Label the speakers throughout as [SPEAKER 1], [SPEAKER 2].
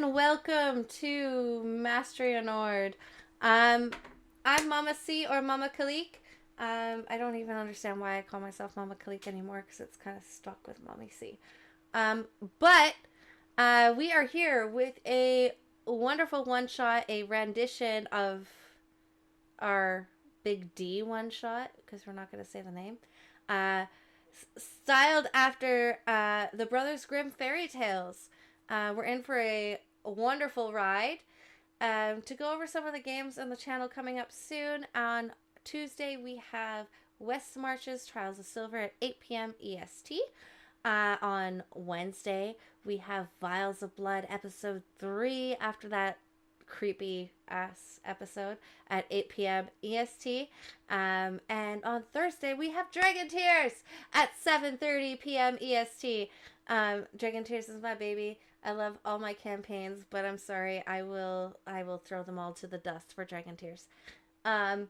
[SPEAKER 1] and welcome to Mastery Honored. Um, I'm Mama C or Mama Kalik. I don't even understand why I call myself Mama Kalik anymore because it's kind of stuck with Mommy C. Um, but we are here with a wonderful one shot, a rendition of our Big D one shot because we're not going to say the name. Uh, Styled after the Brothers Grimm fairy tales. We're in for a wonderful ride. To go over some of the games on the channel coming up soon, on Tuesday we have West Marches Trials of Silver at 8 p.m. EST. On Wednesday, we have Vials of Blood episode 3 after that creepy ass episode at 8 p.m. EST. And on Thursday, we have Dragon Tears at 7:30 p.m. EST. Dragon Tears is my baby. I love all my campaigns, but I'm sorry, I will throw them all to the dust for Dragon Tears. And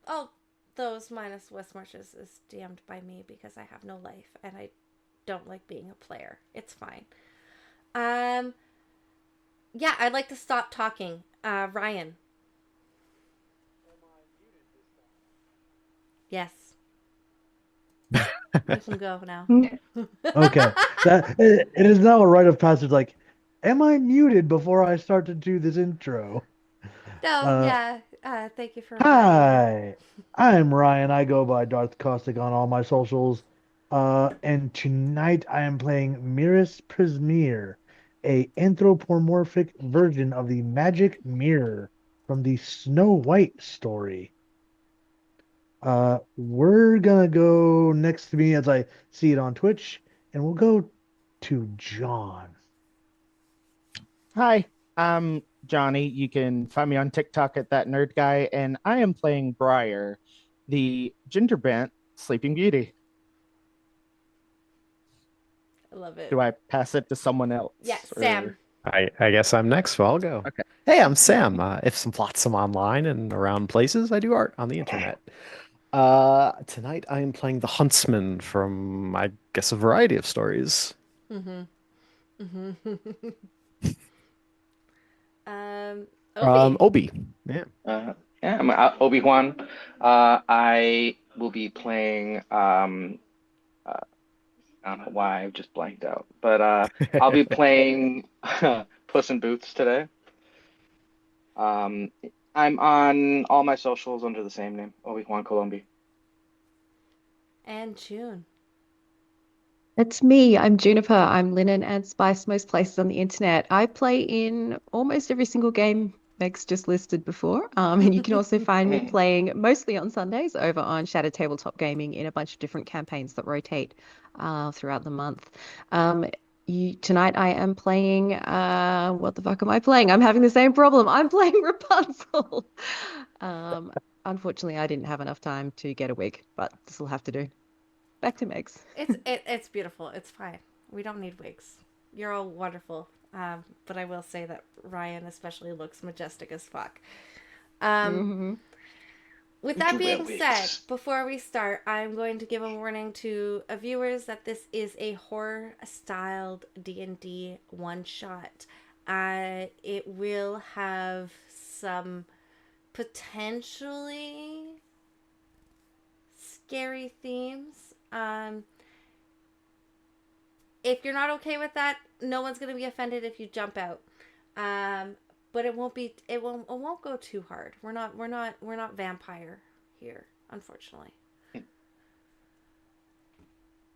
[SPEAKER 1] all those minus West Marches is DM'd by me because I have no life and I don't like being a player. It's fine. Yeah, I'd like to stop talking. Ryan. Yes. You can go now.
[SPEAKER 2] Okay. It is now a rite of passage. Like, am I muted before I start to do this intro?
[SPEAKER 1] No,
[SPEAKER 2] Uh,
[SPEAKER 1] yeah. Thank you for reminding me.
[SPEAKER 2] Hi, I'm Ryan. I go by Darth Caustic on all my socials. And tonight I am playing Mirror's Prismere, a anthropomorphic version of the magic mirror from the Snow White story. We're gonna go next to me as I see it on Twitch, and we'll go to John.
[SPEAKER 3] Hi, I'm Johnny. You can find me on TikTok at that nerd guy, and I am playing Briar, the ginger bent Sleeping Beauty.
[SPEAKER 1] I love it.
[SPEAKER 3] Do I pass it to someone else?
[SPEAKER 1] Yeah, Sam.
[SPEAKER 4] I guess I'm next, so I'll go.
[SPEAKER 3] Okay.
[SPEAKER 4] Hey, I'm Sam. If some flotsam online and around places, I do art on the internet. Tonight I am playing the Huntsman from, I guess, a variety of stories.
[SPEAKER 1] Mm-hmm. Mm-hmm. Obi.
[SPEAKER 4] Obi. Yeah.
[SPEAKER 5] Yeah, I'm Obi-Wan. I will be playing, I don't know why I just blanked out, but I'll be playing Puss in Boots today. Um, I'm on all my socials under the same name, Obi-Wan Colombi.
[SPEAKER 1] And June.
[SPEAKER 6] It's me. I'm Juniper. I'm Linen and Spice most places on the internet. I play in almost every single game Meg's just listed before. And you can also find me playing mostly on Sundays over on Shattered Tabletop Gaming in a bunch of different campaigns that rotate throughout the month. Tonight I am playing, what the fuck am I playing? I'm having the same problem. I'm playing Rapunzel. Unfortunately, I didn't have enough time to get a wig, but this will have to do. Back to Meg's.
[SPEAKER 1] It's beautiful. It's fine. We don't need wigs. You're all wonderful. But I will say that Ryan especially looks majestic as fuck. With that being said, before we start, I'm going to give a warning to viewers that this is a horror-styled D&D one shot. It will have some potentially scary themes. If you're not okay with that, no one's gonna be offended if you jump out. But it won't go too hard. We're not vampire here, unfortunately.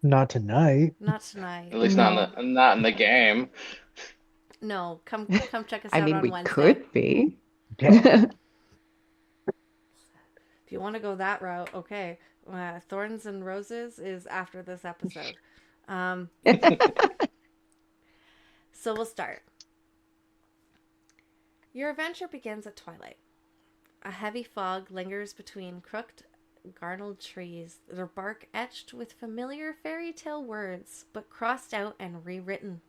[SPEAKER 2] Not tonight.
[SPEAKER 1] Not tonight.
[SPEAKER 5] At least
[SPEAKER 6] No.
[SPEAKER 5] not in the game.
[SPEAKER 1] No, come check us
[SPEAKER 6] I
[SPEAKER 1] out
[SPEAKER 6] mean,
[SPEAKER 1] on
[SPEAKER 6] we
[SPEAKER 1] Wednesday.
[SPEAKER 6] could be.
[SPEAKER 2] Yeah.
[SPEAKER 1] If you want to go that route, okay. Thorns and Roses is after this episode. So we'll start. Your adventure begins at twilight. A heavy fog lingers between crooked, garnered trees, their bark etched with familiar fairy tale words, but crossed out and rewritten.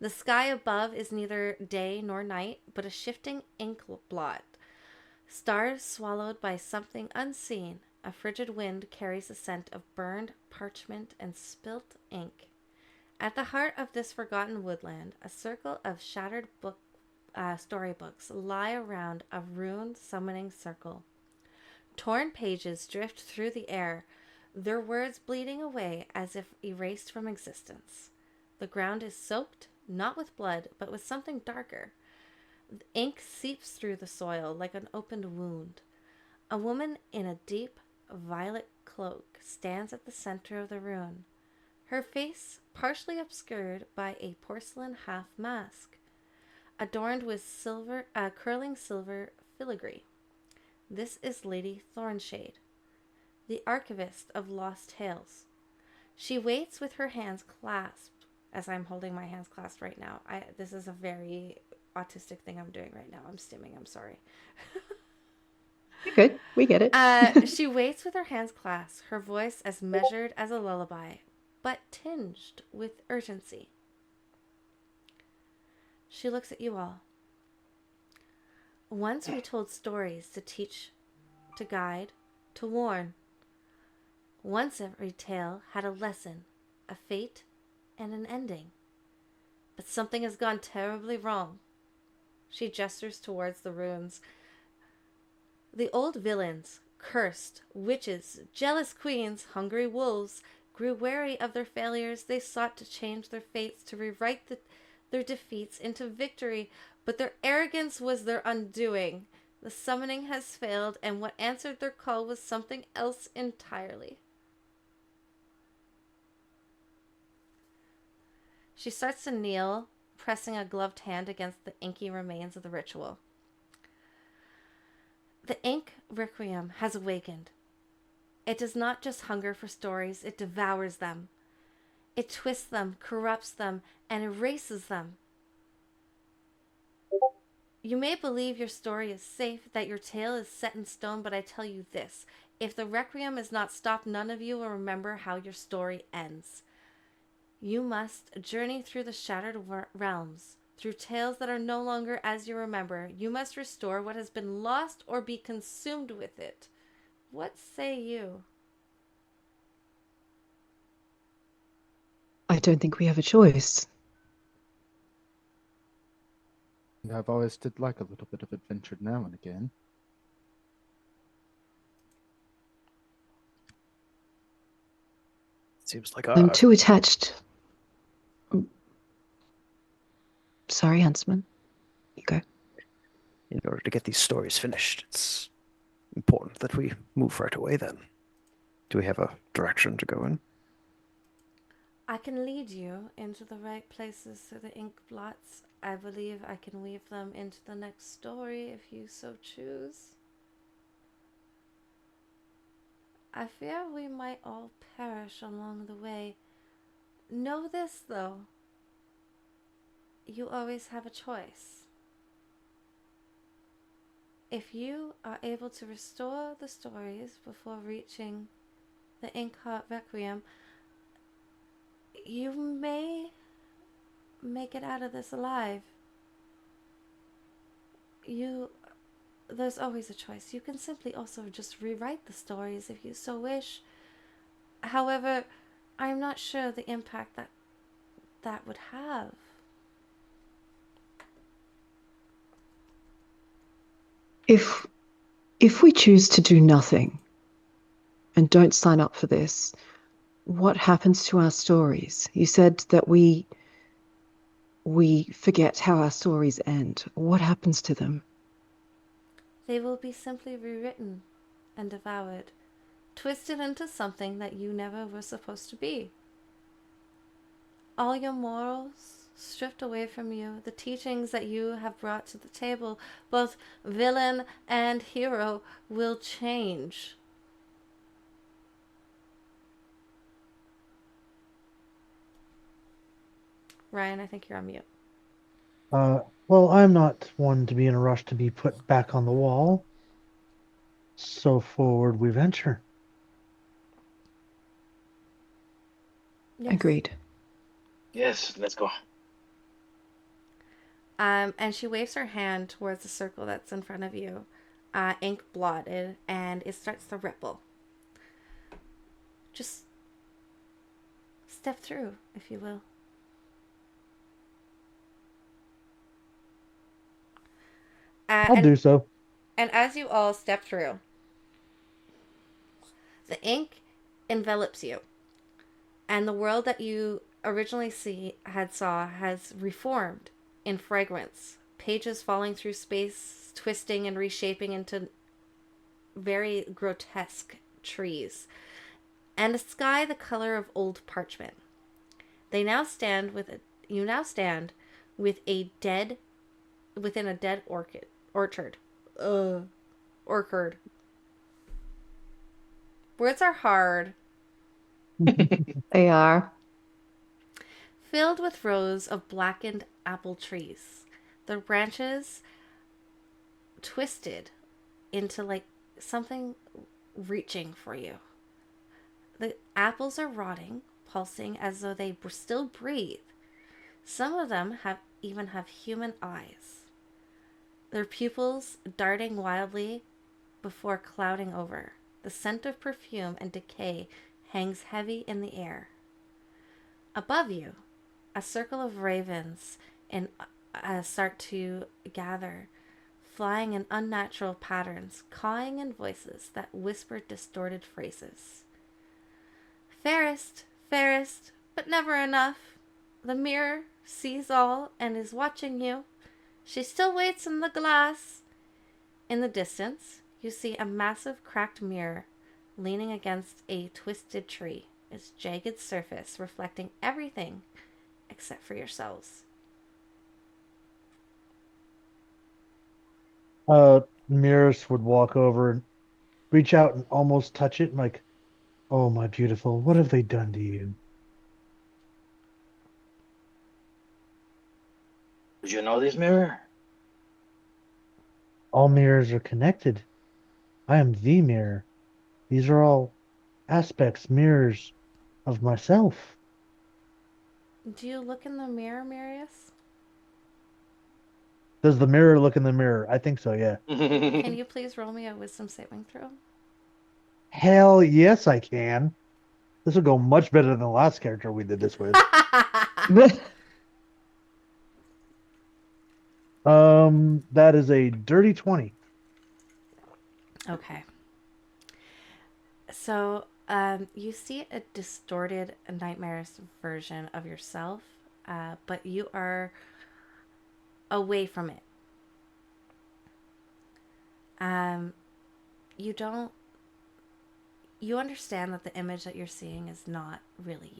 [SPEAKER 1] The sky above is neither day nor night, but a shifting ink blot. Stars swallowed by something unseen, a frigid wind carries the scent of burned parchment and spilt ink. At the heart of this forgotten woodland, a circle of shattered storybooks lie around a ruined summoning circle. Torn pages drift through the air, their words bleeding away as if erased from existence. The ground is soaked, not with blood, but with something darker. The ink seeps through the soil like an opened wound. A woman in a deep violet cloak stands at the center of the ruin, her face partially obscured by a porcelain half mask, adorned with curling silver filigree. This is Lady Thornshade, the archivist of lost tales. She waits with her hands clasped, as I'm holding my hands clasped right now. This is a very autistic thing I'm doing right now. I'm stimming. I'm sorry.
[SPEAKER 6] You're good. We get it.
[SPEAKER 1] She waits with her hands clasped, her voice as measured as a lullaby, but tinged with urgency. She looks at you all. Once we told stories to teach, to guide, to warn. Once every tale had a lesson, a fate, and an ending. But something has gone terribly wrong. She gestures towards the ruins. The old villains, cursed, witches, jealous queens, hungry wolves, grew wary of their failures. They sought to change their fates, to rewrite their defeats into victory, but their arrogance was their undoing. The summoning has failed, and what answered their call was something else entirely. She starts to kneel, pressing a gloved hand against the inky remains of the ritual. The ink Requiem has awakened. It does not just hunger for stories, it devours them. It twists them, corrupts them, and erases them. You may believe your story is safe, that your tale is set in stone, but I tell you this. If the Requiem is not stopped, none of you will remember how your story ends. You must journey through the shattered realms, through tales that are no longer as you remember. You must restore what has been lost or be consumed with it. What say you?
[SPEAKER 6] I don't think we have a choice.
[SPEAKER 3] I've always did like a little bit of adventure now and again.
[SPEAKER 4] Seems like
[SPEAKER 6] I'm too attached. Sorry, Huntsman. You go.
[SPEAKER 4] in order to get these stories finished, it's important that we move right away then. Do we have a direction to go in?
[SPEAKER 1] I can lead you into the right places through the ink blots. I believe I can weave them into the next story if you so choose. I fear we might all perish along the way. Know this, though. You always have a choice. If you are able to restore the stories before reaching the Inkheart Requiem, you may make it out of this alive. There's always a choice. You can simply also just rewrite the stories if you so wish. However, I'm not sure the impact that would have.
[SPEAKER 6] If we choose to do nothing and don't sign up for this, what happens to our stories? You said that we forget how our stories end. What happens to them?
[SPEAKER 1] They will be simply rewritten and devoured, twisted into something that you never were supposed to be. All your morals stripped away from you, the teachings that you have brought to the table, both villain and hero, will change. Ryan, I think you're on mute.
[SPEAKER 2] Well, I'm not one to be in a rush to be put back on the wall. So forward we venture.
[SPEAKER 1] Yes.
[SPEAKER 6] Agreed.
[SPEAKER 5] Yes, let's go.
[SPEAKER 1] And she waves her hand towards the circle that's in front of you, ink blotted, and it starts to ripple. Just step through, if you will. Uh,
[SPEAKER 2] I'll
[SPEAKER 1] and,
[SPEAKER 2] do so.
[SPEAKER 1] and as you all step through, the ink envelops you, and the world that you originally saw has reformed in fragrance. Pages falling through space, twisting and reshaping into very grotesque trees, and a sky the color of old parchment. They now stand with a, you now stand with a dead within a dead orchard. Orchard. Words are hard.
[SPEAKER 6] They are.
[SPEAKER 1] Filled with rows of blackened apple trees. Their branches twisted into like something reaching for you. The apples are rotting, pulsing as though they still breathe. Some of them even have human eyes. Their pupils darting wildly before clouding over. The scent of perfume and decay hangs heavy in the air. Above you, a circle of ravens start to gather, flying in unnatural patterns, cawing in voices that whisper distorted phrases. Fairest, fairest, but never enough. The mirror sees all and is watching you. She still waits in the glass. In the distance, you see a massive cracked mirror leaning against a twisted tree, its jagged surface reflecting everything except for yourselves.
[SPEAKER 2] Mirrors would walk over and reach out and almost touch it, like, oh, my beautiful, what have they done to you?
[SPEAKER 5] Did you know this mirror?
[SPEAKER 2] All mirrors are connected. I am the mirror. These are all aspects, mirrors of myself.
[SPEAKER 1] Do you look in the mirror, Marius?
[SPEAKER 2] Does the mirror look in the mirror? I think so, yeah.
[SPEAKER 1] Can you please roll me a wisdom saving throw?
[SPEAKER 2] Hell yes, I can. This will go much better than the last character we did this with. That is a dirty 20.
[SPEAKER 1] Okay. So, you see a distorted, nightmarish version of yourself, but you are away from it. You don't. You understand that the image that you're seeing is not really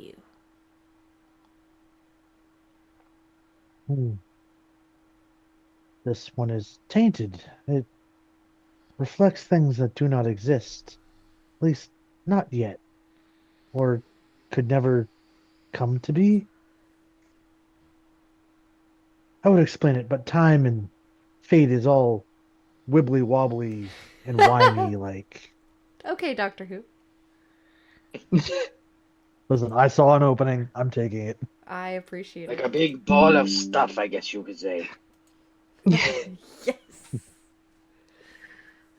[SPEAKER 1] you.
[SPEAKER 2] This one is tainted. It reflects things that do not exist. At least, not yet. Or could never come to be. I would explain it, but time and fate is all wibbly wobbly and whiny like.
[SPEAKER 1] Okay, Doctor Who.
[SPEAKER 2] Listen, I saw an opening. I'm taking it.
[SPEAKER 1] I appreciate
[SPEAKER 5] Like
[SPEAKER 1] it.
[SPEAKER 5] a big ball of stuff, I guess you could say.
[SPEAKER 1] Yes.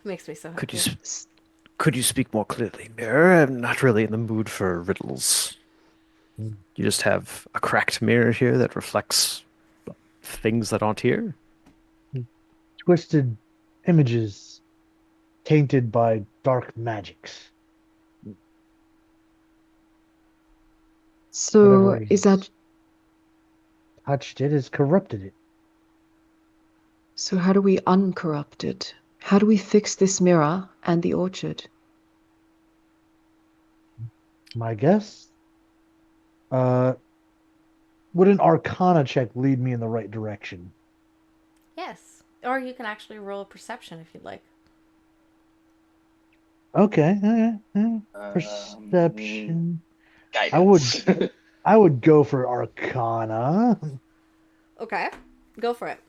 [SPEAKER 1] Makes me so happy.
[SPEAKER 4] Could you speak more clearly, Mirror? I'm not really in the mood for riddles. You just have a cracked mirror here that reflects things that aren't here.
[SPEAKER 2] Twisted images tainted by dark magics.
[SPEAKER 6] So
[SPEAKER 2] Whatever
[SPEAKER 6] is that
[SPEAKER 2] touched it has corrupted it.
[SPEAKER 6] so how do we uncorrupt it? How do we fix this mirror and the orchard?
[SPEAKER 2] My guess? Would an Arcana check lead me in the right direction?
[SPEAKER 1] Yes. Or you can actually roll a perception if you'd like.
[SPEAKER 2] Okay. Perception.
[SPEAKER 5] Guidance.
[SPEAKER 2] I would go for Arcana.
[SPEAKER 1] Okay. Go for it.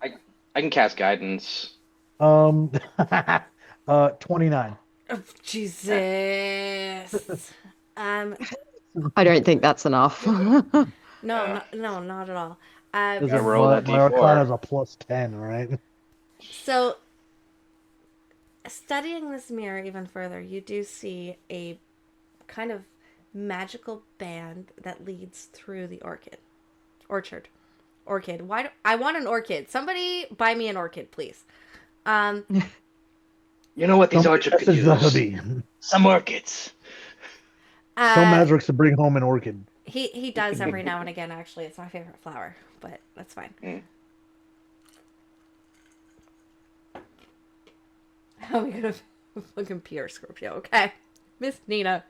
[SPEAKER 5] I can cast guidance.
[SPEAKER 2] 29.
[SPEAKER 1] Oh, Jesus.
[SPEAKER 6] I don't think that's enough.
[SPEAKER 1] No, not at all.
[SPEAKER 2] Does
[SPEAKER 5] I
[SPEAKER 2] it
[SPEAKER 5] roll that
[SPEAKER 2] my
[SPEAKER 5] D4.
[SPEAKER 2] Arcana is a plus 10, right?
[SPEAKER 1] So, studying this mirror even further, you do see a kind of magical band that leads through the orchard. Orchid. Why? I want an orchid. Somebody buy me an orchid, please.
[SPEAKER 5] You know what these
[SPEAKER 2] Somebody
[SPEAKER 5] orchards could
[SPEAKER 2] message the
[SPEAKER 5] use?
[SPEAKER 2] hoodie.
[SPEAKER 5] Some orchids.
[SPEAKER 2] Tell
[SPEAKER 1] Uh,
[SPEAKER 2] Mazrix to bring home an orchid.
[SPEAKER 1] he does every now and again. Actually, it's my favorite flower, but that's fine. How are we gonna fucking pure Scorpio? Okay, Miss Nina.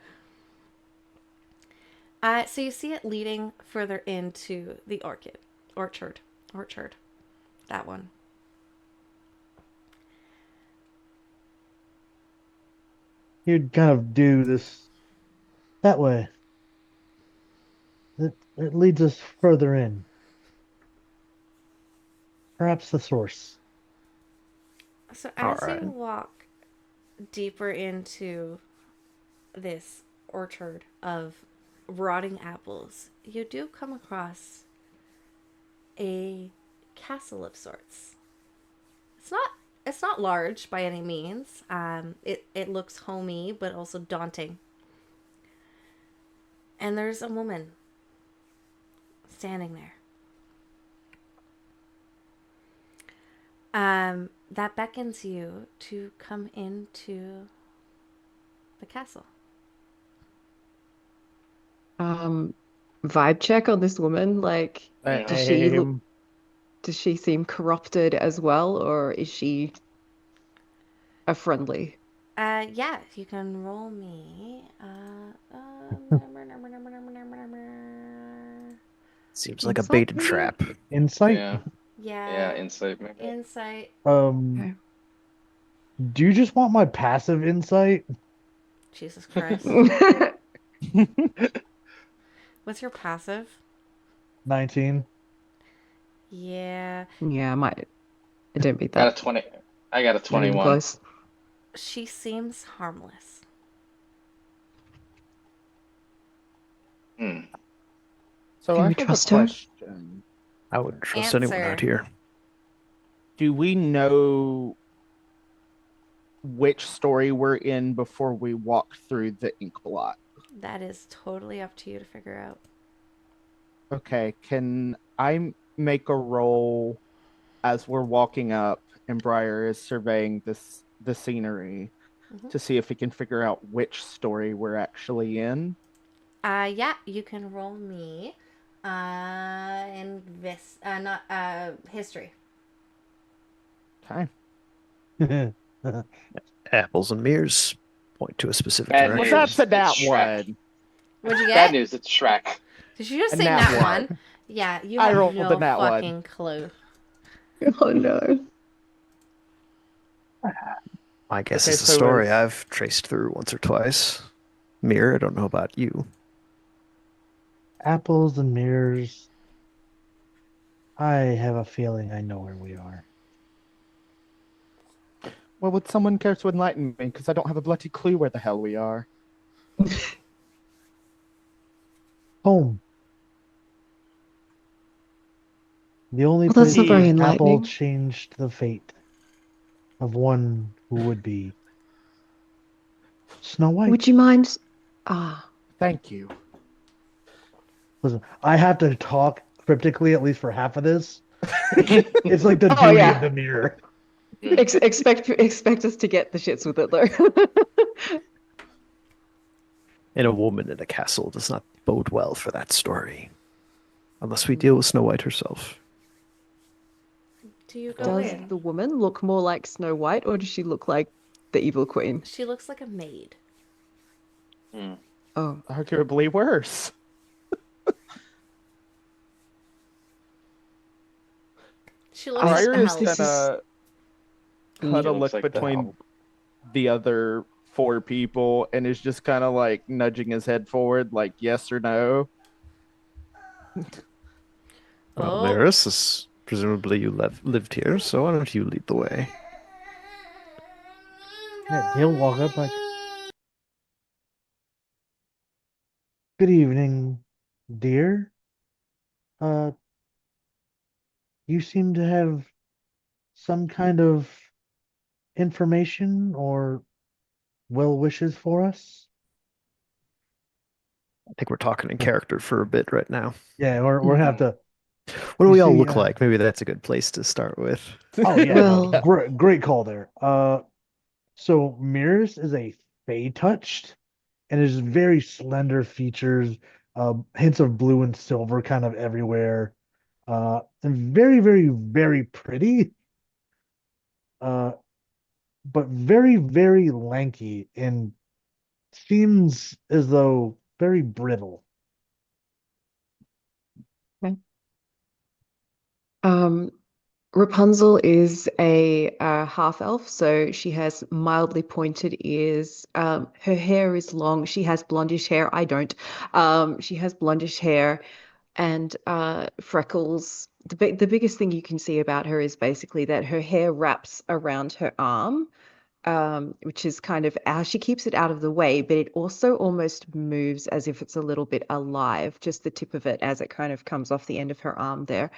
[SPEAKER 1] So you see it leading further into the orchard. That one.
[SPEAKER 2] You'd kind of do this that way. It leads us further in. Perhaps the source.
[SPEAKER 1] So
[SPEAKER 4] All
[SPEAKER 1] as you
[SPEAKER 4] right.
[SPEAKER 1] walk deeper into this orchard of rotting apples, you do come across a castle of sorts. It's not large by any means. It looks homey but also daunting. And there's a woman standing there. That beckons you to come into the castle.
[SPEAKER 6] Vibe check on this woman. Like, does she look,
[SPEAKER 3] Same.
[SPEAKER 6] does she seem corrupted as well, or is she a friendly?
[SPEAKER 1] Yeah, you can roll me.
[SPEAKER 4] Seems like a
[SPEAKER 6] Insight,
[SPEAKER 4] baited
[SPEAKER 6] maybe?
[SPEAKER 4] trap.
[SPEAKER 2] Insight?
[SPEAKER 5] Yeah.
[SPEAKER 1] Yeah.
[SPEAKER 5] Yeah, insight maybe.
[SPEAKER 1] Insight.
[SPEAKER 6] Okay.
[SPEAKER 2] Do you just want my passive insight?
[SPEAKER 1] Jesus Christ. What's your passive?
[SPEAKER 2] 19.
[SPEAKER 1] Yeah.
[SPEAKER 6] Yeah, I don't beat
[SPEAKER 5] Got a
[SPEAKER 6] that.
[SPEAKER 5] 20. I got a
[SPEAKER 6] Not even
[SPEAKER 5] 21.
[SPEAKER 6] close.
[SPEAKER 1] She seems harmless.
[SPEAKER 5] Hmm.
[SPEAKER 3] So
[SPEAKER 6] Can
[SPEAKER 3] I
[SPEAKER 6] we
[SPEAKER 3] have a
[SPEAKER 6] trust her?
[SPEAKER 3] question.
[SPEAKER 4] I wouldn't trust anyone
[SPEAKER 1] Answer.
[SPEAKER 4] out here.
[SPEAKER 3] Do we know which story we're in before we walk through the ink blot?
[SPEAKER 1] That is totally up to you to figure out.
[SPEAKER 3] Okay, can I make a roll as we're walking up and Briar is surveying the scenery
[SPEAKER 1] Mhm.
[SPEAKER 3] to see if we can figure out which story we're actually in?
[SPEAKER 1] Yeah, you can roll me. Not history.
[SPEAKER 3] Okay.
[SPEAKER 4] Apples and mirrors point to a specific
[SPEAKER 5] Bad
[SPEAKER 3] Well,
[SPEAKER 5] news.
[SPEAKER 4] direction.
[SPEAKER 3] that's a nat
[SPEAKER 5] It's Shrek.
[SPEAKER 3] one.
[SPEAKER 1] What'd you
[SPEAKER 5] Bad
[SPEAKER 1] get?
[SPEAKER 5] news, it's Shrek.
[SPEAKER 1] Did you just
[SPEAKER 3] A
[SPEAKER 1] say
[SPEAKER 3] nat
[SPEAKER 1] nat
[SPEAKER 3] one.
[SPEAKER 1] one? Yeah, you
[SPEAKER 3] I
[SPEAKER 1] have
[SPEAKER 3] rolled
[SPEAKER 1] no
[SPEAKER 3] a nat one.
[SPEAKER 1] fucking clue.
[SPEAKER 6] Oh no.
[SPEAKER 4] My guess
[SPEAKER 3] Okay,
[SPEAKER 4] is a
[SPEAKER 3] so
[SPEAKER 4] story
[SPEAKER 3] is-
[SPEAKER 4] I've traced through once or twice. Mirror, I don't know about you.
[SPEAKER 2] Apples and mirrors. I have a feeling I know where we are.
[SPEAKER 3] Well, would someone care to enlighten me? Because I don't have a bloody clue where the hell we are.
[SPEAKER 2] Home. The only
[SPEAKER 6] Well, that's
[SPEAKER 2] place
[SPEAKER 6] not very
[SPEAKER 2] where Apple
[SPEAKER 6] enlightening.
[SPEAKER 2] changed the fate of one who would be Snow White.
[SPEAKER 6] Would you mind? Ah,
[SPEAKER 3] Thank you.
[SPEAKER 2] Listen, I have to talk cryptically at least for half of this. It's like the
[SPEAKER 6] Oh,
[SPEAKER 2] duty
[SPEAKER 6] yeah.
[SPEAKER 2] of the mirror.
[SPEAKER 6] expect us to get the shits with it though.
[SPEAKER 4] And a woman in a castle does not bode well for that story. Unless we deal with Snow White herself.
[SPEAKER 1] Do you go
[SPEAKER 6] Does
[SPEAKER 1] in?
[SPEAKER 6] the woman look more like Snow White, or does she look like the evil queen?
[SPEAKER 1] She looks like a maid.
[SPEAKER 6] Oh,
[SPEAKER 3] Arguably worse.
[SPEAKER 1] She looks
[SPEAKER 6] I
[SPEAKER 1] like
[SPEAKER 3] Briar
[SPEAKER 1] the
[SPEAKER 3] is
[SPEAKER 6] suppose this
[SPEAKER 1] house.
[SPEAKER 3] gonna cut
[SPEAKER 5] She
[SPEAKER 3] a
[SPEAKER 5] looks
[SPEAKER 3] look
[SPEAKER 5] like the
[SPEAKER 3] between
[SPEAKER 5] help.
[SPEAKER 3] the other 4 people and is just kind of like nudging his head forward, like yes or no.
[SPEAKER 1] Well,
[SPEAKER 4] Maris, is presumably you lived here, so why don't you lead the way?
[SPEAKER 2] Yeah, he'll walk up like, "Good evening, dear. Uh, you seem to have some kind of information or well wishes for us?"
[SPEAKER 4] I think we're talking in character for a bit right now.
[SPEAKER 2] Yeah, we're gonna have to
[SPEAKER 4] What do
[SPEAKER 2] You
[SPEAKER 4] we all
[SPEAKER 2] see,
[SPEAKER 4] look like? Maybe that's a good place to start with.
[SPEAKER 2] oh yeah, no,
[SPEAKER 6] Well,
[SPEAKER 2] great call there. So Mirrors is a Fey touched, and is very slender features, hints of blue and silver kind of everywhere, and very, very, very pretty, uh, but very, very lanky and seems as though very brittle.
[SPEAKER 6] okay. Um, Rapunzel is a half elf, so she has mildly pointed ears. Her hair is long. She has blondish hair. I don't. She has blondish hair and freckles. The biggest thing you can see about her is basically that her hair wraps around her arm, which is kind of how she keeps it out of the way, but it also almost moves as if it's a little bit alive, just the tip of it as it kind of comes off the end of her arm there.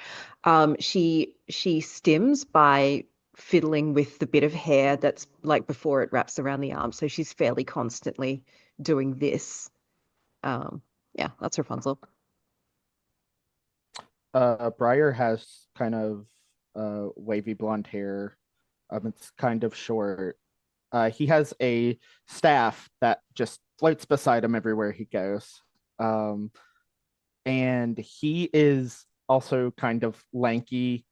[SPEAKER 6] She stims by fiddling with the bit of hair that's like before it wraps around the arm. So she's fairly constantly doing this. Yeah, that's Rapunzel.
[SPEAKER 3] Briar has kind of wavy blonde hair. It's kind of short. He has a staff that just floats beside him everywhere he goes. Um, and he is also kind of lanky,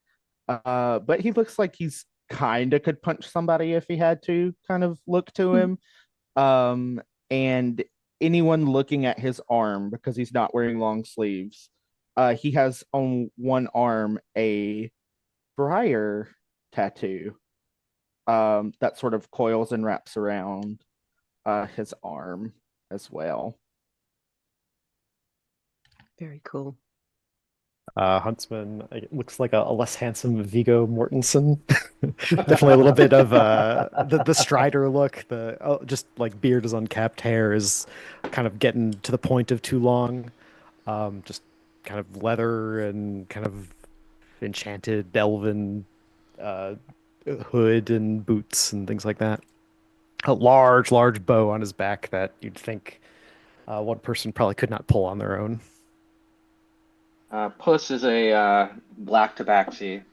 [SPEAKER 3] but he looks like he's kind of could punch somebody if he had to, kind of look to him. Um, and anyone looking at his arm, because he's not wearing long sleeves, he has on one arm a briar tattoo that sort of coils and wraps around his arm as well.
[SPEAKER 6] Very cool.
[SPEAKER 4] Huntsman looks like a less handsome Viggo Mortensen. Definitely a little bit of the Strider look. Just like beard is uncapped, hair is kind of getting to the point of too long. Just kind of leather and kind of enchanted elven uh, hood and boots and things like that. A large bow on his back that you'd think one person probably could not pull on their own.
[SPEAKER 5] Puss is a black tabaxi,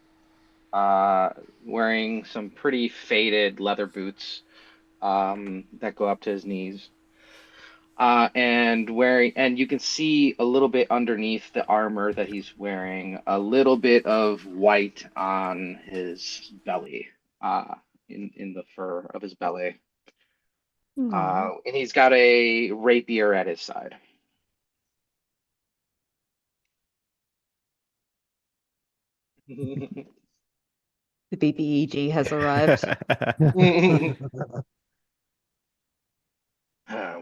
[SPEAKER 5] wearing some pretty faded leather boots that go up to his knees. And you can see a little bit underneath the armor that he's wearing, a little bit of white on his belly, uh, in the fur of his belly. And he's got a rapier at his side.
[SPEAKER 6] The BBEG has arrived.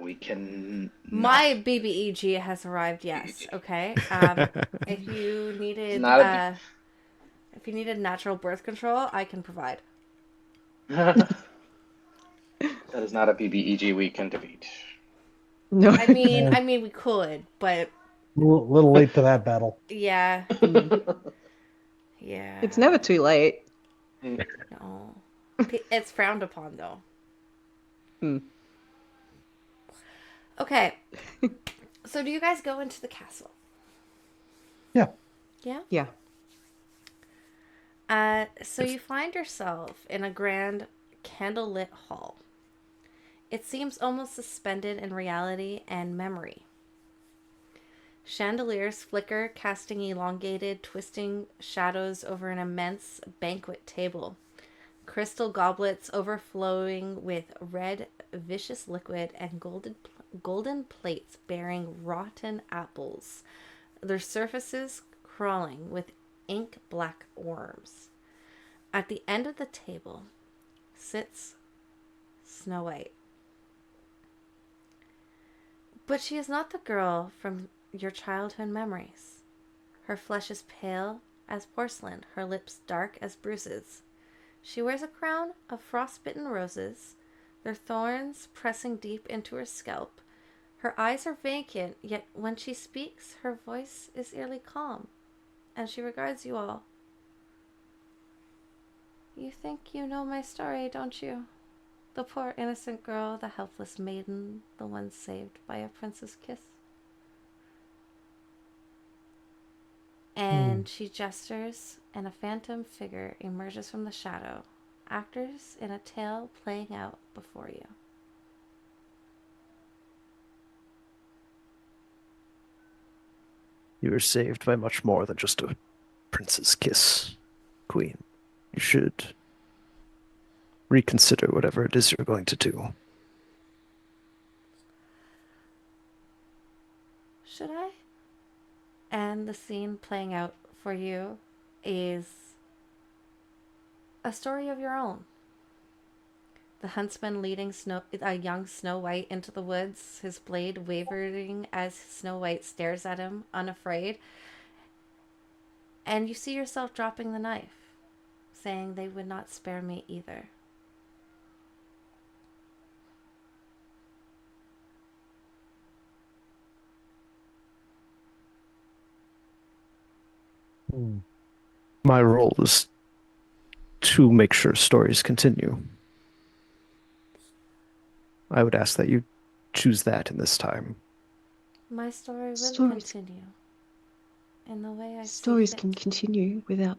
[SPEAKER 5] We can
[SPEAKER 1] My BBEG has arrived. Yes. Okay. If you
[SPEAKER 5] It's
[SPEAKER 1] needed
[SPEAKER 5] not a
[SPEAKER 1] if you needed natural birth control, I can provide.
[SPEAKER 5] that is not a BBEG we can defeat.
[SPEAKER 6] No.
[SPEAKER 1] I mean, we could, but
[SPEAKER 2] Little late for that battle.
[SPEAKER 1] yeah,
[SPEAKER 6] Mm.
[SPEAKER 1] yeah.
[SPEAKER 6] It's never too late.
[SPEAKER 1] No. It's frowned upon, though.
[SPEAKER 6] Hmm.
[SPEAKER 1] Okay. So, do you guys go into the castle?
[SPEAKER 2] Yeah.
[SPEAKER 1] Yeah.
[SPEAKER 6] Yeah.
[SPEAKER 1] So you find yourself in a grand candlelit hall. It seems almost suspended in reality and memory. Chandeliers flicker, casting elongated, twisting shadows over an immense banquet table. Crystal goblets overflowing with red, vicious liquid and golden plates bearing rotten apples, their surfaces crawling with ink black worms. At the end of the table sits Snow White. But she is not the girl from your childhood memories. Her flesh is pale as porcelain, her lips dark as bruises. She wears a crown of frostbitten roses, their thorns pressing deep into her scalp. Her eyes are vacant, yet when she speaks, her voice is eerily calm, and she regards you all. You think you know my story, don't you? The poor innocent girl, the helpless maiden, the one saved by a prince's kiss. And she gestures, and a phantom figure emerges from the shadow. Actors in a tale playing out before you.
[SPEAKER 4] You were saved by much more than just a prince's kiss, Queen. You should reconsider whatever it is you're going to do.
[SPEAKER 1] Should I? And the scene playing out for you is a story of your own. The huntsman leading a young Snow White into the woods, his blade wavering as Snow White stares at him, unafraid. And you see yourself dropping the knife, saying they would not spare me either.
[SPEAKER 4] My role is to make sure stories continue. I would ask that you choose that in this time.
[SPEAKER 1] My story will
[SPEAKER 6] Stories.
[SPEAKER 1] continue in the way I see
[SPEAKER 6] Stories
[SPEAKER 1] fit.
[SPEAKER 6] can continue without.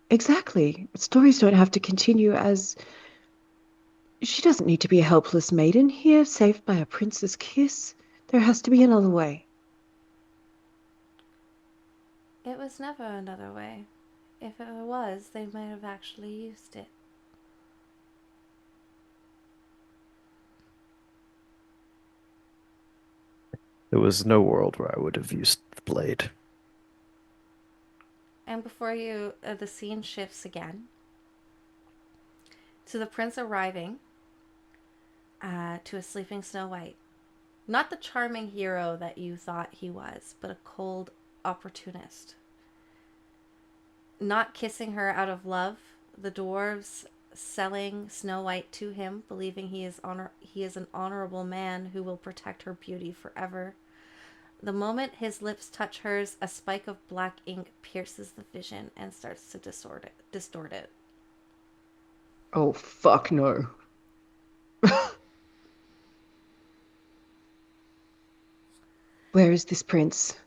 [SPEAKER 6] Exactly. Stories don't have to continue as. She doesn't need to be a helpless maiden here, saved by a prince's kiss. There has to be another way.
[SPEAKER 1] It was never another way. If it was, they might have actually used it.
[SPEAKER 4] There was no world where I would have used the blade.
[SPEAKER 1] And before you, the scene shifts again to the prince arriving to a sleeping Snow White. Not the charming hero that you thought he was, but a cold opportunist. Not kissing her out of love, the dwarves selling Snow White to him, believing he is an honorable man who will protect her beauty forever. The moment his lips touch hers, a spike of black ink pierces the vision and starts to distort it.
[SPEAKER 6] Oh, fuck no. Where is this prince?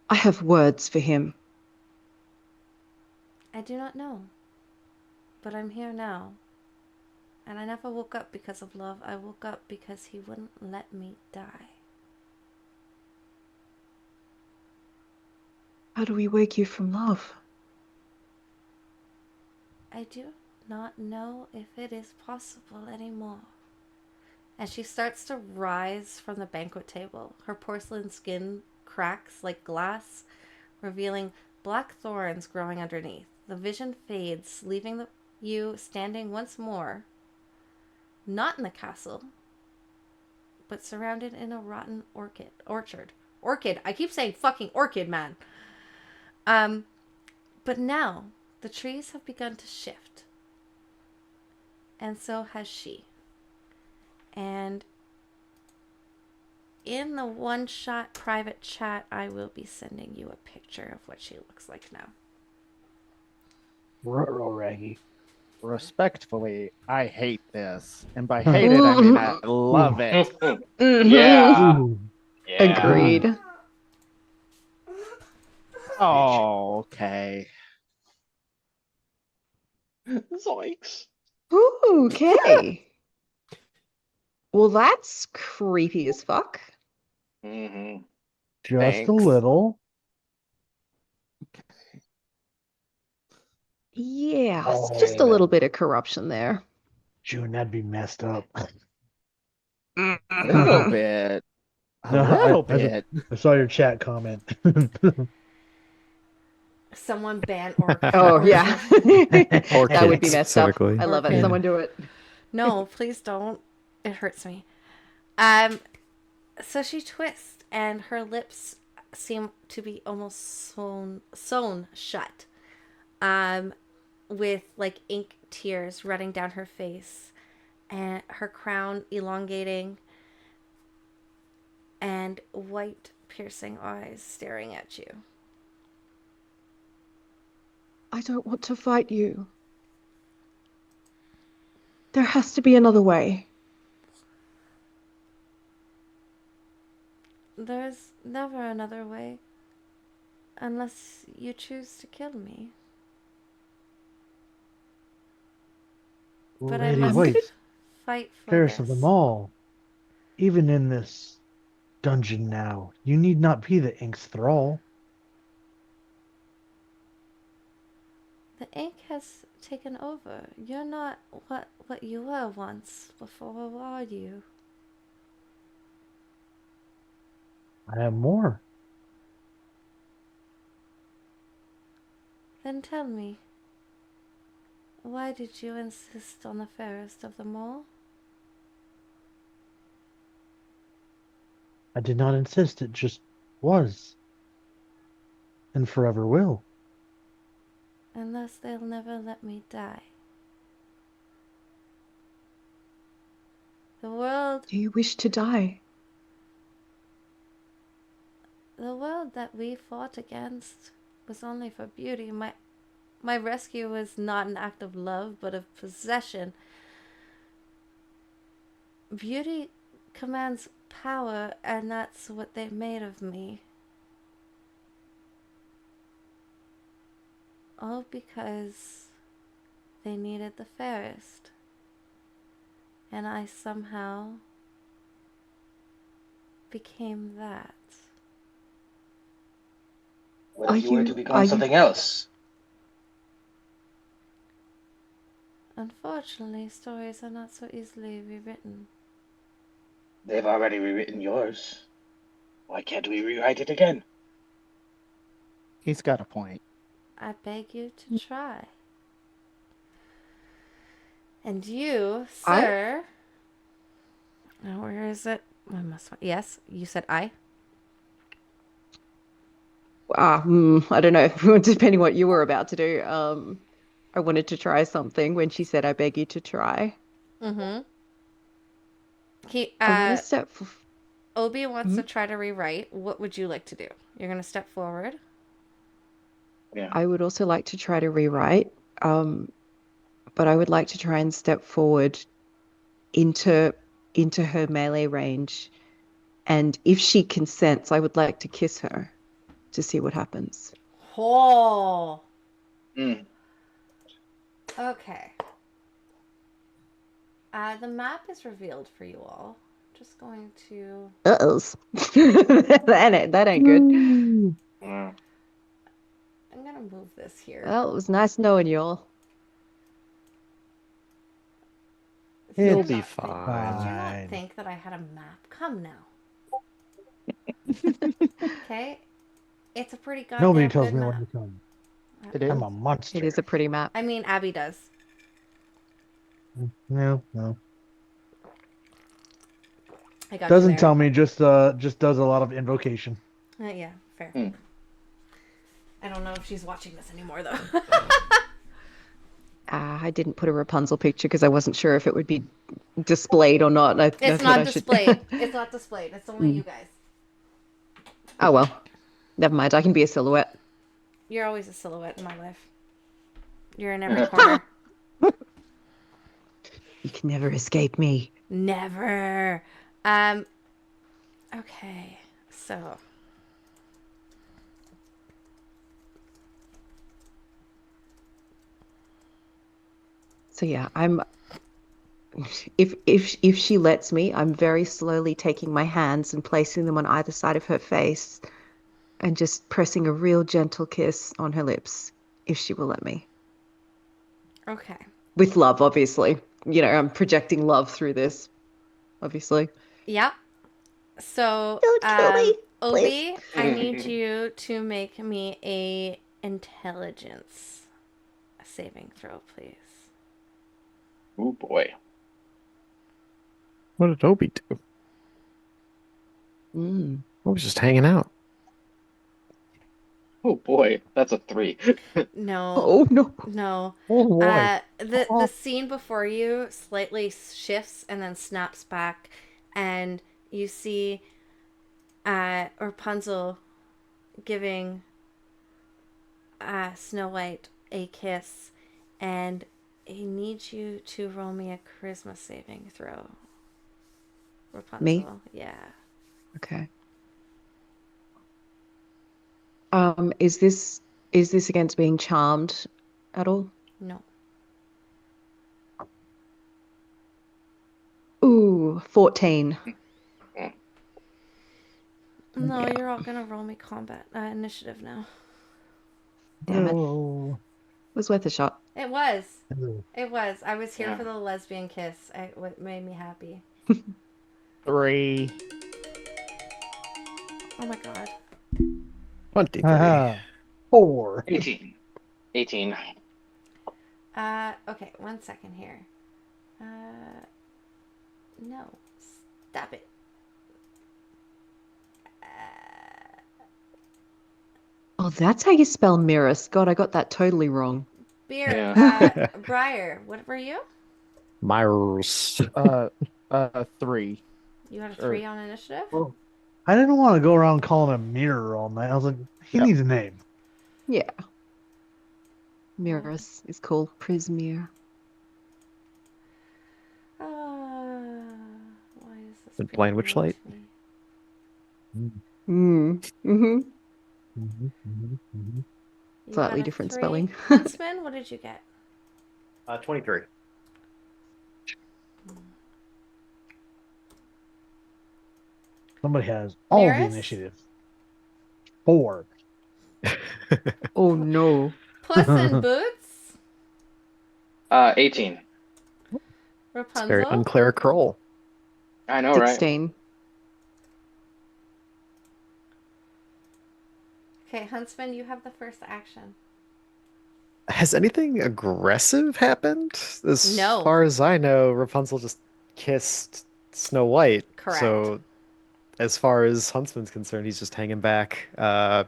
[SPEAKER 6] I have words for him.
[SPEAKER 1] I do not know, but I'm here now. And I never woke up because of love. I woke up because he wouldn't let me die.
[SPEAKER 6] How do we wake you from love?
[SPEAKER 1] I do not know if it is possible anymore. And she starts to rise from the banquet table. Her porcelain skin cracks like glass, revealing black thorns growing underneath. The vision fades, leaving you standing once more, not in the castle, but surrounded in a rotten orchard. Orchid. I keep saying fucking orchid, man. But now the trees have begun to shift. And so has she. And in the one-shot private chat, I will be sending you a picture of what she looks like now.
[SPEAKER 2] Ruh-roh, Raggy.
[SPEAKER 3] Respectfully, I hate this. And by hate it, I mean I love it.
[SPEAKER 5] Yeah.
[SPEAKER 2] Ooh.
[SPEAKER 5] Yeah.
[SPEAKER 6] Agreed.
[SPEAKER 3] Oh, okay.
[SPEAKER 5] Zoinks.
[SPEAKER 6] Ooh, okay. Well, that's creepy as fuck.
[SPEAKER 5] Mm-hmm.
[SPEAKER 2] Just a
[SPEAKER 3] Thanks.
[SPEAKER 2] little.
[SPEAKER 6] Yeah, it's just a little bit of corruption there.
[SPEAKER 2] June, that'd be messed up.
[SPEAKER 3] A little bit. A
[SPEAKER 2] No,
[SPEAKER 3] little bit.
[SPEAKER 2] I saw your chat comment.
[SPEAKER 1] Someone ban orc.
[SPEAKER 6] Oh, yeah. That would be
[SPEAKER 4] Orchids,
[SPEAKER 6] messed up.
[SPEAKER 4] specifically.
[SPEAKER 6] I love it.
[SPEAKER 1] Orchid.
[SPEAKER 6] Someone do it.
[SPEAKER 1] No, please don't. It hurts me. So she twists, and her lips seem to be almost sewn shut, with like ink tears running down her face, and her crown elongating, and white piercing eyes staring at you.
[SPEAKER 6] I don't want to fight you. There has to be another way.
[SPEAKER 1] There's never another way. Unless you choose to kill me. But I
[SPEAKER 2] Lady
[SPEAKER 1] must
[SPEAKER 2] White,
[SPEAKER 1] fight for
[SPEAKER 2] fairest of them
[SPEAKER 1] this.
[SPEAKER 2] all, even in this dungeon now, you need not be the ink's thrall.
[SPEAKER 1] The ink has taken over. You're not what you were once before, are you?
[SPEAKER 2] I am more.
[SPEAKER 1] Then tell me, why did you insist on the fairest of them all?
[SPEAKER 2] I did not insist, it just was, and forever will.
[SPEAKER 1] And thus they'll never let me die. The world
[SPEAKER 6] Do you wish to die?
[SPEAKER 1] that we fought against was only for beauty. My rescue was not an act of love, but of possession. Beauty commands power, and that's what they made of me. All because they needed the fairest. And I somehow became that.
[SPEAKER 5] What if you were to
[SPEAKER 6] are
[SPEAKER 5] become
[SPEAKER 6] you
[SPEAKER 5] something else?
[SPEAKER 1] Unfortunately, stories are not so easily rewritten.
[SPEAKER 5] They've already rewritten yours. Why can't we rewrite it again?
[SPEAKER 3] He's got a point.
[SPEAKER 1] I beg you to try. And you,
[SPEAKER 6] I
[SPEAKER 1] sir. Now, where is it? Yes, you said I.
[SPEAKER 6] I don't know, depending what you were about to do. I wanted to try something when she said, I beg you to try.
[SPEAKER 1] Mm-hmm.
[SPEAKER 6] I'm gonna step.
[SPEAKER 1] Obi wants to
[SPEAKER 6] Mhm.
[SPEAKER 1] try to rewrite. What would you like to do? You're gonna step forward.
[SPEAKER 5] Yeah.
[SPEAKER 6] I would also like to try to rewrite, but I would like to try and step forward into her melee range, and if she consents, I would like to kiss her to see what happens.
[SPEAKER 1] Oh.
[SPEAKER 5] Mm.
[SPEAKER 1] Okay. The map is revealed for you all. Just going to.
[SPEAKER 6] Uh-oh. That ain't good.
[SPEAKER 5] Yeah.
[SPEAKER 1] I'm gonna move this here.
[SPEAKER 6] Well, it was nice knowing you all.
[SPEAKER 4] You'll
[SPEAKER 2] It's
[SPEAKER 4] be
[SPEAKER 1] Did you not
[SPEAKER 2] fine.
[SPEAKER 1] think that I had a map? Come now. Okay? It's a pretty
[SPEAKER 2] Nobody
[SPEAKER 1] goddamn
[SPEAKER 2] tells
[SPEAKER 1] good
[SPEAKER 2] me
[SPEAKER 1] map.
[SPEAKER 2] when to come.
[SPEAKER 3] It
[SPEAKER 2] I'm
[SPEAKER 3] is.
[SPEAKER 2] a monster.
[SPEAKER 6] It is a pretty map.
[SPEAKER 1] I mean, Abby does.
[SPEAKER 2] No.
[SPEAKER 1] I got you
[SPEAKER 2] Doesn't
[SPEAKER 1] there.
[SPEAKER 2] tell me, just does a lot of invocation.
[SPEAKER 1] Yeah, fair.
[SPEAKER 5] Mm.
[SPEAKER 1] I don't know if she's watching this anymore, though.
[SPEAKER 6] I didn't put a Rapunzel picture because I wasn't sure if it would be displayed or not. I
[SPEAKER 1] It's
[SPEAKER 6] thought
[SPEAKER 1] not
[SPEAKER 6] I should.
[SPEAKER 1] displayed. It's not displayed. It's only you guys.
[SPEAKER 6] Oh well, never mind. I can be a silhouette.
[SPEAKER 1] You're always a silhouette in my life. You're in every corner.
[SPEAKER 6] You can never escape me.
[SPEAKER 1] Never. Okay. So.
[SPEAKER 6] So yeah, I'm. If she lets me, I'm very slowly taking my hands and placing them on either side of her face, and just pressing a real gentle kiss on her lips, if she will let me.
[SPEAKER 1] Okay.
[SPEAKER 6] With love, obviously. You know, I'm projecting love through this, obviously.
[SPEAKER 1] Yep. So,
[SPEAKER 6] Don't kill me,
[SPEAKER 1] Obi, I need you to make me a intelligence saving throw, please.
[SPEAKER 5] Oh boy.
[SPEAKER 4] What did Obi do?
[SPEAKER 6] Mm.
[SPEAKER 4] I was just hanging out.
[SPEAKER 5] Oh boy. That's a 3.
[SPEAKER 1] No.
[SPEAKER 6] Oh no.
[SPEAKER 1] No.
[SPEAKER 2] Oh boy.
[SPEAKER 1] The scene before you slightly shifts and then snaps back, and you see Rapunzel giving Snow White a kiss, and he needs you to roll me a charisma saving throw. Rapunzel.
[SPEAKER 6] Me?
[SPEAKER 1] Yeah.
[SPEAKER 6] Okay. Is this against being charmed at all?
[SPEAKER 1] No.
[SPEAKER 6] Ooh, 14.
[SPEAKER 1] No, you're all gonna roll me combat initiative now.
[SPEAKER 6] Damn it.
[SPEAKER 2] No.
[SPEAKER 6] Was worth a shot.
[SPEAKER 1] It was.
[SPEAKER 2] No.
[SPEAKER 1] It was. I was here
[SPEAKER 5] Yeah.
[SPEAKER 1] for the lesbian kiss. What made me happy.
[SPEAKER 3] 3.
[SPEAKER 1] Oh my god.
[SPEAKER 4] 23.
[SPEAKER 2] Haha. 4.
[SPEAKER 5] 18. 18.
[SPEAKER 1] Okay, 1 second here. No. Stop it.
[SPEAKER 6] Oh, that's how you spell Mirrors. God, I got that totally wrong.
[SPEAKER 5] Yeah.
[SPEAKER 1] Briar, what were you?
[SPEAKER 4] Myers.
[SPEAKER 3] 3.
[SPEAKER 1] You had a
[SPEAKER 3] Sure.
[SPEAKER 1] 3 on initiative?
[SPEAKER 2] Well, I didn't want to go around calling him Mirror all night. I was like, he
[SPEAKER 3] Yep.
[SPEAKER 2] needs a name.
[SPEAKER 6] Yeah. Mirrors is cool. Prismere.
[SPEAKER 1] Why is this
[SPEAKER 4] The Blind
[SPEAKER 1] being rolled
[SPEAKER 4] Witchlight?
[SPEAKER 1] to me?
[SPEAKER 6] Mm-hmm.
[SPEAKER 1] You
[SPEAKER 6] Slightly
[SPEAKER 1] got a
[SPEAKER 6] different
[SPEAKER 1] 3.
[SPEAKER 6] spelling.
[SPEAKER 1] Huntsman, what did you get?
[SPEAKER 4] 23.
[SPEAKER 2] Somebody has all the
[SPEAKER 1] Maris?
[SPEAKER 2] initiative. 4.
[SPEAKER 6] Oh no.
[SPEAKER 1] Puss in Boots?
[SPEAKER 5] 18.
[SPEAKER 1] Rapunzel?
[SPEAKER 4] It's very unclerical.
[SPEAKER 5] I know, right?
[SPEAKER 6] 16.
[SPEAKER 1] Okay, Huntsman, you have the first action.
[SPEAKER 4] Has anything aggressive happened? As
[SPEAKER 1] No.
[SPEAKER 4] far as I know, Rapunzel just kissed Snow White.
[SPEAKER 1] Correct.
[SPEAKER 4] So, as far as Huntsman's concerned, he's just hanging back, arms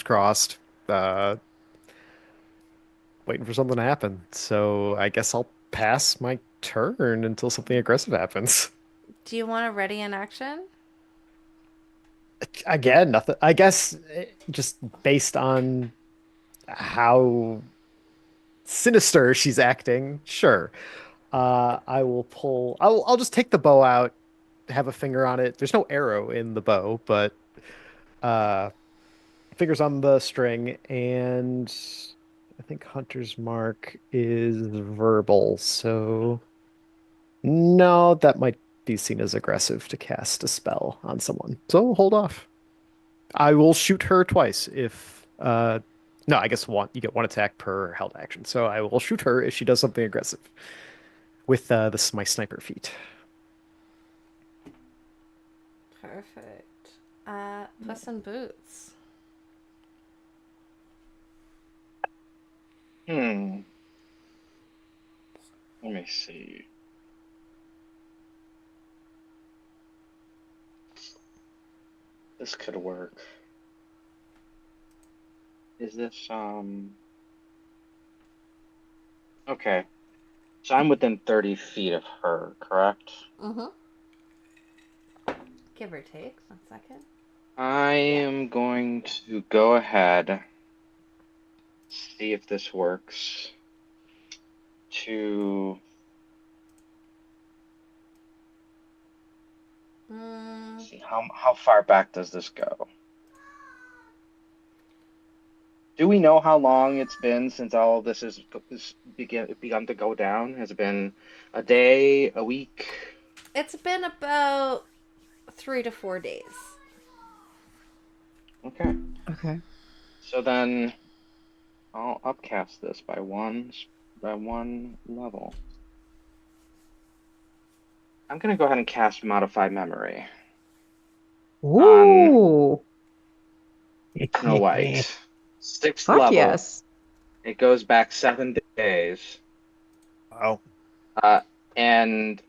[SPEAKER 4] crossed, waiting for something to happen. So, I guess I'll pass my turn until something aggressive happens.
[SPEAKER 1] Do you want to ready an action?
[SPEAKER 4] Again, nothing. I guess just based on how sinister she's acting, sure. I will pull. I'll just take the bow out, have a finger on it. There's no arrow in the bow, but fingers on the string, and I think Hunter's Mark is verbal, so no, that might be seen as aggressive to cast a spell on someone. So hold off. I will shoot her twice if no, I guess one you get one attack per held action. So I will shoot her if she does something aggressive with my sniper feat.
[SPEAKER 1] Perfect. Puss in Boots.
[SPEAKER 5] Let me see. This could work. Is this okay. So I'm within 30 feet of her, correct?
[SPEAKER 1] Mm-hmm. Give or take. 1 second.
[SPEAKER 5] I am going to go ahead, see if this works. To see how far back does this go? Do we know how long it's been since all of this has begun to go down? Has it been a day, a week?
[SPEAKER 1] It's been about 3 to 4 days.
[SPEAKER 5] Okay.
[SPEAKER 6] Okay.
[SPEAKER 5] So then I'll upcast this by one level. I'm gonna go ahead and cast Modify Memory.
[SPEAKER 6] Ooh.
[SPEAKER 5] Snow White. 6th
[SPEAKER 6] Fuck
[SPEAKER 5] level.
[SPEAKER 6] yes.
[SPEAKER 5] It goes back 7 days.
[SPEAKER 4] Wow.
[SPEAKER 5] And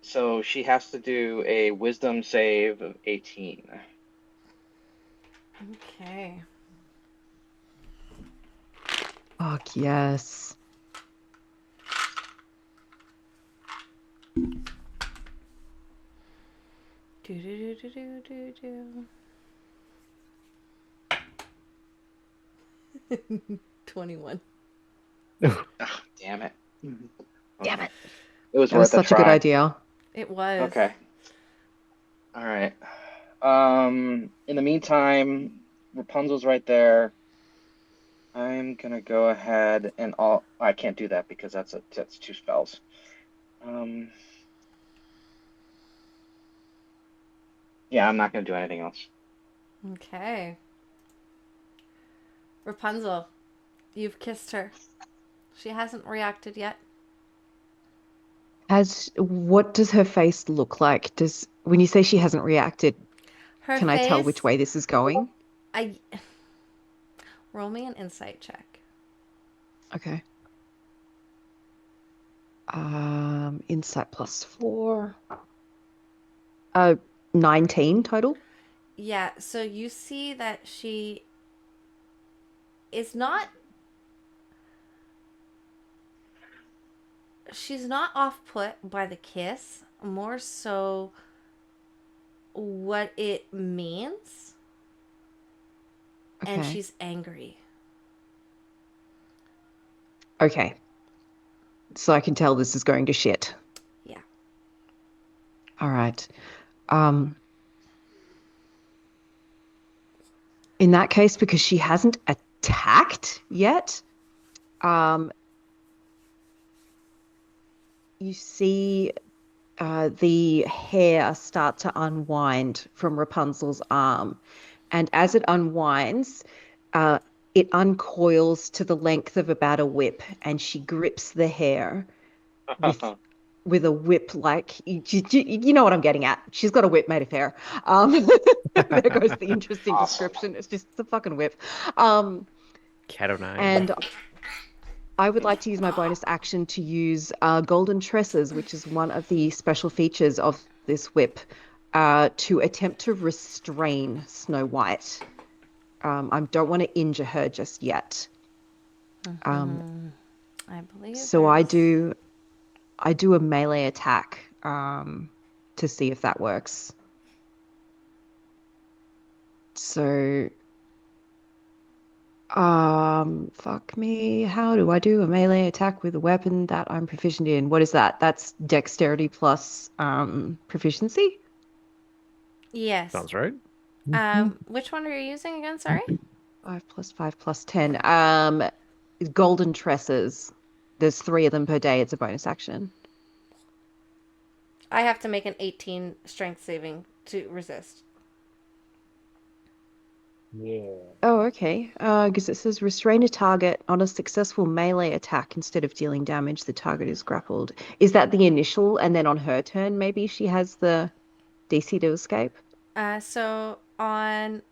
[SPEAKER 5] so she has to do a Wisdom save of 18.
[SPEAKER 1] Okay.
[SPEAKER 6] Fuck yes.
[SPEAKER 1] Do do do do do do do. 21.
[SPEAKER 5] Oh, damn it.
[SPEAKER 6] Damn it.
[SPEAKER 5] It was
[SPEAKER 6] That was
[SPEAKER 5] worth a
[SPEAKER 6] such a good
[SPEAKER 5] try.
[SPEAKER 6] idea.
[SPEAKER 1] It was.
[SPEAKER 5] Okay. All right. In the meantime, Rapunzel's right there. I'm gonna go ahead and I can't do that because that's 2 spells. Um, yeah, I'm not gonna do anything else.
[SPEAKER 1] Okay. Rapunzel, you've kissed her. She hasn't reacted yet.
[SPEAKER 6] What does her face look like? When you say she hasn't reacted,
[SPEAKER 1] Her
[SPEAKER 6] can I tell which
[SPEAKER 1] face,
[SPEAKER 6] way this is going?
[SPEAKER 1] I roll me an insight check.
[SPEAKER 6] Okay. Insight +4. 19 total.
[SPEAKER 1] Yeah, so you see that she is not. She's not off put by the kiss, more so what it means, and
[SPEAKER 6] Okay.
[SPEAKER 1] she's angry.
[SPEAKER 6] Okay. So I can tell this is going to shit.
[SPEAKER 1] Yeah.
[SPEAKER 6] All right. Um, in that case, because she hasn't attacked yet, you see the hair start to unwind from Rapunzel's arm. And as it unwinds, it uncoils to the length of about a whip, and she grips the hair with a whip like you know what I'm getting at. She's got a whip made of hair. There goes the interesting
[SPEAKER 5] Awesome.
[SPEAKER 6] description. It's a fucking whip. Um,
[SPEAKER 4] Cat o' nine.
[SPEAKER 6] and I would like to use my bonus action to use golden tresses, which is one of the special features of this whip, to attempt to restrain Snow White. I don't want to injure her just yet.
[SPEAKER 1] I believe
[SPEAKER 6] So I do a melee attack to see if that works. So, fuck me. How do I do a melee attack with a weapon that I'm proficient in? What is that? That's dexterity plus proficiency?
[SPEAKER 1] Yes.
[SPEAKER 4] Sounds right.
[SPEAKER 1] Which one are you using again? Sorry.
[SPEAKER 6] 5 + 5 + 10. Golden tresses. There's 3 of them per day. It's a bonus action.
[SPEAKER 1] I have to make an 18 strength saving to resist.
[SPEAKER 6] Oh, okay. Because it says restrain a target on a successful melee attack instead of dealing damage, the target is grappled. Is that the initial? And then on her turn, maybe she has the DC to escape?
[SPEAKER 1] So on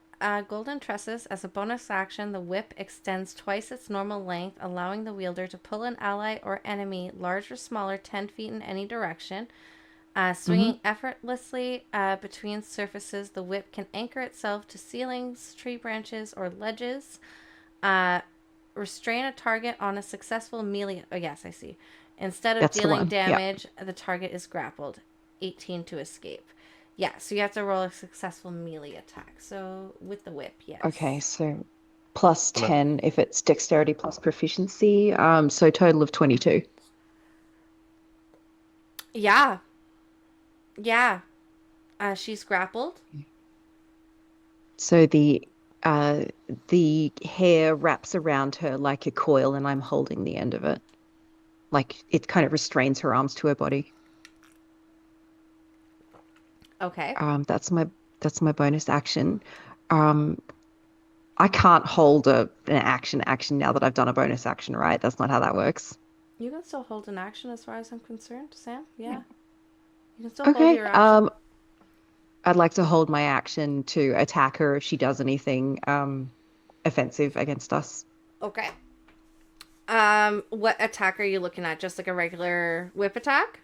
[SPEAKER 1] Golden Tresses, as a bonus action, the whip extends twice its normal length, allowing the wielder to pull an ally or enemy, large or smaller, 10 feet in any direction. Swinging effortlessly between surfaces, the whip can anchor itself to ceilings, tree branches, or ledges. Restrain a target on a successful melee. Oh, yes, I see. Instead of
[SPEAKER 6] That's the
[SPEAKER 1] dealing
[SPEAKER 6] one. Yeah.
[SPEAKER 1] damage, the target is grappled. 18 to escape. Yeah, so you have to roll a successful melee attack. So with the whip, yes.
[SPEAKER 6] Okay, so plus 10 if it's dexterity plus proficiency. So total of 22.
[SPEAKER 1] Yeah. Yeah. She's grappled.
[SPEAKER 6] So the hair wraps around her like a coil, and I'm holding the end of it. Like it kind of restrains her arms to her body.
[SPEAKER 1] Okay.
[SPEAKER 6] That's my bonus action. I can't hold an action now that I've done a bonus action, right? That's not how that works.
[SPEAKER 1] You can still hold an action as far as I'm concerned, Sam. Yeah. You can still hold
[SPEAKER 6] Okay.
[SPEAKER 1] your action.
[SPEAKER 6] I'd like to hold my action to attack her if she does anything offensive against us.
[SPEAKER 1] Okay. What attack are you looking at? Just like a regular whip attack?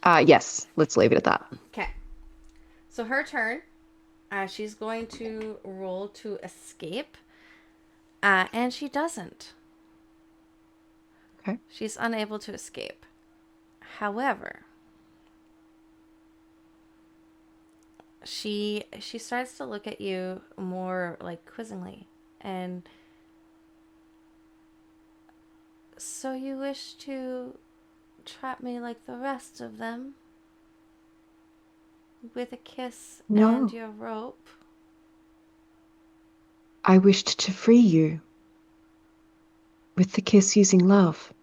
[SPEAKER 6] Yes, let's leave it at that.
[SPEAKER 1] Okay. So her turn. She's going to roll to escape. And she doesn't.
[SPEAKER 6] Okay.
[SPEAKER 1] She's unable to escape. However, she starts to look at you more like quizzingly, and so you wish to trap me like the rest of them? with a kiss
[SPEAKER 6] No.
[SPEAKER 1] and your rope.
[SPEAKER 6] I wished to free you with the kiss using love.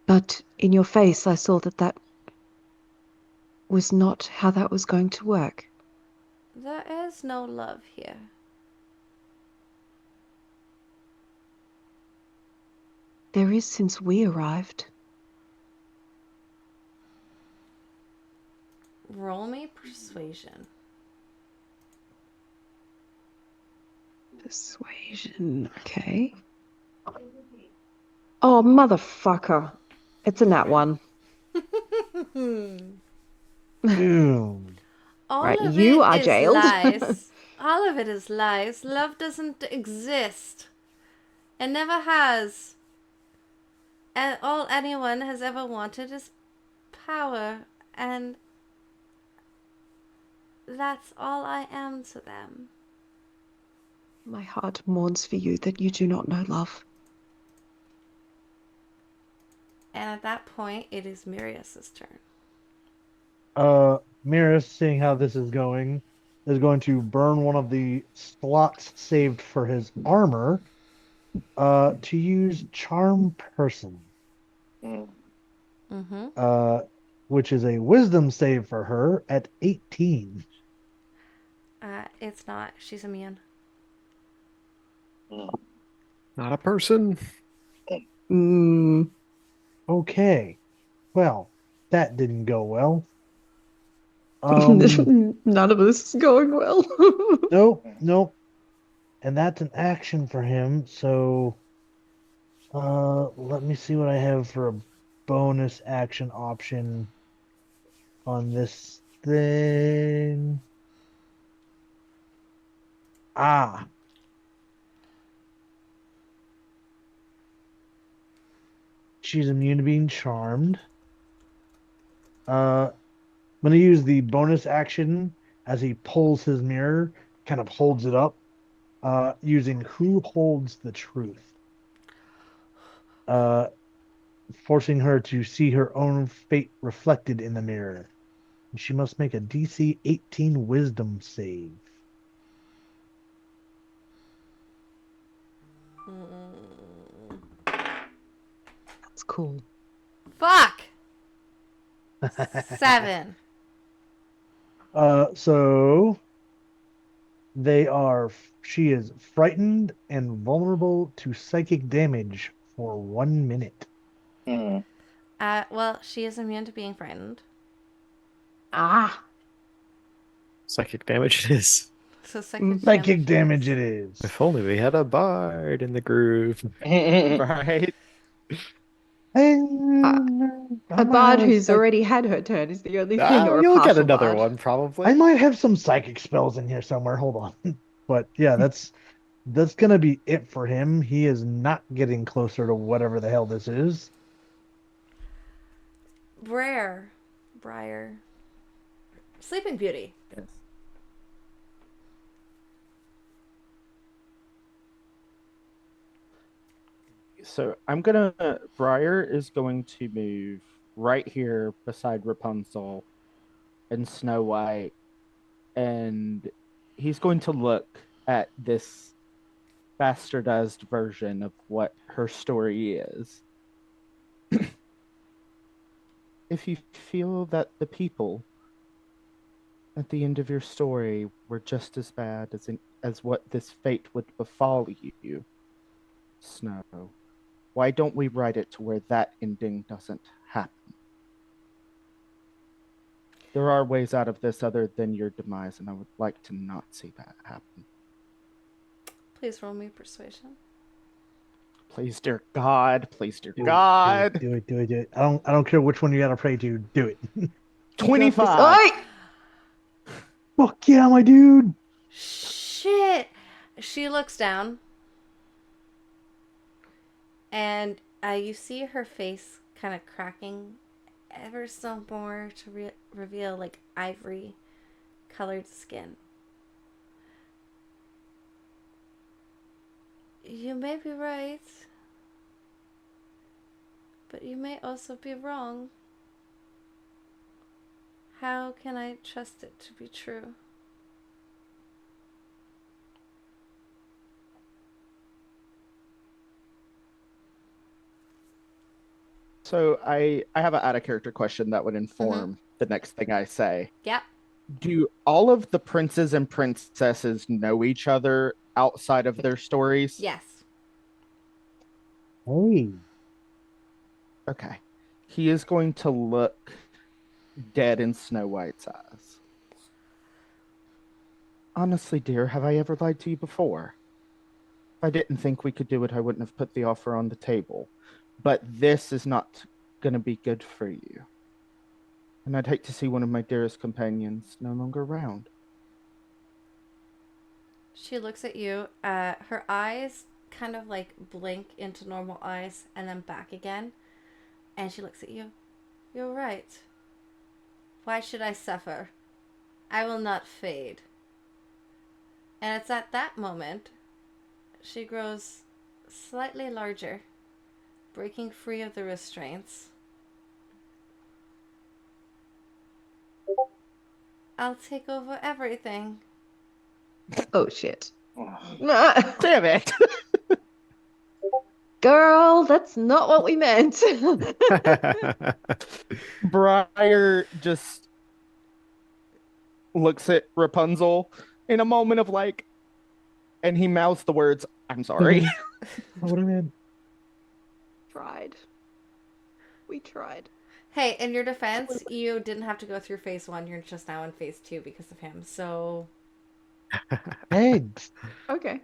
[SPEAKER 6] But in your face, I saw that that was not how that was going to work.
[SPEAKER 1] There is no love here.
[SPEAKER 6] There is since we arrived.
[SPEAKER 1] Roll me persuasion.
[SPEAKER 6] Persuasion, okay. Oh, motherfucker. It's a nat one.
[SPEAKER 2] Dude.
[SPEAKER 1] All
[SPEAKER 6] Right,
[SPEAKER 1] of
[SPEAKER 6] you
[SPEAKER 1] it
[SPEAKER 6] are
[SPEAKER 1] is
[SPEAKER 6] jailed.
[SPEAKER 1] lies. All of it is lies. Love doesn't exist. It never has. And all anyone has ever wanted is power, and that's all I am to them.
[SPEAKER 6] My heart mourns for you that you do not know love.
[SPEAKER 1] And at that point, it is Mirius's turn.
[SPEAKER 2] Miris, seeing how this is going, is going to burn one of the slots saved for his armor, to use Charm Person,
[SPEAKER 1] Mm-hmm.
[SPEAKER 2] which is a Wisdom save for her at 18.
[SPEAKER 1] It's not. She's immune.
[SPEAKER 4] Not a person.
[SPEAKER 2] Okay, well, that didn't go well.
[SPEAKER 6] None of this is going well.
[SPEAKER 2] Nope. And that's an action for him, so let me see what I have for a bonus action option on this thing. She's immune to being charmed. I'm gonna use the bonus action as he pulls his mirror, kind of holds it up, using Who Holds the Truth. Forcing her to see her own fate reflected in the mirror. She must make a DC 18 Wisdom save.
[SPEAKER 6] That's cool.
[SPEAKER 1] Fuck! 7.
[SPEAKER 2] So she is frightened and vulnerable to psychic damage for 1 minute.
[SPEAKER 1] Well, she is immune to being frightened.
[SPEAKER 4] Psychic damage it is.
[SPEAKER 1] So psychic
[SPEAKER 2] Psychic
[SPEAKER 1] damage
[SPEAKER 2] damage it is.
[SPEAKER 4] If only we had a bard in the groove.
[SPEAKER 3] Right?
[SPEAKER 6] A bard who's already had her turn is the only thing, or a
[SPEAKER 4] You'll get
[SPEAKER 6] partial
[SPEAKER 4] another
[SPEAKER 6] bard.
[SPEAKER 4] one probably.
[SPEAKER 2] I might have some psychic spells in here somewhere. Hold on. But yeah, that's gonna be it for him. He is not getting closer to whatever the hell this is.
[SPEAKER 1] Briar. Sleeping Beauty.
[SPEAKER 3] Yes. So Briar is going to move right here beside Rapunzel and Snow White, and he's going to look at this bastardized version of what her story is. If you feel that the people at the end of your story were just as bad as what this fate would befall you, Snow, why don't we write it to where that ending doesn't happen? There are ways out of this other than your demise, and I would like to not see that happen.
[SPEAKER 1] Please roll me persuasion.
[SPEAKER 3] Please, dear God. Please, dear
[SPEAKER 2] Do it,
[SPEAKER 3] God.
[SPEAKER 2] do it. I don't care which one you gotta pray to. Do it.
[SPEAKER 3] 25.
[SPEAKER 6] Oi!
[SPEAKER 2] Fuck yeah, my dude.
[SPEAKER 1] Shit! She looks down. And you see her face kind of cracking ever so more to reveal like ivory colored skin. You may be right, but you may also be wrong. How can I trust it to be true?
[SPEAKER 3] So I have an out of character question that would inform the next thing I say.
[SPEAKER 1] Yep.
[SPEAKER 3] Do all of the princes and princesses know each other outside of their stories?
[SPEAKER 1] Yes.
[SPEAKER 2] Hey.
[SPEAKER 3] Okay. He is going to look dead in Snow White's eyes. Honestly, dear, have I ever lied to you before? If I didn't think we could do it, I wouldn't have put the offer on the table. But this is not going to be good for you. And I'd hate to see one of my dearest companions no longer around.
[SPEAKER 1] She looks at you. Her eyes kind of like blink into normal eyes and then back again. And she looks at you. You're right. Why should I suffer? I will not fade. And it's at that moment she grows slightly larger, breaking free of the restraints. I'll take over everything.
[SPEAKER 6] Oh shit.
[SPEAKER 5] Oh.
[SPEAKER 3] Damn it!
[SPEAKER 6] Girl, that's not what we meant.
[SPEAKER 3] Briar just looks at Rapunzel in a moment of like, and he mouths the words, I'm sorry.
[SPEAKER 2] What do I mean?
[SPEAKER 6] Tried. We tried.
[SPEAKER 1] Hey, in your defense, you didn't have to go through phase 1. You're just now in phase 2 because of him. So
[SPEAKER 2] Eggs.
[SPEAKER 6] Okay.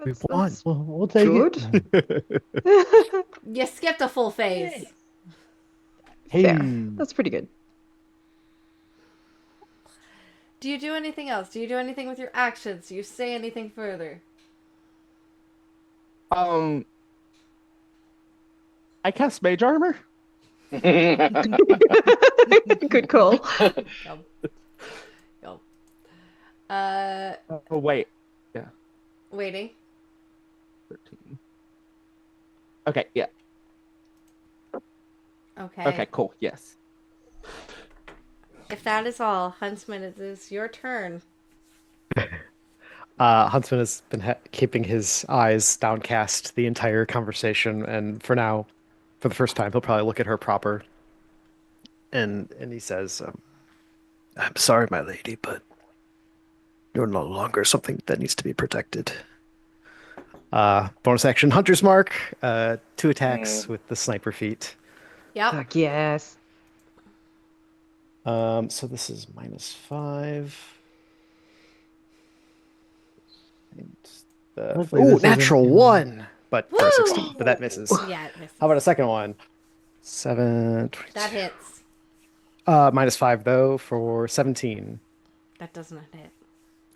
[SPEAKER 4] We've won.
[SPEAKER 2] We'll take
[SPEAKER 6] Good.
[SPEAKER 2] it.
[SPEAKER 1] you skipped a full phase.
[SPEAKER 6] Fair.
[SPEAKER 2] Hey.
[SPEAKER 6] That's pretty good.
[SPEAKER 1] Do you do anything else? Do you do anything with your actions? Do you say anything further?
[SPEAKER 3] I cast Mage Armor.
[SPEAKER 6] Good call.
[SPEAKER 1] Yum. Yum.
[SPEAKER 3] Oh, wait.
[SPEAKER 1] Waiting.
[SPEAKER 3] 13. Okay, yeah.
[SPEAKER 1] Okay.
[SPEAKER 3] Okay, cool. Yes.
[SPEAKER 1] If that is all, Huntsman, it is your turn.
[SPEAKER 4] Huntsman has been keeping his eyes downcast the entire conversation, and for now, for the first time, he'll probably look at her proper, and he says, "I'm sorry, my lady, but you're no longer something that needs to be protected." Bonus action, Hunter's Mark, 2 attacks with the sniper feat.
[SPEAKER 1] Yep.
[SPEAKER 6] Fuck yes.
[SPEAKER 4] So this is -5.
[SPEAKER 2] Hopefully
[SPEAKER 4] Oh,
[SPEAKER 2] this isn't-
[SPEAKER 4] natural 1, but for a
[SPEAKER 1] Woo!
[SPEAKER 4] 16, but that misses.
[SPEAKER 1] Yeah, it misses.
[SPEAKER 4] How about a second one? 7, 22.
[SPEAKER 1] That hits.
[SPEAKER 4] -5 though for 17.
[SPEAKER 1] That does not hit.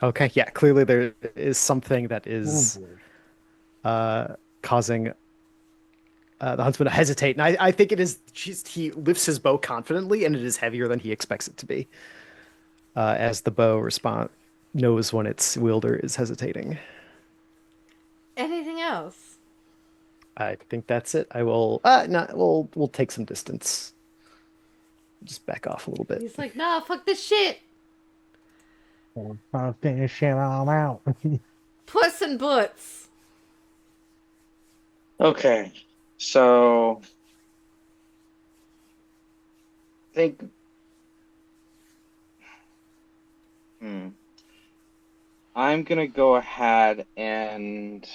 [SPEAKER 4] Okay, yeah, clearly there is something that
[SPEAKER 2] Oh,
[SPEAKER 4] is
[SPEAKER 2] boy.
[SPEAKER 4] causing the huntsman to hesitate, and I think it is just he lifts his bow confidently, and it is heavier than he expects it to be. As the bow knows when its wielder is hesitating.
[SPEAKER 1] Anything else?
[SPEAKER 4] I think that's it. I will. No, we'll take some distance. Just back off a little bit.
[SPEAKER 1] He's like, nah, fuck this shit.
[SPEAKER 2] I'm trying to finish shit all out.
[SPEAKER 1] Puss in Boots.
[SPEAKER 5] Okay, so I think I'm gonna go ahead and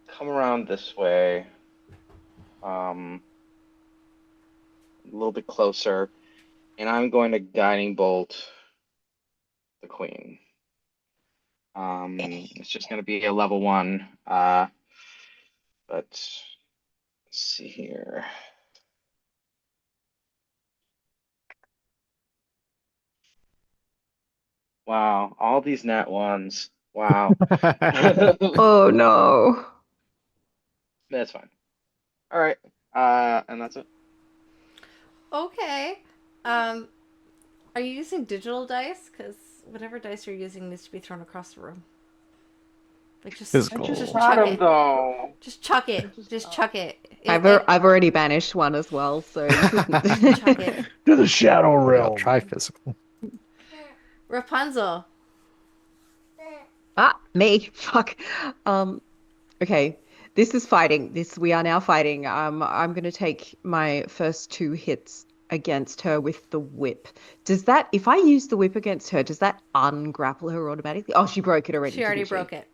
[SPEAKER 5] come around this way, a little bit closer, and I'm going to guiding bolt the queen. It's just going to be a level 1, but let's see here. Wow, all these nat ones. Wow.
[SPEAKER 6] Oh no.
[SPEAKER 5] That's fine. All right, and that's it.
[SPEAKER 1] Okay. Are you using digital dice? Because whatever dice you're using needs to be thrown across the room. Like just
[SPEAKER 4] Physical.
[SPEAKER 1] just
[SPEAKER 5] Got
[SPEAKER 1] chuck
[SPEAKER 5] him
[SPEAKER 1] it.
[SPEAKER 5] though.
[SPEAKER 1] Just chuck it. Just chuck it.
[SPEAKER 6] I've already banished one as well, so
[SPEAKER 1] Chuck it.
[SPEAKER 2] To the Shadow
[SPEAKER 4] Yeah, I'll
[SPEAKER 2] Realm.
[SPEAKER 4] try physical.
[SPEAKER 1] Rapunzel.
[SPEAKER 6] Me. Fuck. Okay. This is fighting. We are now fighting. I'm gonna take my first 2 hits against her with the whip. If I use the whip against her, does that ungrapple her automatically? Oh, she broke it already.
[SPEAKER 1] She already
[SPEAKER 6] didn't
[SPEAKER 1] broke it.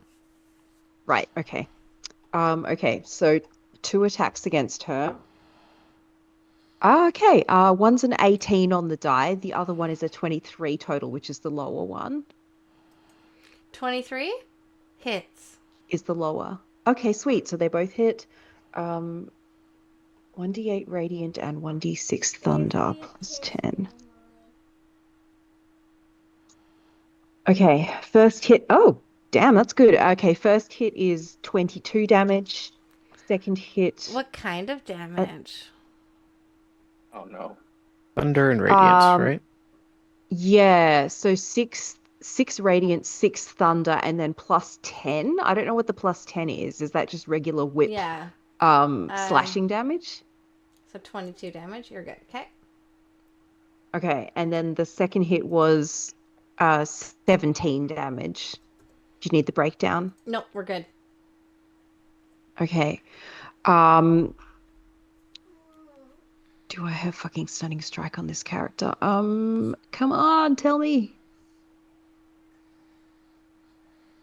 [SPEAKER 6] Right, okay. Okay, so 2 attacks against her. Okay, one's an 18 on the die. The other one is a 23 total, which is the lower one.
[SPEAKER 1] 23 hits.
[SPEAKER 6] Is the lower. Okay, sweet. So they both hit. 1d8 radiant and 1d6 thunder plus 10. Okay, first hit. Oh, damn, that's good. Okay, first hit is 22 damage. Second hit.
[SPEAKER 1] What kind of damage?
[SPEAKER 5] Oh no.
[SPEAKER 4] Thunder and radiance, right?
[SPEAKER 6] Yeah, so six radiant, 6 thunder, and then plus 10. I don't know what the plus 10 is. Is that just regular whip
[SPEAKER 1] Yeah.
[SPEAKER 6] slashing damage?
[SPEAKER 1] So 22 damage. You're good. Okay.
[SPEAKER 6] Okay, and then the second hit was 17 damage. Do you need the breakdown?
[SPEAKER 1] Nope, we're good.
[SPEAKER 6] Okay. Do I have fucking stunning strike on this character? Come on, tell me.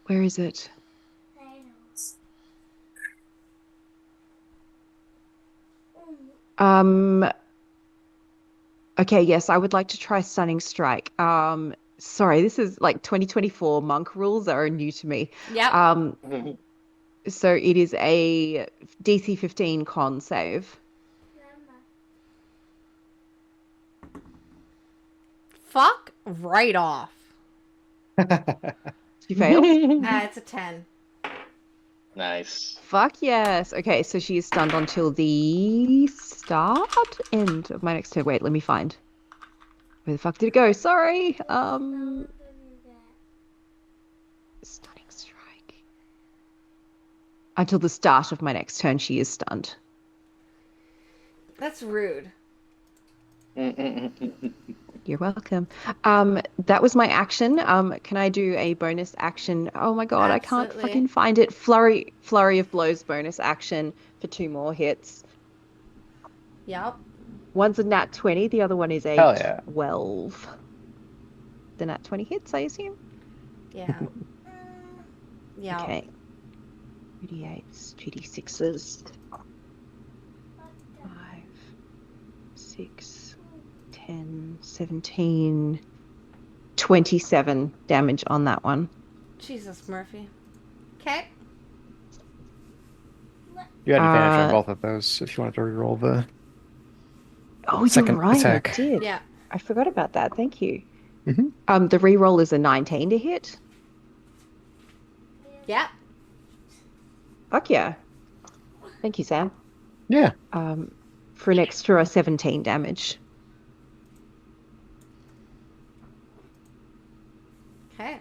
[SPEAKER 6] Where is it? Okay, yes, I would like to try stunning strike. Sorry, this is like 2024 monk rules are new to me.
[SPEAKER 1] Yeah.
[SPEAKER 6] So it is a DC 15 con save.
[SPEAKER 1] Fuck right off.
[SPEAKER 6] She failed?
[SPEAKER 1] It's a 10.
[SPEAKER 5] Nice.
[SPEAKER 6] Fuck yes. Okay, so she is stunned until the end of my next turn. Wait, let me find. Where the fuck did it go? Sorry. Stunning strike. Until the start of my next turn, she is stunned.
[SPEAKER 1] That's rude.
[SPEAKER 6] You're welcome. That was my action. Can I do a bonus action? Oh my god, I can't
[SPEAKER 1] Absolutely.
[SPEAKER 6] fucking find it. Flurry of blows bonus action for 2 more hits.
[SPEAKER 1] Yep.
[SPEAKER 6] One's a nat 20, the other one is a
[SPEAKER 4] Hell yeah.
[SPEAKER 6] 12. The nat 20 hits, I assume?
[SPEAKER 1] Yeah. Yeah.
[SPEAKER 6] Okay. 2d8s, 2d6s. 5, 6, 10, 17, 27 damage on that one.
[SPEAKER 1] Jesus, Murphy. Okay.
[SPEAKER 4] You had advantage on both of those if you wanted to reroll the
[SPEAKER 6] Oh,
[SPEAKER 4] second
[SPEAKER 6] you're right,
[SPEAKER 4] attack.
[SPEAKER 6] I did.
[SPEAKER 1] Yeah.
[SPEAKER 6] I forgot about that. Thank you.
[SPEAKER 4] Mhm.
[SPEAKER 6] The reroll is a 19 to hit.
[SPEAKER 1] Yeah.
[SPEAKER 6] Fuck yeah. Thank you, Sam.
[SPEAKER 4] Yeah.
[SPEAKER 6] For an extra 17 damage.
[SPEAKER 1] Okay.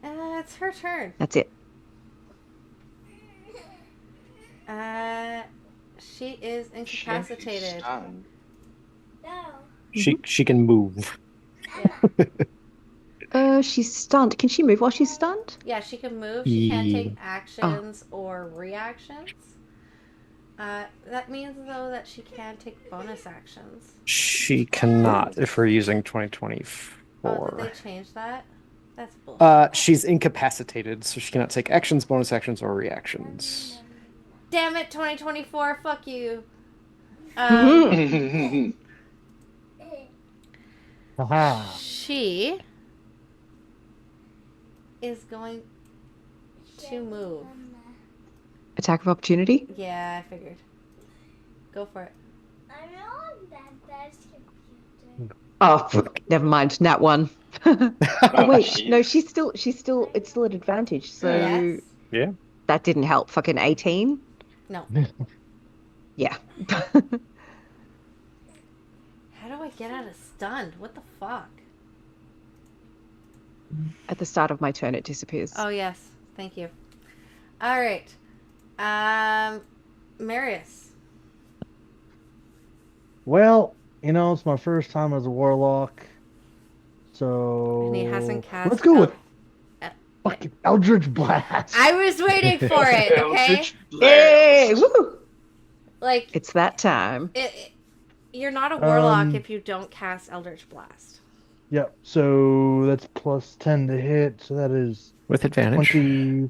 [SPEAKER 1] It's her turn.
[SPEAKER 6] That's it.
[SPEAKER 1] She is incapacitated.
[SPEAKER 4] She can move.
[SPEAKER 1] Yeah.
[SPEAKER 6] She's stunned. Can she move while she's stunned?
[SPEAKER 1] Yeah, she can move. She can't take
[SPEAKER 4] Ye-
[SPEAKER 1] actions or reactions. That means though that she can take bonus actions.
[SPEAKER 4] She cannot if we're using 2024.
[SPEAKER 1] Oh, did they change that? That's bullshit.
[SPEAKER 4] She's incapacitated, so she cannot take actions, bonus actions, or reactions.
[SPEAKER 1] Damn it, 2024. Fuck you. She is going to move.
[SPEAKER 6] Attack of opportunity?
[SPEAKER 1] Yeah, I figured. Go for it.
[SPEAKER 6] Oh, never mind. Nat 1.
[SPEAKER 5] Oh,
[SPEAKER 6] Wait,
[SPEAKER 5] jeez.
[SPEAKER 6] no, it's still at advantage. So
[SPEAKER 1] Yes.
[SPEAKER 4] Yeah.
[SPEAKER 6] that didn't help. Fucking 18.
[SPEAKER 1] No.
[SPEAKER 6] Yeah.
[SPEAKER 1] How do I get out of stunned? What the fuck?
[SPEAKER 6] At the start of my turn, it disappears.
[SPEAKER 1] Oh yes, thank you. All right, Marius.
[SPEAKER 2] Well, it's my first time as a warlock,
[SPEAKER 1] And he hasn't
[SPEAKER 2] so
[SPEAKER 1] cast.
[SPEAKER 2] let's go with
[SPEAKER 1] uh,
[SPEAKER 2] fucking Eldritch Blast.
[SPEAKER 1] I was waiting for it. Okay,
[SPEAKER 5] Eldritch
[SPEAKER 6] Hey,
[SPEAKER 5] Blast.
[SPEAKER 6] woo!
[SPEAKER 1] like
[SPEAKER 6] It's that time.
[SPEAKER 1] you're not a warlock
[SPEAKER 2] Um,
[SPEAKER 1] if you don't cast Eldritch Blast.
[SPEAKER 2] Yep. So that's plus 10 to hit. So that is
[SPEAKER 4] With advantage.
[SPEAKER 2] 20.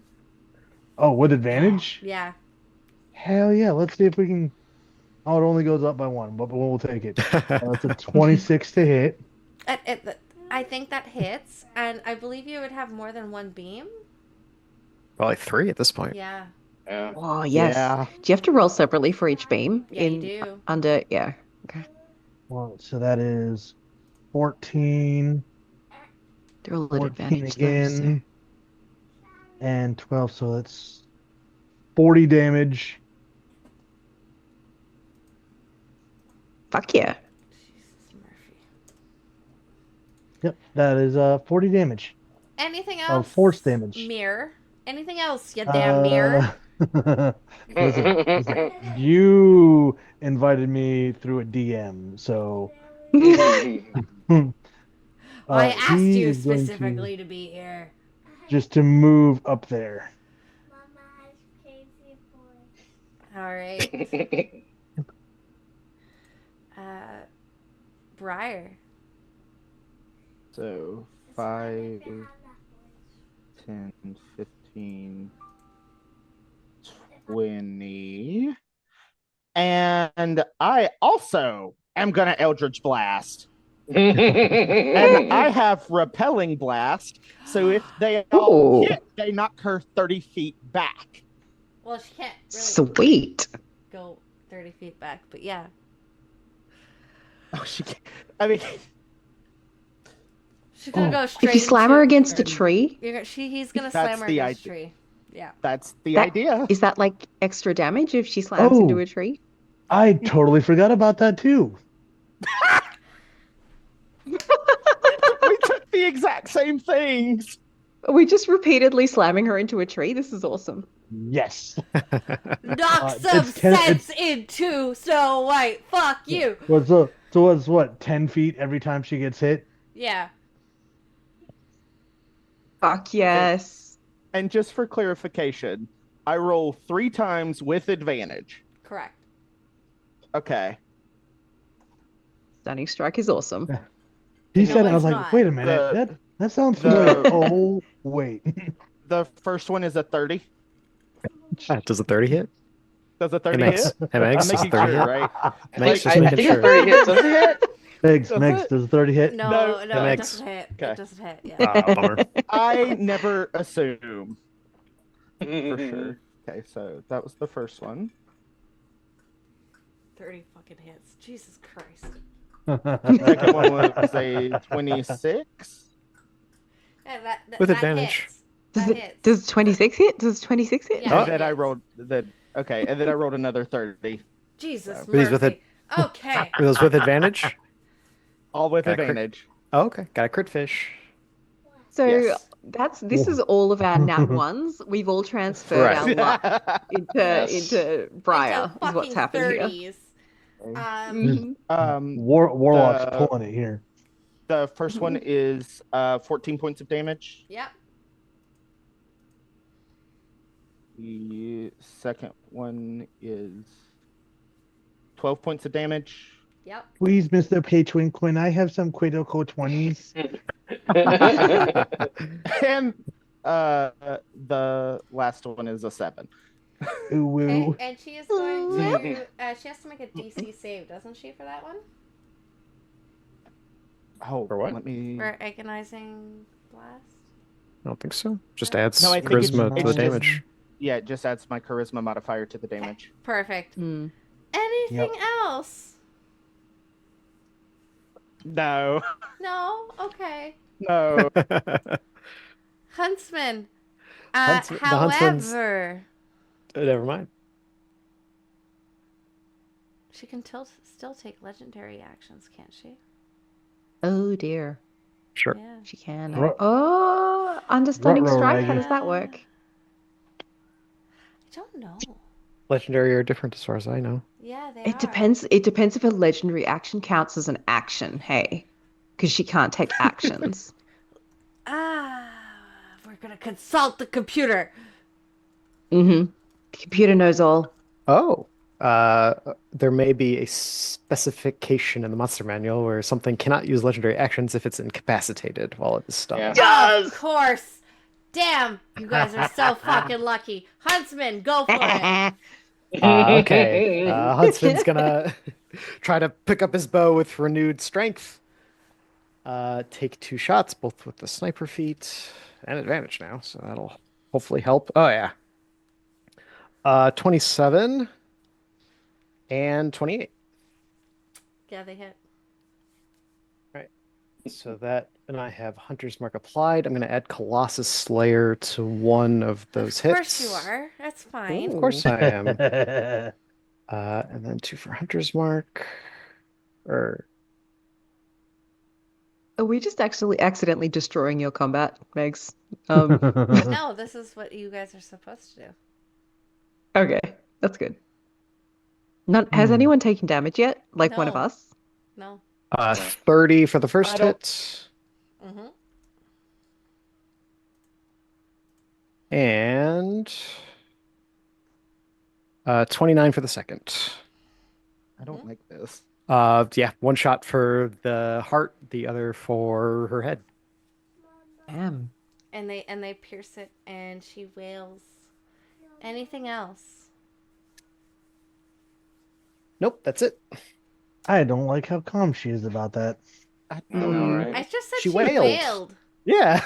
[SPEAKER 2] Oh, with advantage?
[SPEAKER 1] Yeah.
[SPEAKER 2] Hell yeah. Let's see if we can. Oh, it only goes up by one, but we'll take it. That's a 26 to hit.
[SPEAKER 1] I think that hits, and I believe you would have more than one beam.
[SPEAKER 4] Probably 3 at this point.
[SPEAKER 1] Yeah.
[SPEAKER 5] Yeah.
[SPEAKER 6] Oh, yes.
[SPEAKER 3] Yeah.
[SPEAKER 6] Do you have to roll separately for each beam?
[SPEAKER 1] Yeah, you do.
[SPEAKER 6] Under, yeah. Okay.
[SPEAKER 2] Well, so that is 14,
[SPEAKER 6] They're all at
[SPEAKER 2] 14
[SPEAKER 6] advantage, though,
[SPEAKER 2] again, and 12. So that's 40 damage.
[SPEAKER 6] Fuck yeah.
[SPEAKER 1] Jesus Murphy.
[SPEAKER 2] Yep, that is 40 damage.
[SPEAKER 1] Anything
[SPEAKER 2] Of
[SPEAKER 1] else?
[SPEAKER 2] force damage.
[SPEAKER 1] Mirror. Anything else? You damn mirror.
[SPEAKER 2] Listen, you invited me through a DM, so
[SPEAKER 1] I asked
[SPEAKER 2] he
[SPEAKER 1] you
[SPEAKER 2] is going
[SPEAKER 1] specifically to be here.
[SPEAKER 2] just to move up there.
[SPEAKER 1] All right. Briar.
[SPEAKER 3] So 5, 10, 15, 20. And I also am going to Eldritch Blast. And I have Repelling Blast. So if they all
[SPEAKER 6] Ooh.
[SPEAKER 3] hit, they knock her 30 feet back.
[SPEAKER 1] Well, she can't really
[SPEAKER 6] Sweet.
[SPEAKER 1] go 30 feet back, but yeah.
[SPEAKER 3] Oh, she can't. I mean,
[SPEAKER 1] She's gonna go straight
[SPEAKER 6] If you slam her
[SPEAKER 1] into-
[SPEAKER 6] against a tree,
[SPEAKER 1] he's gonna
[SPEAKER 3] That's
[SPEAKER 1] slam her
[SPEAKER 3] the
[SPEAKER 1] against a
[SPEAKER 3] idea.
[SPEAKER 1] tree. Yeah.
[SPEAKER 3] that's the
[SPEAKER 6] That-
[SPEAKER 3] idea.
[SPEAKER 6] is that like extra damage if she slams into
[SPEAKER 2] Oh.
[SPEAKER 6] a tree?
[SPEAKER 2] I totally forgot about that too.
[SPEAKER 3] We took the exact same things.
[SPEAKER 6] Are we just repeatedly slamming her into a tree? This is awesome.
[SPEAKER 2] Yes.
[SPEAKER 1] Knock
[SPEAKER 2] It's
[SPEAKER 1] some
[SPEAKER 2] 10
[SPEAKER 1] sense into Snow White. Fuck you.
[SPEAKER 2] So what's what? 10 feet every time she gets hit?
[SPEAKER 1] Yeah.
[SPEAKER 6] Fuck yes.
[SPEAKER 3] And just for clarification, I roll 3 times with advantage.
[SPEAKER 1] Correct.
[SPEAKER 3] Okay.
[SPEAKER 6] Stunning Strike is awesome.
[SPEAKER 2] He
[SPEAKER 1] No,
[SPEAKER 2] said it, I
[SPEAKER 1] it's
[SPEAKER 2] was like,
[SPEAKER 1] not.
[SPEAKER 2] wait a minute.
[SPEAKER 3] The-
[SPEAKER 2] That sounds
[SPEAKER 3] the-
[SPEAKER 2] familiar. Oh, wait.
[SPEAKER 3] The first one is a 30.
[SPEAKER 4] Does a 30 hit?
[SPEAKER 3] Does a
[SPEAKER 4] Hey,
[SPEAKER 3] 30
[SPEAKER 4] Megs.
[SPEAKER 3] hit?
[SPEAKER 4] Hey, Megs,
[SPEAKER 3] I'm
[SPEAKER 4] does a
[SPEAKER 3] making
[SPEAKER 4] 30
[SPEAKER 3] sure,
[SPEAKER 4] hit?
[SPEAKER 3] right?
[SPEAKER 4] Megs,
[SPEAKER 3] Like,
[SPEAKER 4] just
[SPEAKER 5] I
[SPEAKER 4] making
[SPEAKER 5] think
[SPEAKER 4] sure.
[SPEAKER 5] a 30 hits. Does it hit?
[SPEAKER 2] Megs,
[SPEAKER 3] Does
[SPEAKER 2] Megs,
[SPEAKER 3] it?
[SPEAKER 2] does a 30 hit?
[SPEAKER 1] No,
[SPEAKER 3] No,
[SPEAKER 1] it
[SPEAKER 4] Megs.
[SPEAKER 1] doesn't hit.
[SPEAKER 3] Okay.
[SPEAKER 1] It doesn't hit. Yeah.
[SPEAKER 4] Ah, bummer.
[SPEAKER 3] I never assume. For
[SPEAKER 5] For
[SPEAKER 3] sure. Okay, so that was the first one.
[SPEAKER 1] 30 fucking hits. Jesus Christ.
[SPEAKER 3] Second one was a 26.
[SPEAKER 1] Yeah, that
[SPEAKER 4] With
[SPEAKER 1] that
[SPEAKER 4] advantage.
[SPEAKER 1] hits. That hits.
[SPEAKER 6] Does 26 hit? Does 26 hit?
[SPEAKER 1] Yeah.
[SPEAKER 3] And then I
[SPEAKER 1] Yes.
[SPEAKER 3] rolled okay, and then I rolled another 30.
[SPEAKER 1] Jesus
[SPEAKER 4] Were these with
[SPEAKER 1] Murphy. Okay.
[SPEAKER 4] Were those with advantage?
[SPEAKER 3] All with
[SPEAKER 4] Got a crit.
[SPEAKER 3] advantage.
[SPEAKER 4] Oh, okay. Got a crit fish.
[SPEAKER 6] So
[SPEAKER 3] Yes.
[SPEAKER 6] this is all of our nat ones. We've all transferred our luck into Briar
[SPEAKER 1] Into
[SPEAKER 6] is what's
[SPEAKER 1] fucking
[SPEAKER 6] happened here.
[SPEAKER 1] 30s.
[SPEAKER 6] Mhm.
[SPEAKER 2] Warlock's
[SPEAKER 3] the-
[SPEAKER 2] pulling it here.
[SPEAKER 3] The first one is 14 points of damage.
[SPEAKER 1] Yep.
[SPEAKER 3] The second one is 12 points of damage.
[SPEAKER 1] Yep.
[SPEAKER 2] Please, Mr. Patron, can I have some critical 20s?
[SPEAKER 3] And the last one is a 7.
[SPEAKER 2] Ooh,
[SPEAKER 1] Okay.
[SPEAKER 2] ooh.
[SPEAKER 1] And she is going to. She has to make a DC save, doesn't she, for that one?
[SPEAKER 3] Oh,
[SPEAKER 4] For what?
[SPEAKER 3] let me.
[SPEAKER 1] For agonizing blast.
[SPEAKER 4] I don't think so. Just adds
[SPEAKER 3] No, I think it's-
[SPEAKER 4] charisma to the
[SPEAKER 3] it's just-
[SPEAKER 4] damage.
[SPEAKER 3] Yeah, it just adds my charisma modifier to the damage.
[SPEAKER 1] Perfect.
[SPEAKER 6] Mm.
[SPEAKER 1] Anything else?
[SPEAKER 3] No,
[SPEAKER 1] No. Okay.
[SPEAKER 3] no.
[SPEAKER 1] Huntsman.
[SPEAKER 4] The huntsman's-
[SPEAKER 1] However,
[SPEAKER 4] Never mind.
[SPEAKER 1] she can still take legendary actions, can't she?
[SPEAKER 6] Oh dear.
[SPEAKER 4] Sure.
[SPEAKER 1] Yeah.
[SPEAKER 6] She can.
[SPEAKER 2] Ru-
[SPEAKER 6] Oh, understanding
[SPEAKER 2] Ruh-roh,
[SPEAKER 6] strike. How
[SPEAKER 2] Maggie.
[SPEAKER 6] does that work?
[SPEAKER 1] I don't know.
[SPEAKER 4] Legendary are different as far as I know.
[SPEAKER 1] Yeah, they
[SPEAKER 6] It
[SPEAKER 1] are.
[SPEAKER 6] depends. It depends if a legendary action counts as an action. Hey, because she can't take actions.
[SPEAKER 1] We're gonna consult the computer.
[SPEAKER 6] Mm-hmm. The computer knows all.
[SPEAKER 4] Oh. There may be a specification in the monster manual where something cannot use legendary actions if it's incapacitated while it is stunned.
[SPEAKER 5] Yeah.
[SPEAKER 1] Of course. Damn, you guys are so fucking lucky. Huntsman, go for it.
[SPEAKER 4] Okay. Huntsman's gonna try to pick up his bow with renewed strength. Take 2 shots, both with the sniper feat and advantage now, so that'll hopefully help. Oh yeah. 27 and 28.
[SPEAKER 1] Yeah, they hit.
[SPEAKER 4] Right. So that, and I have Hunter's Mark applied. I'm going to add Colossus Slayer to one of those
[SPEAKER 1] Of course
[SPEAKER 4] hits.
[SPEAKER 1] you are. That's fine.
[SPEAKER 4] Of course I am. And then 2 for Hunter's Mark. Or
[SPEAKER 6] Are we just actually accidentally destroying your combat, Megs?
[SPEAKER 1] No, this is what you guys are supposed to do.
[SPEAKER 6] Okay, that's good. Has anyone taken damage yet? Like one of
[SPEAKER 1] No.
[SPEAKER 6] us?
[SPEAKER 1] No.
[SPEAKER 4] 30 for the first
[SPEAKER 5] I don't-
[SPEAKER 4] hit.
[SPEAKER 1] Mm-hmm.
[SPEAKER 4] And 29 for the second.
[SPEAKER 3] I don't like this.
[SPEAKER 4] Yeah, 1 shot for the heart, the other for her head.
[SPEAKER 6] Damn.
[SPEAKER 1] And they pierce it, and she wails. Anything else?
[SPEAKER 4] Nope, that's it.
[SPEAKER 2] I don't like how calm she is about that.
[SPEAKER 3] I
[SPEAKER 5] I know,
[SPEAKER 3] don't.
[SPEAKER 5] right?
[SPEAKER 1] I just said
[SPEAKER 4] She
[SPEAKER 1] she
[SPEAKER 4] wailed.
[SPEAKER 1] wailed.
[SPEAKER 4] Yeah.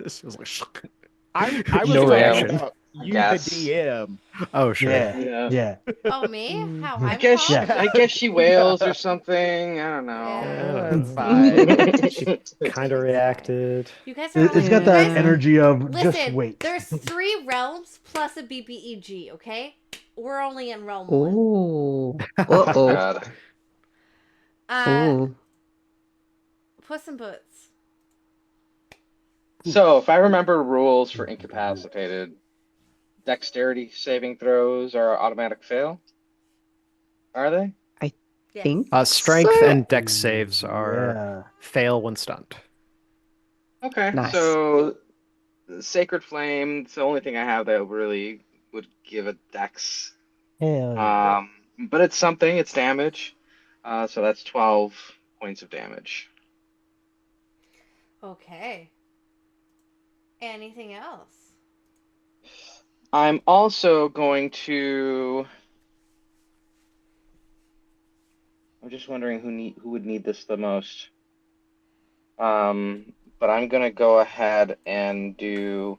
[SPEAKER 4] She was like,
[SPEAKER 3] I was
[SPEAKER 4] No
[SPEAKER 3] talking
[SPEAKER 4] reaction.
[SPEAKER 3] about you, the
[SPEAKER 5] Guess.
[SPEAKER 3] DM.
[SPEAKER 4] oh, sure.
[SPEAKER 2] Yeah,
[SPEAKER 5] Yeah.
[SPEAKER 2] yeah.
[SPEAKER 1] Oh, me? How
[SPEAKER 5] I
[SPEAKER 1] I'm
[SPEAKER 5] guess
[SPEAKER 1] calm?
[SPEAKER 2] Yeah.
[SPEAKER 5] I guess she wails or something. I don't know.
[SPEAKER 1] Yeah.
[SPEAKER 3] That's fine.
[SPEAKER 4] She kind of reacted.
[SPEAKER 1] You guys are all
[SPEAKER 2] It's got
[SPEAKER 1] you
[SPEAKER 2] that
[SPEAKER 1] guys-
[SPEAKER 2] energy of just
[SPEAKER 1] Listen,
[SPEAKER 2] wait.
[SPEAKER 1] there's 3 realms plus a BBEG, okay? We're only in realm 1.
[SPEAKER 6] Oh.
[SPEAKER 5] Oh,
[SPEAKER 6] Uh-oh.
[SPEAKER 5] God.
[SPEAKER 6] Oh.
[SPEAKER 1] Puss in Boots.
[SPEAKER 5] So, if I remember rules for incapacitated, dexterity saving throws are automatic fail. Are they?
[SPEAKER 1] Yes.
[SPEAKER 6] Think?
[SPEAKER 4] Strength
[SPEAKER 6] So-
[SPEAKER 4] and dex saves are
[SPEAKER 2] Yeah.
[SPEAKER 4] fail when stunned.
[SPEAKER 5] Okay.
[SPEAKER 6] Nice.
[SPEAKER 5] So, Sacred Flame, it's the only thing I have that really would give a dex.
[SPEAKER 2] Hell yeah.
[SPEAKER 5] But it's something, it's damage. So that's 12 points of damage.
[SPEAKER 1] Okay. Anything else?
[SPEAKER 5] I'm also going to. I'm just wondering who would need this the most. But I'm gonna go ahead and do.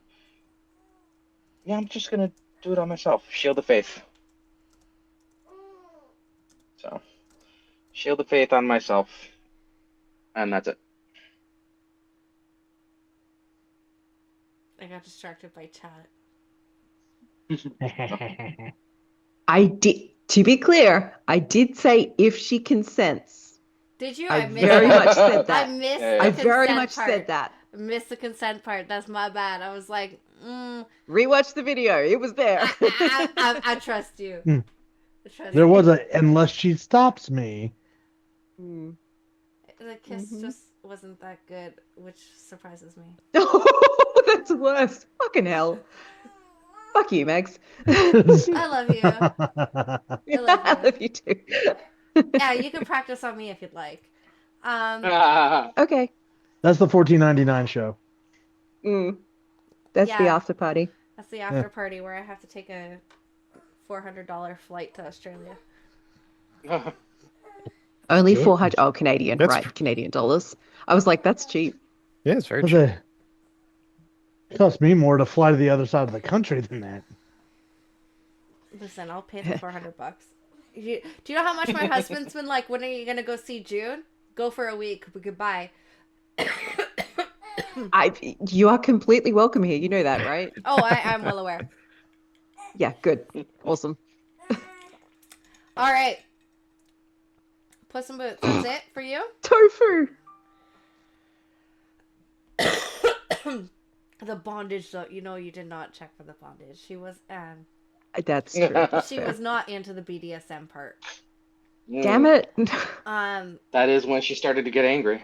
[SPEAKER 5] Yeah, I'm just gonna do it on myself. Shield of Faith. So, Shield of Faith on myself, and that's it.
[SPEAKER 1] I got distracted by chat.
[SPEAKER 6] I did, to be clear, I did say if she consents.
[SPEAKER 1] Did you?
[SPEAKER 6] I
[SPEAKER 1] missed
[SPEAKER 6] very
[SPEAKER 1] that.
[SPEAKER 6] much said
[SPEAKER 1] I
[SPEAKER 6] that.
[SPEAKER 1] missed
[SPEAKER 5] Yeah,
[SPEAKER 1] the
[SPEAKER 5] yeah.
[SPEAKER 6] I
[SPEAKER 1] consent
[SPEAKER 6] very much
[SPEAKER 1] part.
[SPEAKER 6] said that.
[SPEAKER 1] I missed the consent part. That's my bad. I was like,
[SPEAKER 6] Rewatch the video. It was there.
[SPEAKER 1] I trust you. I trust
[SPEAKER 2] There
[SPEAKER 1] you.
[SPEAKER 2] was unless she stops me.
[SPEAKER 6] Mm.
[SPEAKER 1] The kiss
[SPEAKER 6] Mhm.
[SPEAKER 1] just wasn't that good, which surprises me.
[SPEAKER 6] Oh, that's worse. Fucking hell. Fuck you, Megs.
[SPEAKER 1] I love you.
[SPEAKER 6] I
[SPEAKER 1] love you.
[SPEAKER 6] love you too.
[SPEAKER 1] Yeah, you can practice on me if you'd like.
[SPEAKER 6] Okay.
[SPEAKER 2] That's the $14.99 show.
[SPEAKER 6] That's the
[SPEAKER 1] Yeah.
[SPEAKER 6] after party.
[SPEAKER 1] That's the after party where I have to take a $400 flight to Australia.
[SPEAKER 6] Only
[SPEAKER 2] Sure.
[SPEAKER 6] 400. Oh, Canadian,
[SPEAKER 4] That's-
[SPEAKER 6] right? Canadian dollars. I was like, that's cheap.
[SPEAKER 4] Yeah, it's very
[SPEAKER 2] What's
[SPEAKER 4] cheap.
[SPEAKER 2] that? It costs me more to fly to the other side of the country than that.
[SPEAKER 1] Listen, I'll pay the $400. Do you know how much my husband's been like, when are you going to go see June? Go for a week. Goodbye.
[SPEAKER 6] You are completely welcome here. You know that, right?
[SPEAKER 1] Oh, I'm well aware.
[SPEAKER 6] Yeah, good. Awesome.
[SPEAKER 1] All right. Puss in Boots. That's it for you?
[SPEAKER 6] Tofu.
[SPEAKER 1] The bondage, though, you did not check for the bondage. She was
[SPEAKER 6] That's true.
[SPEAKER 1] she was not into the BDSM part.
[SPEAKER 6] Damn it.
[SPEAKER 5] That is when she started to get angry.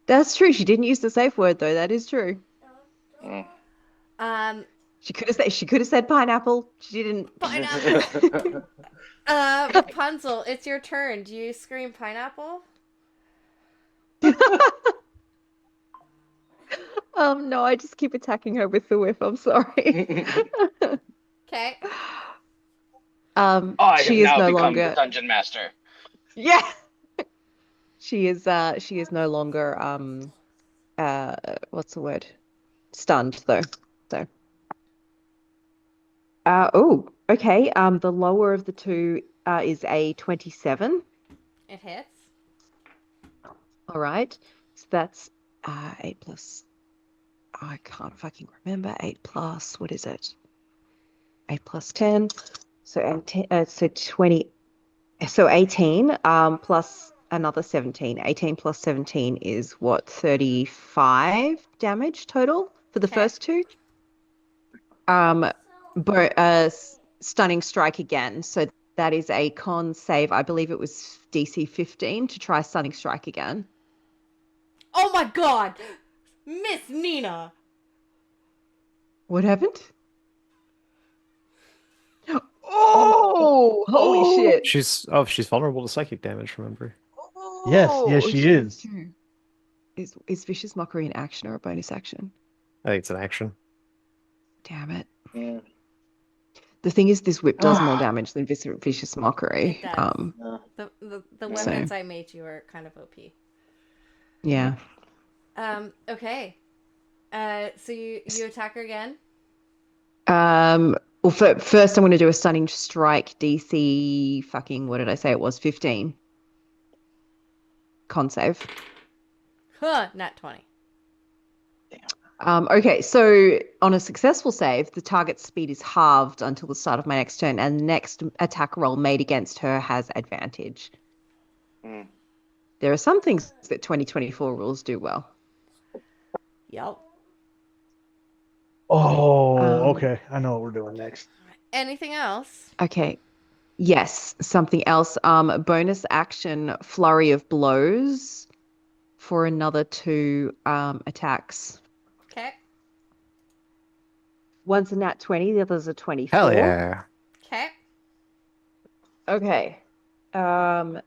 [SPEAKER 6] That's true. She didn't use the safe word though. That is true.
[SPEAKER 1] Um,
[SPEAKER 6] She could have said pineapple. She didn't.
[SPEAKER 1] Pineapple. Rapunzel, it's your turn. Do you scream pineapple?
[SPEAKER 6] No, I just keep attacking her with the whip. I'm sorry.
[SPEAKER 1] Okay.
[SPEAKER 5] I
[SPEAKER 6] She
[SPEAKER 5] have
[SPEAKER 6] is
[SPEAKER 5] now
[SPEAKER 6] no
[SPEAKER 5] become
[SPEAKER 6] longer.
[SPEAKER 5] the dungeon master.
[SPEAKER 6] Yeah. She is no longer what's the word? Stunned though. So okay. The lower of the two is a 27.
[SPEAKER 1] It hits.
[SPEAKER 6] All right. So that's 8 plus. I can't fucking remember. 8 plus, what is it? 8 plus 10. So 18, so 20. So 18 plus another 17. 18 plus 17 is what? 35 damage total for the
[SPEAKER 1] Okay.
[SPEAKER 6] first two. Stunning strike again. So that is a con save. I believe it was DC 15 to try stunning strike again.
[SPEAKER 1] Oh my god! Miss Nina!
[SPEAKER 6] What happened? Oh, holy shit.
[SPEAKER 4] She's vulnerable to psychic damage, remember?
[SPEAKER 2] Yes, she is.
[SPEAKER 6] True. Is Vicious Mockery an action or a bonus action?
[SPEAKER 4] I think it's an action.
[SPEAKER 6] Damn it.
[SPEAKER 5] Yeah.
[SPEAKER 6] The thing is, this whip does more damage than Vicious Mockery.
[SPEAKER 1] It does.
[SPEAKER 5] Yeah.
[SPEAKER 1] The weapons I made you are kind of OP.
[SPEAKER 6] Yeah.
[SPEAKER 1] Okay. So you attack her again?
[SPEAKER 6] Well, first I'm going to do a stunning strike DC fucking, what did I say it was? 15. Con save.
[SPEAKER 1] Huh, nat 20.
[SPEAKER 6] Okay, so on a successful save, the target's speed is halved until the start of my next turn, and the next attack roll made against her has advantage.
[SPEAKER 5] Mm.
[SPEAKER 6] There are some things that 2024 rules do well.
[SPEAKER 1] Yep.
[SPEAKER 2] Oh, okay. I know what we're doing next.
[SPEAKER 1] Anything else?
[SPEAKER 6] Okay. Yes, something else. Bonus action, flurry of blows for another 2 attacks.
[SPEAKER 1] Okay.
[SPEAKER 6] One's a nat 20, the other's a 24.
[SPEAKER 4] Hell yeah.
[SPEAKER 1] Okay.
[SPEAKER 6] Okay. 10,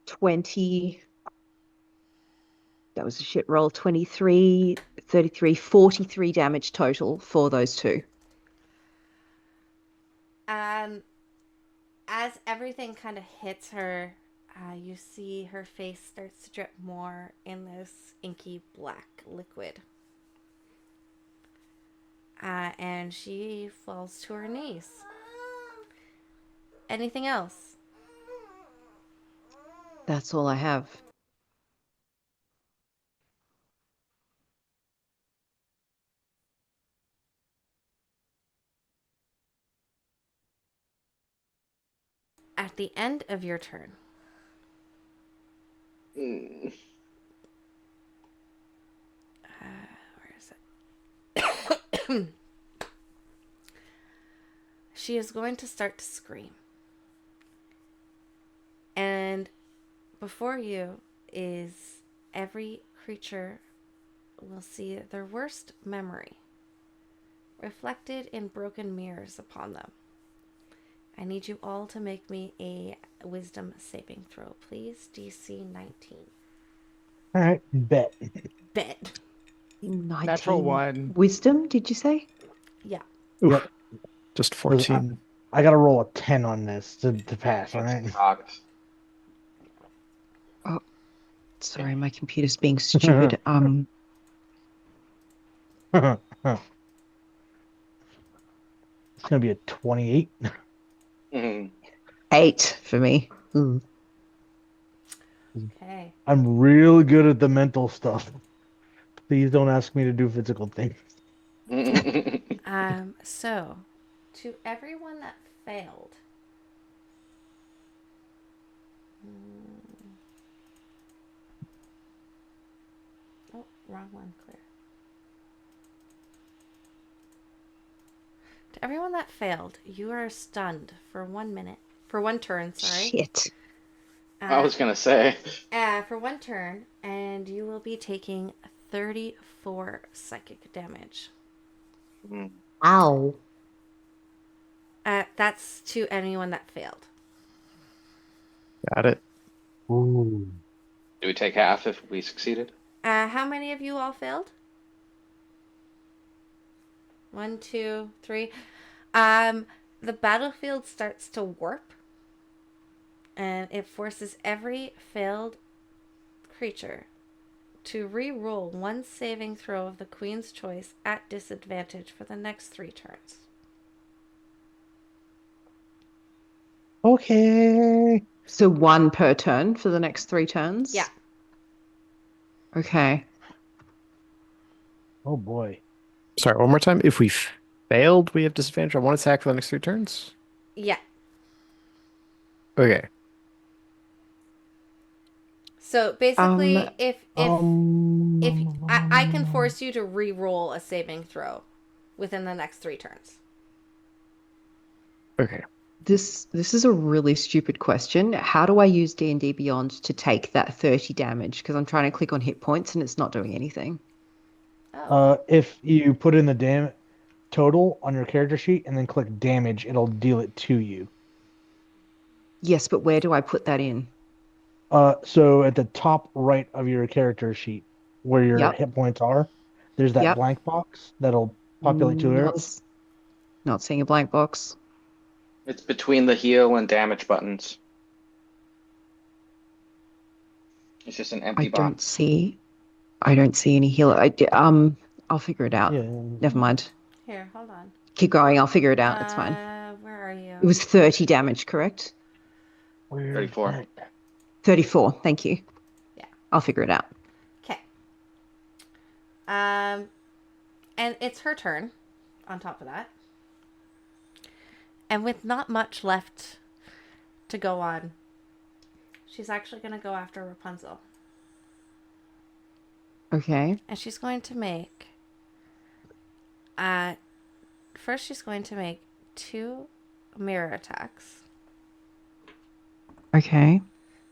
[SPEAKER 6] 20. That was a shit roll. 23, 33, 43 damage total for those 2.
[SPEAKER 1] As everything kind of hits her, you see her face starts to drip more in this inky black liquid. And she falls to her knees. Anything else?
[SPEAKER 6] That's all I have.
[SPEAKER 1] At the end of your turn,
[SPEAKER 5] Mm.
[SPEAKER 1] where is it? She is going to start to scream. And before you is every creature will see their worst memory reflected in broken mirrors upon them. I need you all to make me a wisdom saving throw, please. DC 19.
[SPEAKER 2] All right, bet.
[SPEAKER 1] Bet.
[SPEAKER 6] 19.
[SPEAKER 3] Natural 1.
[SPEAKER 6] Wisdom, did you say?
[SPEAKER 1] Yeah.
[SPEAKER 4] Oof.
[SPEAKER 2] Yep.
[SPEAKER 4] Just 14.
[SPEAKER 2] I got to roll a 10 on this to pass, all right?
[SPEAKER 6] Oh, sorry, my computer's being stupid.
[SPEAKER 2] It's going to be a 28.
[SPEAKER 5] Mm.
[SPEAKER 6] 8 for me. Mm.
[SPEAKER 1] Okay.
[SPEAKER 2] I'm real good at the mental stuff. Please don't ask me to do physical things.
[SPEAKER 1] So, to everyone that failed, Oh, wrong one, Claire. To everyone that failed, you are stunned for 1 minute. For 1 turn, sorry.
[SPEAKER 6] Shit.
[SPEAKER 5] I was gonna say.
[SPEAKER 1] For 1 turn, and you will be taking 34 psychic damage.
[SPEAKER 5] Mm.
[SPEAKER 6] Ow.
[SPEAKER 1] That's to anyone that failed.
[SPEAKER 4] Got it.
[SPEAKER 2] Ooh.
[SPEAKER 5] Do we take half if we succeeded?
[SPEAKER 1] How many of you all failed? 1, 2, 3. The battlefield starts to warp, and it forces every failed creature to re-roll one saving throw of the Queen's choice at disadvantage for the next 3 turns.
[SPEAKER 2] Okay.
[SPEAKER 6] So 1 per turn for the next 3 turns?
[SPEAKER 1] Yeah.
[SPEAKER 6] Okay.
[SPEAKER 2] Oh boy.
[SPEAKER 4] Sorry, one more time. If we failed, we have disadvantage on one attack for the next 3 turns?
[SPEAKER 1] Yeah.
[SPEAKER 4] Okay.
[SPEAKER 1] So basically, if I can
[SPEAKER 2] Um,
[SPEAKER 1] force you to re-roll a saving throw within the next 3 turns.
[SPEAKER 4] Okay.
[SPEAKER 6] This is a really stupid question. How do I use D&D Beyond to take that 30 damage? Because I'm trying to click on hit points and it's not doing anything.
[SPEAKER 1] Oh.
[SPEAKER 2] if you put in the total on your character sheet and then click damage, it'll deal it to you.
[SPEAKER 6] Yes, but where do I put that in?
[SPEAKER 2] So at the top right of your character sheet, where your
[SPEAKER 6] Yep.
[SPEAKER 2] hit points are, there's that
[SPEAKER 6] Yep.
[SPEAKER 2] blank box that'll populate 2
[SPEAKER 6] Not,
[SPEAKER 2] arrows.
[SPEAKER 6] not seeing a blank box.
[SPEAKER 5] It's between the heal and damage buttons. It's just an empty box.
[SPEAKER 6] I don't see any healer. I'll figure it out.
[SPEAKER 2] Yeah.
[SPEAKER 6] Never mind.
[SPEAKER 1] Here, hold on.
[SPEAKER 6] Keep going. I'll figure it out. It's fine.
[SPEAKER 1] Where are you?
[SPEAKER 6] It was 30 damage, correct?
[SPEAKER 2] Where's
[SPEAKER 5] 34.
[SPEAKER 2] that?
[SPEAKER 6] 34. Thank you.
[SPEAKER 1] Yeah.
[SPEAKER 6] I'll figure it out.
[SPEAKER 1] Okay. And it's her turn on top of that. And with not much left to go on, she's actually going to go after Rapunzel.
[SPEAKER 6] Okay.
[SPEAKER 1] And she's going to make... first, she's going to make 2 mirror attacks.
[SPEAKER 6] Okay.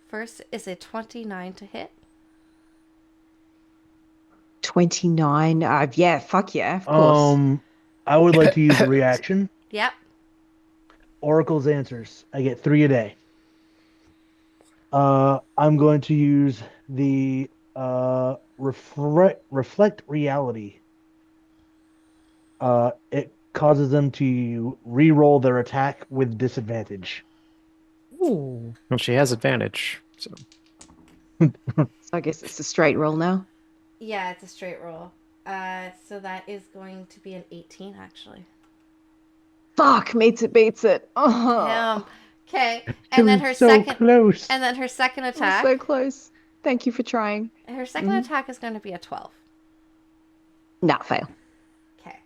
[SPEAKER 1] First is a 29 to hit.
[SPEAKER 6] 29. Yeah, fuck yeah, of course.
[SPEAKER 2] I would like to use a reaction.
[SPEAKER 1] Yep.
[SPEAKER 2] Oracle's answers. I get 3 a day. I'm going to use the reflect reality. It causes them to re-roll their attack with disadvantage.
[SPEAKER 6] Ooh.
[SPEAKER 4] Well, she has advantage. So
[SPEAKER 6] So I guess it's a straight roll now.
[SPEAKER 1] Yeah, it's a straight roll. So that is going to be an 18, actually.
[SPEAKER 6] Fuck, meets it, beats it. Oh,
[SPEAKER 1] Okay, and then her
[SPEAKER 2] so
[SPEAKER 1] second,
[SPEAKER 2] close.
[SPEAKER 1] and then her second
[SPEAKER 6] that was
[SPEAKER 1] attack.
[SPEAKER 6] so close. Thank you for trying.
[SPEAKER 1] Her second attack is going to be a 12.
[SPEAKER 6] Nah, fail.
[SPEAKER 1] Okay,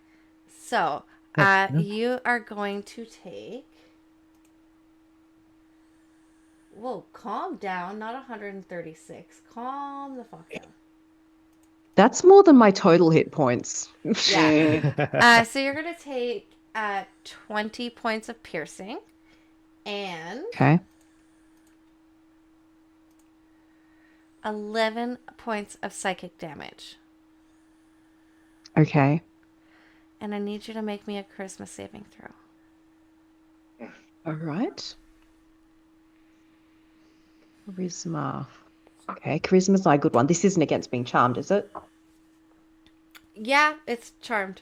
[SPEAKER 1] so you are going to take. Whoa, calm down. Not 136. Calm the fuck down.
[SPEAKER 6] That's more than my total hit points.
[SPEAKER 1] Yeah. So you're going to take 20 points of piercing and
[SPEAKER 6] Okay.
[SPEAKER 1] 11 points of psychic damage.
[SPEAKER 6] Okay.
[SPEAKER 1] And I need you to make me a charisma saving throw.
[SPEAKER 6] All right. Charisma. Okay, charisma's not a good one. This isn't against being charmed, is it?
[SPEAKER 1] Yeah, it's charmed.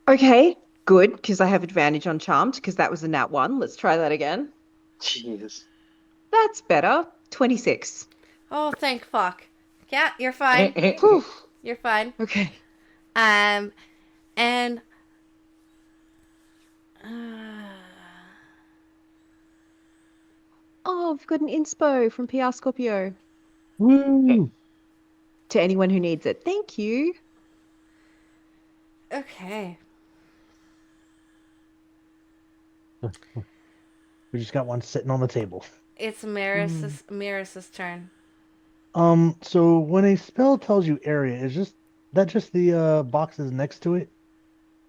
[SPEAKER 6] Okay, good, because I have advantage on charmed, because that was a nat 1. Let's try that again.
[SPEAKER 5] Jeez.
[SPEAKER 6] That's better. 26.
[SPEAKER 1] Oh, thank fuck. Yeah, you're fine.
[SPEAKER 6] Whew.
[SPEAKER 1] You're fine.
[SPEAKER 6] Okay.
[SPEAKER 1] And
[SPEAKER 6] Oh, I've got an inspo from PR Scorpio
[SPEAKER 2] Woo!
[SPEAKER 6] to anyone who needs it. Thank you.
[SPEAKER 1] okay.
[SPEAKER 2] We just got one sitting on the table.
[SPEAKER 1] It's Maris's turn.
[SPEAKER 2] So when a spell tells you area, is just the boxes next to it?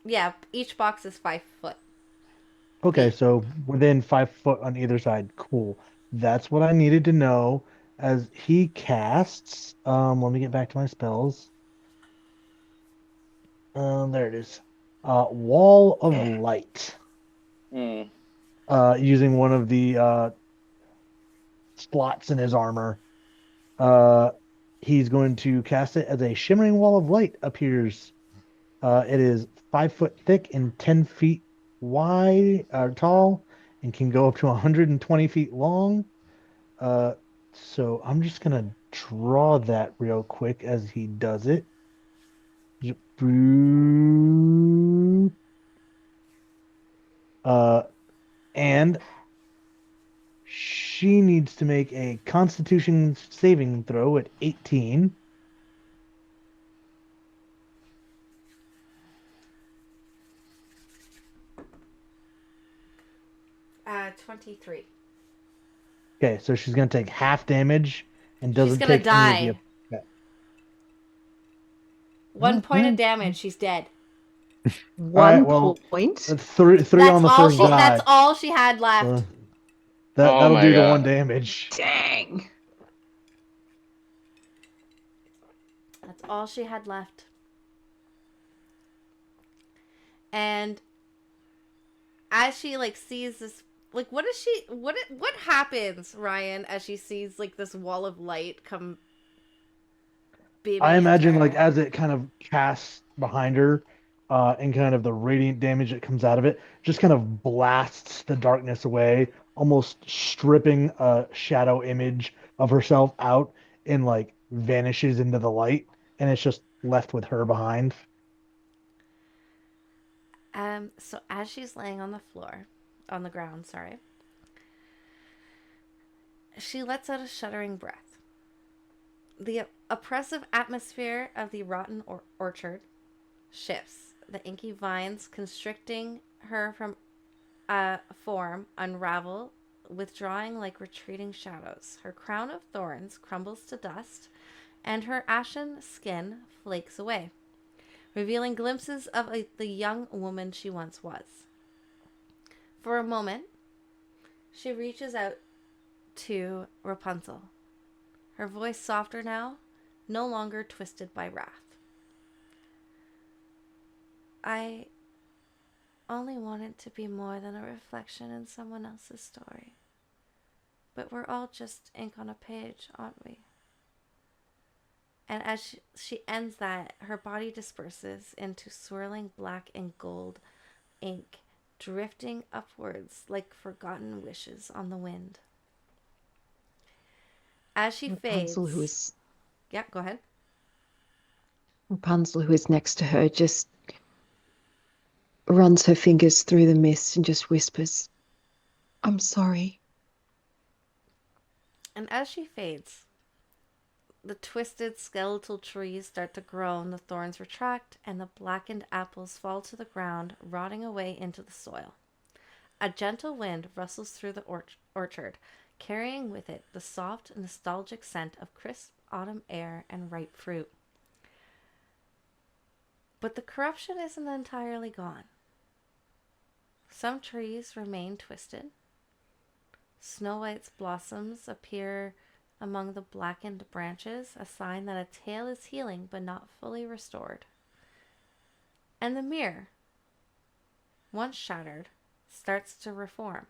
[SPEAKER 1] Yeah, each box is 5 foot.
[SPEAKER 2] Okay, so within 5 foot on either side. Cool. That's what I needed to know as he casts. Let me get back to my spells. There it is. Wall of Light.
[SPEAKER 5] Mm.
[SPEAKER 2] Using one of the slots in his armor. Uh, he's going to cast it as a shimmering wall of light appears. It is 5 foot thick and 10 feet wide, tall, and can go up to 120 feet long. Uh, so I'm just gonna draw that real quick as he does it. Uh, and she needs to make a Constitution saving throw at 18.
[SPEAKER 1] 23.
[SPEAKER 2] Okay, so she's gonna take half damage and
[SPEAKER 1] She's
[SPEAKER 2] doesn't
[SPEAKER 1] gonna
[SPEAKER 2] take any of the.
[SPEAKER 1] die.
[SPEAKER 2] Okay.
[SPEAKER 1] 1 point of damage. She's dead.
[SPEAKER 2] All right,
[SPEAKER 6] One
[SPEAKER 2] well,
[SPEAKER 6] point.
[SPEAKER 2] three on the first
[SPEAKER 1] That's
[SPEAKER 2] die.
[SPEAKER 1] all she had left.
[SPEAKER 2] So
[SPEAKER 5] Oh
[SPEAKER 2] that'll
[SPEAKER 5] my
[SPEAKER 2] do the one
[SPEAKER 5] god.
[SPEAKER 2] damage.
[SPEAKER 6] Dang.
[SPEAKER 1] That's all she had left. And as she like sees this, like, what is she? What happens, Ryan, as she sees like this wall of light come
[SPEAKER 2] I
[SPEAKER 1] beaming into
[SPEAKER 2] imagine like
[SPEAKER 1] her?
[SPEAKER 2] as it kind of casts behind her, and kind of the radiant damage that comes out of it, just kind of blasts the darkness away, almost stripping a shadow image of herself out and like vanishes into the light, and it's just left with her behind.
[SPEAKER 1] So as she's laying on the floor, on the ground, sorry, she lets out a shuddering breath. The oppressive atmosphere of the rotten orchard shifts. The inky vines constricting her from form unravel, withdrawing like retreating shadows. Her crown of thorns crumbles to dust, and her ashen skin flakes away, revealing glimpses of the young woman she once was. For a moment, she reaches out to Rapunzel, her voice softer now, no longer twisted by wrath. I only wanted to be more than a reflection in someone else's story. But we're all just ink on a page, aren't we? And as she ends that, her body disperses into swirling black and gold ink, drifting upwards like forgotten wishes on the wind. As she
[SPEAKER 6] Rapunzel, who
[SPEAKER 1] fades.
[SPEAKER 6] is
[SPEAKER 1] Yeah, go ahead.
[SPEAKER 6] Rapunzel, who is next to her, just runs her fingers through the mist and just whispers, "I'm sorry."
[SPEAKER 1] And as she fades, the twisted skeletal trees start to groan, the thorns retract, and the blackened apples fall to the ground, rotting away into the soil. A gentle wind rustles through the orchard, carrying with it the soft, nostalgic scent of crisp autumn air and ripe fruit. But the corruption isn't entirely gone. Some trees remain twisted. Snow White's blossoms appear among the blackened branches, a sign that a tale is healing but not fully restored. And the mirror, once shattered, starts to reform,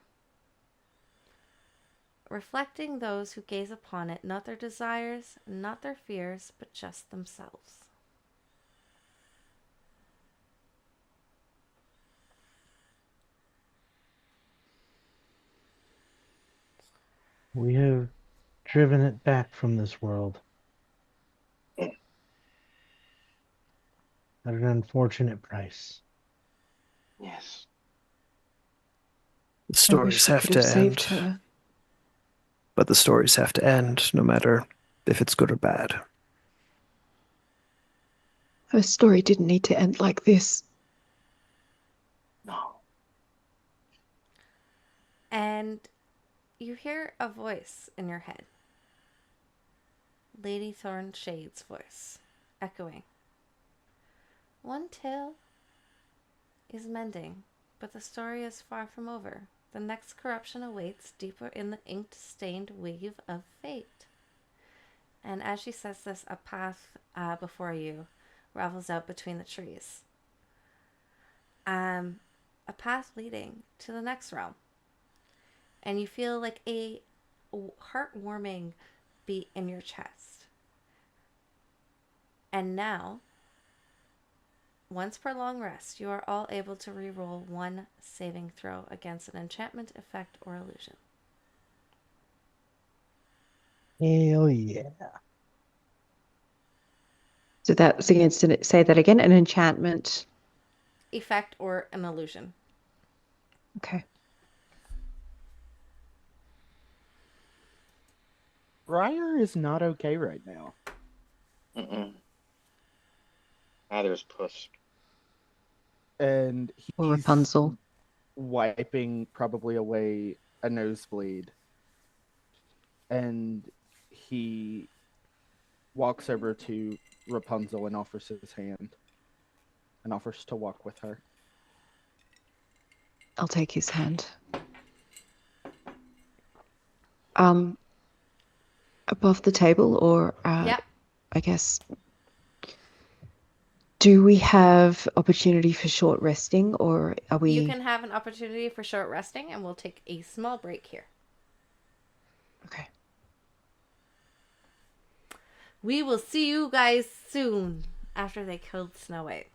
[SPEAKER 1] reflecting those who gaze upon it, not their desires, not their fears, but just themselves.
[SPEAKER 2] We have driven it back from this world at an unfortunate price.
[SPEAKER 5] Yes.
[SPEAKER 4] The
[SPEAKER 6] I wish
[SPEAKER 4] stories
[SPEAKER 6] we
[SPEAKER 4] have
[SPEAKER 6] could
[SPEAKER 4] to
[SPEAKER 6] have saved
[SPEAKER 4] end,
[SPEAKER 6] her.
[SPEAKER 4] but the stories have to end no matter if it's good or bad.
[SPEAKER 6] Her story didn't need to end like this.
[SPEAKER 5] No.
[SPEAKER 1] And you hear a voice in your head. Lady Thornshade's voice, echoing. One tale is mending, but the story is far from over. The next corruption awaits deeper in the ink-stained wave of fate. And as she says this, a path before you ravels out between the trees. A path leading to the next realm. And you feel like a heartwarming beat in your chest. And now, once per long rest, you are all able to reroll one saving throw against an enchantment, effect, or illusion.
[SPEAKER 2] Hell yeah.
[SPEAKER 6] So that's against say that again, an enchantment.
[SPEAKER 1] Effect or an illusion.
[SPEAKER 6] Okay.
[SPEAKER 3] Briar is not okay right now.
[SPEAKER 5] Neither is Puss.
[SPEAKER 3] And
[SPEAKER 6] Or
[SPEAKER 3] he's
[SPEAKER 6] Rapunzel.
[SPEAKER 3] wiping probably away a nosebleed. And he walks over to Rapunzel and offers his hand. And offers to walk with her.
[SPEAKER 6] I'll take his hand. Above the table, or
[SPEAKER 1] Yep.
[SPEAKER 6] I guess. Do we have opportunity for short resting, or are we?
[SPEAKER 1] You can have an opportunity for short resting, and we'll take a small break here.
[SPEAKER 6] Okay.
[SPEAKER 1] We will see you guys soon after they killed Snow White.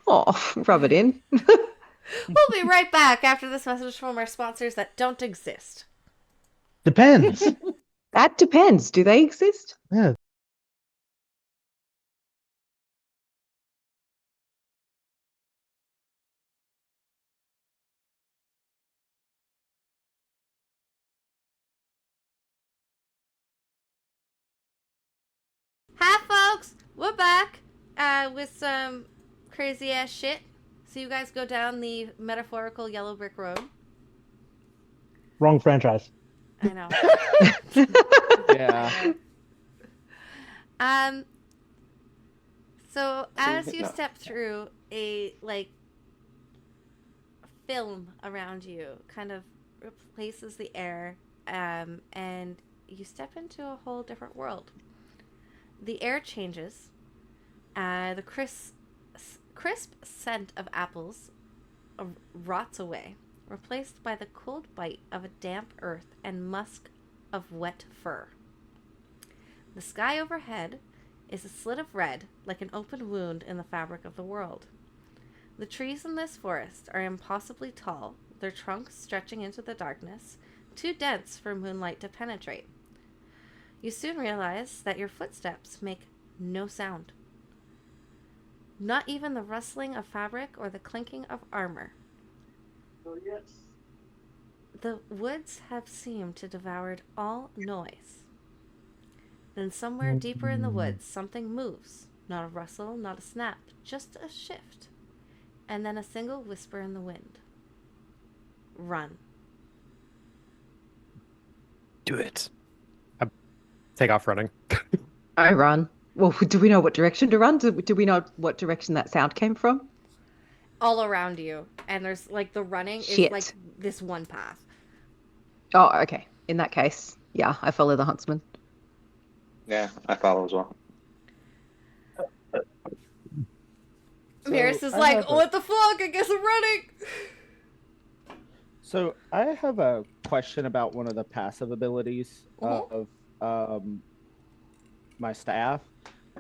[SPEAKER 6] Oh, rub it in.
[SPEAKER 1] We'll be right back after this message from our sponsors that don't exist.
[SPEAKER 2] Depends.
[SPEAKER 6] That depends. Do they exist?
[SPEAKER 2] Yeah.
[SPEAKER 1] Hi, folks. We're back with some crazy ass shit. So you guys go down the metaphorical yellow brick road.
[SPEAKER 2] Wrong franchise.
[SPEAKER 1] I know.
[SPEAKER 3] Yeah.
[SPEAKER 1] So as you step through a film around you, kind of replaces the air, and you step into a whole different world. The air changes. The crisp scent of apples rots away, replaced by the cold bite of a damp earth and musk of wet fur. The sky overhead is a slit of red, like an open wound in the fabric of the world. The trees in this forest are impossibly tall, their trunks stretching into the darkness, too dense for moonlight to penetrate. You soon realize that your footsteps make no sound. Not even the rustling of fabric or the clinking of armor.
[SPEAKER 2] Oh, yes.
[SPEAKER 1] The woods have seemed to devour all noise. Then somewhere deeper in the woods, something moves. Not a rustle, not a snap, just a shift. And then a single whisper in the wind. Run.
[SPEAKER 4] Do it. I take off running.
[SPEAKER 6] I run. Well, do we know what direction to run? Do we know what direction that sound came from?
[SPEAKER 1] All around you. And there's the running
[SPEAKER 6] Shit.
[SPEAKER 1] is like this one path.
[SPEAKER 6] Oh, okay. In that case, yeah, I follow the huntsman.
[SPEAKER 5] Yeah, I follow as well.
[SPEAKER 1] Maris is
[SPEAKER 3] I
[SPEAKER 1] like,
[SPEAKER 3] have a-
[SPEAKER 1] what the fuck? I guess I'm running.
[SPEAKER 3] So I have a question about one of the passive abilities
[SPEAKER 1] Mhm.
[SPEAKER 3] of my staff.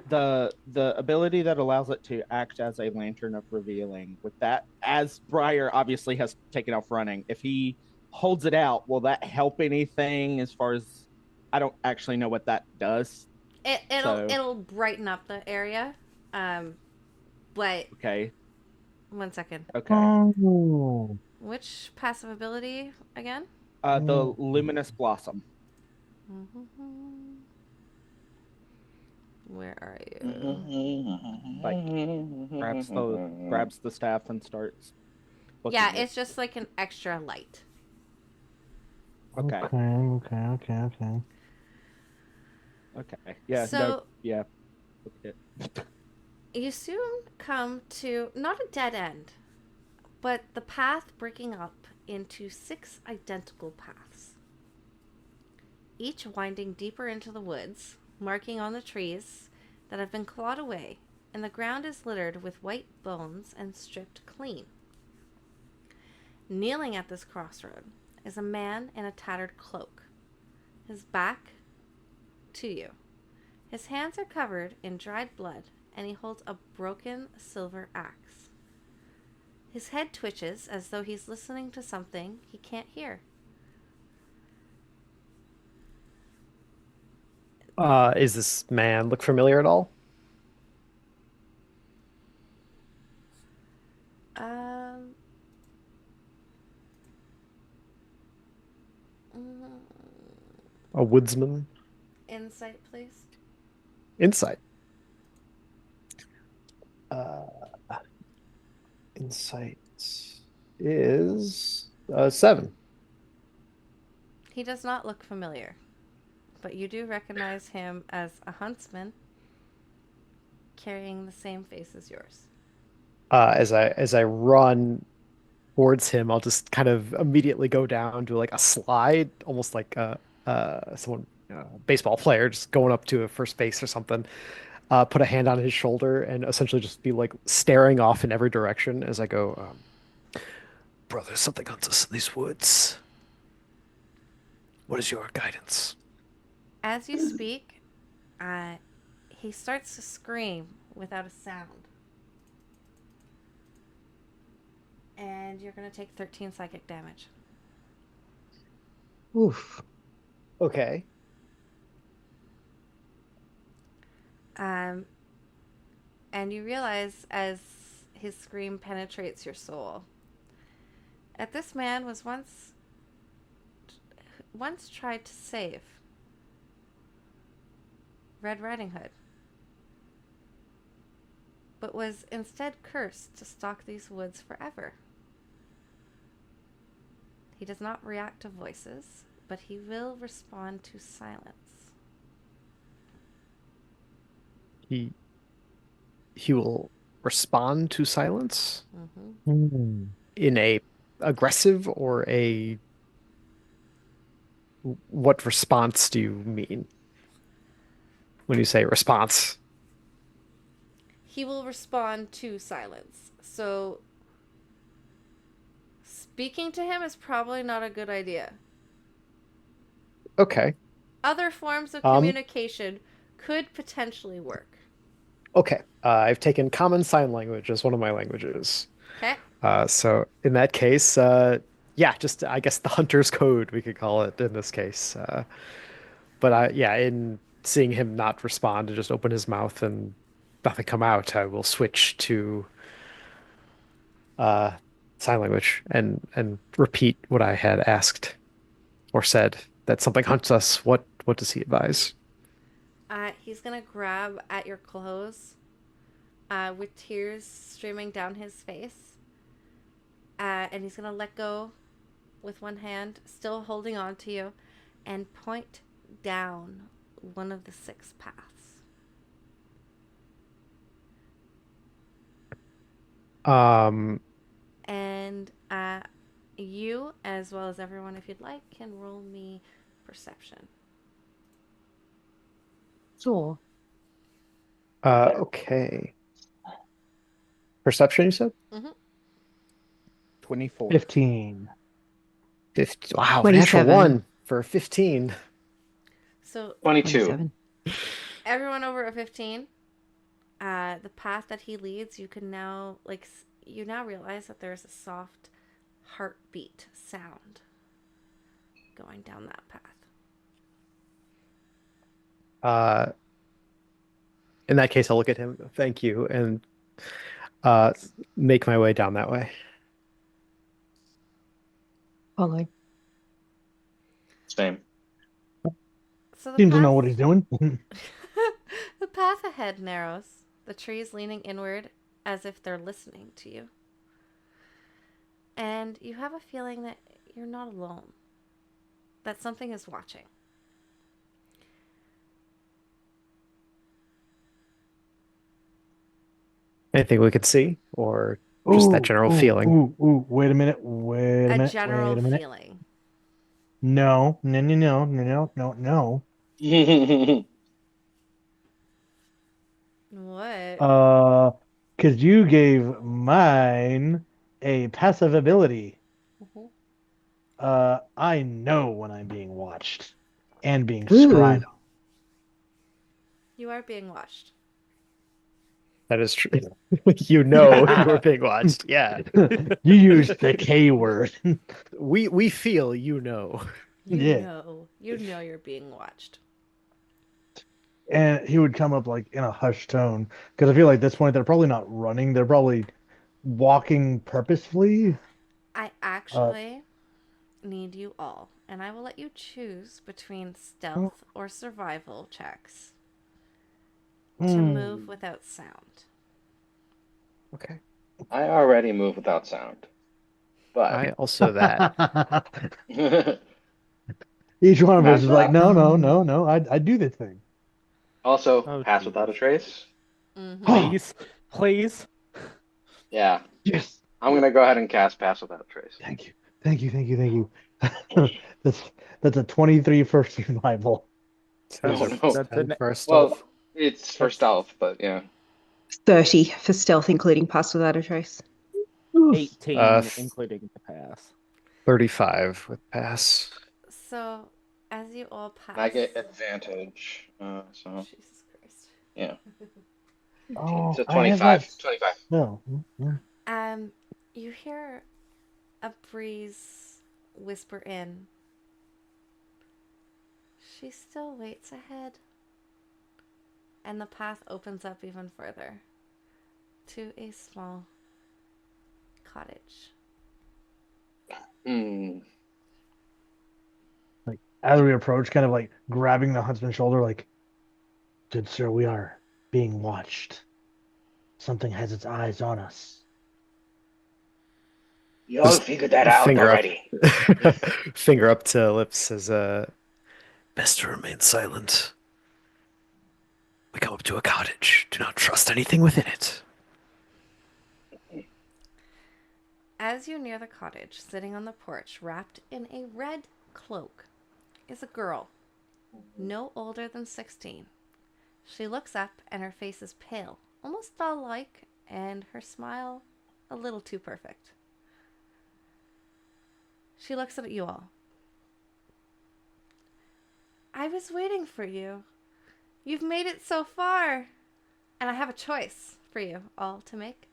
[SPEAKER 3] The ability that allows it to act as a lantern of revealing. With that, as Briar obviously has taken off running, if he holds it out, will that help anything as far as I don't actually know what that does?
[SPEAKER 1] It'll brighten up the area. But
[SPEAKER 3] Okay.
[SPEAKER 1] 1 second.
[SPEAKER 3] Okay.
[SPEAKER 2] Oh.
[SPEAKER 1] Which passive ability again?
[SPEAKER 3] The luminous blossom.
[SPEAKER 1] Where are you?
[SPEAKER 3] Grabs the staff and starts looking
[SPEAKER 1] Yeah,
[SPEAKER 3] at it.
[SPEAKER 1] it's just like an extra light.
[SPEAKER 3] Okay.
[SPEAKER 2] Okay.
[SPEAKER 3] Okay. Yeah. No.
[SPEAKER 1] So
[SPEAKER 3] Yeah. Okay.
[SPEAKER 1] you soon come to not a dead end, but the path breaking up into 6 identical paths, each winding deeper into the woods, marking on the trees that have been clawed away, and the ground is littered with white bones and stripped clean. Kneeling at this crossroad is a man in a tattered cloak, his back to you. His hands are covered in dried blood, and he holds a broken silver axe. His head twitches as though he's listening to something he can't hear.
[SPEAKER 4] Is this man look familiar at all?
[SPEAKER 1] Um, mm,
[SPEAKER 4] A woodsman?
[SPEAKER 1] Insight, please.
[SPEAKER 4] Insight. Uh, insight is 7.
[SPEAKER 1] He does not look familiar, but you do recognize him as a huntsman carrying the same face as yours.
[SPEAKER 4] As I run towards him, I'll just kind of immediately go down to like a slide, almost like someone baseball player just going up to a first base or something. Put a hand on his shoulder and essentially just be like staring off in every direction as I go. Brother, something hunts us in these woods. What is your guidance?
[SPEAKER 1] As you speak, he starts to scream without a sound. And you're going to take 13 psychic damage.
[SPEAKER 2] Oof.
[SPEAKER 4] Okay.
[SPEAKER 1] And you realize as his scream penetrates your soul that this man was once tried to save Red Riding Hood, but was instead cursed to stalk these woods forever. He does not react to voices, but he will respond to silence.
[SPEAKER 4] He will respond to silence
[SPEAKER 1] Mm-hmm.
[SPEAKER 4] in a aggressive or a what response do you mean when you say response?
[SPEAKER 1] He will respond to silence. So speaking to him is probably not a good idea.
[SPEAKER 4] Okay.
[SPEAKER 1] Other forms of
[SPEAKER 4] Um,
[SPEAKER 1] communication could potentially work.
[SPEAKER 4] okay. I've taken common sign language as one of my languages.
[SPEAKER 1] Okay?
[SPEAKER 4] So in that case, yeah, just I guess the hunter's code we could call it in this case. But yeah, in seeing him not respond and just open his mouth and nothing come out, I will switch to uh, sign language and repeat what I had asked or said. That something hunts us. What does he advise?
[SPEAKER 1] He's going to grab at your clothes with tears streaming down his face. And he's going to let go with one hand, still holding on to you, and point down one of the 6 paths.
[SPEAKER 4] Um,
[SPEAKER 1] And you, as well as everyone, if you'd like, can roll me perception.
[SPEAKER 6] Sure.
[SPEAKER 4] okay. Perception, you said?
[SPEAKER 1] Mm-hmm.
[SPEAKER 3] 24.
[SPEAKER 2] 15.
[SPEAKER 4] 50. Wow, natural
[SPEAKER 6] 27.
[SPEAKER 4] 1 for 15.
[SPEAKER 1] So
[SPEAKER 5] 22.
[SPEAKER 6] 27.
[SPEAKER 1] everyone over a 15, the path that he leads, you can now you now realize that there's a soft heartbeat sound going down that path.
[SPEAKER 4] Uh, in that case, I'll look at him, thank you, and uh, make my way down that way.
[SPEAKER 6] Follow.
[SPEAKER 5] Same.
[SPEAKER 1] So the
[SPEAKER 2] Seems to know
[SPEAKER 1] path,
[SPEAKER 2] what he's doing.
[SPEAKER 1] the path ahead narrows, the trees leaning inward as if they're listening to you. And you have a feeling that you're not alone, that something is watching.
[SPEAKER 4] Anything we could see, or just that
[SPEAKER 2] Ooh,
[SPEAKER 4] general
[SPEAKER 2] ooh,
[SPEAKER 4] feeling?
[SPEAKER 2] ooh, ooh. Wait a minute. Wait a
[SPEAKER 1] A
[SPEAKER 2] minute.
[SPEAKER 1] general
[SPEAKER 2] Wait a minute.
[SPEAKER 1] feeling.
[SPEAKER 2] No, no, no, no, no, no, no, no.
[SPEAKER 1] What?
[SPEAKER 2] Uh, because you gave mine a passive ability.
[SPEAKER 1] Mhm.
[SPEAKER 2] I know when I'm being watched and being
[SPEAKER 6] Ooh.
[SPEAKER 2] scried
[SPEAKER 1] You are being watched.
[SPEAKER 4] That is true. You are
[SPEAKER 2] on.
[SPEAKER 4] being watched. Yeah.
[SPEAKER 2] You used the K word.
[SPEAKER 4] We feel you know.
[SPEAKER 2] Yeah.
[SPEAKER 1] You know you're being watched.
[SPEAKER 2] And he would come up like in a hushed tone because I feel like at this point they're probably not running, they're probably walking purposefully.
[SPEAKER 1] I
[SPEAKER 2] Uh,
[SPEAKER 1] actually need you all, and I will let you choose between
[SPEAKER 2] oh,
[SPEAKER 1] stealth or survival checks to move
[SPEAKER 2] hmm.
[SPEAKER 1] without sound.
[SPEAKER 4] Okay.
[SPEAKER 5] I already move without sound, but
[SPEAKER 4] I also that.
[SPEAKER 2] Each one of us
[SPEAKER 5] pass
[SPEAKER 2] is like,
[SPEAKER 5] without,
[SPEAKER 2] no, no, no, no, I do this thing.
[SPEAKER 5] also
[SPEAKER 3] Oh,
[SPEAKER 5] pass without a
[SPEAKER 3] geez.
[SPEAKER 5] trace.
[SPEAKER 1] Mm-hmm.
[SPEAKER 2] Oh,
[SPEAKER 3] Please, please.
[SPEAKER 5] Yeah,
[SPEAKER 2] yes.
[SPEAKER 5] I'm gonna go ahead and cast pass without a trace.
[SPEAKER 2] Thank you. Thank you. Thank you. Thank you. That's that's a 23 first survival.
[SPEAKER 4] So is
[SPEAKER 5] Oh
[SPEAKER 4] it
[SPEAKER 5] no.
[SPEAKER 3] That's
[SPEAKER 4] 10
[SPEAKER 3] an
[SPEAKER 4] for stealth?
[SPEAKER 5] Well, it's for
[SPEAKER 3] that's
[SPEAKER 5] stealth, but yeah.
[SPEAKER 6] 30 for stealth, including pass without a trace.
[SPEAKER 2] Oof.
[SPEAKER 3] 18, including the pass.
[SPEAKER 4] 35 with pass.
[SPEAKER 1] So, as you all
[SPEAKER 5] And I
[SPEAKER 1] pass,
[SPEAKER 5] get advantage. So
[SPEAKER 1] Jesus Christ.
[SPEAKER 5] yeah, 18.
[SPEAKER 2] Oh,
[SPEAKER 5] So
[SPEAKER 2] I have that
[SPEAKER 5] 25. 25.
[SPEAKER 2] spell.
[SPEAKER 1] Um, you hear a breeze whisper in. She still waits ahead. And the path opens up even further to a small cottage.
[SPEAKER 5] Hmm.
[SPEAKER 2] Like as we approach, kind of like grabbing the huntsman's shoulder, like, good sir, we are being watched. Something has its eyes on us.
[SPEAKER 5] You all
[SPEAKER 4] Just
[SPEAKER 5] figured that out
[SPEAKER 4] finger up.
[SPEAKER 5] already.
[SPEAKER 4] Finger up to lips says, best to remain silent. We come up to a cottage. Do not trust anything within it.
[SPEAKER 1] As you near the cottage, sitting on the porch, wrapped in a red cloak, is a girl, no older than 16. She looks up and her face is pale, almost doll like, and her smile a little too perfect. She looks at you all. I was waiting for you. You've made it so far. And I have a choice for you all to make.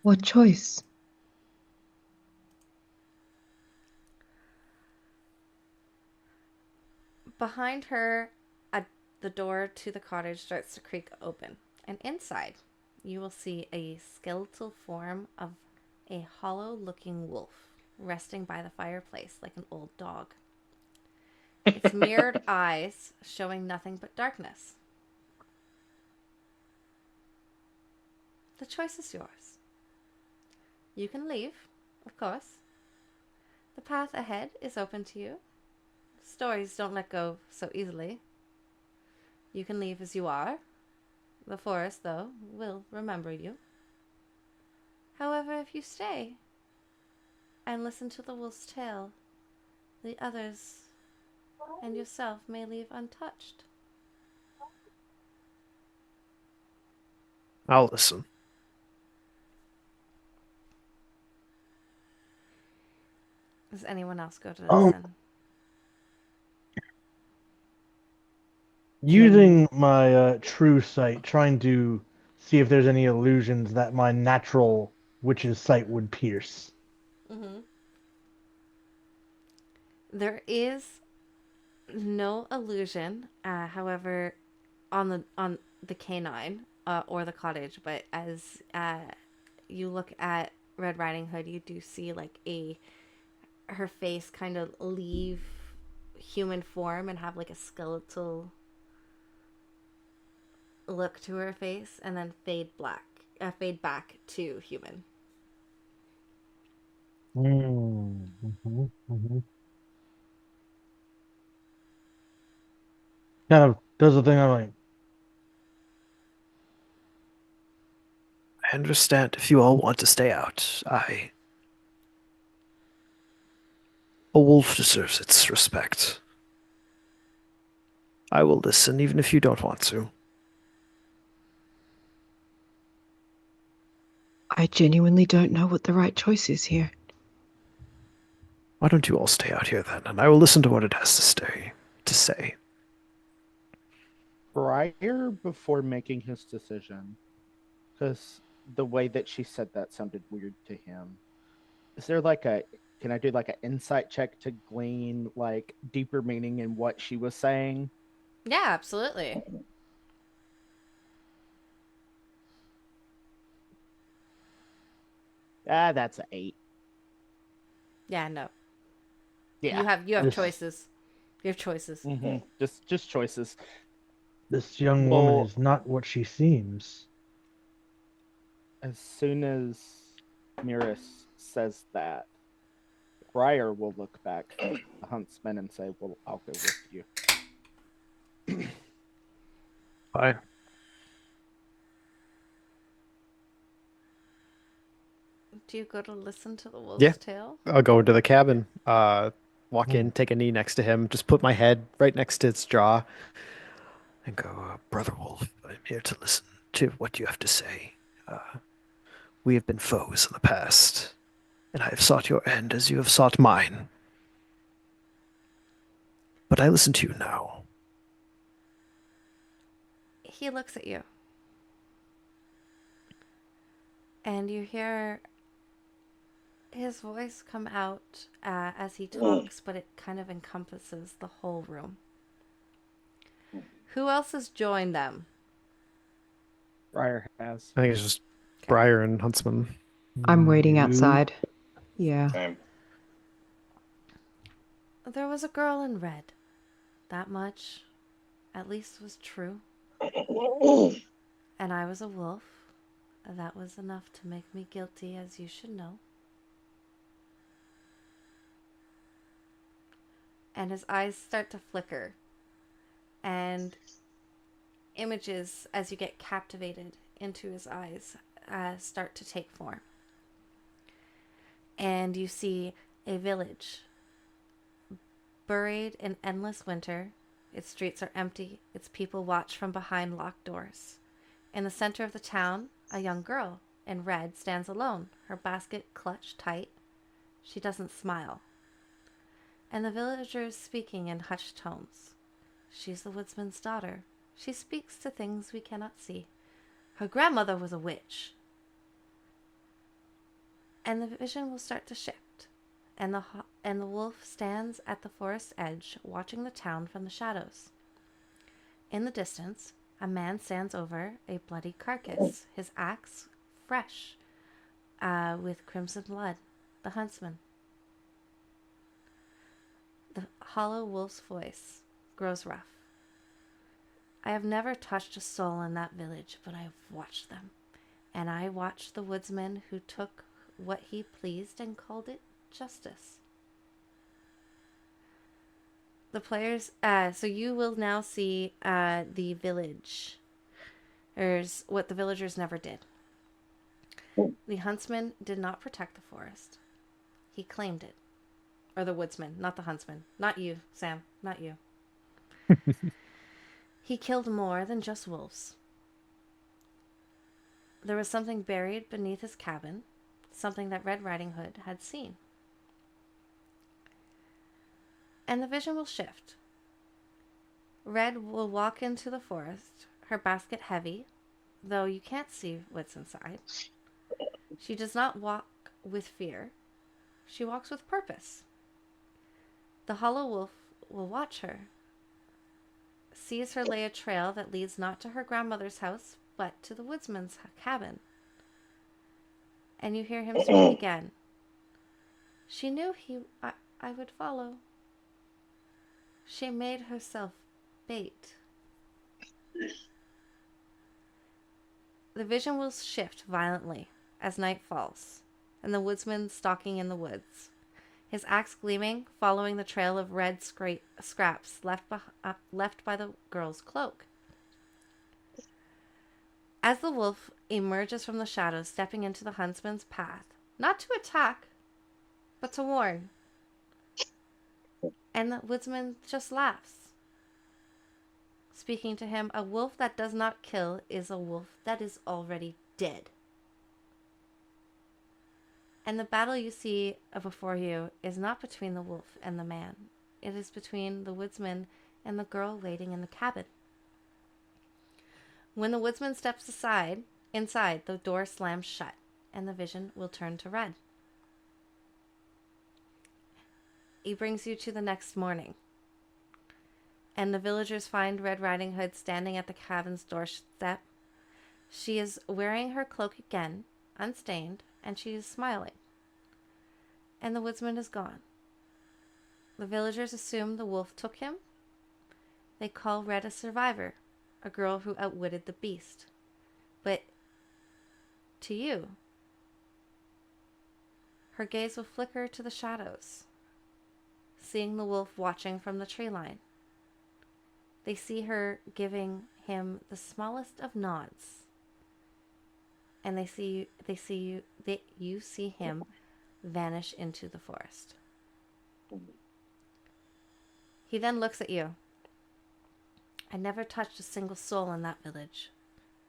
[SPEAKER 6] What choice?
[SPEAKER 1] Behind her, the door to the cottage starts to creak open. And inside, you will see a skeletal form of a hollow looking wolf resting by the fireplace like an old dog. Its mirrored eyes showing nothing but darkness. The choice is yours. You can leave, of course. The path ahead is open to you. Stories don't let go so easily. You can leave as you are. The forest, though, will remember you. However, if you stay and listen to the wolf's tale, the others and yourself may leave untouched.
[SPEAKER 4] I'll listen.
[SPEAKER 1] Does anyone else go to
[SPEAKER 2] Oh,
[SPEAKER 1] listen?
[SPEAKER 3] Can
[SPEAKER 2] using my true sight, trying to see if there's any illusions that my natural witch's sight would pierce.
[SPEAKER 1] Mm-hmm. There is no illusion, however, on the canine or the cottage. But as you look at Red Riding Hood, you do see like a her face kind of leave human form and have like a skeletal look to her face, and then fade back to human.
[SPEAKER 2] Mhm. Kind of does the thing I'm like.
[SPEAKER 4] I understand if you all want to stay out. A wolf deserves its respect. I will listen even if you don't want to.
[SPEAKER 6] I genuinely don't know what the right choice is here.
[SPEAKER 4] Why don't you all stay out here then, and I will listen to what it has to say.
[SPEAKER 3] Prior before making his decision, because the way that she said that sounded weird to him. Is there like a can I do like an insight check to glean like deeper meaning in what she was saying?
[SPEAKER 1] Yeah, absolutely.
[SPEAKER 3] That's an 8.
[SPEAKER 1] Yeah, no.
[SPEAKER 3] Yeah.
[SPEAKER 1] You have
[SPEAKER 2] This
[SPEAKER 1] choices. You have choices.
[SPEAKER 3] Just choices.
[SPEAKER 2] this young woman
[SPEAKER 3] Well,
[SPEAKER 2] is not what she seems.
[SPEAKER 3] as soon as Miris says that, Briar will look back at the huntsman and say, "Well, I'll go with you."
[SPEAKER 4] Fine.
[SPEAKER 1] Do you go to listen to the
[SPEAKER 4] Yeah.
[SPEAKER 1] wolf's tale?
[SPEAKER 4] I'll go into the cabin, walk
[SPEAKER 2] Hmm.
[SPEAKER 4] in, take a knee next to him, just put my head right next to its jaw, and go, Brother Wolf, I'm here to listen to what you have to say. We have been foes in the past, and I have sought your end as you have sought mine. But I listen to you now.
[SPEAKER 1] He looks at you. And you hear his voice come out as he talks, but it kind of encompasses the whole room. Who else has joined them?
[SPEAKER 3] Briar has.
[SPEAKER 4] I think it's just
[SPEAKER 1] Okay.
[SPEAKER 4] Briar and Huntsman.
[SPEAKER 6] I'm waiting
[SPEAKER 2] You-
[SPEAKER 6] outside. Yeah.
[SPEAKER 7] Same.
[SPEAKER 1] There was a girl in red. That much, at least, was true. And I was a wolf. That was enough to make me guilty, as you should know. And his eyes start to flicker. And images, as you get captivated into his eyes, start to take form. And you see a village buried in endless winter. Its streets are empty. Its people watch from behind locked doors. In the center of the town, a young girl in red stands alone, her basket clutched tight. She doesn't smile. And the villagers speaking in hushed tones. She's the woodsman's daughter. She speaks to things we cannot see. Her grandmother was a witch. And the vision will start to shift. And the wolf stands at the forest edge, watching the town from the shadows. In the distance, a man stands over a bloody carcass, his axe fresh, with crimson blood. The huntsman. The hollow wolf's voice grows rough. I have never touched a soul in that village, but I have watched them. And I watched the woodsman who took what he pleased and called it justice. The players, so you will now see the village. There's what the villagers never did. The huntsman did not protect the forest. He claimed it. Or the woodsman, not the huntsman. Not you, Sam, not you. He killed more than just wolves. There was something buried beneath his cabin, something that Red Riding Hood had seen. And the vision will shift. Red will walk into the forest, her basket heavy, though you can't see what's inside. She does not walk with fear. She walks with purpose. The hollow wolf will watch her, sees her lay a trail that leads not to her grandmother's house, but to the woodsman's cabin. And you hear him speak again. She knew I would follow. She made herself bait. The vision will shift violently as night falls, and the woodsman stalking in the woods, his axe gleaming, following the trail of red scraps left by the girl's cloak. As the wolf emerges from the shadows, stepping into the huntsman's path, not to attack, but to warn. And the woodsman just laughs, speaking to him, a wolf that does not kill is a wolf that is already dead. And the battle you see before you is not between the wolf and the man. It is between the woodsman and the girl waiting in the cabin. When the woodsman steps inside, the door slams shut, and the vision will turn to red. He brings you to the next morning, and the villagers find Red Riding Hood standing at the cabin's doorstep. She is wearing her cloak again, unstained, and she is smiling. And the woodsman is gone. The villagers assume the wolf took him. They call Red a survivor, a girl who outwitted the beast. But to you, her gaze will flicker to the shadows, seeing the wolf watching from the tree line. They see her giving him the smallest of nods, and you see him vanish into the forest. He then looks at you. I never touched a single soul in that village,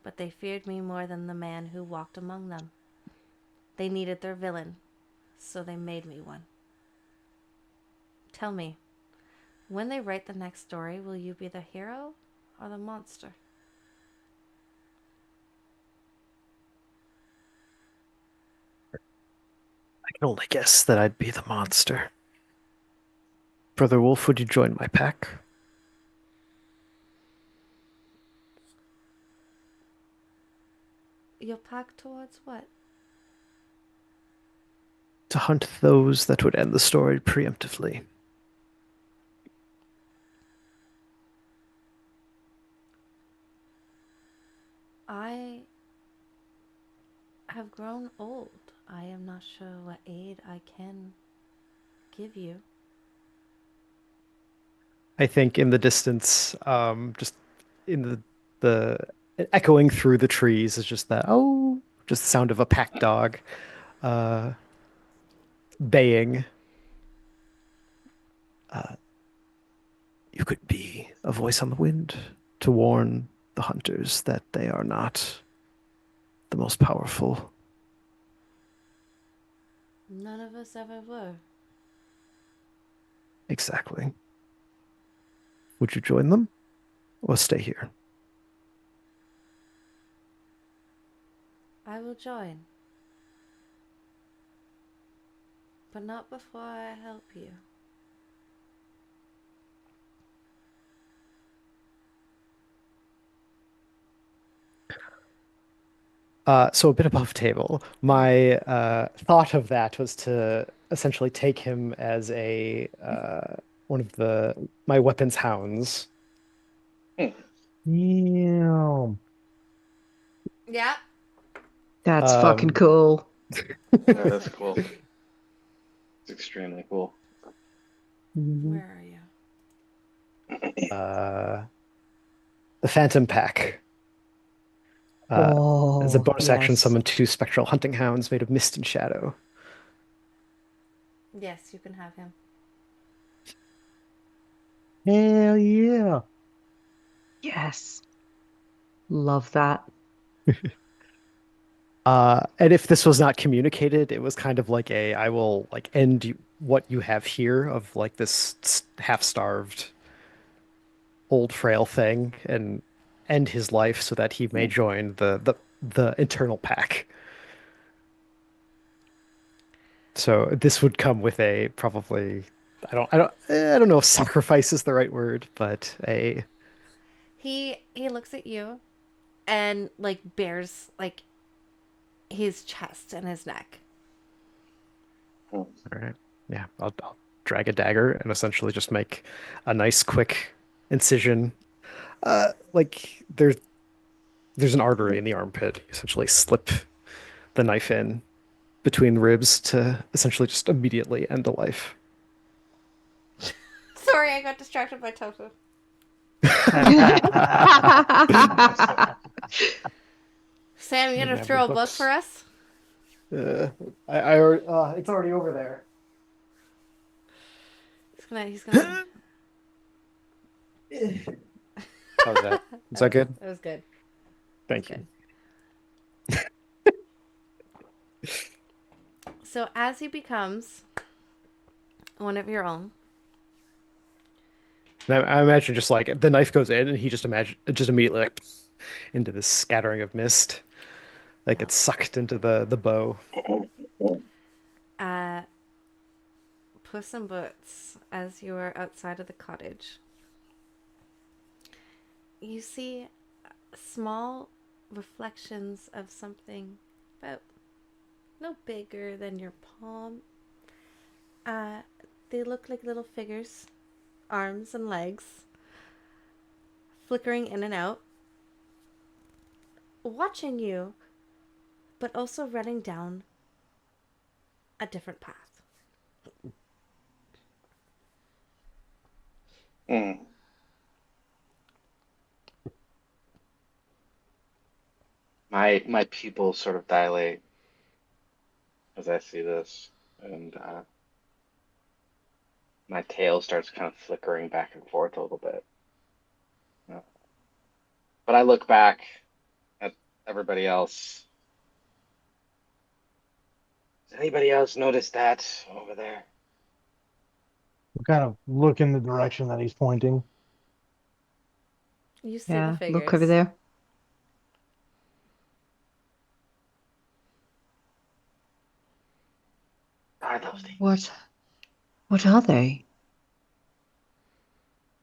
[SPEAKER 1] but they feared me more than the man who walked among them. They needed their villain, so they made me one. Tell me, when they write the next story, will you be the hero or the monster?
[SPEAKER 4] I can only guess that I'd be the monster. Brother Wolf, would you join my pack?
[SPEAKER 1] Your pack towards what?
[SPEAKER 4] To hunt those that would end the story preemptively.
[SPEAKER 1] I have grown old. I am not sure what aid I can give you.
[SPEAKER 4] I think in the distance, just in the echoing through the trees is just that just the sound of a pack dog baying. You could be a voice on the wind to warn the hunters that they are not the most powerful.
[SPEAKER 1] None of us ever were.
[SPEAKER 4] Exactly. Would you join them or stay here?
[SPEAKER 1] I will join. But not before I help you.
[SPEAKER 4] So a bit above table. My thought of that was to essentially take him as a one of my weapons hounds.
[SPEAKER 2] Yeah.
[SPEAKER 1] Yeah.
[SPEAKER 6] That's fucking cool.
[SPEAKER 5] Yeah, that's cool. It's extremely cool.
[SPEAKER 1] Where are you?
[SPEAKER 4] The Phantom Pack. As a bonus action,
[SPEAKER 6] yes.
[SPEAKER 4] summon 2 spectral hunting hounds made of mist and shadow.
[SPEAKER 1] Yes, you can have him.
[SPEAKER 2] Hell yeah.
[SPEAKER 6] Yes. Love that.
[SPEAKER 4] And if this was not communicated, it was kind of like I will like end what you have here of like this half-starved old frail thing and end his life so that he may join the internal pack. So this would come with a probably I don't know if sacrifice is the right word, but
[SPEAKER 1] He looks at you and like bears like his chest and his neck.
[SPEAKER 4] all right. Yeah, I'll drag a dagger and essentially just make a nice quick incision. Like there's an artery in the armpit. You essentially slip the knife in between the ribs to essentially just immediately end the life.
[SPEAKER 1] Sorry, I got distracted by Tofu. Sam, you
[SPEAKER 4] Let me
[SPEAKER 1] gonna
[SPEAKER 4] grab
[SPEAKER 1] throw
[SPEAKER 4] the
[SPEAKER 1] a book
[SPEAKER 4] books.
[SPEAKER 1] for us?
[SPEAKER 4] I already, it's already over there.
[SPEAKER 1] He's gonna.
[SPEAKER 4] How's that? Is that good?
[SPEAKER 1] That was good.
[SPEAKER 4] Thank
[SPEAKER 1] That's
[SPEAKER 4] you.
[SPEAKER 1] So as he becomes one of your own,
[SPEAKER 4] And I imagine just like the knife goes in, and he just immediately like into this scattering of mist, like gets sucked into the bow.
[SPEAKER 1] uh, Puss in Boots, as you are outside of the cottage, you see small reflections of something about no bigger than your palm. Uh, they look like little figures, arms and legs, flickering in and out, watching you, but also running down a different path.
[SPEAKER 5] Mm. My pupils sort of dilate as I see this, and my tail starts kind of flickering back and forth a little bit. Uh, But I look back at everybody else. Does anybody else notice that over there?
[SPEAKER 2] We kind of look in the direction that he's pointing.
[SPEAKER 1] You see the
[SPEAKER 6] Yeah,
[SPEAKER 1] figures.
[SPEAKER 6] look over there.
[SPEAKER 5] What are those things?
[SPEAKER 6] What are they?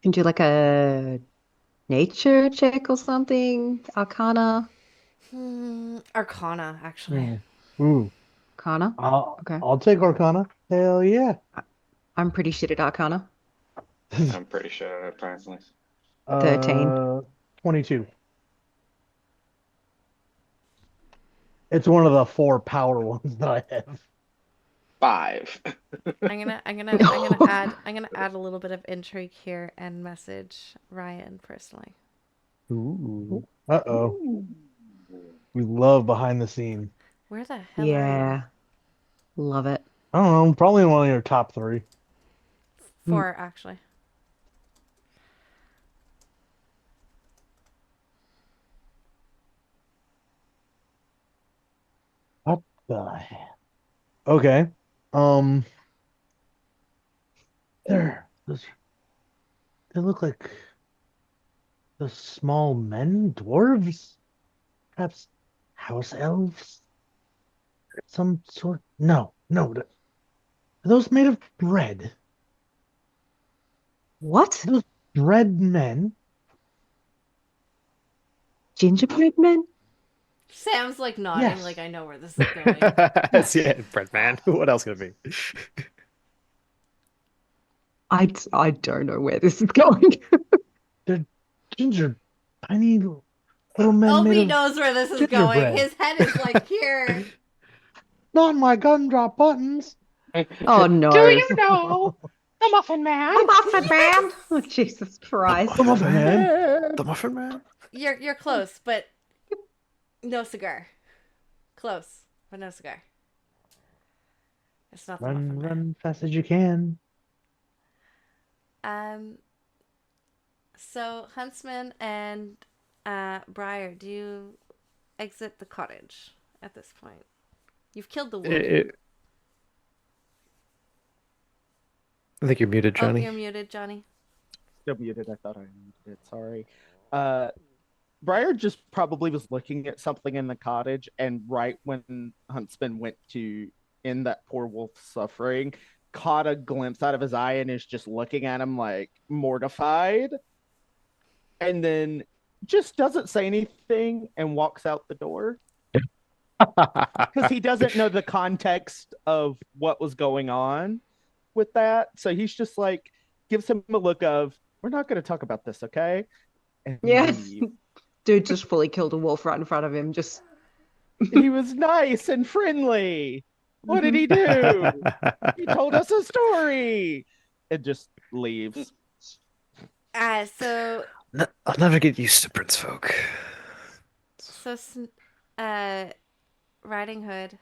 [SPEAKER 6] Can do like a nature check or something? Arcana?
[SPEAKER 1] Arcana, actually.
[SPEAKER 2] Ooh,
[SPEAKER 6] Arcana?
[SPEAKER 2] I'll
[SPEAKER 6] Okay.
[SPEAKER 2] I'll take Arcana. Hell yeah.
[SPEAKER 6] I'm pretty shit at Arcana.
[SPEAKER 5] I'm pretty sure, apparently.
[SPEAKER 6] 13.
[SPEAKER 2] 22. It's one of the 4 power ones that I have.
[SPEAKER 5] 5.
[SPEAKER 1] I'm gonna add a little bit of intrigue here and message Ryan personally.
[SPEAKER 4] Ooh.
[SPEAKER 2] Uh-oh. We love behind the scene.
[SPEAKER 1] Where the hell are
[SPEAKER 6] Yeah, love it.
[SPEAKER 2] I don't know, probably one of your top 3.
[SPEAKER 1] you? 4, actually.
[SPEAKER 2] What the hell? Okay. Um, they look like the small men, dwarves, perhaps house elves, some sort. No, no. Are those made of bread?
[SPEAKER 6] What?
[SPEAKER 2] Those bread men?
[SPEAKER 6] Gingerbread men?
[SPEAKER 1] Sam's like nodding,
[SPEAKER 2] Yes.
[SPEAKER 1] like I know where this is going.
[SPEAKER 2] Yes.
[SPEAKER 4] Yeah, bread man. What else could it be?
[SPEAKER 6] I don't know where this is going.
[SPEAKER 2] They're ginger, tiny little men made
[SPEAKER 1] Opie
[SPEAKER 2] of
[SPEAKER 1] knows where this is going.
[SPEAKER 2] gingerbread.
[SPEAKER 1] His head is like here.
[SPEAKER 2] Not my gumdrop buttons.
[SPEAKER 6] Oh no.
[SPEAKER 5] Do you know the Muffin Man?
[SPEAKER 6] The Muffin Man! Oh, Jesus Christ.
[SPEAKER 2] The Muffin Man.
[SPEAKER 4] The Muffin Man?
[SPEAKER 1] You're close, but no cigar. Close, but no cigar. It's not the Muffin Man.
[SPEAKER 2] Run fast as you can.
[SPEAKER 1] So Huntsman and Briar, do you exit the cottage at this point? You've killed the wolf.
[SPEAKER 4] I think you're muted, Johnny.
[SPEAKER 1] Oh, you're muted, Johnny.
[SPEAKER 3] Still muted. I thought I muted it. Sorry. Briar just probably was looking at something in the cottage, and right when Huntsman went to end that poor wolf's suffering, caught a glimpse out of his eye and is just looking at him like mortified, and then just doesn't say anything and walks out the door because he doesn't know the context of what was going on with that. So he's just like, gives him a look of, we're not going to talk about this, okay? And
[SPEAKER 6] Yeah.
[SPEAKER 3] leave.
[SPEAKER 6] Dude just fully killed a wolf right in front of him. Just
[SPEAKER 3] He was nice and friendly. What did he do? He told us a story. It just leaves.
[SPEAKER 1] So
[SPEAKER 4] I'll never get used to Prince folk.
[SPEAKER 1] so Riding Hood,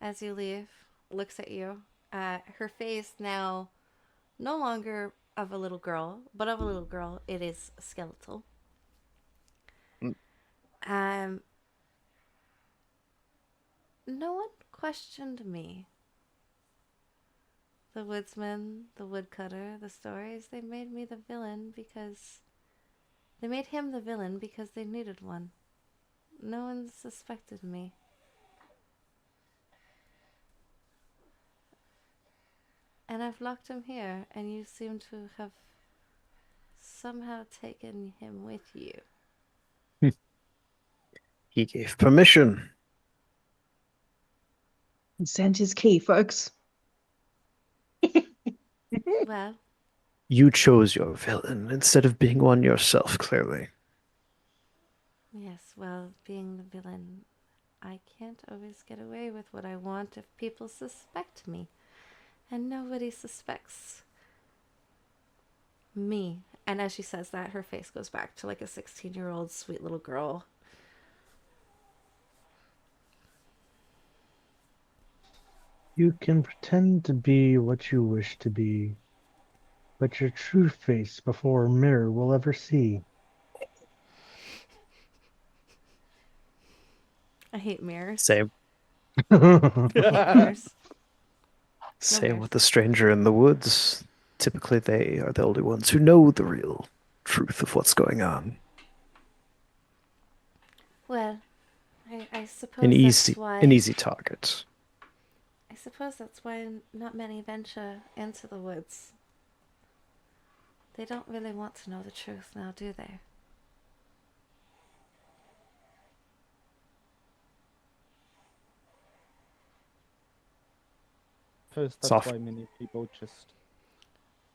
[SPEAKER 1] as you leave, looks at you. Her face now no longer of a little girl, but of a little girl. It is skeletal.
[SPEAKER 4] Mm.
[SPEAKER 1] Um, no one questioned me. The woodsman, the woodcutter, the stories, they made me the villain because they made him the villain because they needed one. No one suspected me. And I've locked him here, and you seem to have somehow taken him with you.
[SPEAKER 4] He gave permission.
[SPEAKER 6] Send his key, folks.
[SPEAKER 1] Well,
[SPEAKER 4] You chose your villain instead of being one yourself, clearly.
[SPEAKER 1] yes, well, being the villain, I can't always get away with what I want if people suspect me. And nobody suspects me. And as she says that, her face goes back to like a 16-year-old sweet little girl.
[SPEAKER 2] You can pretend to be what you wish to be, but your true face before a mirror will ever see.
[SPEAKER 1] I hate mirrors.
[SPEAKER 4] Same.
[SPEAKER 1] I hate mirrors.
[SPEAKER 4] Same
[SPEAKER 1] mirrors.
[SPEAKER 4] with the stranger in the woods. Typically, they are the only ones who know the real truth of what's going on.
[SPEAKER 1] Well, I suppose
[SPEAKER 4] An
[SPEAKER 1] that's why.
[SPEAKER 4] easy target.
[SPEAKER 1] I suppose that's why not many venture into the woods. They don't really want to know the truth now, do they?
[SPEAKER 3] Suppose that's
[SPEAKER 4] Soft.
[SPEAKER 3] why many people just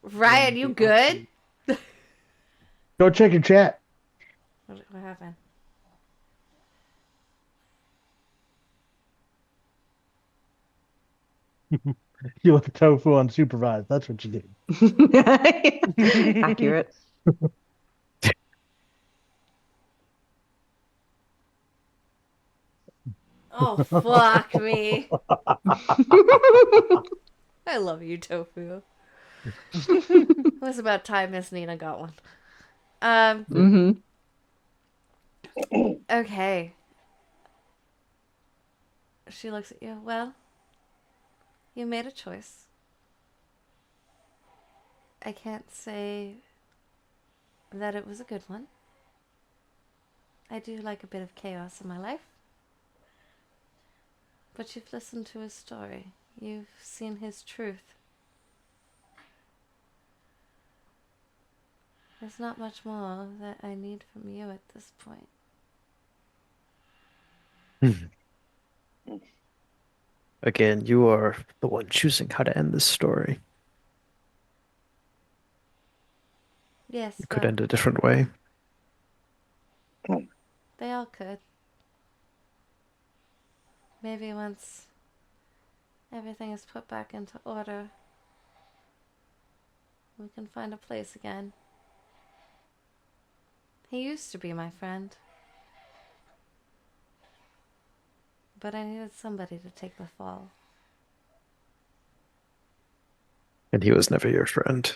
[SPEAKER 1] Ryan,
[SPEAKER 3] blame
[SPEAKER 1] you
[SPEAKER 3] the
[SPEAKER 1] good?
[SPEAKER 3] upbeat-
[SPEAKER 2] Go check your chat.
[SPEAKER 1] What happened?
[SPEAKER 2] You left tofu unsupervised. That's what you did.
[SPEAKER 6] Accurate.
[SPEAKER 1] Oh, fuck me. I love you, Tofu. It was about time Miss Nina got one.
[SPEAKER 6] hmm
[SPEAKER 1] Okay. She looks at you. Well, you made a choice. I can't say that it was a good one. I do like a bit of chaos in my life. But you've listened to his story. You've seen his truth. There's not much more that I need from you at this point.
[SPEAKER 4] Again, you are the one choosing how to end this story.
[SPEAKER 1] Yes,
[SPEAKER 4] It could
[SPEAKER 1] well,
[SPEAKER 4] end a different way.
[SPEAKER 1] they all could. Maybe once everything is put back into order, we can find a place again. He used to be my friend. But I needed somebody to take the fall.
[SPEAKER 4] And he was never your friend.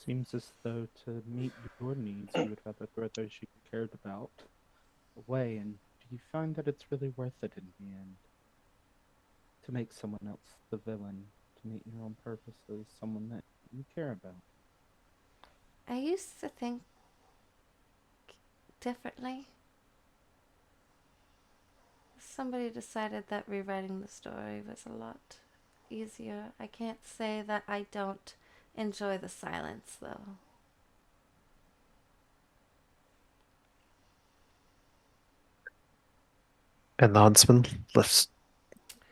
[SPEAKER 3] Seems as though to meet your needs, you would rather throw those you cared about away. And do you find that it's really worth it in the end? To make someone else the villain, to meet your own purposes, someone that you care about.
[SPEAKER 1] I used to think differently. Somebody decided that rewriting the story was a lot easier. I can't say that I don't enjoy the silence, though.
[SPEAKER 4] And the huntsman left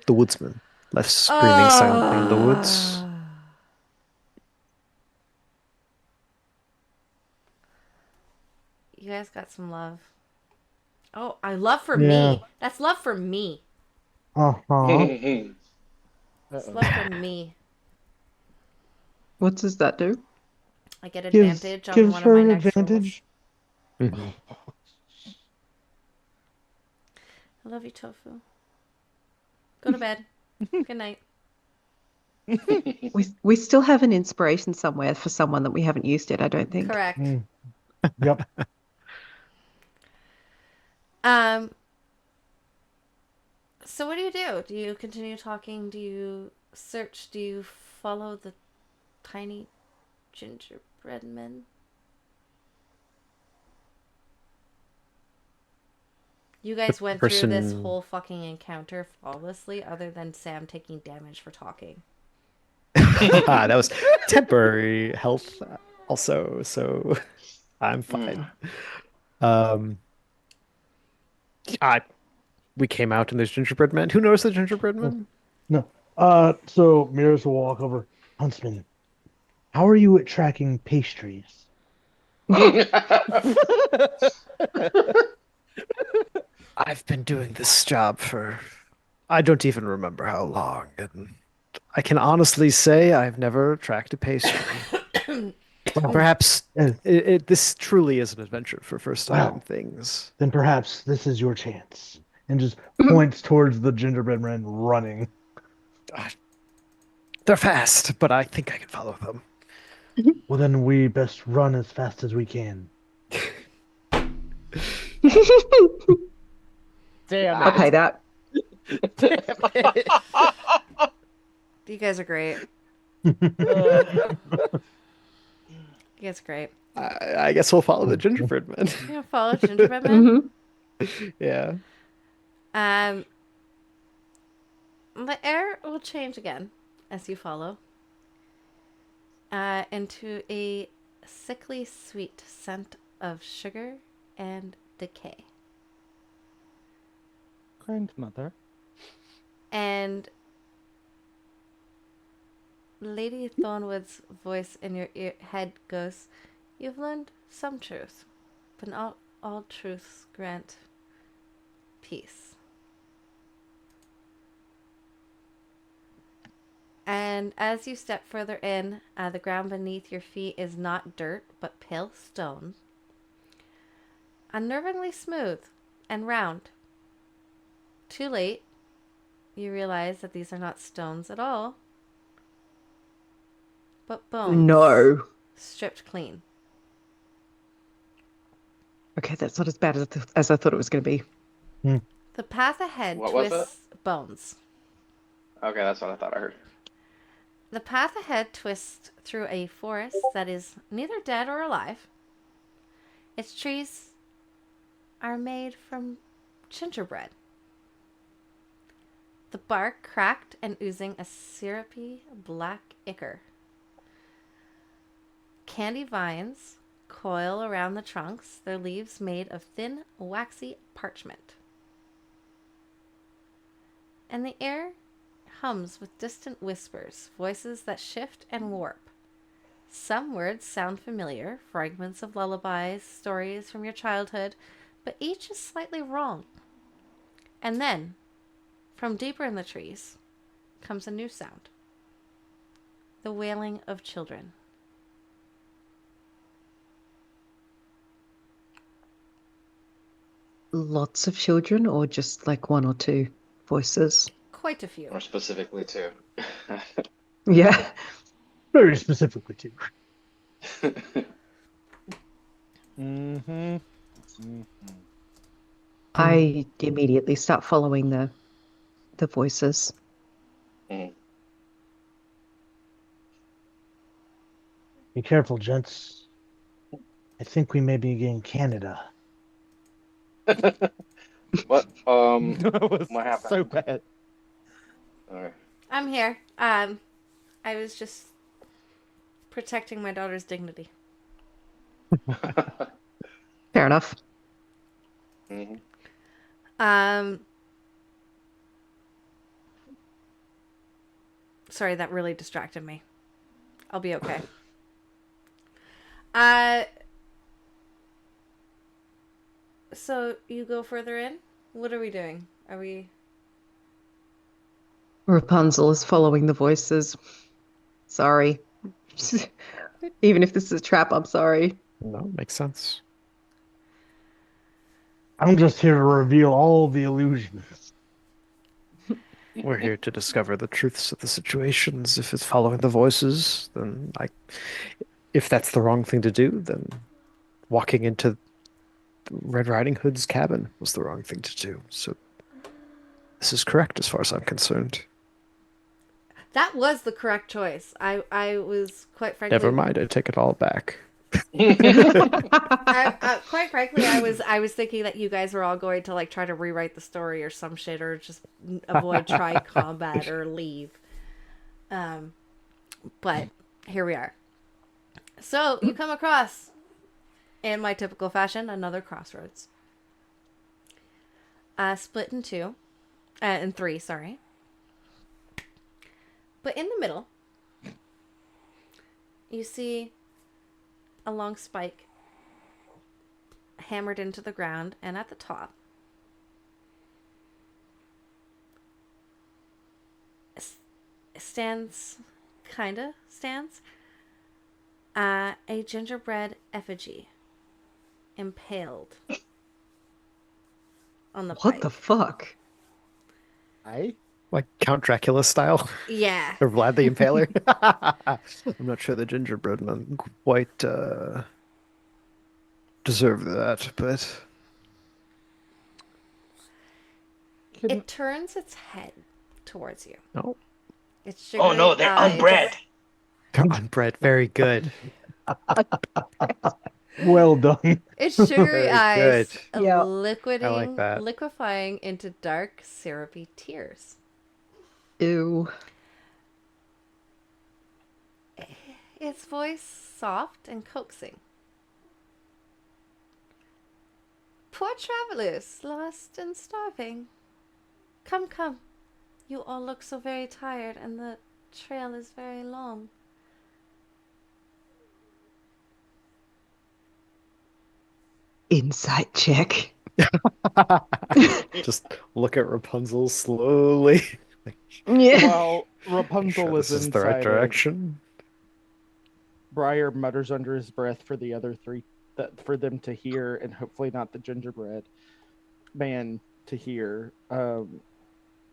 [SPEAKER 4] the woodsman left screaming silently in the woods.
[SPEAKER 1] You guys got some love. Oh, I love for
[SPEAKER 2] Yeah.
[SPEAKER 1] me. That's love for me.
[SPEAKER 2] Uh-huh.
[SPEAKER 1] It's love for me.
[SPEAKER 6] What does that do?
[SPEAKER 1] I get
[SPEAKER 2] Gives
[SPEAKER 1] advantage on
[SPEAKER 2] gives
[SPEAKER 1] one of my
[SPEAKER 2] her
[SPEAKER 1] next rolls.
[SPEAKER 2] advantage.
[SPEAKER 4] Mhm.
[SPEAKER 1] I love you, Tofu. Go to bed. Good night.
[SPEAKER 6] We still have an inspiration somewhere for someone that we haven't used yet, I don't think.
[SPEAKER 1] Correct.
[SPEAKER 2] Yep.
[SPEAKER 1] Um. So what do you do? Do you continue talking? Do you search? Do you follow the tiny gingerbread men? You guys went through this
[SPEAKER 4] Person-
[SPEAKER 1] whole fucking encounter flawlessly, other than Sam taking damage for talking.
[SPEAKER 4] That was temporary health also, so I'm fine. Um, we came out and there's gingerbread men. Who knows the gingerbread men?
[SPEAKER 2] No. So Miris will walk over. Huntsman, how are you at tracking pastries?
[SPEAKER 4] I've been doing this job for I don't even remember how long, and I can honestly say I've never tracked a pastry. Perhaps
[SPEAKER 2] Uh,
[SPEAKER 4] this truly is an adventure for first time
[SPEAKER 2] Wow.
[SPEAKER 4] things.
[SPEAKER 2] Then perhaps this is your chance. And just points towards the gingerbread men running.
[SPEAKER 4] They're fast, but I think I can follow them.
[SPEAKER 2] Well, then we best run as fast as we can.
[SPEAKER 3] Damn
[SPEAKER 6] I'll pay
[SPEAKER 3] it.
[SPEAKER 6] that.
[SPEAKER 1] You guys are great. You guys are great.
[SPEAKER 4] I guess we'll follow the gingerbread men.
[SPEAKER 1] You gonna follow gingerbread men?
[SPEAKER 4] Yeah.
[SPEAKER 1] The air will change again as you follow into a sickly sweet scent of sugar and decay.
[SPEAKER 3] Grandmother.
[SPEAKER 1] And Lady Thornwood's voice in your head goes, "You've learned some truth, but not all truths grant peace." And as you step further in, the ground beneath your feet is not dirt, but pale stone. Unnervingly smooth and round. Too late, you realize that these are not stones at all, but bones.
[SPEAKER 6] No.
[SPEAKER 1] Stripped clean.
[SPEAKER 6] Okay, that's not as bad as I thought it was going to be.
[SPEAKER 1] The path ahead
[SPEAKER 5] What was
[SPEAKER 1] twists bones.
[SPEAKER 5] Okay, that's what I thought I heard.
[SPEAKER 1] The path ahead twists through a forest that is neither dead or alive. Its trees are made from gingerbread. The bark cracked and oozing a syrupy black ichor. Candy vines coil around the trunks, their leaves made of thin, waxy parchment. And the air hums with distant whispers, voices that shift and warp. Some words sound familiar, fragments of lullabies, stories from your childhood, but each is slightly wrong. And then, from deeper in the trees, comes a new sound. The wailing of children.
[SPEAKER 6] Lots of children, or just like one or two voices?
[SPEAKER 1] Quite a few.
[SPEAKER 5] More specifically, too.
[SPEAKER 6] Yeah.
[SPEAKER 2] Very specifically, too.
[SPEAKER 3] Mm-hmm.
[SPEAKER 6] I immediately start following the voices.
[SPEAKER 2] Be careful, gents. I think we may be in Canada.
[SPEAKER 5] What?
[SPEAKER 3] That was
[SPEAKER 5] What happened?
[SPEAKER 3] so bad.
[SPEAKER 5] Alright.
[SPEAKER 1] I'm here. I was just protecting my daughter's dignity.
[SPEAKER 6] Fair enough.
[SPEAKER 5] Mhm.
[SPEAKER 1] Sorry, that really distracted me. I'll be okay. So you go further in? What are we doing? Are we...
[SPEAKER 6] Rapunzel is following the voices. Sorry. Even if this is a trap, I'm sorry.
[SPEAKER 4] No, makes sense.
[SPEAKER 2] I'm just here to reveal all the illusions.
[SPEAKER 4] We're here to discover the truths of the situations. If it's following the voices, then if that's the wrong thing to do, then walking into Red Riding Hood's cabin was the wrong thing to do. So this is correct as far as I'm concerned.
[SPEAKER 1] That was the correct choice. I was quite frankly.
[SPEAKER 4] Never mind, I take it all back.
[SPEAKER 1] Quite frankly, I was thinking that you guys were all going to like try to rewrite the story or some shit, or just avoid try combat or leave. But here we are. So you come across, in my typical fashion, another crossroads. Split in two, in three, sorry. But in the middle, you see a long spike hammered into the ground, and at the top stands a gingerbread effigy impaled on the
[SPEAKER 6] What
[SPEAKER 1] pike.
[SPEAKER 6] the fuck?
[SPEAKER 4] Like Count Dracula style?
[SPEAKER 1] Yeah.
[SPEAKER 4] Or Vlad the Impaler? I'm not sure the gingerbread men quite deserve that, but
[SPEAKER 1] It turns its head towards you.
[SPEAKER 4] no.
[SPEAKER 1] It's
[SPEAKER 7] Oh
[SPEAKER 1] sugary
[SPEAKER 7] no, they're
[SPEAKER 1] eyes.
[SPEAKER 7] unbred.
[SPEAKER 4] They're unbred. Very good.
[SPEAKER 2] Well done.
[SPEAKER 1] It's sugary
[SPEAKER 4] Very
[SPEAKER 1] eyes,
[SPEAKER 4] good.
[SPEAKER 6] Yeah.
[SPEAKER 4] that.
[SPEAKER 1] liquefying into dark, syrupy tears.
[SPEAKER 6] Ew.
[SPEAKER 1] Its voice soft and coaxing. Poor travelers, lost and starving. Come, come. You all look so very tired, and the trail is very long.
[SPEAKER 6] Insight check.
[SPEAKER 4] Just look at Rapunzel slowly.
[SPEAKER 6] Yeah.
[SPEAKER 3] Well,
[SPEAKER 4] Sure,
[SPEAKER 3] Rapunzel
[SPEAKER 4] this
[SPEAKER 3] is
[SPEAKER 4] is the right
[SPEAKER 3] inside.
[SPEAKER 4] direction.
[SPEAKER 3] Briar mutters under his breath for the other three, for them to hear, and hopefully not the gingerbread man to hear.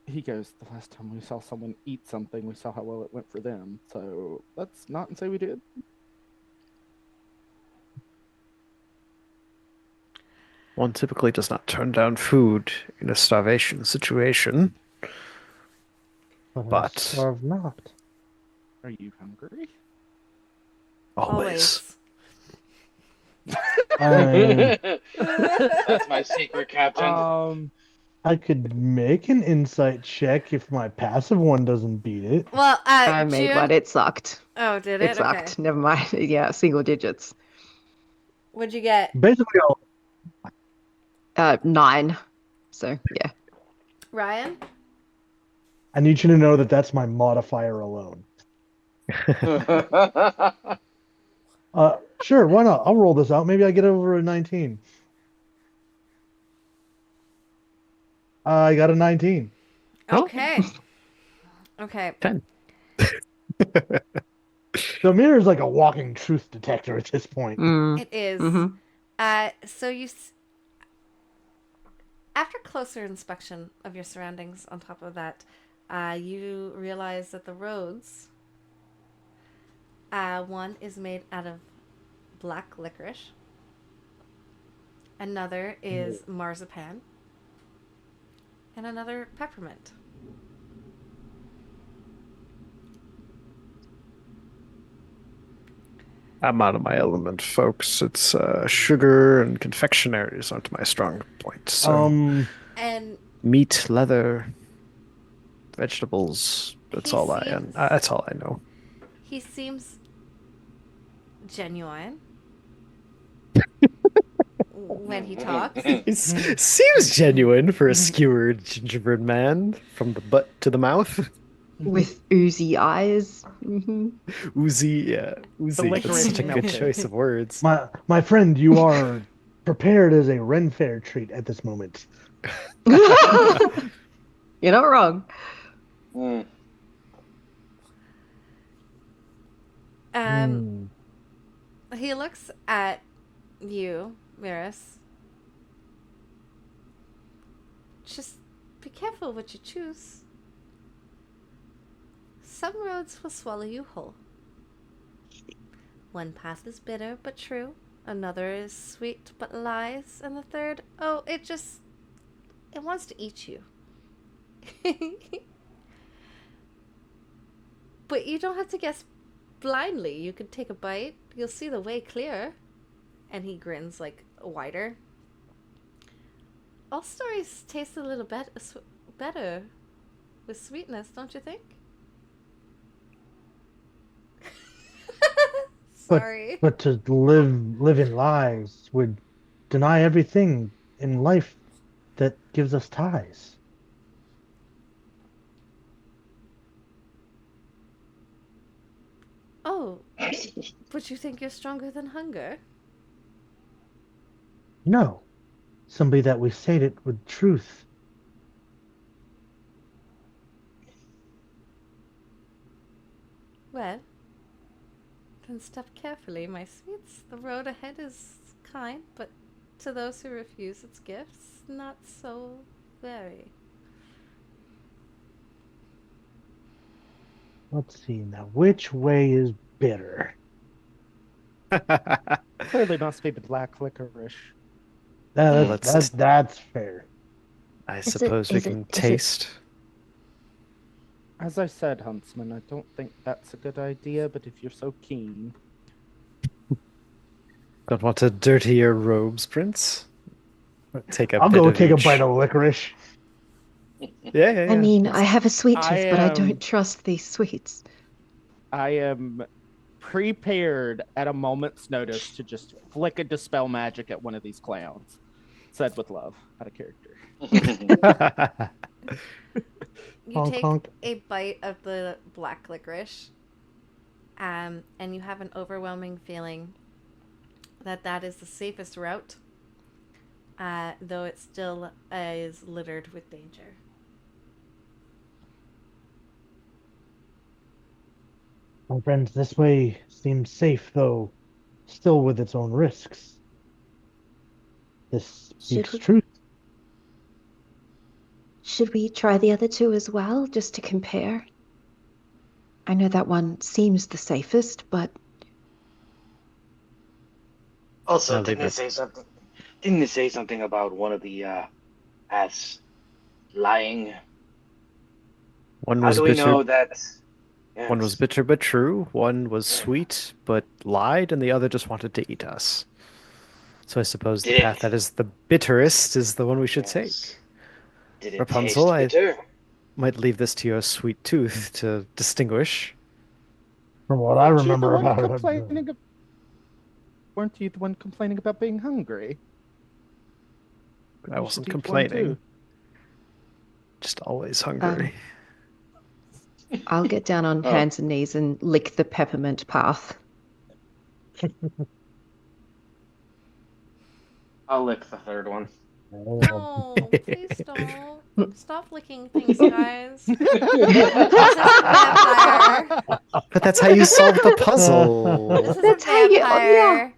[SPEAKER 3] He goes, the last time we saw someone eat something, we saw how well it went for them. So let's not say we did.
[SPEAKER 4] One typically does not turn down food in a starvation situation. But-
[SPEAKER 2] Starve not.
[SPEAKER 3] Are you hungry?
[SPEAKER 4] Always.
[SPEAKER 5] That's my secret, Captain.
[SPEAKER 2] I could make an insight check if my passive one doesn't beat it.
[SPEAKER 1] Well,
[SPEAKER 6] I made
[SPEAKER 1] June...
[SPEAKER 6] one. It sucked.
[SPEAKER 1] Oh, did
[SPEAKER 6] It
[SPEAKER 1] it?
[SPEAKER 6] sucked.
[SPEAKER 1] Okay.
[SPEAKER 6] Never mind. Yeah, single digits.
[SPEAKER 1] What'd you get?
[SPEAKER 2] Basically,
[SPEAKER 6] 9. So, yeah.
[SPEAKER 1] Ryan?
[SPEAKER 2] I need you to know that that's my modifier alone. Sure, why not? I'll roll this out. Maybe I get over a 19. I got a 19.
[SPEAKER 1] Okay. Okay.
[SPEAKER 4] 10.
[SPEAKER 2] So Mirror is like a walking truth detector at this point.
[SPEAKER 1] It is.
[SPEAKER 6] Mhm.
[SPEAKER 1] So after closer inspection of your surroundings, on top of that, you realize that the roads, one is made out of black licorice, another is marzipan, and another peppermint.
[SPEAKER 4] I'm out of my element, folks. It's sugar and confectionaries aren't my strong points. So
[SPEAKER 1] And
[SPEAKER 4] meat, leather, vegetables. That's
[SPEAKER 1] He
[SPEAKER 4] all
[SPEAKER 1] seems-
[SPEAKER 4] that's all I know.
[SPEAKER 1] he seems genuine when he talks.
[SPEAKER 4] It seems genuine for a skewered gingerbread man from the butt to the mouth.
[SPEAKER 6] With oozy eyes. Hmm.
[SPEAKER 4] Oozy, yeah. Oozy. That's
[SPEAKER 3] licorice
[SPEAKER 4] such a good
[SPEAKER 3] melted.
[SPEAKER 4] choice of words.
[SPEAKER 2] My friend, you are prepared as a Ren Fair treat at this moment.
[SPEAKER 6] You're not wrong.
[SPEAKER 1] He looks at you, Mirus, Just be careful what you choose. Some roads will swallow you whole. One path is bitter but true, another is sweet but lies, and the third, oh, it wants to eat you. But you don't have to guess blindly. You could take a bite, you'll see the way clear. And he grins like wider. All stories taste a little better with sweetness, don't you think? Sorry.
[SPEAKER 2] But to live in lies would deny everything in life that gives us ties.
[SPEAKER 1] Oh, but you think you're stronger than hunger?
[SPEAKER 2] No, somebody that we sated with truth.
[SPEAKER 1] Well, then step carefully, my sweets. The road ahead is kind, but to those who refuse its gifts, not so very.
[SPEAKER 2] Let's see now. Which way is bitter?
[SPEAKER 3] Clearly must be the black licorice.
[SPEAKER 2] That's fair.
[SPEAKER 4] I
[SPEAKER 6] it-
[SPEAKER 4] suppose we
[SPEAKER 6] is it-
[SPEAKER 4] can
[SPEAKER 6] is it-
[SPEAKER 4] taste.
[SPEAKER 3] As I said, Huntsman, I don't think that's a good idea, but if you're so keen.
[SPEAKER 4] Don't want to dirty your robes, Prince. Take a
[SPEAKER 2] I'll
[SPEAKER 4] bit
[SPEAKER 2] go
[SPEAKER 4] of
[SPEAKER 2] take a
[SPEAKER 4] each.
[SPEAKER 2] bite of licorice.
[SPEAKER 4] Yeah.
[SPEAKER 6] I mean, I have a sweet tooth,
[SPEAKER 3] I
[SPEAKER 6] but I
[SPEAKER 3] am-
[SPEAKER 6] don't trust these sweets.
[SPEAKER 3] I am prepared at a moment's notice to just flick a dispel magic at one of these clowns. Said with love, out of character.
[SPEAKER 1] You
[SPEAKER 2] Honk,
[SPEAKER 1] take
[SPEAKER 2] honk.
[SPEAKER 1] a bite of the black licorice, and you have an overwhelming feeling that is the safest route, though it still is littered with danger.
[SPEAKER 2] My friends, this way seems safe, though still with its own risks. This speaks
[SPEAKER 6] we-
[SPEAKER 2] truth.
[SPEAKER 6] Should we try the other two as well, just to compare? I know that one seems the safest, but
[SPEAKER 5] Also,
[SPEAKER 4] I'll leave
[SPEAKER 5] didn't they
[SPEAKER 4] it.
[SPEAKER 5] say something? Didn't they say something about one of the paths lying?
[SPEAKER 4] One
[SPEAKER 5] How
[SPEAKER 4] was
[SPEAKER 5] do we
[SPEAKER 4] bitter.
[SPEAKER 5] know that?
[SPEAKER 4] One was
[SPEAKER 5] Yes.
[SPEAKER 4] bitter but true. One was
[SPEAKER 5] Yeah.
[SPEAKER 4] sweet but lied, and the other just wanted to eat us. So I suppose the
[SPEAKER 5] Did
[SPEAKER 4] path
[SPEAKER 5] it-
[SPEAKER 4] that is the bitterest is the one we should
[SPEAKER 5] Yes.
[SPEAKER 4] take.
[SPEAKER 5] Did it
[SPEAKER 4] Rapunzel,
[SPEAKER 5] taste bitter?
[SPEAKER 4] Might leave this to your sweet tooth to distinguish.
[SPEAKER 2] From what I
[SPEAKER 3] Weren't you the
[SPEAKER 2] remember
[SPEAKER 3] one
[SPEAKER 2] about it.
[SPEAKER 3] complaining Weren't you the one complaining about being hungry?
[SPEAKER 4] I
[SPEAKER 3] You
[SPEAKER 4] wasn't
[SPEAKER 3] should eat one
[SPEAKER 4] complaining.
[SPEAKER 3] too.
[SPEAKER 4] Just always hungry.
[SPEAKER 6] I'll get down on
[SPEAKER 5] Oh.
[SPEAKER 6] hands and knees and lick the peppermint path.
[SPEAKER 5] I'll lick the third one.
[SPEAKER 1] No, please don't. Stop licking things, guys. This is vampire.
[SPEAKER 4] But that's how you solve the puzzle.
[SPEAKER 1] This is
[SPEAKER 6] That's
[SPEAKER 1] a
[SPEAKER 6] how you- oh,
[SPEAKER 1] vampire.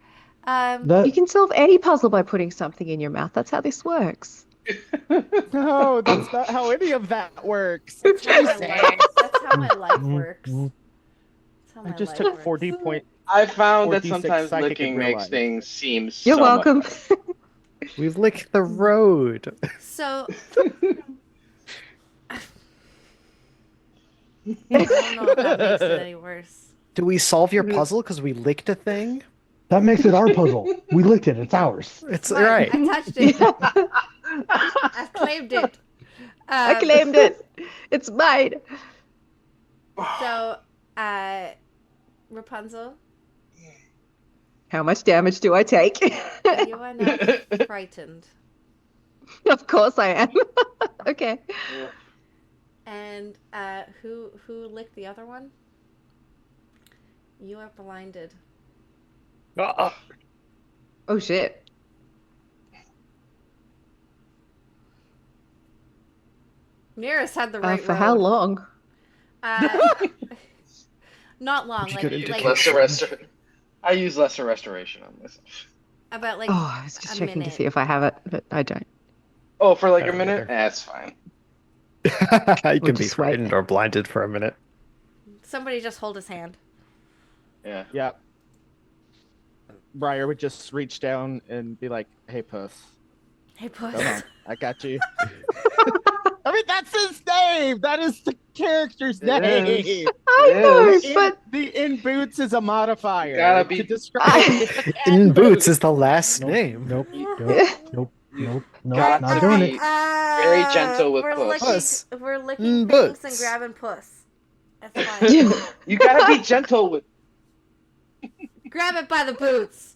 [SPEAKER 2] That
[SPEAKER 6] You can solve any puzzle by putting something in your mouth. That's how this works.
[SPEAKER 3] No, that's not how any of that works.
[SPEAKER 1] That's how my life works.
[SPEAKER 2] Mhm.
[SPEAKER 1] That's how
[SPEAKER 3] I
[SPEAKER 1] my
[SPEAKER 3] just
[SPEAKER 1] life
[SPEAKER 3] took
[SPEAKER 1] works.
[SPEAKER 3] 40 point.
[SPEAKER 5] I found that
[SPEAKER 3] 4d6
[SPEAKER 5] sometimes
[SPEAKER 3] psychic
[SPEAKER 5] licking
[SPEAKER 3] in real
[SPEAKER 5] makes
[SPEAKER 3] life.
[SPEAKER 5] things seem
[SPEAKER 6] You're
[SPEAKER 5] so much
[SPEAKER 6] welcome.
[SPEAKER 5] better.
[SPEAKER 4] We lick the road.
[SPEAKER 1] So I don't know if that makes it any worse.
[SPEAKER 4] Do we solve your puzzle because we licked a thing?
[SPEAKER 2] that makes it our puzzle. We licked it. It's ours.
[SPEAKER 4] It's
[SPEAKER 1] Fine,
[SPEAKER 4] right.
[SPEAKER 1] I touched it. I've claimed it.
[SPEAKER 6] I claimed it. It's mine.
[SPEAKER 1] So, Rapunzel,
[SPEAKER 6] How much damage do I take?
[SPEAKER 1] you are not frightened.
[SPEAKER 6] Of course I am. Okay.
[SPEAKER 1] And who licked the other one? You are blinded.
[SPEAKER 6] Oh shit.
[SPEAKER 1] Nearest had the right
[SPEAKER 6] For
[SPEAKER 1] road.
[SPEAKER 6] how long?
[SPEAKER 1] Not long,
[SPEAKER 4] Would you
[SPEAKER 1] like,
[SPEAKER 4] get into
[SPEAKER 1] like
[SPEAKER 5] I use lesser restoration on myself.
[SPEAKER 1] about like
[SPEAKER 6] Oh, I was just
[SPEAKER 1] a
[SPEAKER 6] checking to
[SPEAKER 1] minute.
[SPEAKER 6] see if I have it, but I don't.
[SPEAKER 5] Oh, for like
[SPEAKER 4] I
[SPEAKER 5] a
[SPEAKER 4] don't
[SPEAKER 5] minute?
[SPEAKER 4] either.
[SPEAKER 5] That's fine.
[SPEAKER 4] You
[SPEAKER 6] We'll
[SPEAKER 4] can be
[SPEAKER 6] just wait.
[SPEAKER 4] frightened or blinded for a minute.
[SPEAKER 1] Somebody just hold his hand.
[SPEAKER 5] Yeah.
[SPEAKER 3] Yeah. Briar would just reach down and be like, "Hey, puss,
[SPEAKER 1] Hey, puss.
[SPEAKER 3] come on, I got you." I mean, that's his name. That is the character's
[SPEAKER 5] It
[SPEAKER 3] name.
[SPEAKER 5] is.
[SPEAKER 3] The
[SPEAKER 6] I
[SPEAKER 5] It
[SPEAKER 6] know,
[SPEAKER 5] is.
[SPEAKER 3] in,
[SPEAKER 6] but
[SPEAKER 3] the in boots is a modifier
[SPEAKER 5] Gotta be-
[SPEAKER 3] to describe
[SPEAKER 6] I,
[SPEAKER 3] the cat
[SPEAKER 4] In Boots
[SPEAKER 3] boots.
[SPEAKER 4] is the last
[SPEAKER 2] Nope,
[SPEAKER 4] name.
[SPEAKER 2] nope,
[SPEAKER 5] You,
[SPEAKER 2] nope,
[SPEAKER 5] you
[SPEAKER 2] nope,
[SPEAKER 5] got
[SPEAKER 2] not
[SPEAKER 5] to
[SPEAKER 2] doing it.
[SPEAKER 5] be very gentle with
[SPEAKER 1] we're
[SPEAKER 5] puss.
[SPEAKER 4] Puss.
[SPEAKER 1] We're licking things
[SPEAKER 4] Boots.
[SPEAKER 1] and grabbing puss. That's fine.
[SPEAKER 5] You gotta be gentle with.
[SPEAKER 1] Grab it by the boots.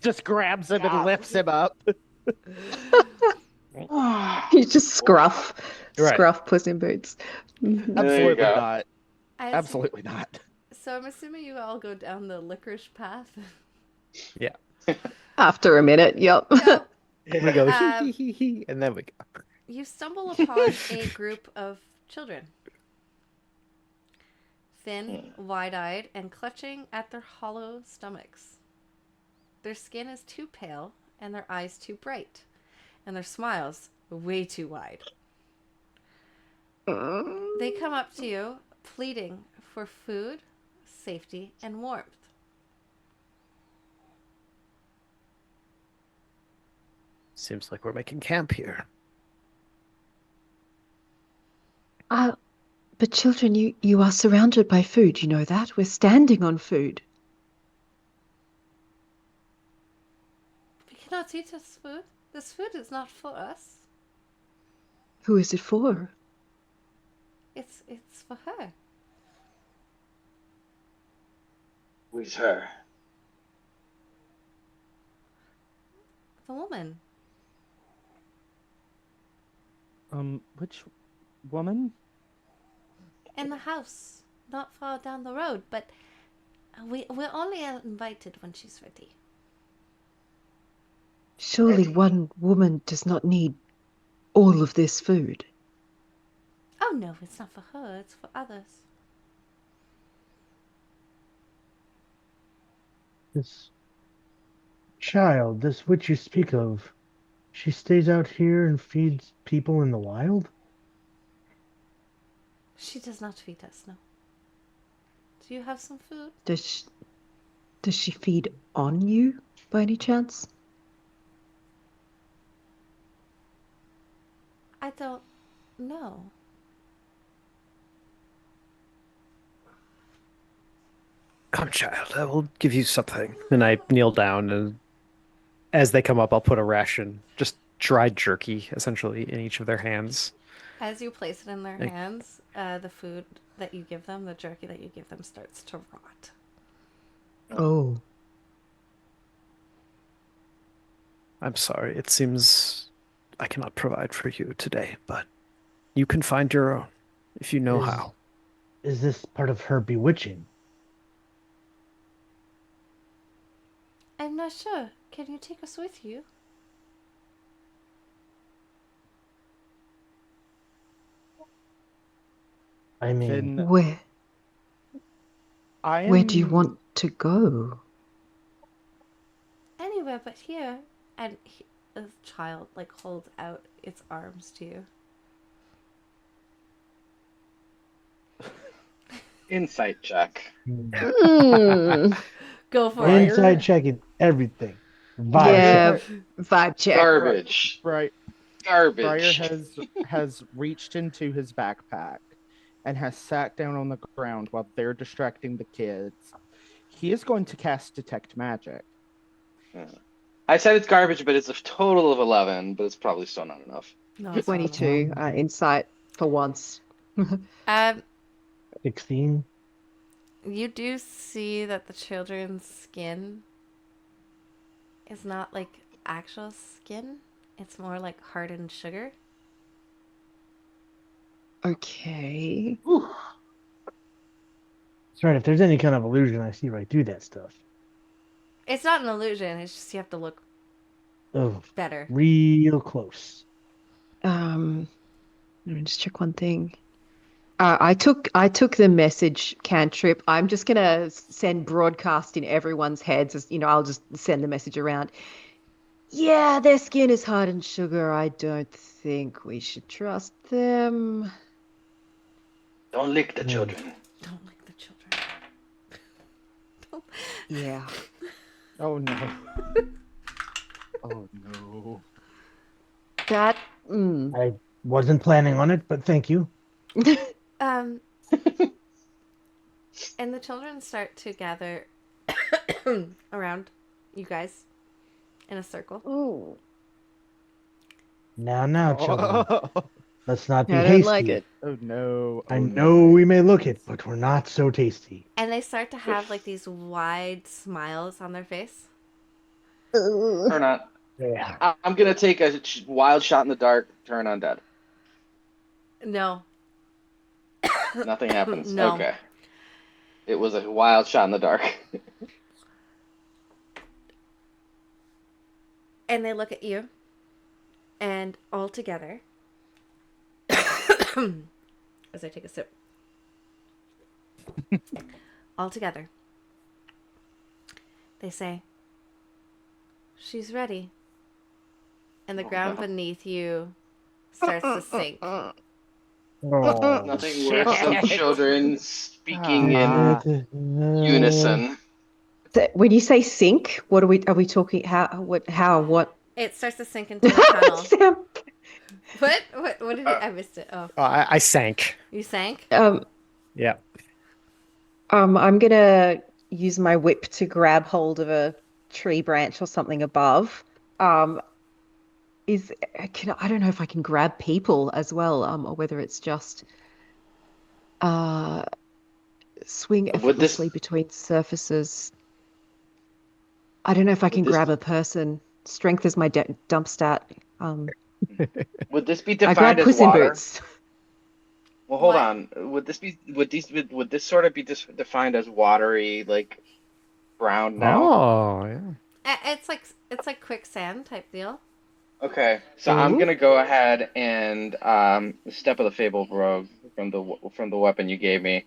[SPEAKER 3] Just grabs him and
[SPEAKER 5] God.
[SPEAKER 3] lifts him up.
[SPEAKER 6] You just scruff
[SPEAKER 4] Right.
[SPEAKER 6] Puss in Boots. Mhm.
[SPEAKER 5] There you
[SPEAKER 3] Absolutely
[SPEAKER 5] go.
[SPEAKER 3] not.
[SPEAKER 1] I
[SPEAKER 3] Absolutely not.
[SPEAKER 1] So I'm assuming you all go down the licorice path.
[SPEAKER 4] Yeah.
[SPEAKER 6] After a minute, yep.
[SPEAKER 1] Yep.
[SPEAKER 4] We go
[SPEAKER 1] Um,
[SPEAKER 4] hee, and then we go.
[SPEAKER 1] You stumble upon a group of children. Thin, wide-eyed, and clutching at their hollow stomachs. Their skin is too pale, and their eyes too bright, and their smiles way too wide. They come up to you, pleading for food, safety, and warmth.
[SPEAKER 4] Seems like we're making camp here.
[SPEAKER 6] But children, you are surrounded by food, you know that? We're standing on food.
[SPEAKER 1] We cannot eat this food. This food is not for us.
[SPEAKER 6] Who is it for?
[SPEAKER 1] It's for her.
[SPEAKER 5] Who's her?
[SPEAKER 1] The woman.
[SPEAKER 3] Which woman?
[SPEAKER 1] In the house, not far down the road, but we're only invited when she's ready.
[SPEAKER 6] Surely one woman does not need all of this food.
[SPEAKER 1] Oh no, it's not for her, it's for others.
[SPEAKER 2] This child, this witch you speak of, she stays out here and feeds people in the wild?
[SPEAKER 1] She does not feed us, no. Do you have some food?
[SPEAKER 6] Does she feed on you by any chance?
[SPEAKER 1] I don't know.
[SPEAKER 4] Come, child, I will give you something. And I kneel down, and as they come up, I'll put a ration, just dried jerky, essentially, in each of their hands.
[SPEAKER 1] As you place it in their
[SPEAKER 4] Thank-
[SPEAKER 1] hands, the food that you give them, the jerky that you give them, starts to rot.
[SPEAKER 6] Oh.
[SPEAKER 4] I'm sorry. It seems I cannot provide for you today, but you can find your own if you know
[SPEAKER 2] Is-
[SPEAKER 4] how.
[SPEAKER 2] Is this part of her bewitching?
[SPEAKER 1] I'm not sure. Can you take us with you?
[SPEAKER 2] I mean,
[SPEAKER 3] Then
[SPEAKER 6] Where
[SPEAKER 3] I am.
[SPEAKER 6] where do you want to go?
[SPEAKER 1] Anywhere but here. And the child holds out its arms to you.
[SPEAKER 5] Insight check.
[SPEAKER 6] Hmm.
[SPEAKER 1] Go for it.
[SPEAKER 2] inside checking everything. Vibe
[SPEAKER 6] Yeah,
[SPEAKER 2] check.
[SPEAKER 6] vibe check.
[SPEAKER 5] Garbage.
[SPEAKER 3] Briar
[SPEAKER 5] Garbage.
[SPEAKER 3] has reached into his backpack and has sat down on the ground while they're distracting the kids. He is going to cast Detect Magic.
[SPEAKER 5] I said it's garbage, but it's a total of 11, but it's probably still not enough.
[SPEAKER 1] No, it's not
[SPEAKER 6] 22 insight for once.
[SPEAKER 1] enough.
[SPEAKER 2] 16.
[SPEAKER 1] You do see that the children's skin is not like actual skin. It's more like hardened sugar.
[SPEAKER 6] Okay.
[SPEAKER 2] That's right. If there's any kind of illusion, I see right through that stuff.
[SPEAKER 1] It's not an illusion. It's just you have to look
[SPEAKER 2] Oh,
[SPEAKER 1] better.
[SPEAKER 2] real close.
[SPEAKER 6] Let me just check one thing. I took the message cantrip. I'm just gonna send broadcast in everyone's heads. As you know, I'll just send the message around. Yeah, their skin is hard and sugar. I don't think we should trust them.
[SPEAKER 5] Don't lick the children.
[SPEAKER 1] Don't like the children.
[SPEAKER 6] Yeah.
[SPEAKER 3] Oh no. Oh no.
[SPEAKER 6] That.
[SPEAKER 2] I wasn't planning on it, but thank you.
[SPEAKER 1] And the children start to gather around you guys in a circle.
[SPEAKER 6] Oh,
[SPEAKER 2] Now, children, let's not be
[SPEAKER 6] I
[SPEAKER 2] hasty.
[SPEAKER 6] don't like it.
[SPEAKER 3] Oh no.
[SPEAKER 2] I know we may look it, but we're not so tasty.
[SPEAKER 1] And they start to have like these wide smiles on their face.
[SPEAKER 5] Turn on.
[SPEAKER 2] Yeah.
[SPEAKER 5] I'm gonna take a wild shot in the dark. Turn undead.
[SPEAKER 1] No.
[SPEAKER 5] Nothing happens.
[SPEAKER 1] No.
[SPEAKER 5] Okay. It was a wild shot in the dark.
[SPEAKER 1] And they look at you. And all together, as I take a sip, all together, they say, "She's ready." And the ground beneath you starts to sink.
[SPEAKER 2] Oh,
[SPEAKER 5] Nothing worse than children speaking in unison.
[SPEAKER 6] When you say sink, what are we talking? What?
[SPEAKER 1] It starts to sink into the tunnel.
[SPEAKER 6] Sam,
[SPEAKER 1] What did you, I missed it. Oh,
[SPEAKER 4] I sank.
[SPEAKER 1] you sank?
[SPEAKER 4] Yeah.
[SPEAKER 6] I'm gonna use my whip to grab hold of a tree branch or something above. I don't know if I can grab people as well, or whether it's just swing
[SPEAKER 5] Would this-
[SPEAKER 6] effortlessly between surfaces. I don't know if I can grab a person. Strength is my dump stat.
[SPEAKER 5] Would this be
[SPEAKER 6] I grab
[SPEAKER 5] defined as
[SPEAKER 6] Puss in
[SPEAKER 5] water?
[SPEAKER 6] Boots.
[SPEAKER 5] Well, hold
[SPEAKER 1] What?
[SPEAKER 5] on. Would this sort of be defined as watery, like brown now?
[SPEAKER 4] Oh, yeah.
[SPEAKER 1] It's like quicksand type deal.
[SPEAKER 5] Okay, so I'm gonna go ahead and step of the fabled rogue from the weapon you gave me.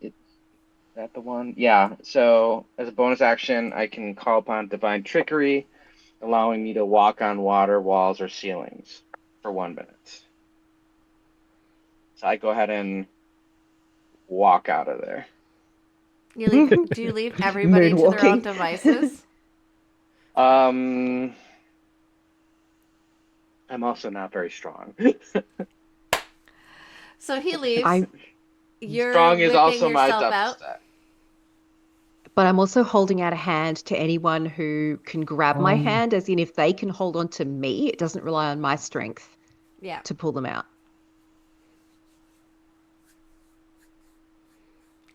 [SPEAKER 5] Is that the one? Yeah. So as a bonus action, I can call upon divine trickery, allowing me to walk on water, walls, or ceilings for 1 minute. So I go ahead and walk out of there.
[SPEAKER 1] Do you leave everybody to their own
[SPEAKER 6] Moonwalking.
[SPEAKER 1] devices?
[SPEAKER 5] I'm also not very strong.
[SPEAKER 1] So he leaves. You're
[SPEAKER 5] Strong is
[SPEAKER 1] whipping
[SPEAKER 5] also my
[SPEAKER 1] yourself
[SPEAKER 5] dump
[SPEAKER 1] out.
[SPEAKER 5] stat.
[SPEAKER 6] But I'm also holding out a hand to anyone who can grab my hand, as in if they can hold on to me, it doesn't rely on my strength
[SPEAKER 1] Yeah.
[SPEAKER 6] to pull them out.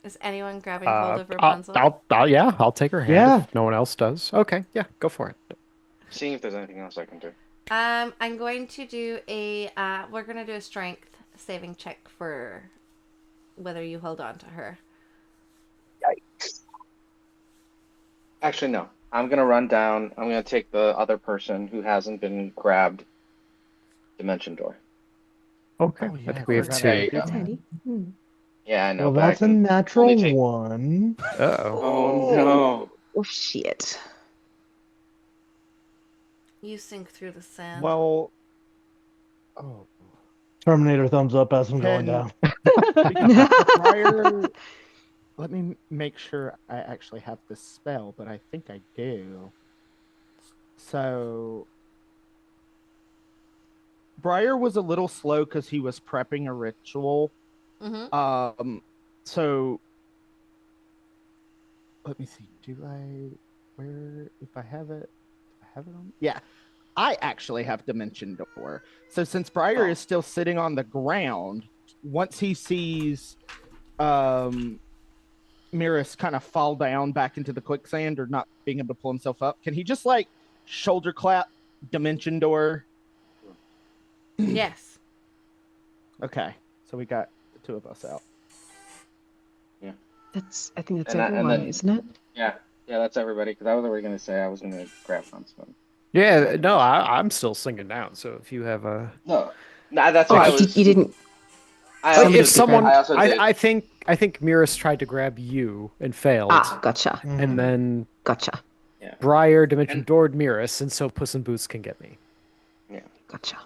[SPEAKER 1] Is anyone grabbing hold of Rapunzel?
[SPEAKER 4] I'll take her hand
[SPEAKER 2] Yeah.
[SPEAKER 4] if no one else does. Okay, yeah, go for it.
[SPEAKER 5] Seeing if there's anything else I can do.
[SPEAKER 1] I'm going to do we're going to do a strength saving check for whether you hold on to her.
[SPEAKER 5] Actually, no. I'm gonna run down. I'm gonna take the other person who hasn't been grabbed. Dimension door.
[SPEAKER 4] Okay,
[SPEAKER 3] Oh,
[SPEAKER 4] I
[SPEAKER 3] yeah,
[SPEAKER 4] think we have
[SPEAKER 3] forgot
[SPEAKER 5] There
[SPEAKER 4] two.
[SPEAKER 5] you go.
[SPEAKER 6] That's handy.
[SPEAKER 5] Yeah, I know.
[SPEAKER 2] well,
[SPEAKER 5] but I
[SPEAKER 2] that's a
[SPEAKER 5] can
[SPEAKER 2] natural
[SPEAKER 5] only take-
[SPEAKER 2] one.
[SPEAKER 4] Uh-oh.
[SPEAKER 5] Oh no.
[SPEAKER 6] Oh, shit.
[SPEAKER 1] You sink through the sand.
[SPEAKER 3] Well. Oh.
[SPEAKER 2] Terminator thumbs up as I'm going
[SPEAKER 3] Can-
[SPEAKER 2] down.
[SPEAKER 3] Prior, let me make sure I actually have this spell, but I think I do. So, Briar was a little slow because he was prepping a ritual.
[SPEAKER 1] Mm-hmm.
[SPEAKER 3] So let me see. If I have it on? Yeah. I actually have Dimension Door. So since Briar is still sitting on the ground, once he sees Miris kind of fall down back into the quicksand or not being able to pull himself up, can he just like shoulder clap Dimension Door?
[SPEAKER 1] Yes.
[SPEAKER 3] Okay. So we got the two of us out.
[SPEAKER 6] I think that's
[SPEAKER 5] And
[SPEAKER 6] everyone,
[SPEAKER 5] then-
[SPEAKER 6] isn't it?
[SPEAKER 5] Yeah, that's everybody. Because I was already gonna say I was gonna grab Huntsman.
[SPEAKER 4] Yeah, no, I'm still singing down. So if you have a
[SPEAKER 5] No, that's why I was.
[SPEAKER 6] You didn't.
[SPEAKER 5] I also
[SPEAKER 4] If
[SPEAKER 5] did.
[SPEAKER 4] someone,
[SPEAKER 5] I also did.
[SPEAKER 4] I think Miris tried to grab you and failed,
[SPEAKER 6] Ah, gotcha.
[SPEAKER 4] and then
[SPEAKER 6] Gotcha.
[SPEAKER 5] Yeah.
[SPEAKER 4] Briar Dimension
[SPEAKER 5] And-
[SPEAKER 4] doored Miris, and so Puss in Boots can get me.
[SPEAKER 6] Gotcha.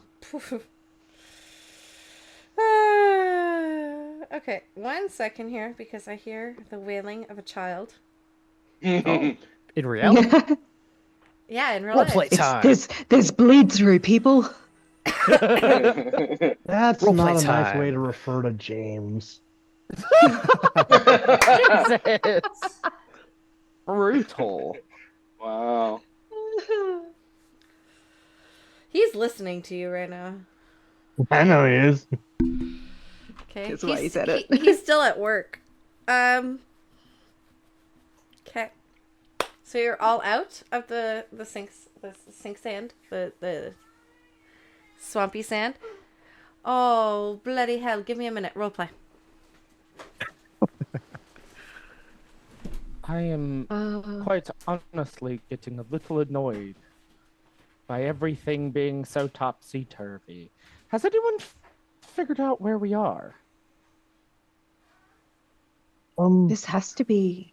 [SPEAKER 1] Okay, 1 second here because I hear the wailing of a child.
[SPEAKER 4] In reality,
[SPEAKER 1] Yeah, in real
[SPEAKER 4] role
[SPEAKER 1] life.
[SPEAKER 4] play time.
[SPEAKER 6] There's bleed through, people.
[SPEAKER 2] That's
[SPEAKER 4] Role
[SPEAKER 2] not
[SPEAKER 4] play
[SPEAKER 2] a nice way
[SPEAKER 4] time.
[SPEAKER 2] to refer to James.
[SPEAKER 3] Jesus. Brutal.
[SPEAKER 5] Wow.
[SPEAKER 1] He's listening to you right now.
[SPEAKER 2] I know he is.
[SPEAKER 1] Okay.
[SPEAKER 6] That's why he said it.
[SPEAKER 1] He's still at work. Okay. So you're all out of the sink sand, the swampy sand. Oh, bloody hell. Give me a minute. Roleplay.
[SPEAKER 3] I am quite honestly getting a little annoyed by everything being so topsy-turvy. Has anyone figured out where we are?
[SPEAKER 6] This has to be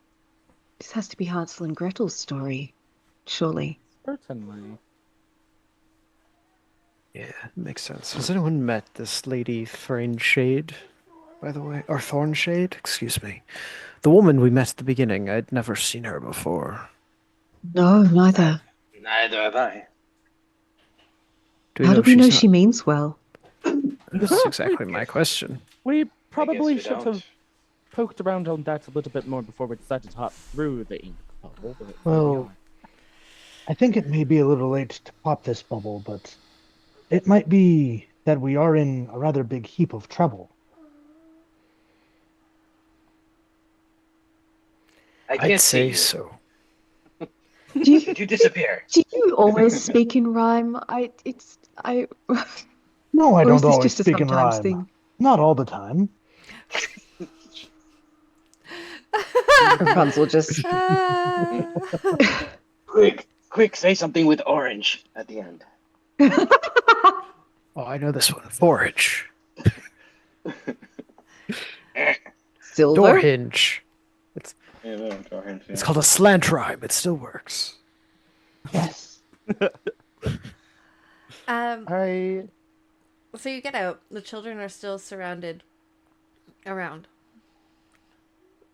[SPEAKER 6] Hansel and Gretel's story, surely.
[SPEAKER 3] Certainly.
[SPEAKER 4] Yeah, makes sense. Has anyone met this lady Shade, by the way? Or Thornshade? Excuse me. The woman we met at the beginning. I'd never seen her before.
[SPEAKER 6] No, neither.
[SPEAKER 5] Neither have I.
[SPEAKER 6] How do we know
[SPEAKER 4] she's
[SPEAKER 6] she means well?
[SPEAKER 4] This is exactly my question.
[SPEAKER 3] We probably
[SPEAKER 5] we
[SPEAKER 3] should
[SPEAKER 5] don't.
[SPEAKER 3] have poked around on that a little bit more before we decided to hop through the ink bubble. But
[SPEAKER 2] Well, I think it may be a little late to pop this bubble, but it might be that we are in a rather big heap of trouble.
[SPEAKER 5] I
[SPEAKER 4] I'd
[SPEAKER 5] can't see
[SPEAKER 4] say
[SPEAKER 5] you.
[SPEAKER 4] so.
[SPEAKER 6] Do you,
[SPEAKER 5] Did you disappear?
[SPEAKER 6] do you always speak in rhyme?
[SPEAKER 2] No, I
[SPEAKER 6] Or is
[SPEAKER 2] don't
[SPEAKER 6] this
[SPEAKER 2] always
[SPEAKER 6] just a
[SPEAKER 2] speak in
[SPEAKER 6] sometimes
[SPEAKER 2] rhyme.
[SPEAKER 6] thing?
[SPEAKER 2] Not all the time.
[SPEAKER 6] Rapunzel just
[SPEAKER 5] Quick, say something with orange at the end.
[SPEAKER 4] Oh, I know this one. Forage.
[SPEAKER 6] silver.
[SPEAKER 4] Door hinge.
[SPEAKER 5] Orange.
[SPEAKER 4] It's called a slant rhyme. It still works.
[SPEAKER 2] Yes.
[SPEAKER 1] So you get out. The children are still surrounded around.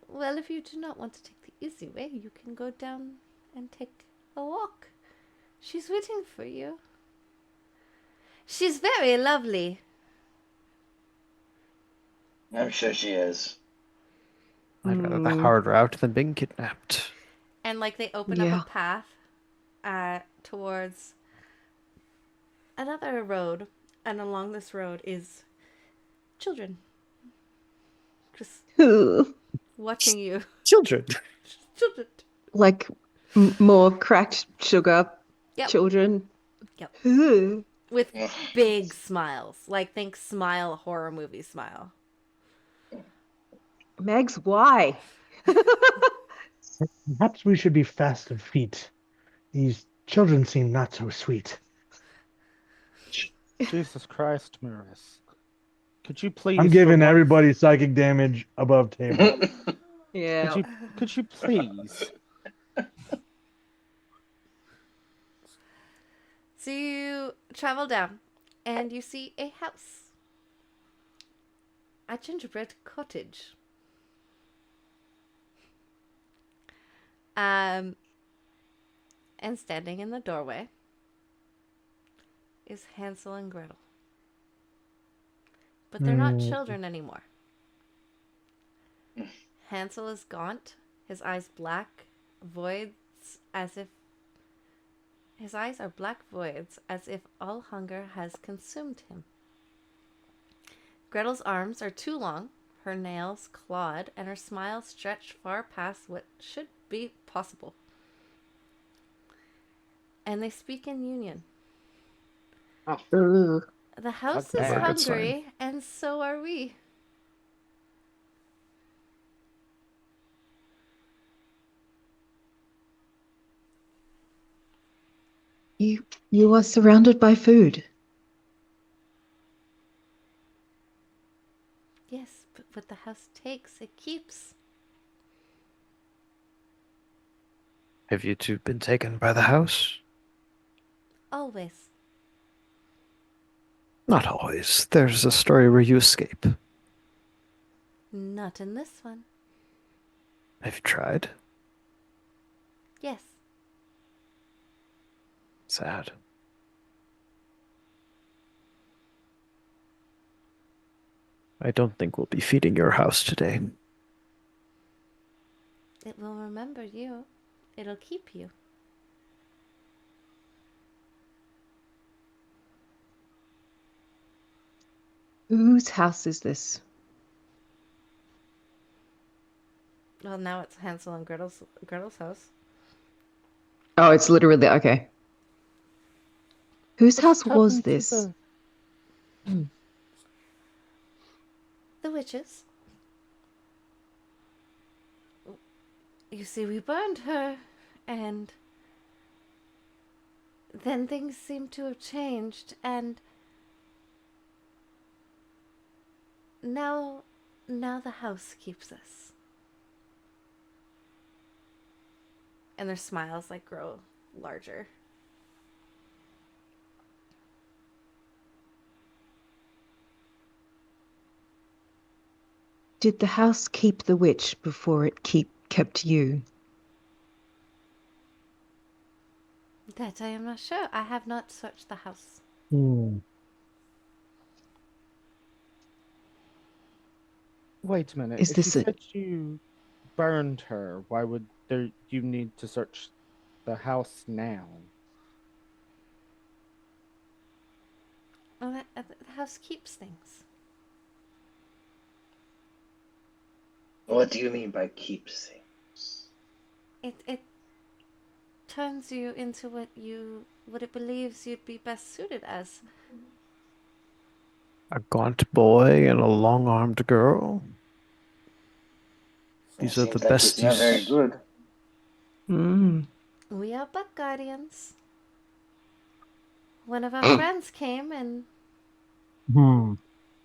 [SPEAKER 1] Well, if you do not want to take the easy way, you can go down and take a walk. She's waiting for you. She's very lovely.
[SPEAKER 5] I'm sure she is.
[SPEAKER 4] I'd rather the hard route than being kidnapped.
[SPEAKER 1] And like they open up a path towards another road, and along this road is children just watching you.
[SPEAKER 4] Children.
[SPEAKER 1] Children.
[SPEAKER 6] Like more cracked sugar
[SPEAKER 1] Yep.
[SPEAKER 6] children.
[SPEAKER 1] Yep.
[SPEAKER 6] Ooh.
[SPEAKER 1] With big smiles. Like think smile horror movie smile.
[SPEAKER 6] Megs, why?
[SPEAKER 2] Perhaps we should be fast of feet. These children seem not so sweet.
[SPEAKER 3] Jesus Christ, Miris. Could you please?
[SPEAKER 2] I'm giving everybody psychic damage above table.
[SPEAKER 6] Yeah.
[SPEAKER 3] Could you please?
[SPEAKER 1] So you travel down and you see a house. A gingerbread cottage. And standing in the doorway is Hansel and Gretel. But they're not children anymore. Hansel is gaunt, his eyes black, voids as if his eyes are black voids as if all hunger has consumed him. Gretel's arms are too long, her nails clawed, and her smile stretched far past what should be possible. And they speak in union.
[SPEAKER 6] Ooh.
[SPEAKER 1] The house
[SPEAKER 3] That's
[SPEAKER 1] is
[SPEAKER 3] a good
[SPEAKER 1] hungry, and so are we.
[SPEAKER 6] You are surrounded by food.
[SPEAKER 1] Yes, but what the house takes, it keeps.
[SPEAKER 4] Have you two been taken by the house?
[SPEAKER 1] Always.
[SPEAKER 4] Not always. There's a story where you escape.
[SPEAKER 1] Not in this one.
[SPEAKER 4] Have you tried?
[SPEAKER 1] Yes.
[SPEAKER 4] Sad. I don't think we'll be feeding your house today.
[SPEAKER 1] It will remember you. It'll keep you.
[SPEAKER 6] Whose house is this?
[SPEAKER 1] Well, now it's Hansel and Gretel's house.
[SPEAKER 6] Oh, it's literally okay. Whose house was
[SPEAKER 3] happened to
[SPEAKER 6] this?
[SPEAKER 1] The witches. You see, we burned her, and then things seem to have changed, and now the house keeps us. And their smiles like grow larger.
[SPEAKER 6] Did the house keep the witch before it kept you?
[SPEAKER 1] That I am not sure. I have not searched the house.
[SPEAKER 3] Wait a minute.
[SPEAKER 6] Is
[SPEAKER 3] If you
[SPEAKER 6] this a-
[SPEAKER 3] said you burned her, why would you need to search the house now?
[SPEAKER 1] Well, the house keeps things.
[SPEAKER 7] What do you mean by keeps things?
[SPEAKER 1] It turns you into what it believes you'd be best suited as.
[SPEAKER 4] A gaunt boy and a long-armed girl. These are the
[SPEAKER 7] Seems like
[SPEAKER 4] best
[SPEAKER 7] it's not very
[SPEAKER 4] use.
[SPEAKER 7] good.
[SPEAKER 6] Mm.
[SPEAKER 1] We are Buck Guardians. One of our friends came, and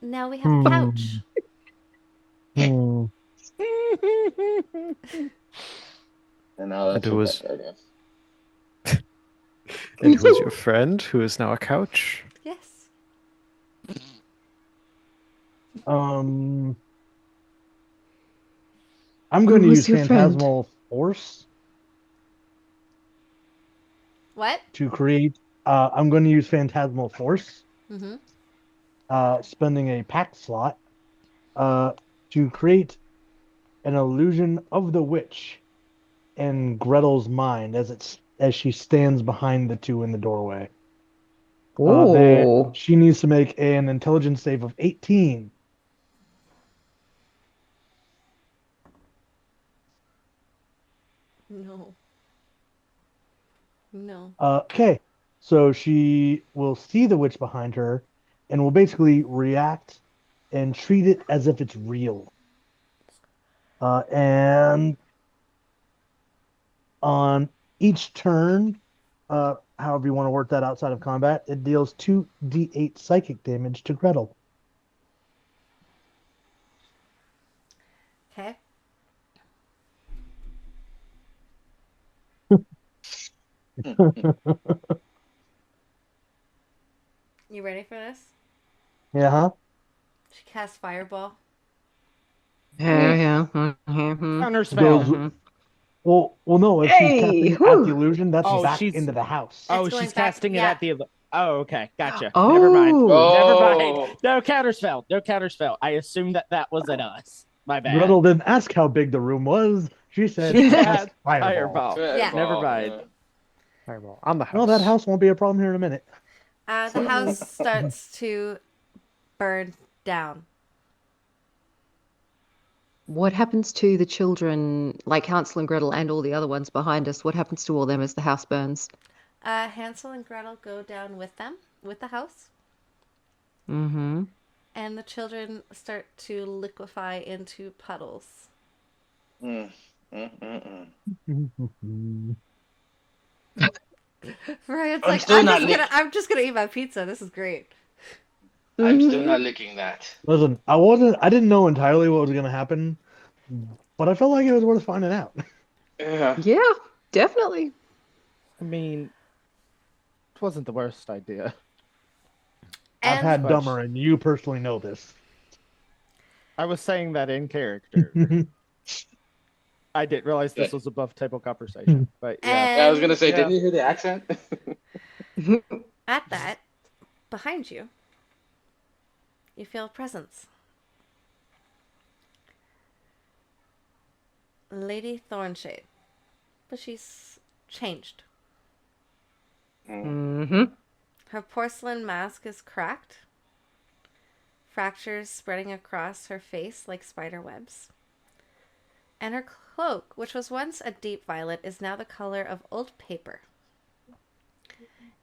[SPEAKER 1] now we have a couch.
[SPEAKER 7] And now that's
[SPEAKER 4] And it
[SPEAKER 7] your
[SPEAKER 4] was-
[SPEAKER 7] backyard.
[SPEAKER 4] And who is your friend, who is now a couch?
[SPEAKER 1] Yes.
[SPEAKER 2] I'm going to
[SPEAKER 6] Who was
[SPEAKER 2] use
[SPEAKER 6] your friend?
[SPEAKER 2] Phantasmal Force
[SPEAKER 1] What?
[SPEAKER 2] to create. I'm going to use Phantasmal Force,
[SPEAKER 1] Mm-hmm.
[SPEAKER 2] spending a pack slot, to create an illusion of the witch in Gretel's mind as she stands behind the two in the doorway.
[SPEAKER 6] Oh.
[SPEAKER 2] She needs to make an intelligence save of 18.
[SPEAKER 1] No. No.
[SPEAKER 2] Okay, so she will see the witch behind her and will basically react and treat it as if it's real. And on each turn, however you want to work that outside of combat, it deals 2d8 psychic damage to Gretel.
[SPEAKER 1] Okay. You ready for this?
[SPEAKER 2] Yeah, huh?
[SPEAKER 1] She casts Fireball.
[SPEAKER 6] Yeah.
[SPEAKER 3] Counterspell.
[SPEAKER 6] Mhm.
[SPEAKER 2] Well, no. If she's
[SPEAKER 6] Hey,
[SPEAKER 2] casting at
[SPEAKER 6] whew.
[SPEAKER 2] the illusion, that's
[SPEAKER 3] Oh,
[SPEAKER 2] back
[SPEAKER 3] she's-
[SPEAKER 2] into the house.
[SPEAKER 1] That's
[SPEAKER 3] Oh,
[SPEAKER 1] going
[SPEAKER 3] she's
[SPEAKER 1] back-
[SPEAKER 3] casting it
[SPEAKER 1] yeah.
[SPEAKER 3] at the. Oh, okay, gotcha.
[SPEAKER 6] Oh.
[SPEAKER 3] Never mind. Never mind.
[SPEAKER 7] Oh.
[SPEAKER 3] No counterspell. No counterspell. I assumed that was at us. My bad.
[SPEAKER 2] Gretel didn't ask how big the room was. She said
[SPEAKER 3] She
[SPEAKER 2] cast
[SPEAKER 3] said
[SPEAKER 2] fireball.
[SPEAKER 3] fireball.
[SPEAKER 1] Yeah.
[SPEAKER 3] Never mind.
[SPEAKER 4] Fireball on the house.
[SPEAKER 2] Well, that house won't be a problem here in a minute.
[SPEAKER 1] The house starts to burn down.
[SPEAKER 6] What happens to the children, like Hansel and Gretel and all the other ones behind us? What happens to all them as the house burns?
[SPEAKER 1] Hansel and Gretel go down with them, with the house,
[SPEAKER 6] Mm-hmm.
[SPEAKER 1] and the children start to liquefy into puddles.
[SPEAKER 7] Mm, mm, mm, mm.
[SPEAKER 1] Ryan's
[SPEAKER 7] I'm
[SPEAKER 1] like,
[SPEAKER 7] still
[SPEAKER 1] I'm
[SPEAKER 7] not
[SPEAKER 1] just gonna eat my pizza. This is great.
[SPEAKER 7] I'm still not licking that.
[SPEAKER 2] Listen, I didn't know entirely what was gonna happen, but I felt like it was worth finding out.
[SPEAKER 7] Yeah.
[SPEAKER 6] Yeah, definitely.
[SPEAKER 3] I mean, it wasn't the worst idea.
[SPEAKER 2] I've
[SPEAKER 1] And
[SPEAKER 2] had
[SPEAKER 3] But
[SPEAKER 2] dumber, and you personally know this.
[SPEAKER 3] I was saying that in character. I didn't realize this
[SPEAKER 7] Good.
[SPEAKER 3] was above table conversation. But yeah.
[SPEAKER 7] Yeah, I was gonna
[SPEAKER 1] and
[SPEAKER 7] say,
[SPEAKER 3] Yeah.
[SPEAKER 7] didn't you hear the accent?
[SPEAKER 1] at that, behind you, you feel a presence. Lady Thornshade. But she's changed.
[SPEAKER 6] Mm-hmm.
[SPEAKER 1] Her porcelain mask is cracked, fractures spreading across her face like spider webs. And her cloak, which was once a deep violet, is now the color of old paper.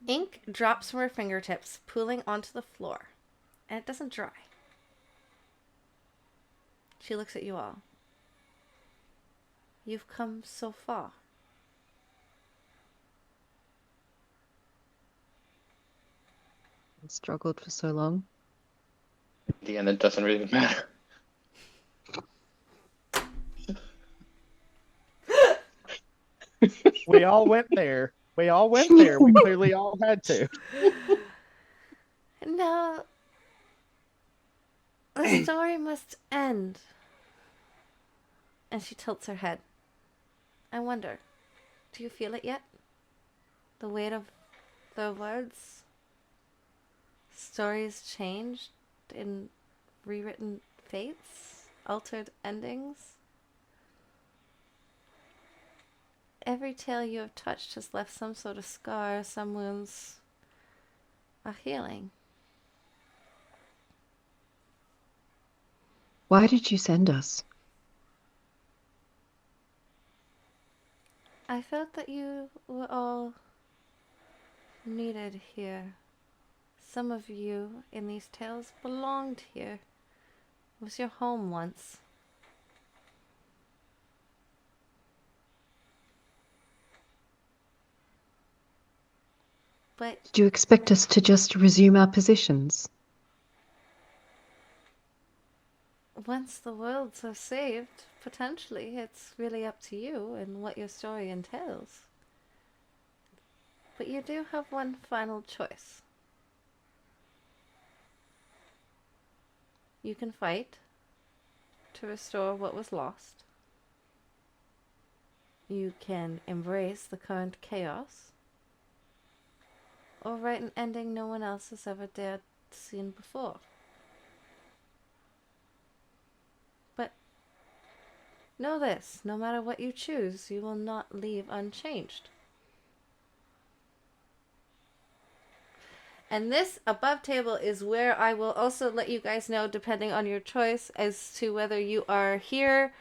[SPEAKER 1] Ink drops from her fingertips, pooling onto the floor, and it doesn't dry. She looks at you all. You've come so far.
[SPEAKER 6] Struggled for so long.
[SPEAKER 7] In the end, it doesn't really matter.
[SPEAKER 3] We all went there. We all went there. We clearly all had to.
[SPEAKER 1] No, the story must end. And she tilts her head. I wonder, do you feel it yet? The weight of the words? Stories changed in rewritten fates? Altered endings? Every tale you have touched has left some sort of scar. Some wounds are healing.
[SPEAKER 6] Why did you send us?
[SPEAKER 1] I felt that you were all needed here. Some of you in these tales belonged here. It was your home once. But
[SPEAKER 6] Did you expect us to just resume our positions?
[SPEAKER 1] once the worlds are saved, potentially, it's really up to you and what your story entails. But you do have one final choice. You can fight to restore what was lost. You can embrace the current chaos, or write an ending no one else has ever dared seen before. But know this, no matter what you choose, you will not leave unchanged. And this above table is where I will also let you guys know, depending on your choice, as to whether you are here,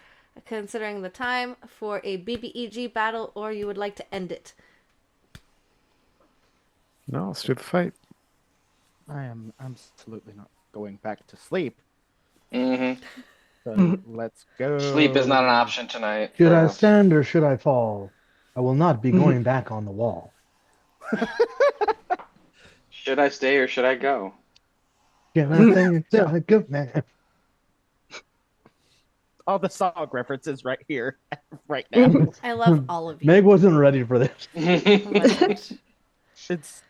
[SPEAKER 1] considering the time, for a BBEG battle, or you would like to end it.
[SPEAKER 4] No, let's do the fight.
[SPEAKER 3] I am absolutely not going back to sleep.
[SPEAKER 7] Mm-hmm.
[SPEAKER 3] So let's go.
[SPEAKER 7] Sleep is not an option tonight.
[SPEAKER 2] Should
[SPEAKER 7] for
[SPEAKER 2] I
[SPEAKER 7] us.
[SPEAKER 2] stand or should I fall? I will not be going back on the wall.
[SPEAKER 7] Should I stay or should I go?
[SPEAKER 2] Can I say it's a good man?
[SPEAKER 3] All the song references right here, right now.
[SPEAKER 1] I love all of you.
[SPEAKER 2] Meg wasn't ready for this.
[SPEAKER 3] It's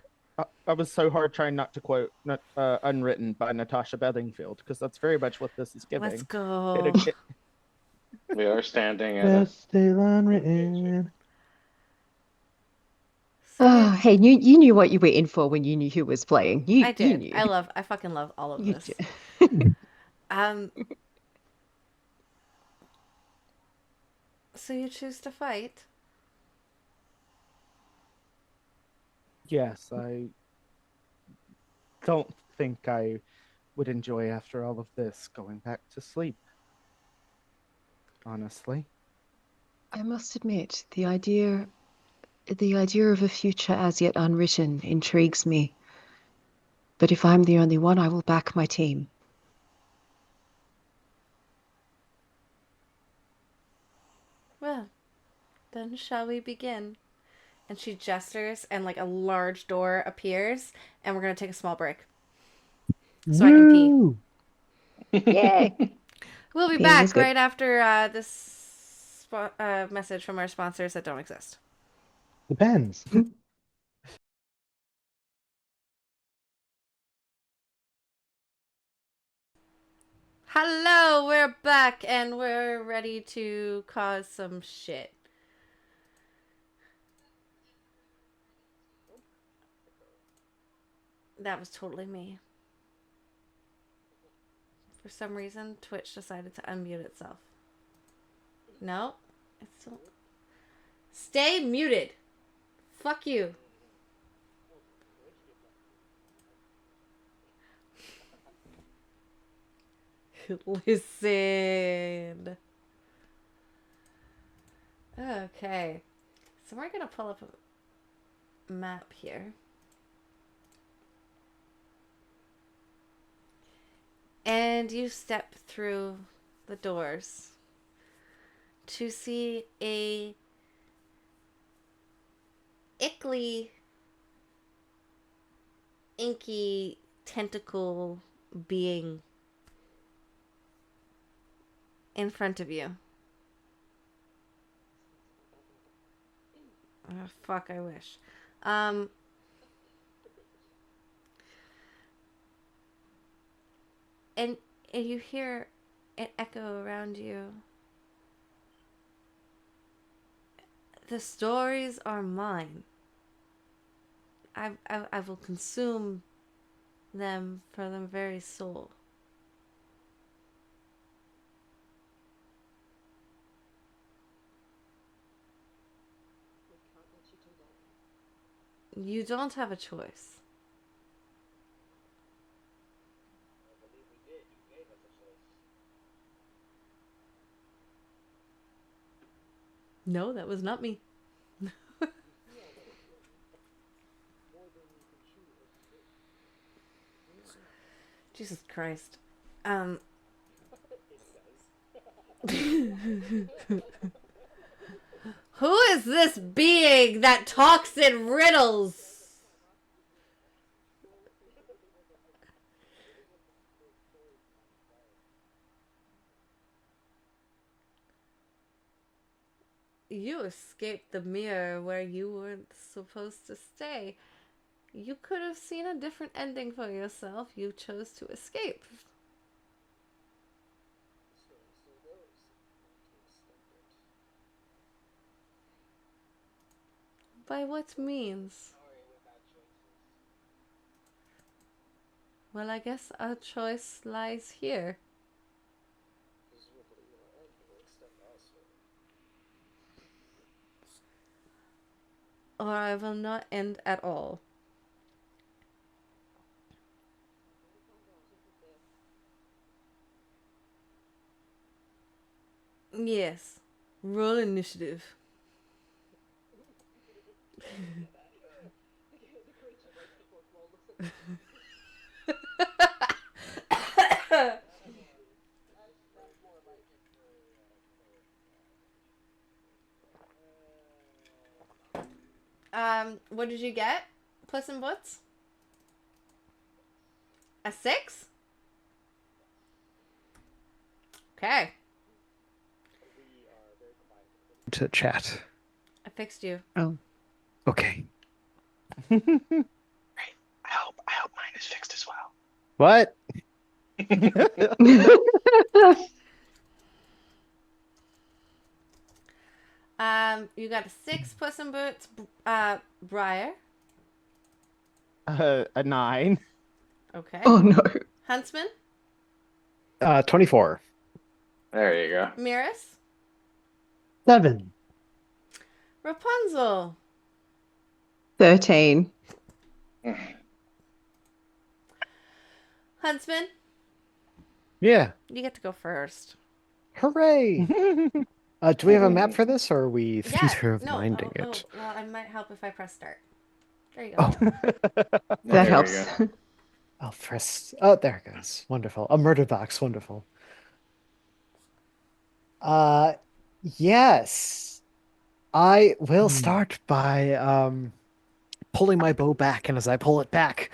[SPEAKER 3] I was so hard trying not to quote "Unwritten" by Natasha Bedingfield because that's very much what this is giving.
[SPEAKER 1] Let's go.
[SPEAKER 7] We are standing at
[SPEAKER 2] Best tale unwritten.
[SPEAKER 6] Oh, hey, you knew what you were in for when you knew who was playing. You
[SPEAKER 1] I did.
[SPEAKER 6] You knew.
[SPEAKER 1] I fucking love all of
[SPEAKER 6] You
[SPEAKER 1] this.
[SPEAKER 6] did.
[SPEAKER 1] So you choose to fight?
[SPEAKER 3] Yes, I don't think I would enjoy after all of this going back to sleep. Honestly.
[SPEAKER 6] I must admit, the idea of a future as yet unwritten intrigues me. But if I'm the only one, I will back my team.
[SPEAKER 1] Well, then shall we begin? And she gestures, and like a large door appears, and we're gonna take a small break. So I can pee.
[SPEAKER 2] Woo!
[SPEAKER 6] Yay.
[SPEAKER 1] We'll be
[SPEAKER 6] Peeing is
[SPEAKER 1] back
[SPEAKER 6] good.
[SPEAKER 1] right after this message from our sponsors that don't exist.
[SPEAKER 2] Depends.
[SPEAKER 1] Hello, we're back and we're ready to cause some shit. That was totally me. For some reason, Twitch decided to unmute itself. No, it's still... Stay muted. Fuck you. Listen. Okay. So we're gonna pull up a map here. And you step through the doors to see a ickly, inky tentacle being in front of you. Oh, fuck, I wish. And you hear it echo around you. The stories are mine. I will consume them for their very soul. You don't have a choice. No, that was not me. Jesus Christ. Who is this being that talks in riddles? You escaped the mirror where you weren't supposed to stay. You could have seen a different ending for yourself. You chose to escape. By what means? Well, I guess our choice lies here. Or I will not end at all. Yes. Roll initiative. What did you get? Puss in Boots? A 6? Okay.
[SPEAKER 4] To chat.
[SPEAKER 1] I fixed you.
[SPEAKER 6] Oh.
[SPEAKER 4] Okay.
[SPEAKER 7] I hope mine is fixed as well.
[SPEAKER 4] What?
[SPEAKER 1] You got a 6 Puss in Boots, Briar.
[SPEAKER 3] A 9.
[SPEAKER 1] Okay.
[SPEAKER 6] Oh no.
[SPEAKER 1] Huntsman,
[SPEAKER 4] 24.
[SPEAKER 5] There you go.
[SPEAKER 1] Miris,
[SPEAKER 2] 7.
[SPEAKER 1] Rapunzel,
[SPEAKER 6] 13.
[SPEAKER 1] Huntsman.
[SPEAKER 4] Yeah.
[SPEAKER 1] You get to go first.
[SPEAKER 4] Hooray! Do we have a map for this, or are we theater of minding it?
[SPEAKER 1] Well, I might help if I press start. There you go.
[SPEAKER 4] Oh.
[SPEAKER 6] That
[SPEAKER 5] There we
[SPEAKER 6] helps.
[SPEAKER 5] go.
[SPEAKER 4] I'll press. Oh, there it goes. Wonderful. A murder box. Wonderful. Yes. I will start by pulling my bow back, and as I pull it back,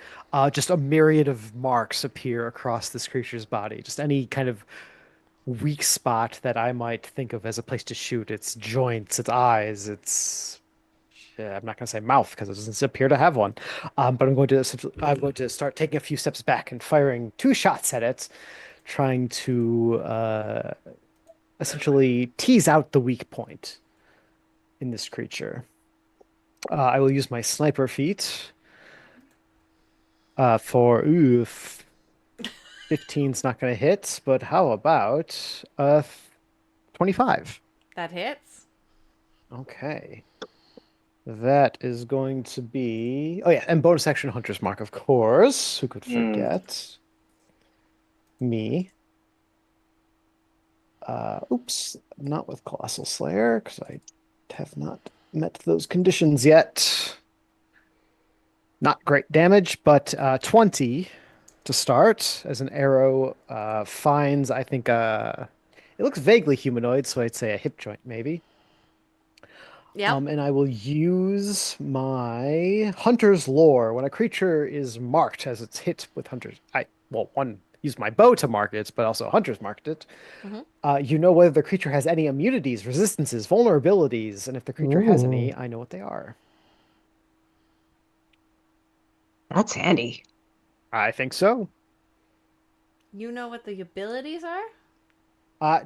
[SPEAKER 4] just a myriad of marks appear across this creature's body. Just any kind of weak spot that I might think of as a place to shoot. Its joints, its eyes, its I'm not going to say mouth because it doesn't appear to have one. But I'm going to start taking a few steps back and firing 2 shots at it, trying to essentially tease out the weak point in this creature. I will use my sniper feat for 15's not going to hit, but how about 25?
[SPEAKER 1] That hits.
[SPEAKER 4] Okay. That is going to be... Oh, yeah, and bonus action Hunter's Mark, of course. Who could forget? Me. Oops, not with Colossal Slayer, because I have not met those conditions yet. Not great damage, but 20 to start as an arrow finds, I think, it looks vaguely humanoid, so I'd say a hip joint, maybe.
[SPEAKER 1] Yep.
[SPEAKER 4] And I will use my Hunter's Lore. When a creature is marked as it's hit with Hunter's... use my bow to mark it, but also Hunter's marked it. You know whether the creature has any immunities, resistances, vulnerabilities, and if the creature has any, I know what they are.
[SPEAKER 6] That's handy.
[SPEAKER 4] I think so.
[SPEAKER 1] You know what the abilities are?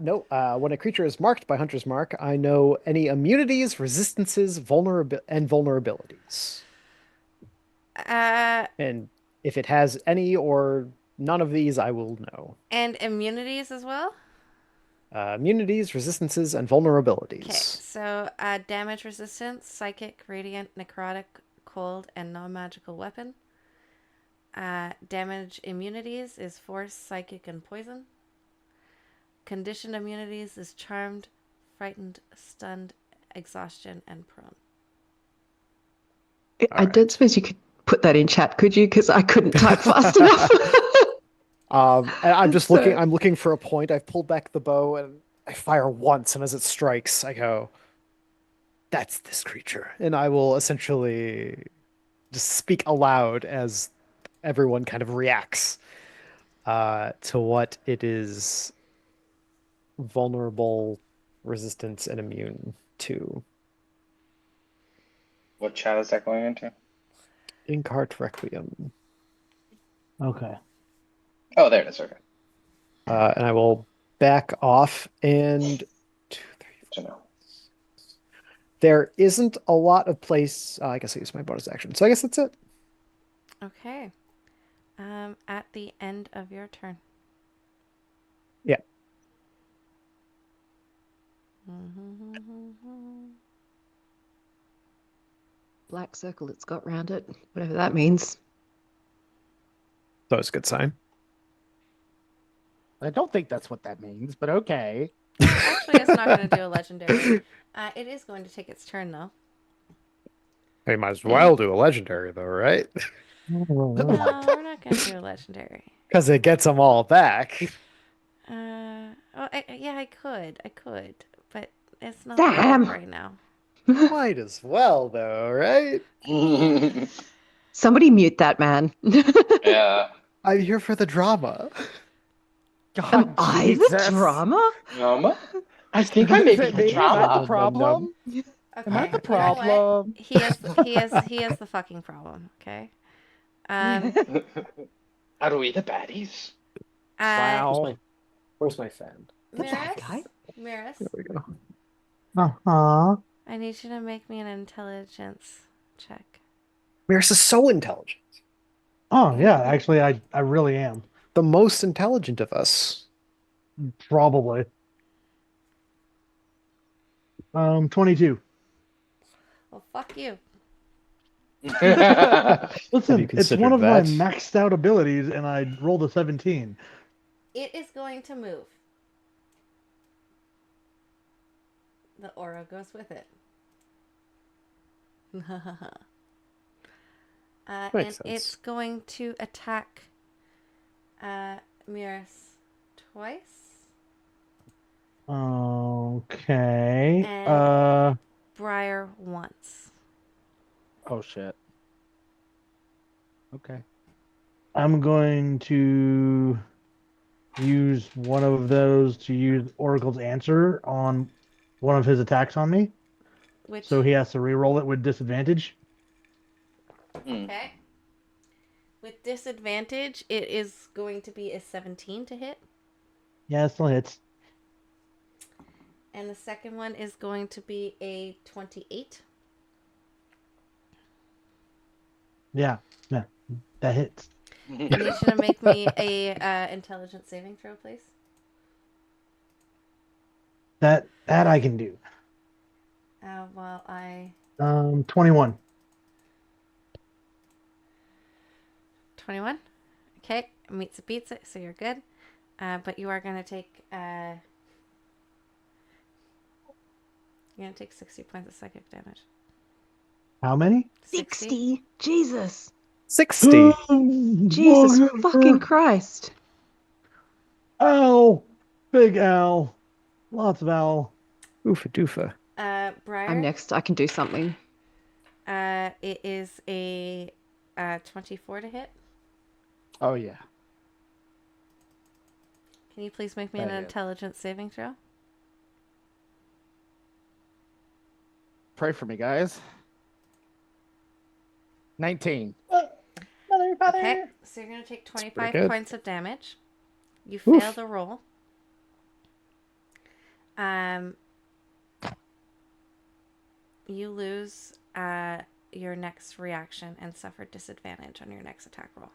[SPEAKER 4] No. When a creature is marked by Hunter's Mark, I know any immunities, resistances, vulnerabilities. And if it has any or none of these, I will know.
[SPEAKER 1] And immunities as well?
[SPEAKER 4] Immunities, resistances, and vulnerabilities.
[SPEAKER 1] Okay, so damage resistance, psychic, radiant, necrotic, cold, and non-magical weapon. Damage immunities is force, psychic, and poison. Conditioned immunities is charmed, frightened, stunned, exhaustion, and prone.
[SPEAKER 6] I don't suppose you could put that in chat, could you? Because I couldn't type fast enough.
[SPEAKER 4] And I'm just
[SPEAKER 6] So-
[SPEAKER 4] looking. I'm looking for a point. I've pulled back the bow and I fire once, and as it strikes, I go, "That's this creature," and I will essentially just speak aloud as everyone kind of reacts to what it is vulnerable, resistant, and immune to.
[SPEAKER 5] What chat is that going into?
[SPEAKER 4] Inkheart Requiem.
[SPEAKER 2] Okay.
[SPEAKER 5] Oh, there it is. Okay.
[SPEAKER 4] And I will back off and 2, 3, 4.
[SPEAKER 5] To know.
[SPEAKER 4] There isn't a lot of place. I guess I use my bonus action. So I guess that's it.
[SPEAKER 1] Okay. At the end of your turn.
[SPEAKER 4] Yeah.
[SPEAKER 6] Black circle it's got round it, whatever that means.
[SPEAKER 4] So it's a good sign.
[SPEAKER 3] I don't think that's what that means, but okay.
[SPEAKER 1] Actually, it's not going to do a legendary. It is going to take its turn, though.
[SPEAKER 4] They might as well do a legendary, though, right?
[SPEAKER 1] No, we're not going to do a legendary.
[SPEAKER 4] Because it gets them all back.
[SPEAKER 1] Yeah, I could, but it's not
[SPEAKER 6] Damn.
[SPEAKER 1] good right now.
[SPEAKER 4] Might as well, though, right?
[SPEAKER 6] Somebody mute that man.
[SPEAKER 5] Yeah.
[SPEAKER 4] I'm here for the drama.
[SPEAKER 6] Am I the drama?
[SPEAKER 5] Drama? I think I may be the
[SPEAKER 3] Maybe
[SPEAKER 5] drama.
[SPEAKER 3] the problem.
[SPEAKER 1] Okay,
[SPEAKER 3] Am I the
[SPEAKER 1] you know what?
[SPEAKER 3] problem?
[SPEAKER 1] He is the fucking problem. Okay.
[SPEAKER 5] Are we the baddies?
[SPEAKER 3] Wow.
[SPEAKER 4] Where's my fan?
[SPEAKER 6] The bad guy?
[SPEAKER 1] Miris,
[SPEAKER 4] There we go.
[SPEAKER 2] Uh-huh.
[SPEAKER 1] I need you to make me an intelligence check.
[SPEAKER 4] Maris is so intelligent.
[SPEAKER 2] Oh, yeah. Actually, I really am.
[SPEAKER 4] The most intelligent of us.
[SPEAKER 2] Probably. 22.
[SPEAKER 1] Well, fuck you.
[SPEAKER 2] Listen, it's
[SPEAKER 4] considered
[SPEAKER 2] one of
[SPEAKER 4] that?
[SPEAKER 2] my maxed out abilities, and I rolled a 17.
[SPEAKER 1] It is going to move. The aura goes with it. And
[SPEAKER 4] Makes sense.
[SPEAKER 1] it's going to attack Miris twice.
[SPEAKER 2] Okay.
[SPEAKER 1] And- Briar once.
[SPEAKER 3] Oh shit. Okay.
[SPEAKER 2] I'm going to use one of those to use Oracle's Answer on one of his attacks on me.
[SPEAKER 1] Which
[SPEAKER 2] So he has to reroll it with disadvantage.
[SPEAKER 1] okay. With disadvantage, it is going to be a 17 to hit.
[SPEAKER 2] Yeah, it still hits.
[SPEAKER 1] And the second one is going to be a 28.
[SPEAKER 2] Yeah, that hits.
[SPEAKER 1] I need you to make me a intelligence saving throw, please.
[SPEAKER 2] That I can do.
[SPEAKER 1] While I
[SPEAKER 2] 21.
[SPEAKER 1] 21. Okay, meets it beats it, so you're good. But you are gonna take you're gonna take 60 points of psychic damage.
[SPEAKER 2] How many?
[SPEAKER 6] 60. Jesus.
[SPEAKER 4] 60.
[SPEAKER 6] Jesus fucking Christ.
[SPEAKER 2] Ow! Big owl. Lots of owl.
[SPEAKER 4] Oofa doofa.
[SPEAKER 1] Briar.
[SPEAKER 6] I'm next. I can do something.
[SPEAKER 1] It is a 24 to hit.
[SPEAKER 3] Oh yeah.
[SPEAKER 1] Can you please make me an
[SPEAKER 3] That hits.
[SPEAKER 1] intelligence saving throw?
[SPEAKER 3] Pray for me, guys. 19.
[SPEAKER 1] Okay, so you're gonna take 25
[SPEAKER 4] good.
[SPEAKER 1] points of damage. You
[SPEAKER 4] Oof.
[SPEAKER 1] fail the roll. You lose your next reaction and suffer disadvantage on your next attack roll.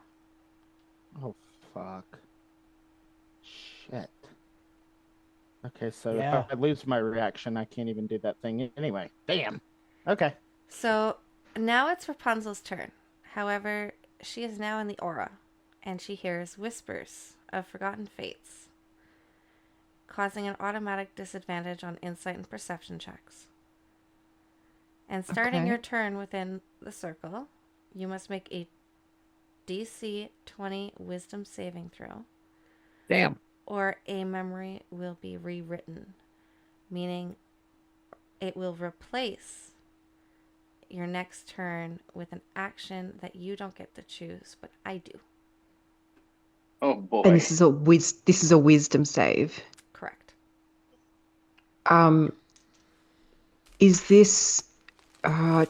[SPEAKER 3] Oh fuck. Shit. Okay, so
[SPEAKER 2] Yeah.
[SPEAKER 3] if I lose my reaction, I can't even do that thing anyway. Damn. Okay.
[SPEAKER 1] So now it's Rapunzel's turn. However, she is now in the aura, and she hears whispers of forgotten fates, causing an automatic disadvantage on insight and perception checks. And starting
[SPEAKER 6] Okay.
[SPEAKER 1] your turn within the circle, you must make a DC 20 wisdom saving throw,
[SPEAKER 4] Damn.
[SPEAKER 1] or a memory will be rewritten, meaning it will replace your next turn with an action that you don't get to choose, but I do.
[SPEAKER 5] Oh boy.
[SPEAKER 6] And this is a wisdom save.
[SPEAKER 1] Correct.
[SPEAKER 6] Is this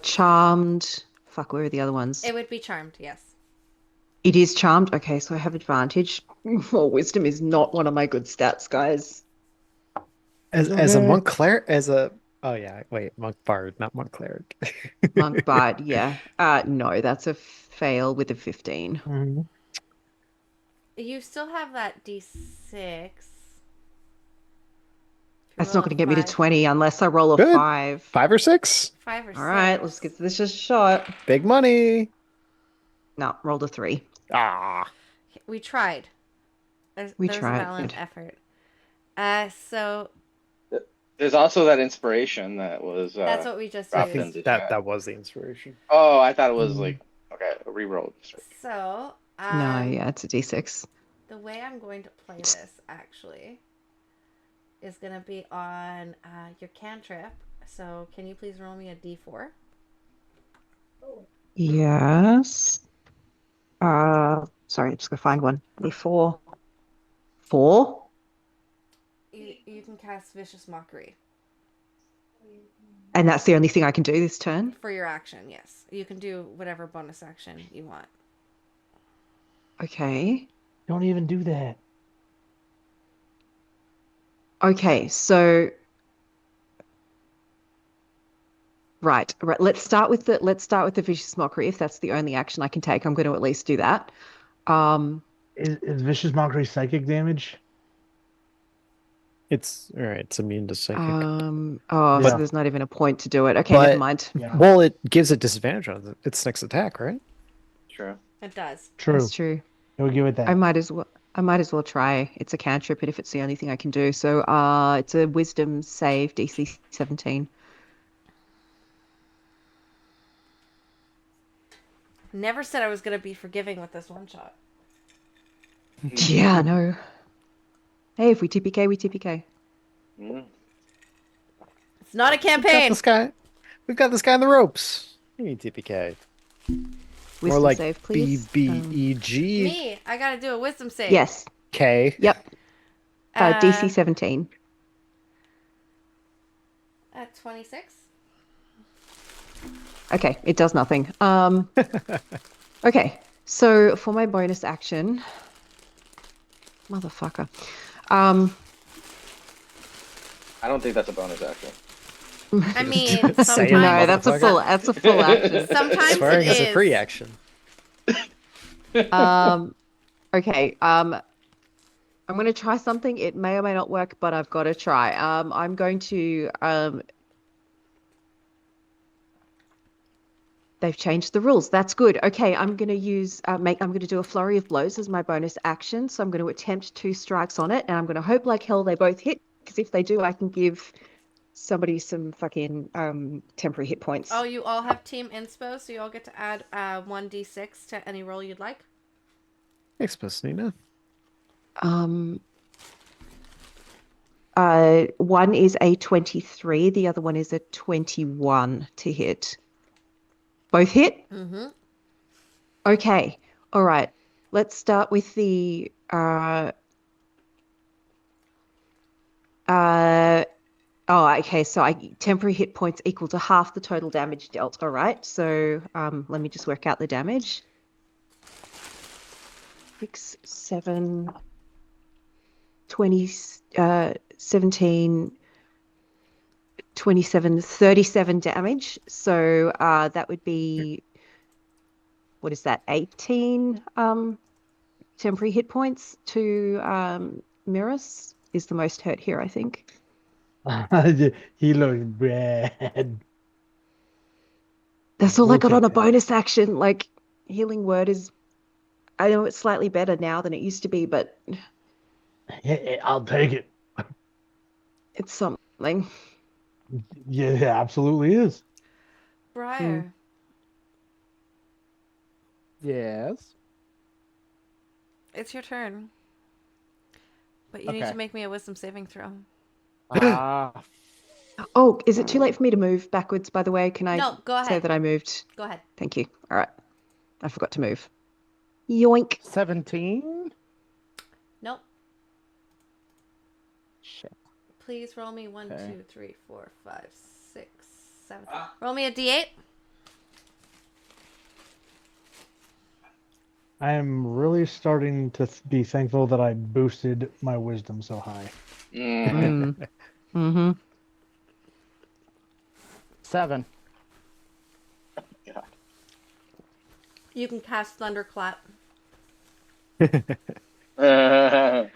[SPEAKER 6] charmed? Fuck, where are the other ones?
[SPEAKER 1] It would be charmed, yes.
[SPEAKER 6] It is charmed. Okay, so I have advantage. Well, wisdom is not one of my good stats, guys.
[SPEAKER 4] As a
[SPEAKER 2] Okay.
[SPEAKER 4] monk cleric, oh yeah, wait, monk bard, not monk cleric.
[SPEAKER 6] Monk bard, yeah. No, that's a fail with a 15.
[SPEAKER 2] Mhm.
[SPEAKER 1] You still have that D6.
[SPEAKER 6] That's not going to get me to
[SPEAKER 1] Five.
[SPEAKER 6] 20 unless I roll a
[SPEAKER 4] Good.
[SPEAKER 6] 5.
[SPEAKER 4] 5 or 6?
[SPEAKER 1] 5 or 6.
[SPEAKER 6] All right, let's give this a shot.
[SPEAKER 4] Big money.
[SPEAKER 6] No, rolled a 3.
[SPEAKER 4] Ah.
[SPEAKER 1] We tried.
[SPEAKER 6] We
[SPEAKER 1] There's
[SPEAKER 6] tried.
[SPEAKER 1] a valiant effort. So
[SPEAKER 5] There's also that inspiration that was.
[SPEAKER 1] that's what we just
[SPEAKER 5] dropped
[SPEAKER 1] used.
[SPEAKER 5] in.
[SPEAKER 4] That was the inspiration.
[SPEAKER 5] Oh, I thought it was like okay, a reroll.
[SPEAKER 1] So
[SPEAKER 6] No, yeah, it's a D6.
[SPEAKER 1] the way I'm going to play this actually is going to be on your cantrip. So can you please roll me a D4?
[SPEAKER 6] Yes. Sorry, I'm just going to find one. D4. 4?
[SPEAKER 1] You can cast Vicious Mockery
[SPEAKER 6] And that's the only thing I can do this turn?
[SPEAKER 1] for your action, yes. You can do whatever bonus action you want.
[SPEAKER 6] Okay.
[SPEAKER 2] Don't even do that.
[SPEAKER 6] Okay, so right. Let's start with the vicious mockery. If that's the only action I can take, I'm going to at least do that.
[SPEAKER 2] Is Vicious Mockery psychic damage?
[SPEAKER 4] It's all right. It's immune to psychic.
[SPEAKER 6] So
[SPEAKER 2] Yeah.
[SPEAKER 6] there's not even a point to do it. Okay,
[SPEAKER 4] But-
[SPEAKER 6] never mind.
[SPEAKER 2] Yeah.
[SPEAKER 4] Well, it gives it disadvantage on its next attack, right?
[SPEAKER 5] True.
[SPEAKER 1] It does.
[SPEAKER 2] True.
[SPEAKER 6] That's true.
[SPEAKER 2] We'll give it that.
[SPEAKER 6] I might as well try. It's a cantrip, and if it's the only thing I can do. So it's a wisdom save, DC 17.
[SPEAKER 1] Never said I was going to be forgiving with this one shot.
[SPEAKER 6] Yeah, no. Hey, if we TPK, we TPK.
[SPEAKER 5] Mm.
[SPEAKER 1] It's not a
[SPEAKER 4] We've got
[SPEAKER 1] campaign.
[SPEAKER 4] this guy. We've got this guy on the ropes. You need TPK. More
[SPEAKER 6] Wisdom
[SPEAKER 4] like
[SPEAKER 6] save, please.
[SPEAKER 4] BBEG.
[SPEAKER 1] Me, I gotta do a wisdom save.
[SPEAKER 6] Yes.
[SPEAKER 4] K.
[SPEAKER 6] Yep.
[SPEAKER 1] Uh,
[SPEAKER 6] DC 17.
[SPEAKER 1] At 26.
[SPEAKER 6] Okay, it does nothing. Okay, so for my bonus action, motherfucker.
[SPEAKER 5] I don't think that's a bonus action.
[SPEAKER 1] I mean,
[SPEAKER 4] Say it,
[SPEAKER 6] No, that's a
[SPEAKER 4] motherfucker.
[SPEAKER 6] full action.
[SPEAKER 1] sometimes
[SPEAKER 4] Swearing
[SPEAKER 1] it
[SPEAKER 4] is a
[SPEAKER 1] is.
[SPEAKER 4] free action.
[SPEAKER 6] Okay, I'm going to try something. It may or may not work, but I've got to try. I'm going to they've changed the rules. That's good. Okay, I'm going to use I'm going to do a flurry of blows as my bonus action. So I'm going to attempt 2 strikes on it, and I'm going to hope like hell they both hit, because if they do, I can give somebody some fucking temporary hit points.
[SPEAKER 1] Oh, you all have team inspo, so you all get to add 1d6 to any roll you'd like.
[SPEAKER 4] Thanks, Nina.
[SPEAKER 6] One is a 23, the other one is a 21 to hit. Both hit?
[SPEAKER 1] Mm-hmm.
[SPEAKER 6] Okay. All right. Let's start with the okay, so temporary hit points equal to half the total damage dealt. All right. So let me just work out the damage. 6, 7, 20, 17, 27, 37 damage. So that would be, what is that, 18 temporary hit points to Mirus is the most hurt here, I think.
[SPEAKER 2] He looks bad.
[SPEAKER 6] That's all
[SPEAKER 2] We'll
[SPEAKER 6] I got
[SPEAKER 2] take
[SPEAKER 6] on a
[SPEAKER 2] that.
[SPEAKER 6] bonus action. Like, Healing Word is, I know it's slightly better now than it used to be, but
[SPEAKER 2] Yeah, I'll take it.
[SPEAKER 6] it's something.
[SPEAKER 2] Yeah, it absolutely is.
[SPEAKER 1] Briar.
[SPEAKER 3] Yes.
[SPEAKER 1] It's your turn. But you need
[SPEAKER 3] Okay.
[SPEAKER 1] to make me a wisdom saving throw.
[SPEAKER 3] Ah,
[SPEAKER 6] Oh, is it too late for me to move backwards, by the way? Can I
[SPEAKER 1] No, go
[SPEAKER 6] say
[SPEAKER 1] ahead.
[SPEAKER 6] that I moved?
[SPEAKER 1] Go ahead.
[SPEAKER 6] Thank you. All right. I forgot to move. Yoink.
[SPEAKER 3] 17.
[SPEAKER 1] Nope.
[SPEAKER 3] Shit.
[SPEAKER 1] Please roll me 1,
[SPEAKER 3] Okay.
[SPEAKER 1] 2, 3, 4, 5, 6, 7. Roll me a d8.
[SPEAKER 2] I am really starting to be thankful that I boosted my wisdom so high.
[SPEAKER 6] Mm-hmm.
[SPEAKER 3] 7.
[SPEAKER 5] God.
[SPEAKER 1] You can cast Thunderclap.
[SPEAKER 2] I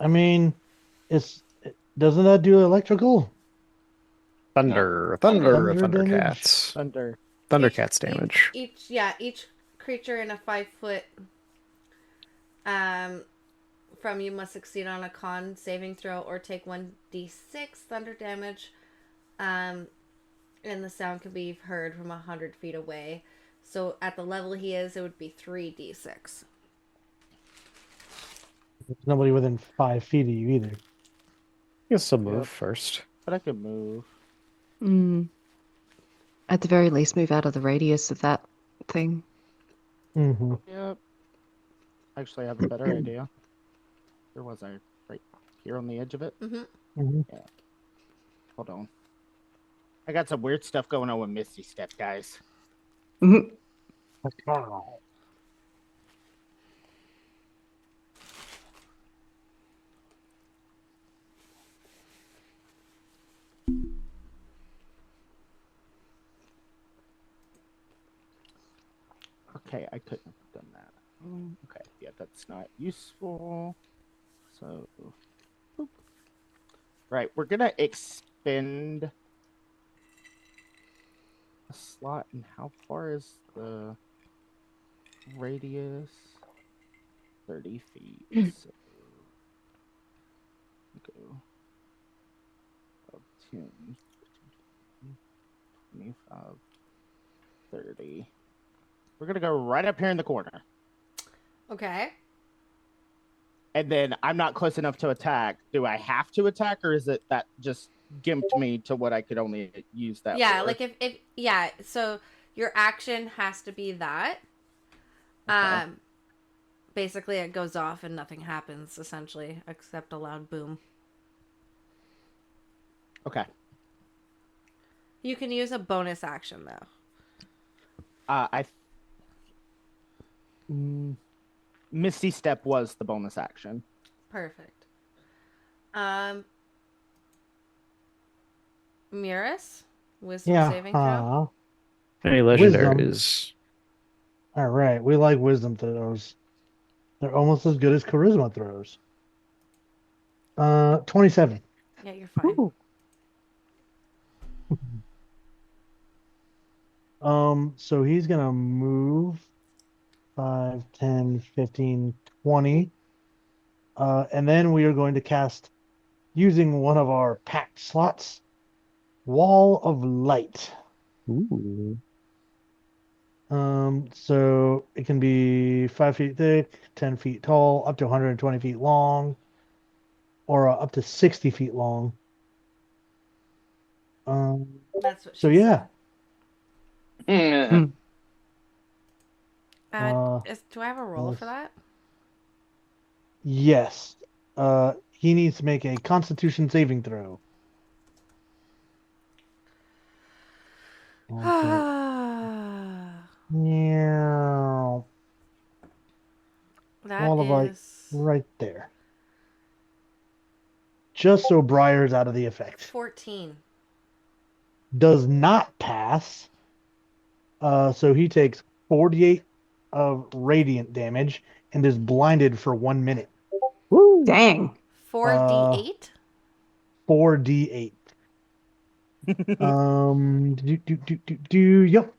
[SPEAKER 2] mean, doesn't that do electrical?
[SPEAKER 4] Thunder,
[SPEAKER 2] Thunder
[SPEAKER 4] Thundercats.
[SPEAKER 3] Thunder.
[SPEAKER 4] Thundercats damage.
[SPEAKER 1] Each creature in a 5-foot from you must succeed on a con saving throw or take 1d6 thunder damage. And the sound can be heard from 100 feet away. So at the level he is, it would be 3d6.
[SPEAKER 2] There's nobody within 5 feet of you either.
[SPEAKER 4] You can still move
[SPEAKER 3] Yep.
[SPEAKER 4] first.
[SPEAKER 3] But I could move.
[SPEAKER 6] At the very least, move out of the radius of that thing.
[SPEAKER 2] Mm-hmm.
[SPEAKER 3] Yep. Actually, I have a better idea. Where was I? Right here on the edge of it?
[SPEAKER 1] Mm-hmm.
[SPEAKER 2] Mm-hmm.
[SPEAKER 3] Hold on. I got some weird stuff going on with Misty Step, guys.
[SPEAKER 6] Mhm.
[SPEAKER 3] Okay, I couldn't have done that. Okay, yeah, that's not useful. So, boop. Right, we're gonna expend a slot. And how far is the radius? 30 feet. So go up 10, 25, 30. We're gonna go right up here in the corner.
[SPEAKER 1] Okay.
[SPEAKER 3] And then I'm not close enough to attack. Do I have to attack, or is it that just gimped me to what I could only use that
[SPEAKER 1] Yeah,
[SPEAKER 3] for.
[SPEAKER 1] like if so your action has to be that.
[SPEAKER 3] Okay.
[SPEAKER 1] Basically it goes off and nothing happens essentially except a loud boom.
[SPEAKER 3] Okay.
[SPEAKER 1] You can use a bonus action though.
[SPEAKER 3] Misty Step was the bonus action.
[SPEAKER 1] Perfect. Miras, wisdom saving throw.
[SPEAKER 4] Any
[SPEAKER 2] Wisdom.
[SPEAKER 4] legendaries?
[SPEAKER 2] All right, we like wisdom throws. They're almost as good as charisma throws. 27.
[SPEAKER 1] Yeah, you're fine.
[SPEAKER 2] So he's gonna move 5, 10, 15, 20. And then we are going to cast, using one of our packed slots, Wall of Light.
[SPEAKER 4] Ooh.
[SPEAKER 2] So it can be 5 feet thick, 10 feet tall, up to 120 feet long, or up to 60 feet long.
[SPEAKER 1] That's what she
[SPEAKER 2] So yeah.
[SPEAKER 1] said.
[SPEAKER 2] Uh,
[SPEAKER 1] Do I have a roll for that?
[SPEAKER 2] Yes. He needs to make a Constitution saving throw. Yeah. Wall of Light right there. Just so Briar's out of the effect.
[SPEAKER 1] 14.
[SPEAKER 2] Does not pass. So he takes 48 of radiant damage and is blinded for 1 minute.
[SPEAKER 6] Woo. Dang.
[SPEAKER 1] 4d8?
[SPEAKER 2] 4d8. Yep.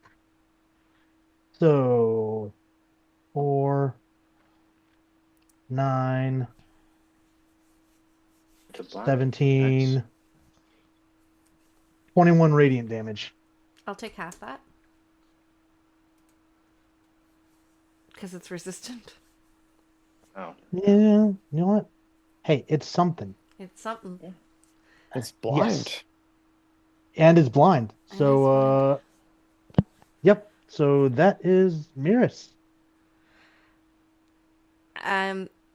[SPEAKER 2] So 4, 9, 17,
[SPEAKER 5] Nice.
[SPEAKER 2] 21 radiant damage.
[SPEAKER 1] I'll take half that. Because it's resistant.
[SPEAKER 5] Oh.
[SPEAKER 2] Yeah, you know what? Hey, it's something.
[SPEAKER 1] It's something.
[SPEAKER 4] It's blind.
[SPEAKER 2] Yes. And it's blind. So, yep. So that is Miras.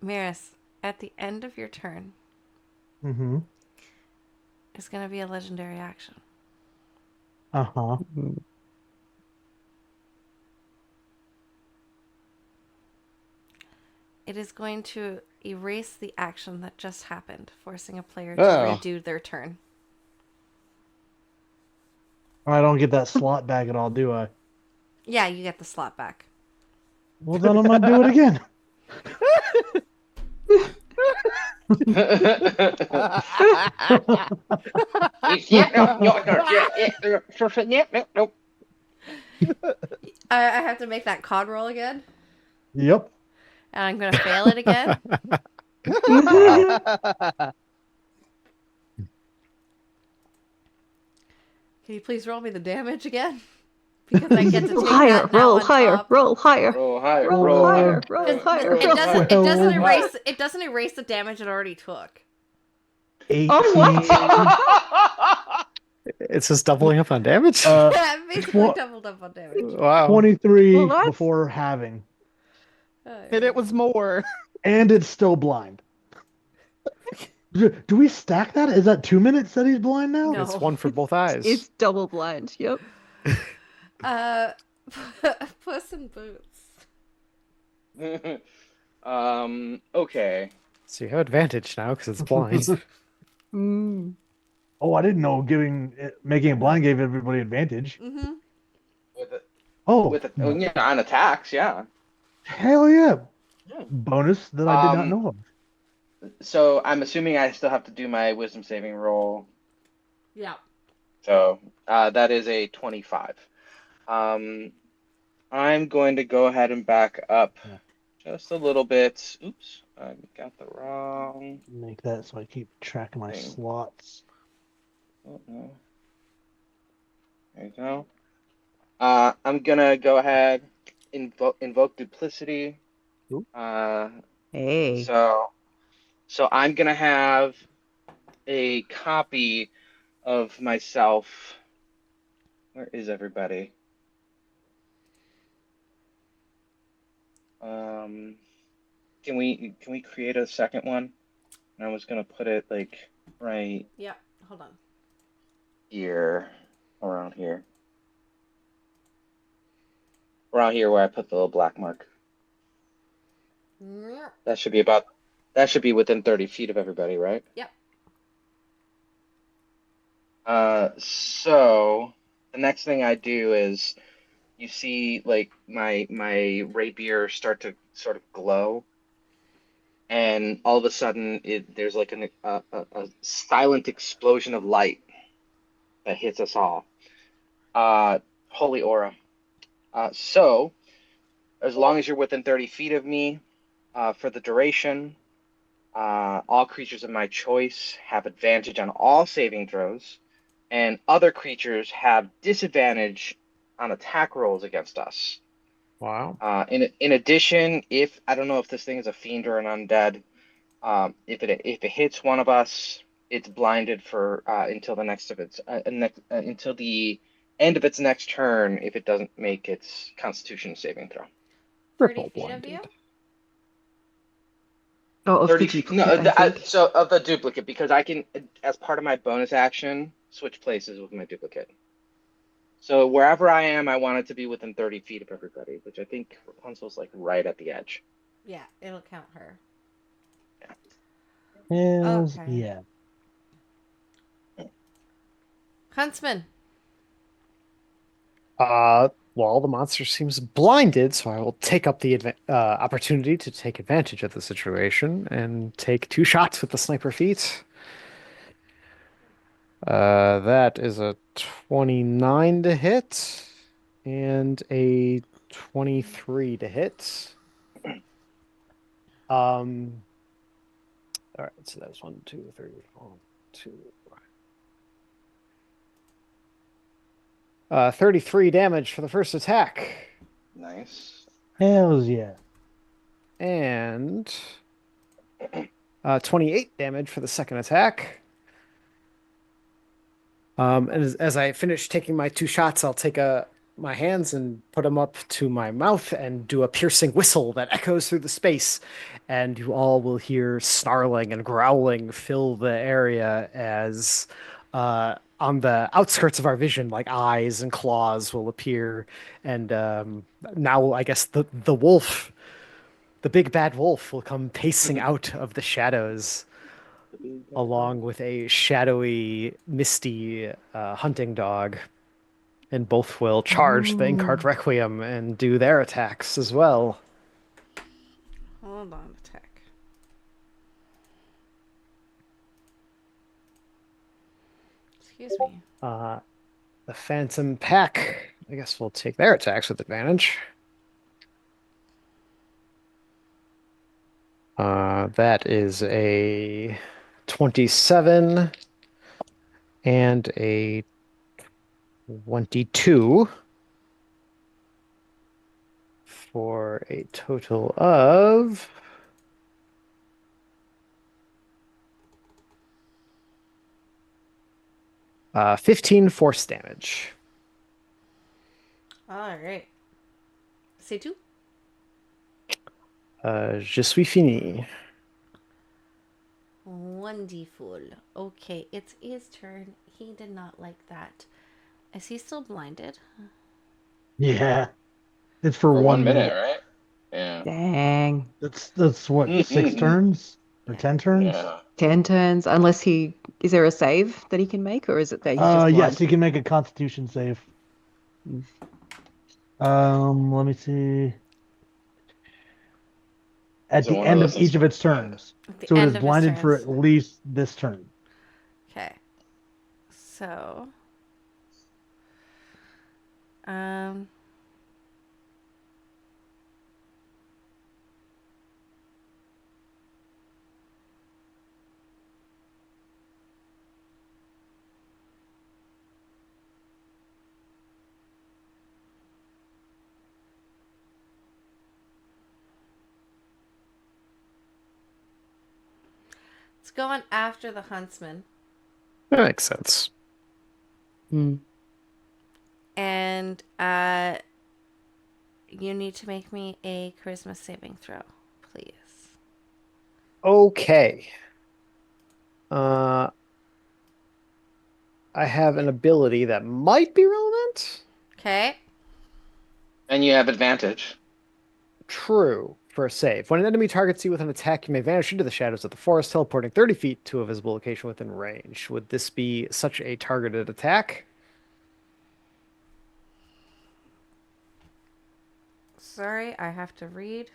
[SPEAKER 1] Miras, at the end of your turn,
[SPEAKER 2] Mm-hmm.
[SPEAKER 1] it's going to be a legendary action.
[SPEAKER 2] Uh-huh.
[SPEAKER 1] It is going to erase the action that just happened, forcing a player to redo their turn.
[SPEAKER 2] I don't get that slot back at all, do I?
[SPEAKER 1] Yeah, you get the slot back.
[SPEAKER 2] Well, then I'm going to do it again.
[SPEAKER 1] I have to make that con roll again?
[SPEAKER 2] Yep.
[SPEAKER 1] And I'm going to fail it again? Can you please roll me the damage again? Because I get to take
[SPEAKER 6] higher,
[SPEAKER 1] that now
[SPEAKER 6] roll
[SPEAKER 1] on
[SPEAKER 6] higher,
[SPEAKER 1] top.
[SPEAKER 6] roll higher,
[SPEAKER 5] Roll higher,
[SPEAKER 6] roll
[SPEAKER 5] roll
[SPEAKER 6] higher,
[SPEAKER 5] higher,
[SPEAKER 6] roll higher.
[SPEAKER 1] It doesn't erase the damage it already took.
[SPEAKER 2] 18.
[SPEAKER 6] Oh, what?
[SPEAKER 4] It's just doubling up on damage?
[SPEAKER 1] Basically doubled up on damage.
[SPEAKER 4] Wow.
[SPEAKER 2] 23
[SPEAKER 6] Well, that's-
[SPEAKER 2] before having.
[SPEAKER 3] And it was more.
[SPEAKER 2] And it's still blind. Do we stack that? Is that 2 minutes that he's blind now?
[SPEAKER 1] No.
[SPEAKER 4] It's one for both eyes.
[SPEAKER 6] It's double blind. Yep.
[SPEAKER 1] Puss in Boots.
[SPEAKER 5] Okay.
[SPEAKER 4] So you have advantage now because it's blind.
[SPEAKER 6] Mm.
[SPEAKER 2] Oh, I didn't know making it blind gave everybody advantage.
[SPEAKER 1] Mm-hmm.
[SPEAKER 5] On attacks, yeah.
[SPEAKER 2] Hell yeah.
[SPEAKER 5] Yeah.
[SPEAKER 2] Bonus that I did not know of.
[SPEAKER 5] So I'm assuming I still have to do my wisdom saving roll.
[SPEAKER 1] Yeah.
[SPEAKER 5] So that is a 25. I'm going to go ahead and back up just a little bit. Oops, I got the wrong.
[SPEAKER 2] Make that so I keep track of my slots.
[SPEAKER 5] Oh, no. There you go. I'm gonna go ahead invoke duplicity.
[SPEAKER 6] Hey.
[SPEAKER 5] So I'm gonna have a copy of myself. Where is everybody? Can we create a second one? I was gonna put it like right
[SPEAKER 1] Yeah, hold on.
[SPEAKER 5] here, around here, around here where I put the little black mark.
[SPEAKER 1] Yep.
[SPEAKER 5] That should be within 30 feet of everybody, right?
[SPEAKER 1] Yep.
[SPEAKER 5] So the next thing I do is you see like my rapier start to sort of glow, and all of a sudden there's like a silent explosion of light that hits us all. Holy aura. So as long as you're within 30 feet of me, for the duration, all creatures of my choice have advantage on all saving throws, and other creatures have disadvantage on attack rolls against us.
[SPEAKER 4] Wow.
[SPEAKER 5] In addition, if I don't know if this thing is a fiend or an undead, if it hits one of us, it's blinded for until the until the end of its next turn if it doesn't make its Constitution saving throw.
[SPEAKER 1] 30
[SPEAKER 4] Triple
[SPEAKER 1] feet of you?
[SPEAKER 4] blinded.
[SPEAKER 6] Oh, of the
[SPEAKER 5] 30 feet. No,
[SPEAKER 6] duplicate, I think.
[SPEAKER 5] so of the duplicate, because I can, as part of my bonus action, switch places with my duplicate. So wherever I am, I want it to be within 30 feet of everybody, which I think Rapunzel's like right at the edge.
[SPEAKER 1] Yeah, it'll count her.
[SPEAKER 2] Hells
[SPEAKER 1] Okay.
[SPEAKER 2] yeah.
[SPEAKER 1] Huntsman.
[SPEAKER 4] Well, the monster seems blinded, so I will take up the opportunity to take advantage of the situation and take 2 shots with the sniper feat. That is a 29 to hit and a 23 to hit. All right, so that's 1, 2, 3, 4, 2. 33 damage for the first attack.
[SPEAKER 5] Nice.
[SPEAKER 2] Hells yeah.
[SPEAKER 4] And 28 damage for the second attack. And as I finish taking my 2 shots, I'll take my hands and put them up to my mouth and do a piercing whistle that echoes through the space. And you all will hear snarling and growling fill the area as on the outskirts of our vision, like eyes and claws will appear. And now I guess the wolf, the big bad wolf, will come pacing out of the shadows along with a shadowy, misty hunting dog. And both will charge the Inkart Requiem and do their attacks as well.
[SPEAKER 1] Hold on, attack. Excuse me.
[SPEAKER 4] The Phantom Pack, I guess we'll take their attacks with advantage. That is a 27 and a 22 for a total of 15 force damage.
[SPEAKER 1] All right. C'est tout?
[SPEAKER 4] Je suis fini.
[SPEAKER 1] Wonderful. Okay, it's his turn. He did not like that. Is he still blinded?
[SPEAKER 2] Yeah. It's for
[SPEAKER 5] For
[SPEAKER 2] 1 minute.
[SPEAKER 5] right? Yeah.
[SPEAKER 6] Dang.
[SPEAKER 2] That's what, 6 turns? Or 10 turns?
[SPEAKER 5] Yeah.
[SPEAKER 6] 10 turns, unless is there a save that he can make, or is it that he's just blind?
[SPEAKER 2] Yes, you can make a Constitution save. Let me see. At
[SPEAKER 5] So
[SPEAKER 2] the
[SPEAKER 5] one
[SPEAKER 2] end
[SPEAKER 5] of
[SPEAKER 2] of
[SPEAKER 5] us
[SPEAKER 2] each
[SPEAKER 5] is
[SPEAKER 2] of its
[SPEAKER 5] blinded.
[SPEAKER 2] turns.
[SPEAKER 1] At the
[SPEAKER 2] So it
[SPEAKER 1] end
[SPEAKER 2] is
[SPEAKER 1] of his
[SPEAKER 2] blinded for
[SPEAKER 1] turns.
[SPEAKER 2] at least this turn.
[SPEAKER 1] Okay. So, um, it's going after the huntsman.
[SPEAKER 4] That makes sense.
[SPEAKER 6] Mm.
[SPEAKER 1] And you need to make me a charisma saving throw, please.
[SPEAKER 4] Okay. I have an ability that might be relevant.
[SPEAKER 1] Okay.
[SPEAKER 5] And you have advantage.
[SPEAKER 4] True. For a save. When an enemy targets you with an attack, you may vanish into the shadows of the forest, teleporting 30 feet to a visible location within range. Would this be such a targeted attack?
[SPEAKER 1] Sorry, I have to read.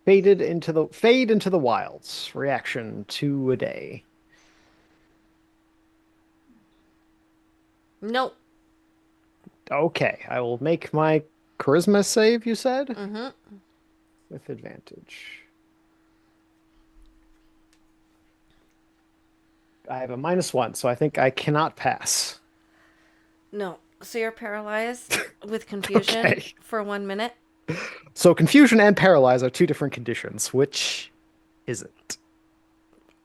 [SPEAKER 4] Fade into the wilds. Reaction 2 a day.
[SPEAKER 1] Nope.
[SPEAKER 4] Okay, I will make my charisma save, you said?
[SPEAKER 1] Mm-hmm.
[SPEAKER 4] With advantage. I have a -1, so I think I cannot pass.
[SPEAKER 1] No. So you're paralyzed with confusion
[SPEAKER 4] Okay.
[SPEAKER 1] for 1 minute.
[SPEAKER 4] So confusion and paralyze are two different conditions. Which is it?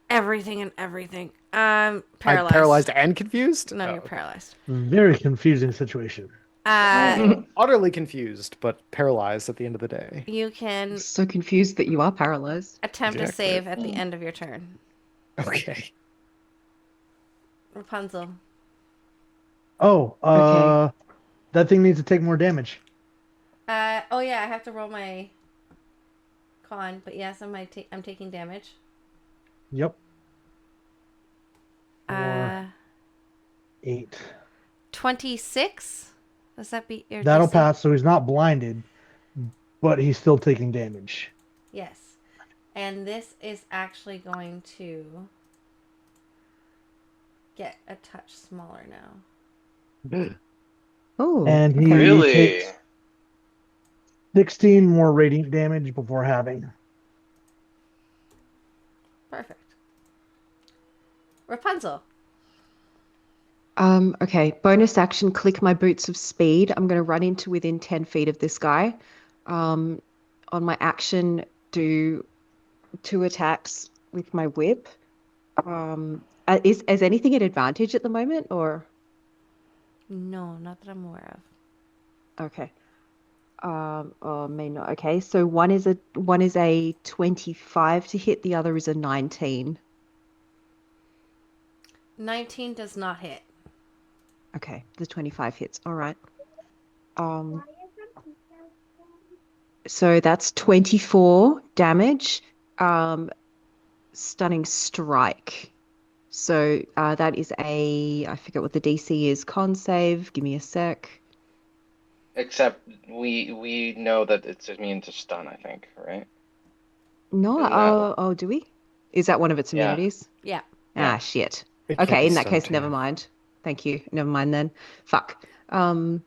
[SPEAKER 1] Everything and everything.
[SPEAKER 4] I'm
[SPEAKER 1] Paralyzed.
[SPEAKER 4] paralyzed and confused?
[SPEAKER 1] No,
[SPEAKER 4] Oh,
[SPEAKER 1] you're
[SPEAKER 4] okay.
[SPEAKER 1] paralyzed.
[SPEAKER 2] Very confusing situation.
[SPEAKER 4] Utterly confused, but paralyzed at the end of the day.
[SPEAKER 1] You can
[SPEAKER 6] So confused that you are paralyzed.
[SPEAKER 1] attempt a
[SPEAKER 4] Exactly.
[SPEAKER 1] save at the end of your turn.
[SPEAKER 4] Okay.
[SPEAKER 1] Rapunzel.
[SPEAKER 2] Oh,
[SPEAKER 6] Okay.
[SPEAKER 2] that thing needs to take more damage.
[SPEAKER 1] Oh yeah, I have to roll my con, but yes, I'm taking damage.
[SPEAKER 2] Yep.
[SPEAKER 1] Uh,
[SPEAKER 2] 8.
[SPEAKER 1] 26. Does that beat your
[SPEAKER 2] That'll
[SPEAKER 1] DC?
[SPEAKER 2] pass, so he's not blinded, but he's still taking damage.
[SPEAKER 1] Yes. And this is actually going to get a touch smaller now.
[SPEAKER 6] Oh,
[SPEAKER 2] And he
[SPEAKER 6] okay.
[SPEAKER 7] Really?
[SPEAKER 2] takes 16 more radiant damage before having.
[SPEAKER 1] Perfect. Rapunzel.
[SPEAKER 6] Okay. Bonus action, click my boots of speed. I'm going to run into within 10 feet of this guy. On my action, do 2 attacks with my whip. Is anything at advantage at the moment, or
[SPEAKER 1] No, not that I'm aware of.
[SPEAKER 6] okay? Or may not. Okay, so one is a 25 to hit, the other is a 19.
[SPEAKER 1] 19 does not hit.
[SPEAKER 6] Okay, the 25 hits. All right. So that's 24 damage. Stunning strike. So that is I forget what the DC is. Con save. Give me a sec.
[SPEAKER 5] Except we know that it's immune to stun, I think, right?
[SPEAKER 6] No,
[SPEAKER 5] Isn't that-
[SPEAKER 6] oh, do we? Is that one of its
[SPEAKER 5] Yeah.
[SPEAKER 6] immunities?
[SPEAKER 1] Yeah.
[SPEAKER 5] Yeah.
[SPEAKER 6] Ah, shit.
[SPEAKER 4] It can't
[SPEAKER 6] Okay,
[SPEAKER 4] be
[SPEAKER 6] in that
[SPEAKER 4] stunned,
[SPEAKER 6] case, never
[SPEAKER 4] yeah.
[SPEAKER 6] mind. Thank you. Never mind then. Fuck. I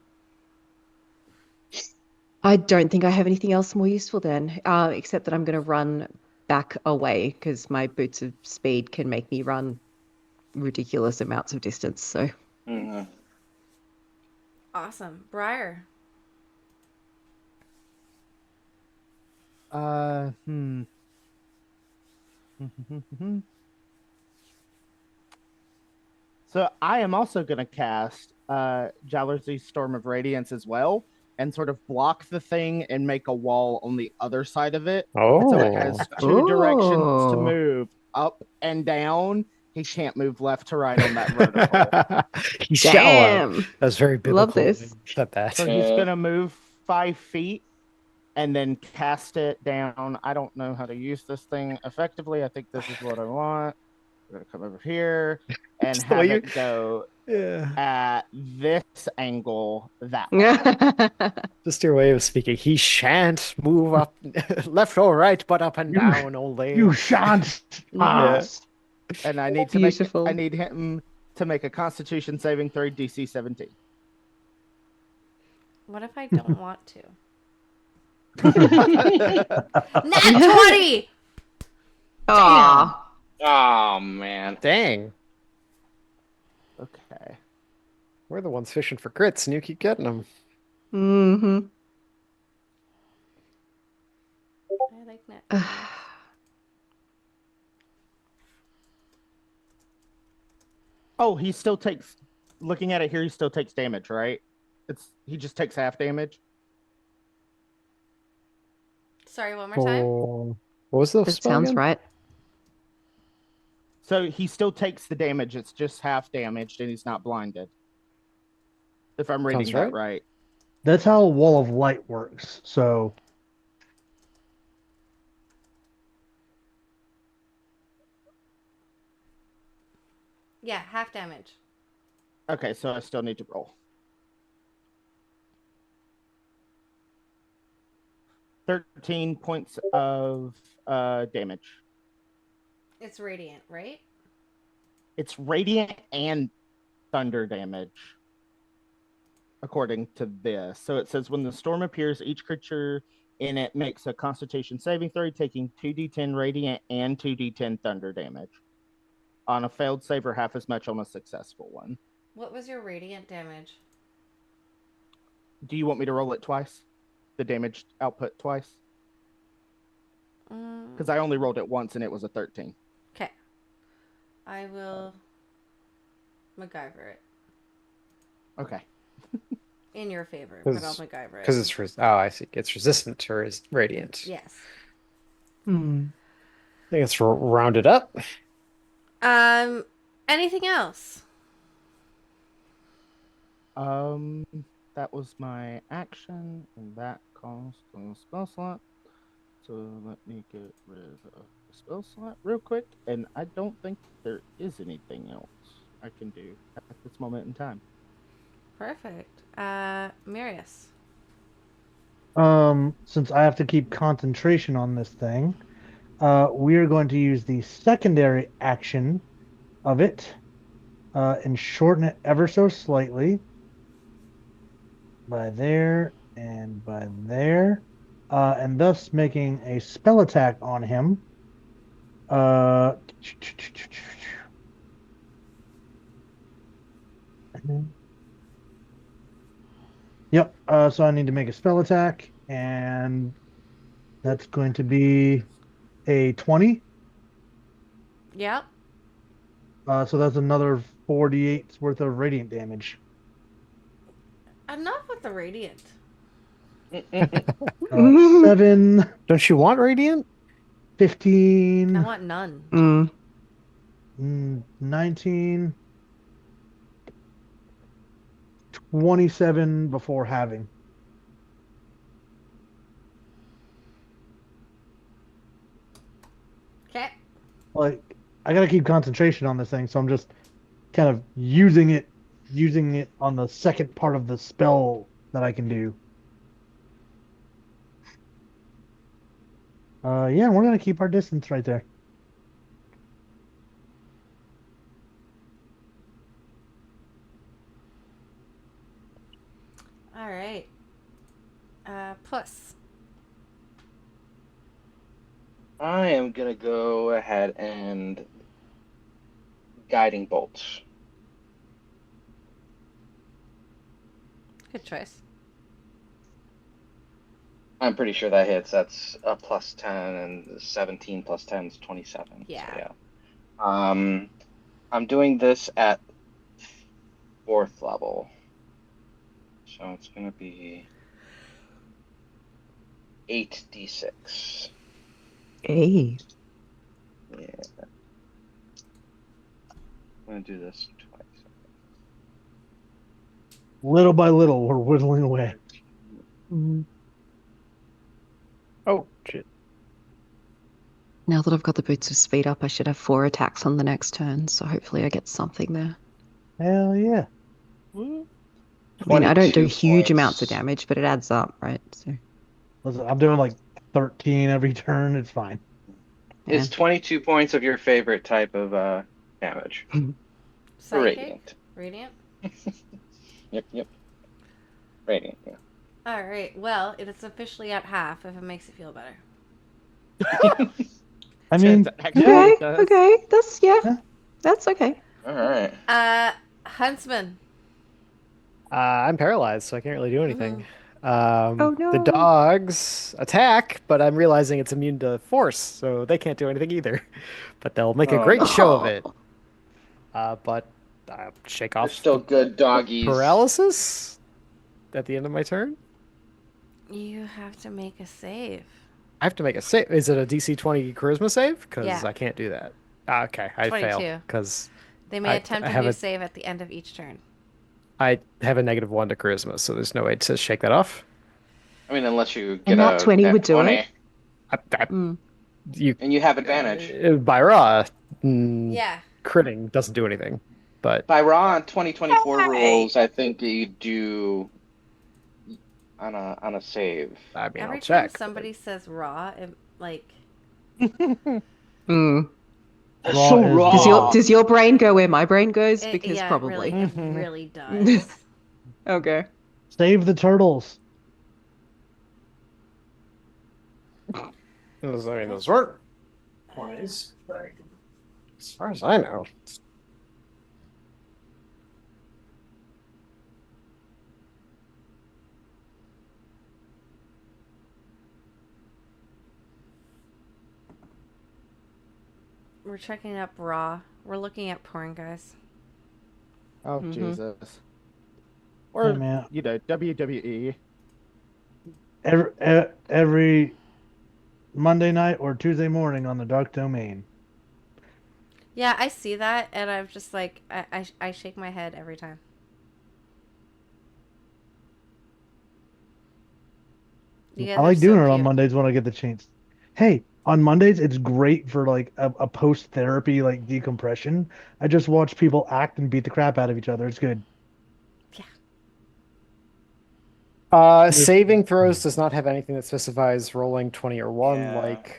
[SPEAKER 6] don't think I have anything else more useful then, except that I'm going to run back away because my boots of speed can make me run ridiculous amounts of distance. So,
[SPEAKER 5] Mhm.
[SPEAKER 1] Awesome. Briar.
[SPEAKER 3] Hmm. So I am also going to cast Jalousy's Storm of Radiance as well, and sort of block the thing and make a wall on the other side of it. So it has two directions to
[SPEAKER 6] Oh.
[SPEAKER 3] move, up and down. He can't move left to right on that vertical.
[SPEAKER 4] He's shallow.
[SPEAKER 6] Damn.
[SPEAKER 4] That's very biblical.
[SPEAKER 6] Love this.
[SPEAKER 4] Said that.
[SPEAKER 3] So he's going to move 5 feet and then cast it down. I don't know how to use this thing effectively. I think this is what I want. We're going to come over here and
[SPEAKER 4] Just the
[SPEAKER 3] have
[SPEAKER 4] way
[SPEAKER 3] it go
[SPEAKER 4] Yeah.
[SPEAKER 3] at this angle that way.
[SPEAKER 4] Just your way of speaking. He shan't move up left or right, but up and
[SPEAKER 2] You-
[SPEAKER 4] down only.
[SPEAKER 2] You shan't pass.
[SPEAKER 3] And I need to
[SPEAKER 6] Beautiful.
[SPEAKER 3] I need him to make a Constitution saving throw DC 17.
[SPEAKER 1] What if I don't want to? Nat 20!
[SPEAKER 6] Aw.
[SPEAKER 5] Oh man.
[SPEAKER 4] Dang.
[SPEAKER 3] Okay.
[SPEAKER 4] We're the ones fishing for crits, and you keep getting them.
[SPEAKER 6] Mm-hmm.
[SPEAKER 1] I like Nat 20.
[SPEAKER 3] Oh, he still takes looking at it here, he still takes damage, right? He just takes half damage.
[SPEAKER 1] Sorry, one more time.
[SPEAKER 4] What was the
[SPEAKER 6] That
[SPEAKER 4] spell
[SPEAKER 6] sounds
[SPEAKER 4] again?
[SPEAKER 6] right.
[SPEAKER 3] So he still takes the damage. It's just half damaged, and he's not blinded. If I'm reading
[SPEAKER 4] Sounds
[SPEAKER 3] that
[SPEAKER 4] right.
[SPEAKER 3] right.
[SPEAKER 2] That's how Wall of Light works. So
[SPEAKER 1] Yeah, half damage.
[SPEAKER 3] Okay, so I still need to roll. 13 points of damage.
[SPEAKER 1] It's radiant, right?
[SPEAKER 3] It's radiant and thunder damage, according to this. So it says when the storm appears, each creature in it makes a Constitution saving throw, taking 2d10 radiant and 2d10 thunder damage. On a failed save or half as much on a successful one.
[SPEAKER 1] What was your radiant damage?
[SPEAKER 3] Do you want me to roll it twice? The damage output twice? Because I only rolled it once and it was a 13.
[SPEAKER 1] Okay. I will MacGyver it.
[SPEAKER 3] Okay.
[SPEAKER 1] In your favor, but I'll MacGyver it.
[SPEAKER 4] Because it's I see. It's resistant to radiant.
[SPEAKER 1] Yes.
[SPEAKER 4] I think it's rounded up.
[SPEAKER 1] Anything else?
[SPEAKER 3] That was my action, and that cost a spell slot. So let me get rid of the spell slot real quick, and I don't think there is anything else I can do at this moment in time.
[SPEAKER 1] Perfect. Mirius.
[SPEAKER 2] since I have to keep concentration on this thing, we are going to use the secondary action of it and shorten it ever so slightly by there and by there, and thus making a spell attack on him. Yep. So I need to make a spell attack, and that's going to be a 20.
[SPEAKER 1] Yep.
[SPEAKER 2] So that's another 48's worth of radiant damage.
[SPEAKER 1] Enough with the radiant.
[SPEAKER 2] 7,
[SPEAKER 4] Don't you want radiant?
[SPEAKER 2] 15,
[SPEAKER 1] I want none.
[SPEAKER 2] 19, 27 before having.
[SPEAKER 1] Okay.
[SPEAKER 2] Like, I gotta keep concentration on this thing, so I'm just kind of using it on the second part of the spell that I can do. Yeah, we're gonna keep our distance right there.
[SPEAKER 1] All right. Puss.
[SPEAKER 5] I am gonna go ahead and guiding bolts.
[SPEAKER 1] Good choice.
[SPEAKER 5] I'm pretty sure that hits. That's a plus 10, and 17 plus 10 is 27.
[SPEAKER 1] Yeah.
[SPEAKER 5] So, yeah. I'm doing this at 4th level. So it's going to be 8d6.
[SPEAKER 6] Hey.
[SPEAKER 5] Yeah. I'm going to do this twice.
[SPEAKER 2] Little by little, we're whittling away.
[SPEAKER 4] Oh, shit.
[SPEAKER 6] Now that I've got the boots of speed up, I should have 4 attacks on the next turn, so hopefully I get something there.
[SPEAKER 2] Hell yeah.
[SPEAKER 6] I mean, I don't do
[SPEAKER 5] 22
[SPEAKER 6] huge amounts of
[SPEAKER 5] points.
[SPEAKER 6] damage, but it adds up, right? So
[SPEAKER 2] Listen, I'm doing like 13 every turn. It's fine.
[SPEAKER 6] yeah.
[SPEAKER 5] It's 22 points of your favorite type of damage.
[SPEAKER 1] Psychic?
[SPEAKER 5] Radiant.
[SPEAKER 1] Radiant?
[SPEAKER 5] Yep. Radiant, yeah.
[SPEAKER 1] All right. Well, it is officially at half if it makes you feel better.
[SPEAKER 2] I mean,
[SPEAKER 6] Okay, that's
[SPEAKER 2] Yeah.
[SPEAKER 6] that's okay.
[SPEAKER 5] All right.
[SPEAKER 1] Huntsman.
[SPEAKER 4] I'm paralyzed, so I can't really do anything.
[SPEAKER 6] Oh,
[SPEAKER 4] The
[SPEAKER 6] no.
[SPEAKER 4] dogs attack, but I'm realizing it's immune to force, so they can't do anything either. But they'll make a
[SPEAKER 5] Oh,
[SPEAKER 4] great
[SPEAKER 5] no.
[SPEAKER 4] show of it. But shake
[SPEAKER 5] They're
[SPEAKER 4] off
[SPEAKER 5] still good doggies.
[SPEAKER 4] paralysis at the end of my turn.
[SPEAKER 1] You have to make a save.
[SPEAKER 4] I have to make a save. Is it a DC 20 charisma save? Because
[SPEAKER 1] Yeah.
[SPEAKER 4] I can't do that. Okay, I
[SPEAKER 1] 22.
[SPEAKER 4] fail because
[SPEAKER 1] They may attempt
[SPEAKER 4] I
[SPEAKER 1] a
[SPEAKER 4] have
[SPEAKER 1] new
[SPEAKER 4] a
[SPEAKER 1] save at the end of each turn.
[SPEAKER 4] I have a -1 to charisma, so there's no way to shake that off.
[SPEAKER 5] I mean, unless you get
[SPEAKER 6] And that
[SPEAKER 5] a
[SPEAKER 6] 20
[SPEAKER 5] nat
[SPEAKER 6] would do
[SPEAKER 5] 20,
[SPEAKER 6] it. Mm.
[SPEAKER 4] You
[SPEAKER 5] and you have advantage.
[SPEAKER 4] by raw
[SPEAKER 1] Yeah.
[SPEAKER 4] critting doesn't do anything, but
[SPEAKER 5] By Raw 2024 rules, I think you do on a save.
[SPEAKER 4] I mean,
[SPEAKER 1] Every
[SPEAKER 4] I'll
[SPEAKER 1] time
[SPEAKER 4] check. but-
[SPEAKER 1] somebody says raw, it, like,
[SPEAKER 6] Mm.
[SPEAKER 5] That's
[SPEAKER 2] Raw
[SPEAKER 5] so
[SPEAKER 2] is
[SPEAKER 5] raw.
[SPEAKER 6] Does your brain go where my brain goes?
[SPEAKER 1] it,
[SPEAKER 6] Because
[SPEAKER 1] yeah,
[SPEAKER 6] probably.
[SPEAKER 1] it really does.
[SPEAKER 6] Okay.
[SPEAKER 2] Save the turtles.
[SPEAKER 4] I mean, those weren't 20s. As far as I know.
[SPEAKER 1] We're checking up raw. We're looking at porn, guys.
[SPEAKER 3] Oh,
[SPEAKER 6] Mhm.
[SPEAKER 3] Jesus.
[SPEAKER 2] Hey,
[SPEAKER 3] Or,
[SPEAKER 2] man.
[SPEAKER 3] WWE.
[SPEAKER 2] Every Monday night or Tuesday morning on the Dark Domain.
[SPEAKER 1] Yeah, I see that, and I'm just like, I shake my head every time. You guys
[SPEAKER 2] I
[SPEAKER 1] are
[SPEAKER 2] like
[SPEAKER 1] so
[SPEAKER 2] doing it on
[SPEAKER 1] cute.
[SPEAKER 2] Mondays when I get the chance. Hey, on Mondays it's great for like a post therapy like decompression. I just watch people act and beat the crap out of each other. It's good.
[SPEAKER 4] Saving throws does not have anything that specifies rolling 20 or 1
[SPEAKER 5] Yeah.
[SPEAKER 4] like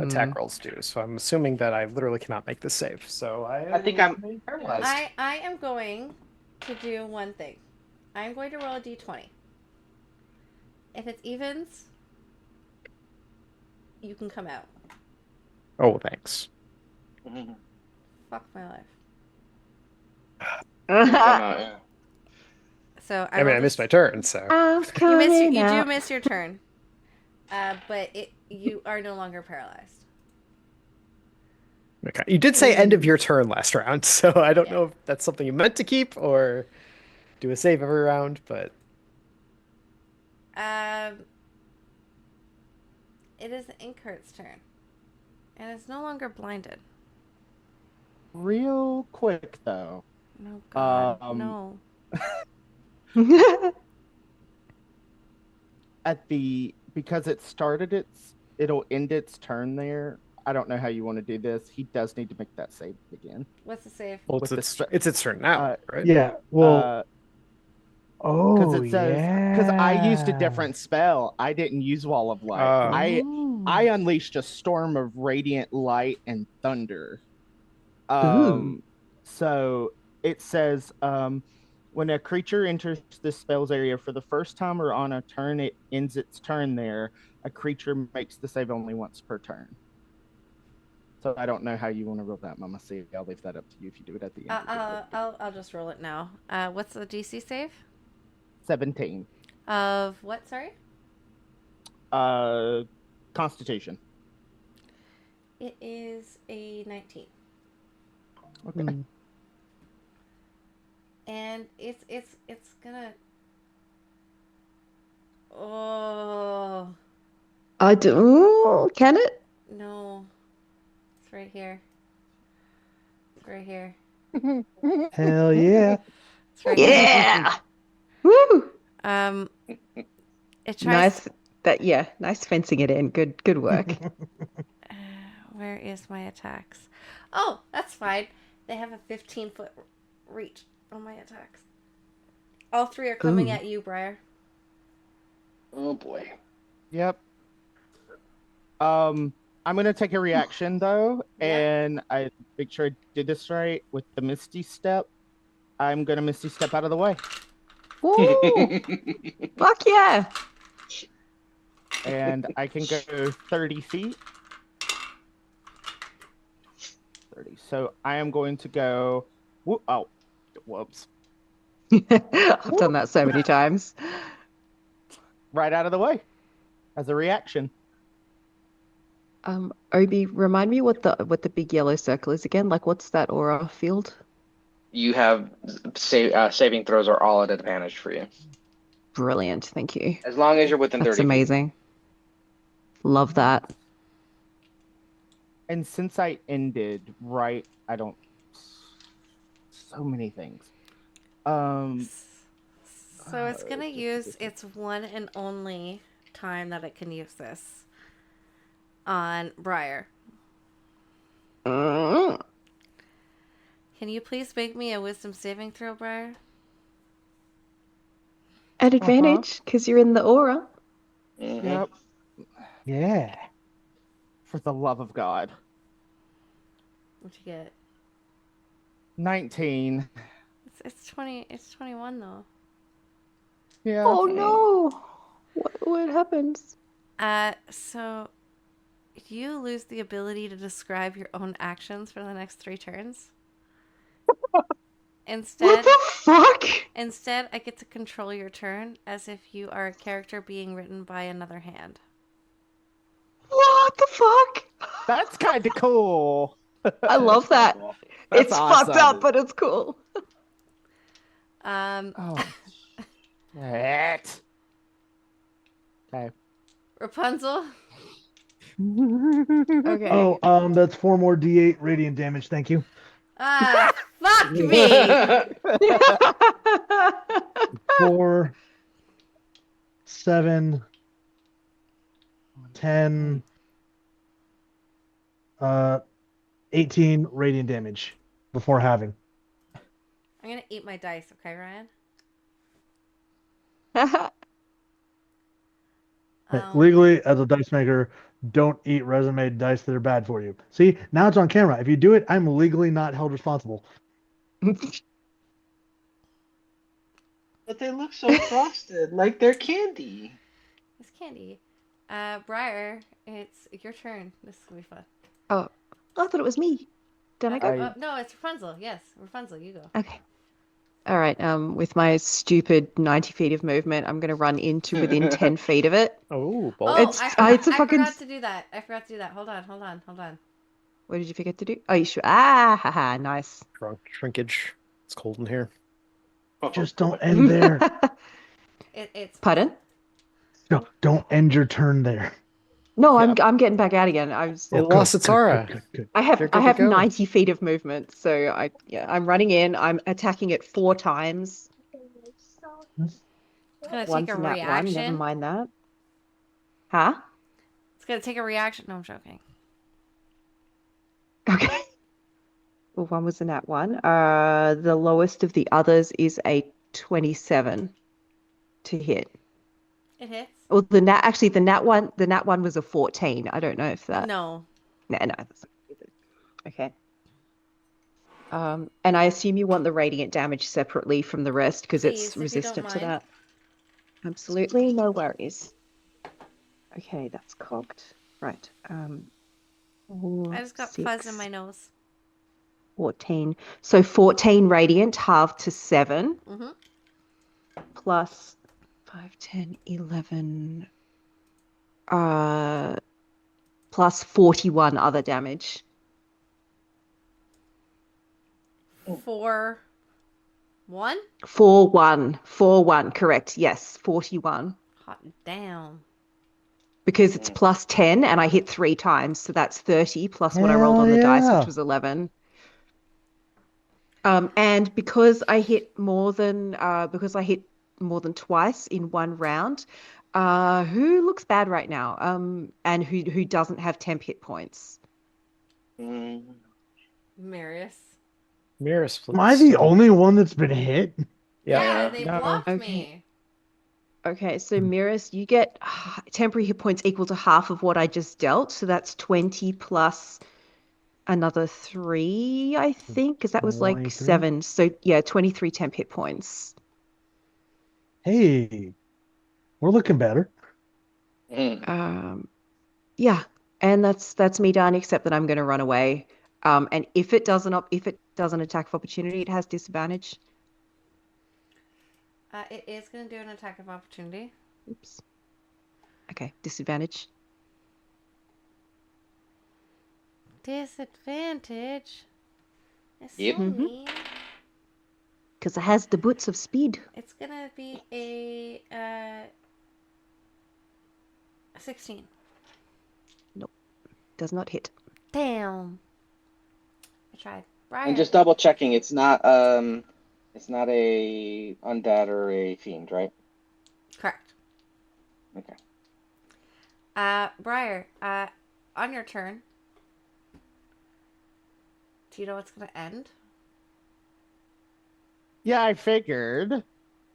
[SPEAKER 4] attack rolls do. So I'm assuming that I literally cannot make this save. So
[SPEAKER 5] I think I'm-
[SPEAKER 4] paralyzed.
[SPEAKER 1] I am going to do one thing. I'm going to roll a d20. If it's evens, you can come out.
[SPEAKER 4] Oh, thanks.
[SPEAKER 1] Fuck my life.
[SPEAKER 5] Yeah.
[SPEAKER 1] So
[SPEAKER 4] I mean,
[SPEAKER 1] will
[SPEAKER 4] I missed
[SPEAKER 1] just-
[SPEAKER 4] my turn, so.
[SPEAKER 6] I'm
[SPEAKER 1] You
[SPEAKER 6] coming
[SPEAKER 1] do
[SPEAKER 6] out.
[SPEAKER 1] miss your turn, but you are no longer paralyzed.
[SPEAKER 4] Okay. You did say end of your turn last round, so I don't
[SPEAKER 1] Yeah.
[SPEAKER 4] know if that's something you meant to keep or do a save every round, but
[SPEAKER 1] It is Inkert's turn, and it's no longer blinded.
[SPEAKER 3] Real quick, though.
[SPEAKER 1] No, God,
[SPEAKER 3] Um,
[SPEAKER 1] no.
[SPEAKER 3] Because it'll end its turn there. I don't know how you want to do this. He does need to make that save again.
[SPEAKER 1] What's the save?
[SPEAKER 4] well,
[SPEAKER 3] With
[SPEAKER 4] it's its turn now, right?
[SPEAKER 2] Yeah. Well.
[SPEAKER 3] Because
[SPEAKER 2] Oh
[SPEAKER 3] it says
[SPEAKER 2] yeah.
[SPEAKER 3] because I used a different spell. I didn't use Wall of Light. I unleashed a storm of radiant light and thunder. So it says when a creature enters this spell's area for the first time or on a turn it ends its turn there, a creature makes the save only once per turn. So I don't know how you want to roll that, Mama C. I'll leave that up to you if you do it at the end.
[SPEAKER 1] I'll just roll it now. What's the DC save?
[SPEAKER 3] 17.
[SPEAKER 1] Of what? Sorry.
[SPEAKER 3] Constitution.
[SPEAKER 1] It is a 19.
[SPEAKER 3] Okay.
[SPEAKER 1] And it's gonna. Oh
[SPEAKER 6] I do. Ooh, can it?
[SPEAKER 1] no! It's right here. It's right here.
[SPEAKER 2] Hell yeah.
[SPEAKER 1] It's right here.
[SPEAKER 6] Yeah. Woo!
[SPEAKER 1] It tries.
[SPEAKER 6] Nice. Nice fencing it in. Good work.
[SPEAKER 1] Where is my attacks? Oh, that's fine. They have a 15-foot reach on my attacks. All three are coming
[SPEAKER 6] Ooh.
[SPEAKER 1] at you, Briar.
[SPEAKER 5] Oh boy.
[SPEAKER 3] Yep. I'm gonna take a reaction though,
[SPEAKER 1] Yeah.
[SPEAKER 3] and I make sure I did this right with the Misty Step. I'm gonna Misty Step out of the way,
[SPEAKER 6] Woo! Fuck yeah!
[SPEAKER 3] and I can go 30 feet. 30. So I am going to go. Oh, whoops!
[SPEAKER 6] I've done that so many times.
[SPEAKER 3] Right out of the way, as a reaction.
[SPEAKER 6] Obi, remind me what the big yellow circle is again. Like, what's that aura field?
[SPEAKER 5] you have saving throws are all at advantage for you
[SPEAKER 6] Brilliant. Thank you.
[SPEAKER 5] as long as you're within
[SPEAKER 6] That's
[SPEAKER 5] 30 feet.
[SPEAKER 6] amazing. Love that.
[SPEAKER 3] And since I ended right, I don't. So many things.
[SPEAKER 1] So it's gonna use its one and only time that it can use this on Briar.
[SPEAKER 6] Mm.
[SPEAKER 1] Can you please make me a wisdom saving throw, Briar?
[SPEAKER 6] At advantage, because you're in the aura.
[SPEAKER 5] Mhm.
[SPEAKER 3] Yep.
[SPEAKER 2] Yeah.
[SPEAKER 3] For the love of God.
[SPEAKER 1] What'd you get?
[SPEAKER 3] 19.
[SPEAKER 1] It's 20. It's 21 though.
[SPEAKER 3] Yeah.
[SPEAKER 6] Oh no! What happens?
[SPEAKER 1] So you lose the ability to describe your own actions for the next 3 turns.
[SPEAKER 6] What
[SPEAKER 1] Instead,
[SPEAKER 6] the fuck?
[SPEAKER 1] I get to control your turn as if you are a character being written by another hand.
[SPEAKER 6] What the fuck?
[SPEAKER 3] That's kind of cool.
[SPEAKER 6] I love that.
[SPEAKER 3] That's
[SPEAKER 6] It's fucked
[SPEAKER 3] awesome.
[SPEAKER 6] up, but it's cool.
[SPEAKER 3] Oh. Shit. Okay.
[SPEAKER 1] Rapunzel.
[SPEAKER 6] Okay.
[SPEAKER 2] Oh, that's 4 more D8 radiant damage. Thank you.
[SPEAKER 1] Fuck me.
[SPEAKER 2] 4, 7, 10, 18 radiant damage before having.
[SPEAKER 1] I'm gonna eat my dice, okay, Ryan?
[SPEAKER 2] Legally, as a dice maker, don't eat resume dice that are bad for you. See, now it's on camera. If you do it, I'm legally not held responsible.
[SPEAKER 7] But they look so frosted, like they're candy.
[SPEAKER 1] It's candy. Briar, it's your turn. This is gonna be fun.
[SPEAKER 6] Oh, I thought it was me. Did I go?
[SPEAKER 1] No, it's Rapunzel. Yes, Rapunzel, you go.
[SPEAKER 6] Okay. All right. With my stupid 90 feet of movement, I'm gonna run into within 10 feet of it.
[SPEAKER 4] Oh, bold.
[SPEAKER 1] Oh,
[SPEAKER 6] It's-
[SPEAKER 1] I forgot,
[SPEAKER 6] it's a fucking-
[SPEAKER 1] I forgot to do that. Hold on.
[SPEAKER 6] What did you forget to do? Oh, you should. Ah, haha, nice.
[SPEAKER 4] Shrinkage. It's cold in here.
[SPEAKER 2] Just don't end there.
[SPEAKER 1] It's
[SPEAKER 6] Pardon?
[SPEAKER 2] No, don't end your turn there.
[SPEAKER 6] No,
[SPEAKER 3] Yep.
[SPEAKER 6] I'm getting back out again. I was.
[SPEAKER 4] It lost its aura.
[SPEAKER 2] Good.
[SPEAKER 6] I have
[SPEAKER 4] You're good to
[SPEAKER 6] 90 feet of movement, so I'm running in. I'm attacking it 4 times.
[SPEAKER 1] It's gonna
[SPEAKER 6] One's
[SPEAKER 1] take a
[SPEAKER 6] a nat 1. Never
[SPEAKER 1] reaction.
[SPEAKER 6] mind that. Huh?
[SPEAKER 1] It's gonna take a reaction. No, I'm joking.
[SPEAKER 6] Okay. Well, one was a nat 1. The lowest of the others is a 27 to hit.
[SPEAKER 1] It hits.
[SPEAKER 6] Well, the nat 1 was a 14. I don't know if that.
[SPEAKER 1] No.
[SPEAKER 6] No. That's not good. Okay. And I assume you want the radiant damage separately from the rest because
[SPEAKER 1] Please,
[SPEAKER 6] it's
[SPEAKER 1] if you don't
[SPEAKER 6] resistant to
[SPEAKER 1] mind.
[SPEAKER 6] that. Absolutely, no worries. Okay, that's cocked. Right.
[SPEAKER 1] I just got fuzz in my nose.
[SPEAKER 6] 14. So 14 radiant halved to 7
[SPEAKER 1] Mm-hmm.
[SPEAKER 6] plus 5, 10, 11 plus 41 other damage.
[SPEAKER 1] 4, 1.
[SPEAKER 6] 4-1, correct. Yes, 41.
[SPEAKER 1] Hot damn.
[SPEAKER 6] Because it's plus 10 and I hit 3 times, so that's 30 plus what I rolled on the dice, which was 11. And because I hit more than twice in one round, who looks bad right now? And who doesn't have temp hit points?
[SPEAKER 1] Marius.
[SPEAKER 4] Mirrors.
[SPEAKER 2] Am I the only one that's been hit?
[SPEAKER 1] Yeah, they
[SPEAKER 3] No.
[SPEAKER 1] blocked
[SPEAKER 6] Okay.
[SPEAKER 1] me.
[SPEAKER 6] Okay, so Miris, you get temporary hit points equal to half of what I just dealt, so that's 20 plus another 3, I think, because that was like
[SPEAKER 2] 23?
[SPEAKER 6] 7. So yeah, 23 temp hit points.
[SPEAKER 2] Hey, we're looking better.
[SPEAKER 6] Yeah, and that's me done, except that I'm going to run away. And if it does an attack of opportunity, it has disadvantage.
[SPEAKER 1] It is going to do an attack of opportunity.
[SPEAKER 6] Oops. Okay, disadvantage.
[SPEAKER 1] Disadvantage. It's so
[SPEAKER 5] Yep.
[SPEAKER 1] mean.
[SPEAKER 6] Because it has the boots of speed.
[SPEAKER 1] It's gonna be a 16.
[SPEAKER 6] Does not hit.
[SPEAKER 1] Damn. I tried.
[SPEAKER 5] And
[SPEAKER 1] Briar.
[SPEAKER 5] just double checking, it's not a undead or a fiend, right?
[SPEAKER 1] Correct.
[SPEAKER 5] Okay.
[SPEAKER 1] Briar, on your turn. Do you know what's gonna end?
[SPEAKER 3] Yeah, I figured.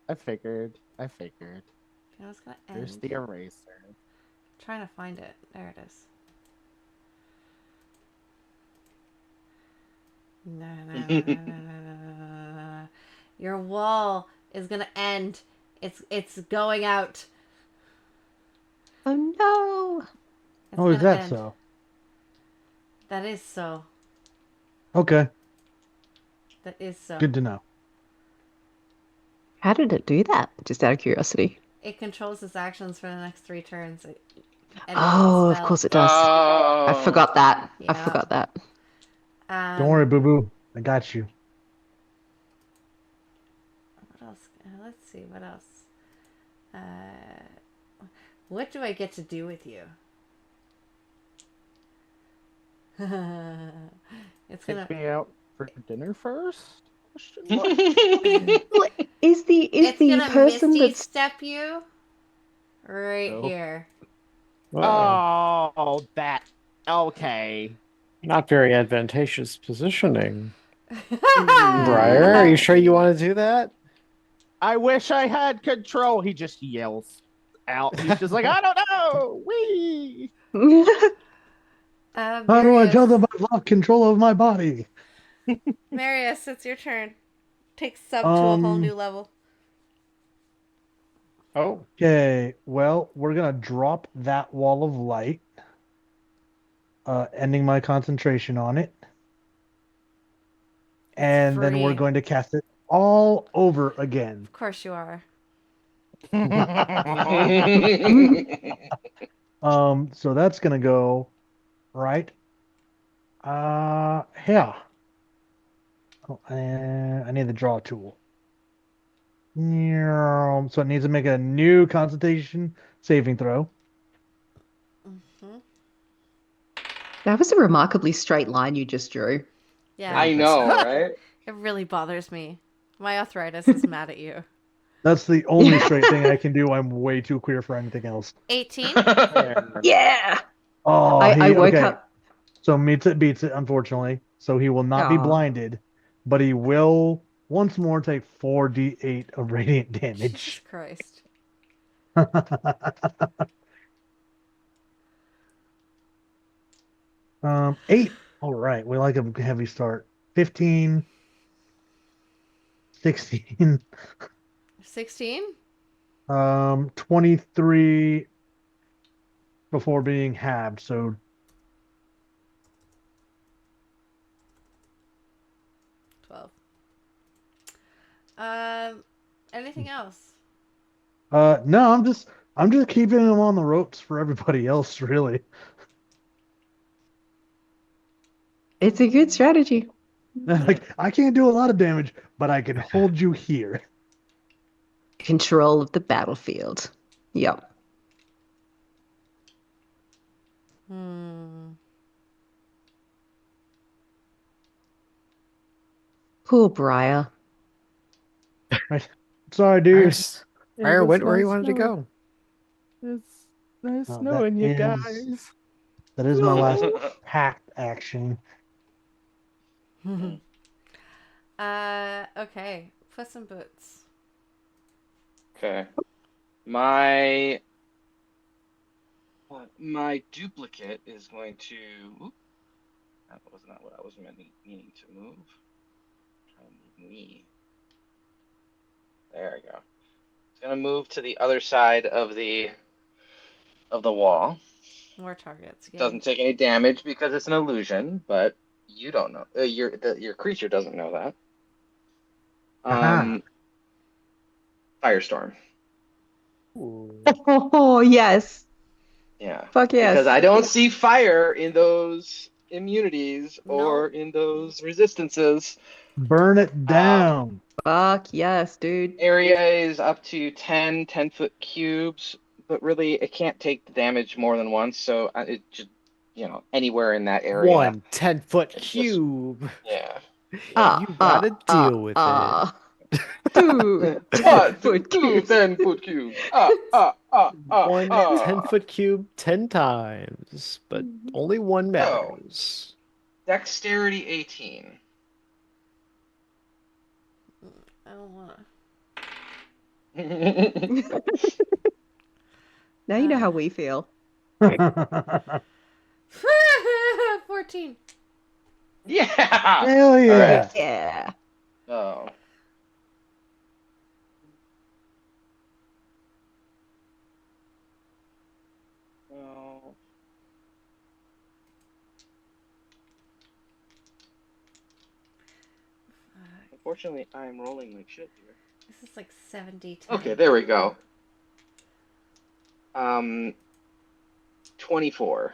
[SPEAKER 3] I figured.
[SPEAKER 1] Do you know what's gonna end?
[SPEAKER 3] There's the eraser.
[SPEAKER 1] I'm trying to find it. There it is. No. Your wall is gonna end. It's going out.
[SPEAKER 6] Oh no!
[SPEAKER 1] It's
[SPEAKER 2] Oh, is
[SPEAKER 1] gonna
[SPEAKER 2] that
[SPEAKER 1] end.
[SPEAKER 2] so?
[SPEAKER 1] That is so.
[SPEAKER 2] Okay,
[SPEAKER 1] That is so.
[SPEAKER 2] good to know.
[SPEAKER 6] How did it do that? Just out of curiosity.
[SPEAKER 1] It controls its actions for the next 3 turns. And it's a
[SPEAKER 6] Oh, of
[SPEAKER 1] spell.
[SPEAKER 6] course it does. I
[SPEAKER 5] Oh.
[SPEAKER 6] forgot that. I
[SPEAKER 1] Yeah.
[SPEAKER 6] forgot that.
[SPEAKER 2] Don't worry, boo boo. I got you.
[SPEAKER 1] What else? Let's see. What else? What do I get to do with you? It's gonna.
[SPEAKER 3] Take me out for dinner first? Question mark.
[SPEAKER 6] Is the
[SPEAKER 1] It's gonna
[SPEAKER 6] person
[SPEAKER 1] misty
[SPEAKER 6] that's
[SPEAKER 1] step you right
[SPEAKER 3] Oh.
[SPEAKER 1] here.
[SPEAKER 3] Oh, that. Okay.
[SPEAKER 4] Not very advantageous positioning.
[SPEAKER 1] Ah.
[SPEAKER 4] Briar, are you sure you want to do that?
[SPEAKER 3] I wish I had control. He just yells out. He's just like, I don't know. Wee.
[SPEAKER 2] How do I tell them
[SPEAKER 1] Marius,
[SPEAKER 2] I lost control of my body?
[SPEAKER 1] Marius, it's your turn. Take sub to a whole new level.
[SPEAKER 4] Oh,
[SPEAKER 2] Okay, well, we're gonna drop that wall of light, ending my concentration on it, and then we're
[SPEAKER 1] free.
[SPEAKER 2] going to cast it all over again.
[SPEAKER 1] Of course you are.
[SPEAKER 2] So that's gonna go right. Yeah. Oh, I need the draw tool. So it needs to make a new concentration saving throw.
[SPEAKER 1] Hmm.
[SPEAKER 6] That was a remarkably straight line you just drew.
[SPEAKER 1] Yeah,
[SPEAKER 5] I know, right?
[SPEAKER 1] it really bothers me. My arthritis is mad at you.
[SPEAKER 2] That's the only straight thing I can do. I'm way too queer for anything else.
[SPEAKER 1] 18.
[SPEAKER 6] Yeah.
[SPEAKER 2] Oh,
[SPEAKER 6] I woke
[SPEAKER 2] okay.
[SPEAKER 6] up.
[SPEAKER 2] So meets it, beats it, unfortunately. So he will not be
[SPEAKER 6] Aw.
[SPEAKER 2] blinded, but he will once more take 4d8 of radiant
[SPEAKER 1] Jesus
[SPEAKER 2] damage.
[SPEAKER 1] Christ.
[SPEAKER 2] 8. All right, we like a heavy start. 15, 16,
[SPEAKER 1] 16?
[SPEAKER 2] 23 before being halved. So
[SPEAKER 1] 12. Anything else?
[SPEAKER 2] no, I'm just keeping him on the ropes for everybody else, really.
[SPEAKER 6] It's a good strategy.
[SPEAKER 2] Like I can't do a lot of damage, but I can hold you here.
[SPEAKER 6] Control of the battlefield. Yep.
[SPEAKER 1] Hmm.
[SPEAKER 6] Poor Briar.
[SPEAKER 2] Sorry, dude.
[SPEAKER 4] Briar
[SPEAKER 3] was
[SPEAKER 4] went where he
[SPEAKER 3] nice
[SPEAKER 4] wanted to
[SPEAKER 3] knowing-
[SPEAKER 4] go.
[SPEAKER 3] It's nice
[SPEAKER 2] Oh,
[SPEAKER 3] knowing you
[SPEAKER 2] that is-
[SPEAKER 3] guys.
[SPEAKER 2] That is my last packed action.
[SPEAKER 1] Okay. Puss in Boots.
[SPEAKER 5] Okay. My duplicate is going to. Oop, that was not what I was meaning to move. Try to move me. There we go. It's gonna move to the other side of the wall.
[SPEAKER 1] More targets. Yay.
[SPEAKER 5] Doesn't take any damage because it's an illusion, but you don't know. Your creature doesn't know that.
[SPEAKER 2] Aha.
[SPEAKER 5] Firestorm.
[SPEAKER 6] Oh, yes.
[SPEAKER 5] Yeah.
[SPEAKER 6] Fuck yes.
[SPEAKER 5] Because I don't see fire in those immunities or in those resistances.
[SPEAKER 2] Burn it down.
[SPEAKER 6] Fuck yes, dude.
[SPEAKER 5] Area is up to 10-foot cubes, but really it can't take the damage more than once, so it just, anywhere in that area.
[SPEAKER 4] One 10-foot
[SPEAKER 5] It's just-
[SPEAKER 4] cube.
[SPEAKER 5] Yeah.
[SPEAKER 4] You gotta deal with it.
[SPEAKER 6] Two
[SPEAKER 5] Ah,
[SPEAKER 6] 10-foot
[SPEAKER 5] two
[SPEAKER 6] cubes.
[SPEAKER 5] 10-foot cubes.
[SPEAKER 4] One 10-foot cube 10 times, but only one matters.
[SPEAKER 5] Dexterity 18.
[SPEAKER 1] I don't want to.
[SPEAKER 6] Now you know how we feel.
[SPEAKER 1] 14.
[SPEAKER 5] Yeah.
[SPEAKER 2] Hell yeah.
[SPEAKER 5] All right.
[SPEAKER 6] Yeah.
[SPEAKER 5] Oh. Well. Unfortunately, I'm rolling like shit here.
[SPEAKER 1] This is like 70.
[SPEAKER 5] Okay, there we go. 24.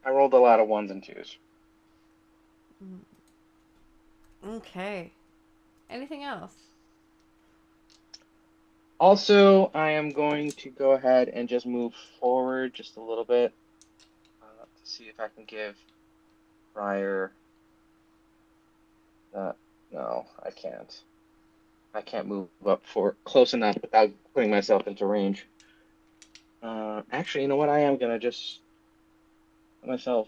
[SPEAKER 5] I rolled a lot of ones and twos.
[SPEAKER 1] Okay. Anything else?
[SPEAKER 5] Also, I am going to go ahead and just move forward just a little bit to see if I can give Briar. No, I can't. I can't move up for close enough without putting myself into range. Actually, you know what? I am gonna just put myself.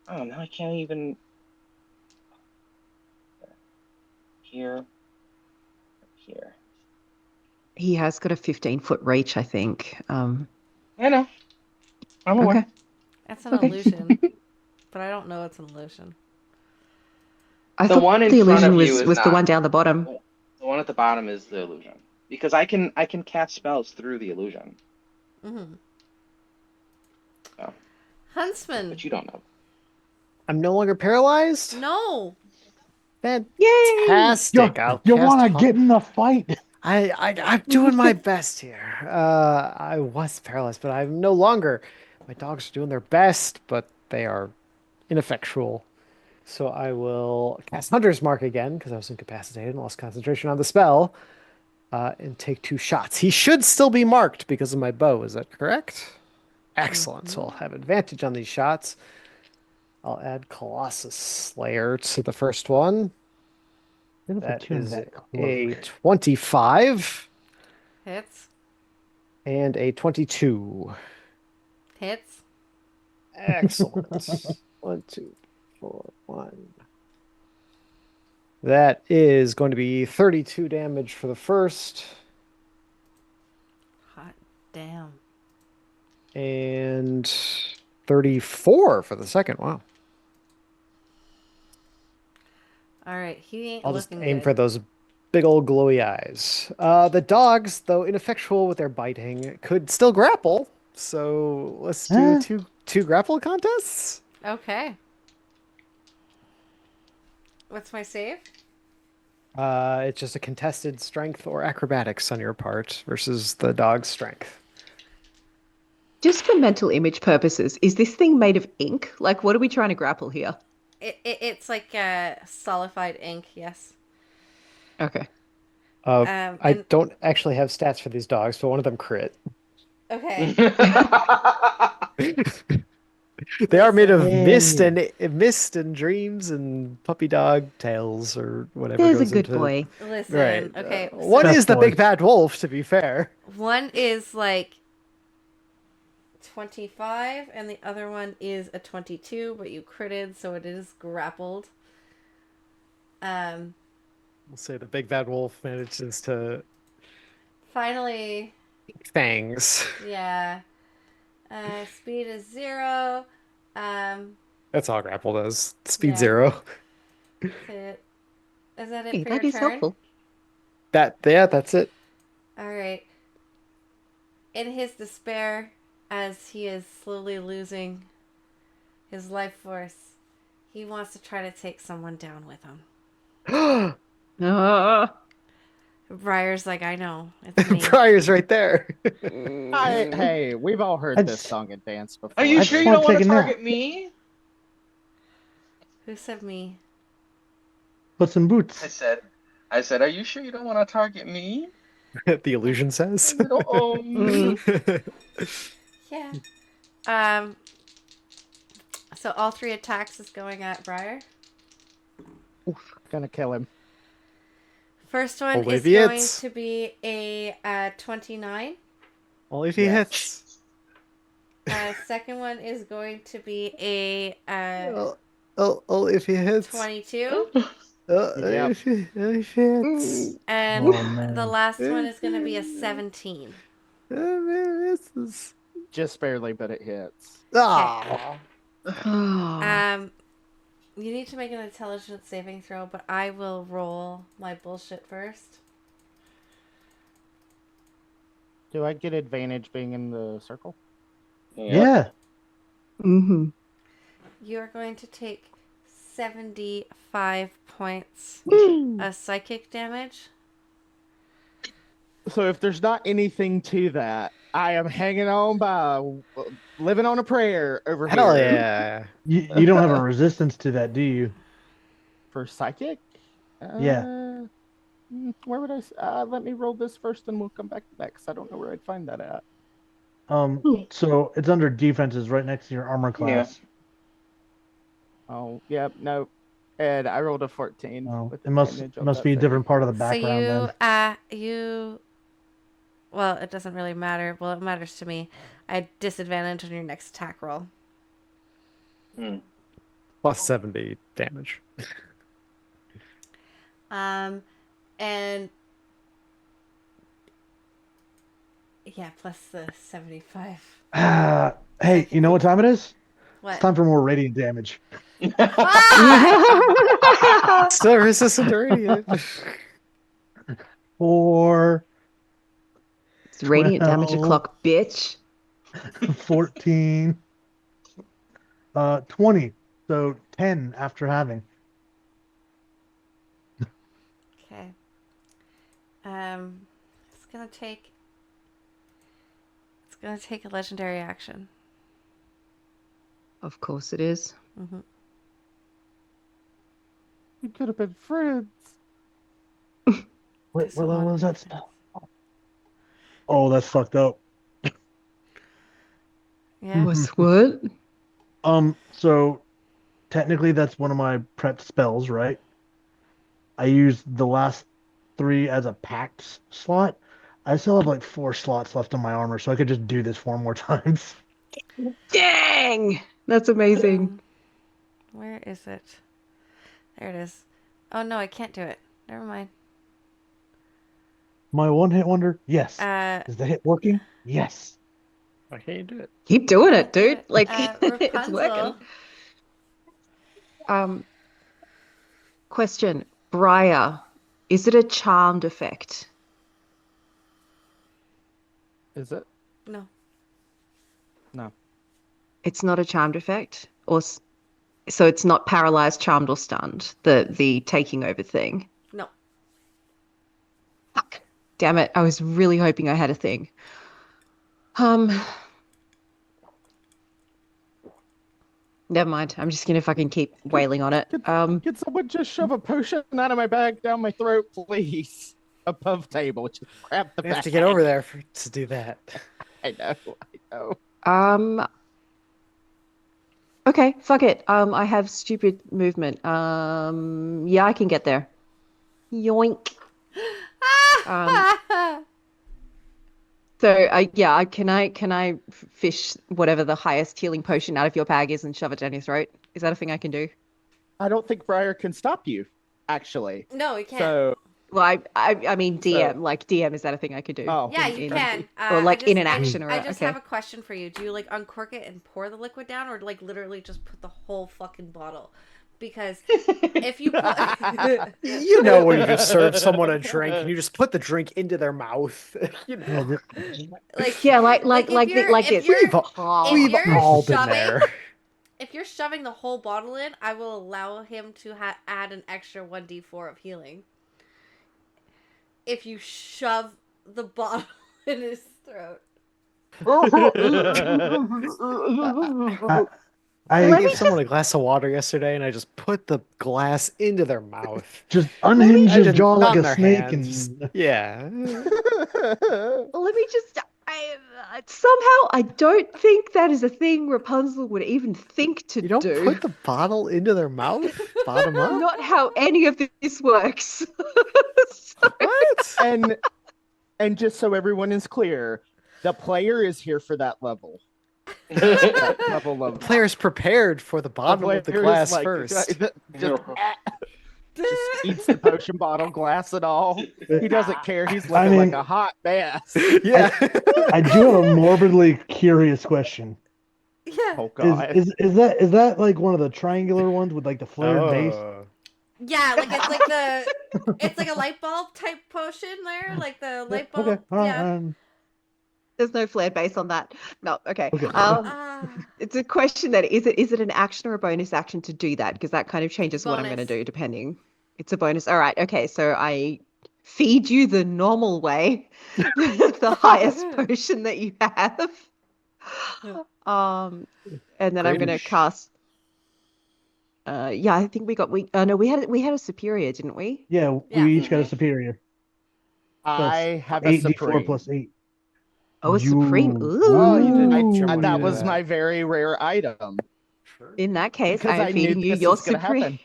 [SPEAKER 5] Oh, now I can't even. Here. Here.
[SPEAKER 6] He has got a 15-foot reach, I think.
[SPEAKER 5] I know. I'm aware.
[SPEAKER 6] Okay.
[SPEAKER 1] That's an
[SPEAKER 6] Okay.
[SPEAKER 1] illusion, but I don't know it's an illusion.
[SPEAKER 6] I
[SPEAKER 5] The
[SPEAKER 6] thought
[SPEAKER 5] one in
[SPEAKER 6] the
[SPEAKER 5] front
[SPEAKER 6] illusion
[SPEAKER 5] of you is
[SPEAKER 6] was the
[SPEAKER 5] not.
[SPEAKER 6] one down the bottom.
[SPEAKER 5] The one at the bottom is the illusion. Because I can cast spells through the illusion.
[SPEAKER 1] Mm-hmm.
[SPEAKER 5] Oh.
[SPEAKER 1] Huntsman.
[SPEAKER 5] But you don't know.
[SPEAKER 4] I'm no longer paralyzed?
[SPEAKER 1] No.
[SPEAKER 4] Fantastic. I'll
[SPEAKER 2] You
[SPEAKER 4] cast
[SPEAKER 2] want to
[SPEAKER 4] Hum-
[SPEAKER 2] get in the fight?
[SPEAKER 4] I'm doing my best here. I was paralyzed, but I'm no longer. My dogs are doing their best, but they are ineffectual. So I will cast Hunter's Mark again because I was incapacitated and lost concentration on the spell, and take 2 shots. He should still be marked because of my bow. Is that correct? Excellent. So I'll have advantage on these shots. I'll add Colossus Slayer to the first one. That is a 25
[SPEAKER 1] Hits.
[SPEAKER 4] and a 22.
[SPEAKER 1] Hits.
[SPEAKER 4] Excellent. 1, 2, 4, 1. That is going to be 32 damage for the first,
[SPEAKER 1] Hot damn.
[SPEAKER 4] and 34 for the second. Wow.
[SPEAKER 1] All right, he ain't
[SPEAKER 4] I'll just
[SPEAKER 1] looking
[SPEAKER 4] aim
[SPEAKER 1] good.
[SPEAKER 4] for those big old glowy eyes. The dogs, though ineffectual with their biting, could still grapple. So let's do two grapple contests.
[SPEAKER 1] Okay. What's my save?
[SPEAKER 4] It's just a contested strength or acrobatics on your part versus the dog's strength.
[SPEAKER 6] Just for mental image purposes, is this thing made of ink? Like, what are we trying to grapple here?
[SPEAKER 1] It's like solidified ink, yes.
[SPEAKER 6] Okay.
[SPEAKER 4] I don't actually have stats for these dogs, but one of them crit.
[SPEAKER 1] Okay.
[SPEAKER 4] They are made of
[SPEAKER 2] Hey.
[SPEAKER 4] mist and dreams and puppy dog tails or whatever.
[SPEAKER 6] There's a
[SPEAKER 4] goes
[SPEAKER 6] good
[SPEAKER 4] into...
[SPEAKER 6] boy.
[SPEAKER 1] Listen,
[SPEAKER 4] Right.
[SPEAKER 1] okay.
[SPEAKER 4] One
[SPEAKER 2] Best
[SPEAKER 4] is the
[SPEAKER 2] boy.
[SPEAKER 4] big bad wolf, to be fair.
[SPEAKER 1] One is like 25, and the other one is a 22, but you critted, so it is grappled.
[SPEAKER 4] We'll say the big bad wolf manages to
[SPEAKER 1] Finally,
[SPEAKER 4] fangs.
[SPEAKER 1] yeah. Speed is 0.
[SPEAKER 4] That's all grapple does. Speed
[SPEAKER 1] Yeah.
[SPEAKER 4] 0.
[SPEAKER 1] Is that it
[SPEAKER 6] Hey,
[SPEAKER 1] for
[SPEAKER 6] that
[SPEAKER 1] your
[SPEAKER 6] is
[SPEAKER 1] turn?
[SPEAKER 6] helpful.
[SPEAKER 4] That's it.
[SPEAKER 1] All right. In his despair, as he is slowly losing his life force, he wants to try to take someone down with him.
[SPEAKER 6] Ah.
[SPEAKER 1] Briar's like, I know. It's me.
[SPEAKER 4] Briar's right there.
[SPEAKER 3] Hey, we've all heard
[SPEAKER 2] I
[SPEAKER 3] this
[SPEAKER 2] just-
[SPEAKER 3] song and dance before.
[SPEAKER 7] Are you
[SPEAKER 2] I
[SPEAKER 7] sure
[SPEAKER 2] just
[SPEAKER 7] you
[SPEAKER 2] wanna
[SPEAKER 7] don't want
[SPEAKER 2] take
[SPEAKER 7] to
[SPEAKER 2] a nap.
[SPEAKER 7] target me?
[SPEAKER 1] Who said me?
[SPEAKER 2] Put some boots.
[SPEAKER 7] I said, are you sure you don't want to target me?
[SPEAKER 4] The illusion says.
[SPEAKER 7] Little Omi.
[SPEAKER 1] Yeah. So all 3 attacks is going at Briar.
[SPEAKER 3] Gonna kill him.
[SPEAKER 1] First one
[SPEAKER 4] Only
[SPEAKER 1] is
[SPEAKER 4] if he
[SPEAKER 1] going
[SPEAKER 4] hits.
[SPEAKER 1] to be a 29.
[SPEAKER 4] Only if he
[SPEAKER 3] Yes.
[SPEAKER 4] hits.
[SPEAKER 1] Second one is going to be a
[SPEAKER 4] Only if he hits.
[SPEAKER 1] 22.
[SPEAKER 3] Yep.
[SPEAKER 4] If he hits.
[SPEAKER 1] And
[SPEAKER 2] Oh, man.
[SPEAKER 1] the last one is going to be a 17.
[SPEAKER 4] Misses.
[SPEAKER 3] Just barely, but it hits.
[SPEAKER 4] Ah.
[SPEAKER 1] You need to make an intelligence saving throw, but I will roll my bullshit first.
[SPEAKER 3] Do I get advantage being in the circle?
[SPEAKER 2] Yeah.
[SPEAKER 6] Mm-hmm.
[SPEAKER 1] You are going to take 75 points of psychic damage.
[SPEAKER 3] So if there's not anything to that, I am hanging on by living on a prayer over
[SPEAKER 4] Hell
[SPEAKER 3] here.
[SPEAKER 4] yeah.
[SPEAKER 2] You don't have a resistance to that, do you?
[SPEAKER 3] For psychic?
[SPEAKER 2] Yeah.
[SPEAKER 3] Where would let me roll this first and we'll come back to that because I don't know where I'd find that at.
[SPEAKER 2] So it's under defenses right next to your armor class.
[SPEAKER 3] Oh, yep, no. And I rolled a 14.
[SPEAKER 2] Oh,
[SPEAKER 3] with
[SPEAKER 2] it must
[SPEAKER 3] advantage on
[SPEAKER 2] must
[SPEAKER 3] that
[SPEAKER 2] be a
[SPEAKER 3] thing.
[SPEAKER 2] different part of the
[SPEAKER 1] So
[SPEAKER 2] background then.
[SPEAKER 1] well, it doesn't really matter. Well, it matters to me. I had disadvantage on your next attack roll.
[SPEAKER 4] Plus 70 damage.
[SPEAKER 1] And yeah, plus the 75.
[SPEAKER 2] Hey, you know what time it is?
[SPEAKER 1] What?
[SPEAKER 2] It's time for more radiant damage.
[SPEAKER 4] Still resistant to radiant.
[SPEAKER 2] 4,
[SPEAKER 6] It's radiant damage
[SPEAKER 2] 12,
[SPEAKER 6] o'clock, bitch.
[SPEAKER 2] 14, 20. So 10 after having.
[SPEAKER 1] Okay. It's gonna take a legendary action.
[SPEAKER 6] Of course it is.
[SPEAKER 1] Mm-hmm.
[SPEAKER 3] We could have been friends.
[SPEAKER 2] What level was that spell? Oh, that's fucked up.
[SPEAKER 1] Yeah.
[SPEAKER 6] Was what?
[SPEAKER 2] So technically that's one of my prepped spells, right? I used the last 3 as a pact slot. I still have like 4 slots left on my armor, so I could just do this 4 more times.
[SPEAKER 6] Dang! That's amazing.
[SPEAKER 1] Where is it? There it is. Oh no, I can't do it. Never mind.
[SPEAKER 2] My one-hit wonder? Yes.
[SPEAKER 1] Uh,
[SPEAKER 2] Is the hit working? Yes.
[SPEAKER 4] Why can't you do it?
[SPEAKER 6] Keep doing it,
[SPEAKER 1] do
[SPEAKER 6] dude.
[SPEAKER 1] it.
[SPEAKER 6] Like it's
[SPEAKER 1] Rapunzel.
[SPEAKER 6] working. Question. Briar, is it a charmed effect?
[SPEAKER 3] Is it?
[SPEAKER 1] No.
[SPEAKER 3] No.
[SPEAKER 6] It's not a charmed effect, so it's not paralyzed, charmed, or stunned. The taking over thing.
[SPEAKER 1] No.
[SPEAKER 6] Fuck. Damn it! I was really hoping I had a thing. Never mind. I'm just gonna fucking keep wailing on it.
[SPEAKER 3] Could someone just shove a potion out of my bag down my throat, please? Above table, just grab the
[SPEAKER 4] We
[SPEAKER 3] bag.
[SPEAKER 4] have to get over there to do that.
[SPEAKER 3] I know.
[SPEAKER 6] Okay, fuck it. I have stupid movement. Yeah, I can get there. Yoink. Can I fish whatever the highest healing potion out of your bag is and shove it down your throat? Is that a thing I can do?
[SPEAKER 3] I don't think Briar can stop you, actually.
[SPEAKER 1] No, we can't.
[SPEAKER 3] So,
[SPEAKER 6] Well, I mean DM.
[SPEAKER 3] So-
[SPEAKER 6] Like DM, is that a thing I could do?
[SPEAKER 3] oh,
[SPEAKER 1] Yeah, you can.
[SPEAKER 6] Or like in an
[SPEAKER 1] I
[SPEAKER 6] action or
[SPEAKER 1] I just
[SPEAKER 6] okay.
[SPEAKER 1] have a question for you. Do you like uncork it and pour the liquid down, or like literally just put the whole fucking bottle? Because if you put...
[SPEAKER 4] You know when you just serve someone a drink and you just put the drink into their mouth. You know.
[SPEAKER 1] like
[SPEAKER 6] Yeah, like
[SPEAKER 1] if
[SPEAKER 6] this.
[SPEAKER 1] you're-
[SPEAKER 4] We've
[SPEAKER 1] if you're
[SPEAKER 4] all been
[SPEAKER 1] shoving-
[SPEAKER 4] there.
[SPEAKER 1] If you're shoving the whole bottle in, I will allow him to add an extra 1d4 of healing. if you shove the bottle in his throat.
[SPEAKER 2] I
[SPEAKER 4] I gave someone a glass of water yesterday, and I just put the glass into their mouth.
[SPEAKER 2] just unhinge
[SPEAKER 4] I
[SPEAKER 2] his
[SPEAKER 4] didn't,
[SPEAKER 2] jaw
[SPEAKER 4] not
[SPEAKER 2] like
[SPEAKER 4] in
[SPEAKER 2] a
[SPEAKER 4] their
[SPEAKER 2] snake
[SPEAKER 4] hands.
[SPEAKER 2] and
[SPEAKER 4] Yeah.
[SPEAKER 6] Let me just. Somehow, I don't think that is a thing Rapunzel would even think to
[SPEAKER 4] You don't
[SPEAKER 6] do.
[SPEAKER 4] put the bottle into their mouth, bottom up?
[SPEAKER 6] Not how any of this works.
[SPEAKER 4] What?
[SPEAKER 3] And just so everyone is clear, the player is here for that level. That level
[SPEAKER 4] The
[SPEAKER 3] of
[SPEAKER 4] player's prepared for the bottom of the
[SPEAKER 3] player is
[SPEAKER 4] glass
[SPEAKER 3] like,
[SPEAKER 4] first.
[SPEAKER 3] just eats the potion bottle, glass and all. He doesn't care. He's
[SPEAKER 2] I
[SPEAKER 3] looking
[SPEAKER 2] mean-
[SPEAKER 3] like a hot mess.
[SPEAKER 4] Yeah.
[SPEAKER 2] I do have a morbidly curious question.
[SPEAKER 1] Yeah.
[SPEAKER 3] Oh god.
[SPEAKER 2] Is that like one of the triangular ones with like the flared base?
[SPEAKER 4] Oh.
[SPEAKER 1] Yeah, like it's like a light bulb type potion there, like the light bulb.
[SPEAKER 2] Okay, all right,
[SPEAKER 1] Yeah.
[SPEAKER 6] There's no flared base on that. No, okay.
[SPEAKER 2] Okay.
[SPEAKER 1] Ah,
[SPEAKER 6] It's a question that is it an action or a bonus action to do that? Because that kind of changes what I'm going to
[SPEAKER 1] bonus.
[SPEAKER 6] do depending. It's a bonus. All right. Okay. So I feed you the normal way, the highest potion that you have. And then I'm
[SPEAKER 4] Great.
[SPEAKER 6] going to cast. Yeah, I think no, we had a superior, didn't we?
[SPEAKER 2] Yeah,
[SPEAKER 1] Yeah.
[SPEAKER 2] we each got a superior.
[SPEAKER 3] I have a
[SPEAKER 2] 8d4
[SPEAKER 3] supreme.
[SPEAKER 2] plus 8.
[SPEAKER 6] Oh, a supreme.
[SPEAKER 2] You-
[SPEAKER 4] Oh, you didn't
[SPEAKER 3] I,
[SPEAKER 4] jump
[SPEAKER 2] Ooh.
[SPEAKER 3] that
[SPEAKER 4] into
[SPEAKER 3] was
[SPEAKER 4] that.
[SPEAKER 3] my very rare item.
[SPEAKER 6] In that case,
[SPEAKER 3] Because
[SPEAKER 6] I'm
[SPEAKER 3] I knew
[SPEAKER 6] feeding you
[SPEAKER 3] this
[SPEAKER 6] your
[SPEAKER 3] was gonna
[SPEAKER 6] supreme.
[SPEAKER 3] happen.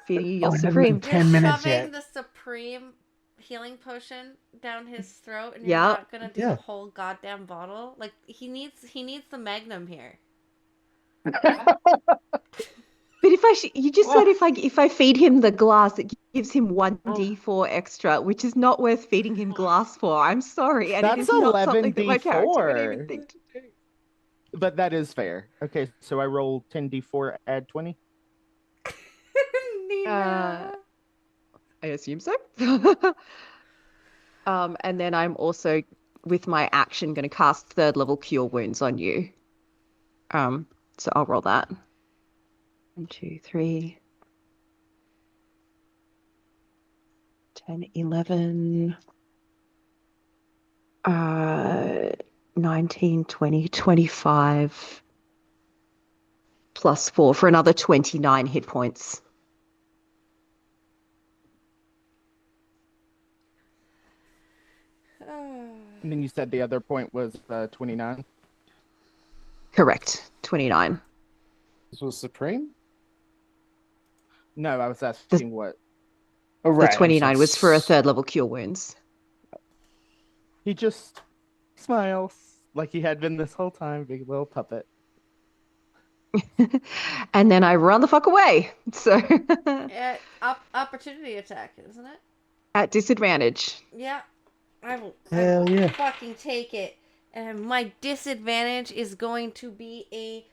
[SPEAKER 6] Feeding you
[SPEAKER 2] Oh,
[SPEAKER 6] your
[SPEAKER 2] it hasn't
[SPEAKER 6] supreme.
[SPEAKER 2] been 10 minutes
[SPEAKER 1] shoving
[SPEAKER 2] yet.
[SPEAKER 1] the supreme healing potion down his throat, and
[SPEAKER 6] Yeah.
[SPEAKER 1] you're not gonna do
[SPEAKER 2] Yeah.
[SPEAKER 1] the whole goddamn bottle. Like he needs the magnum here.
[SPEAKER 6] But you just said if I feed him the glass, it gives him 1d4 extra, which is not worth feeding him glass for. I'm sorry, and it
[SPEAKER 3] That's
[SPEAKER 6] is not something that my character would
[SPEAKER 3] 11d4.
[SPEAKER 6] even think to do.
[SPEAKER 3] But that is fair. Okay, so I roll 10d4, add 20.
[SPEAKER 1] Nina.
[SPEAKER 6] I assume so. And then I'm also, with my action, going to cast third level Cure Wounds on you. So I'll roll that. 1, 2, 3, 10, 11, 19, 20, 25, plus 4 for another 29 hit points.
[SPEAKER 3] And then you said the other point was 29.
[SPEAKER 6] Correct. 29.
[SPEAKER 8] This was Supreme?
[SPEAKER 3] No, I was asking what.
[SPEAKER 8] Oh,
[SPEAKER 6] The
[SPEAKER 8] right.
[SPEAKER 6] 29 was for a third level Cure Wounds.
[SPEAKER 3] He just smiles like he had been this whole time, big little puppet.
[SPEAKER 6] And then I run the fuck away. So
[SPEAKER 1] Opportunity attack, isn't it?
[SPEAKER 6] at disadvantage.
[SPEAKER 1] Yeah. I will
[SPEAKER 2] Hell yeah.
[SPEAKER 1] fucking take it. And my disadvantage is going to be a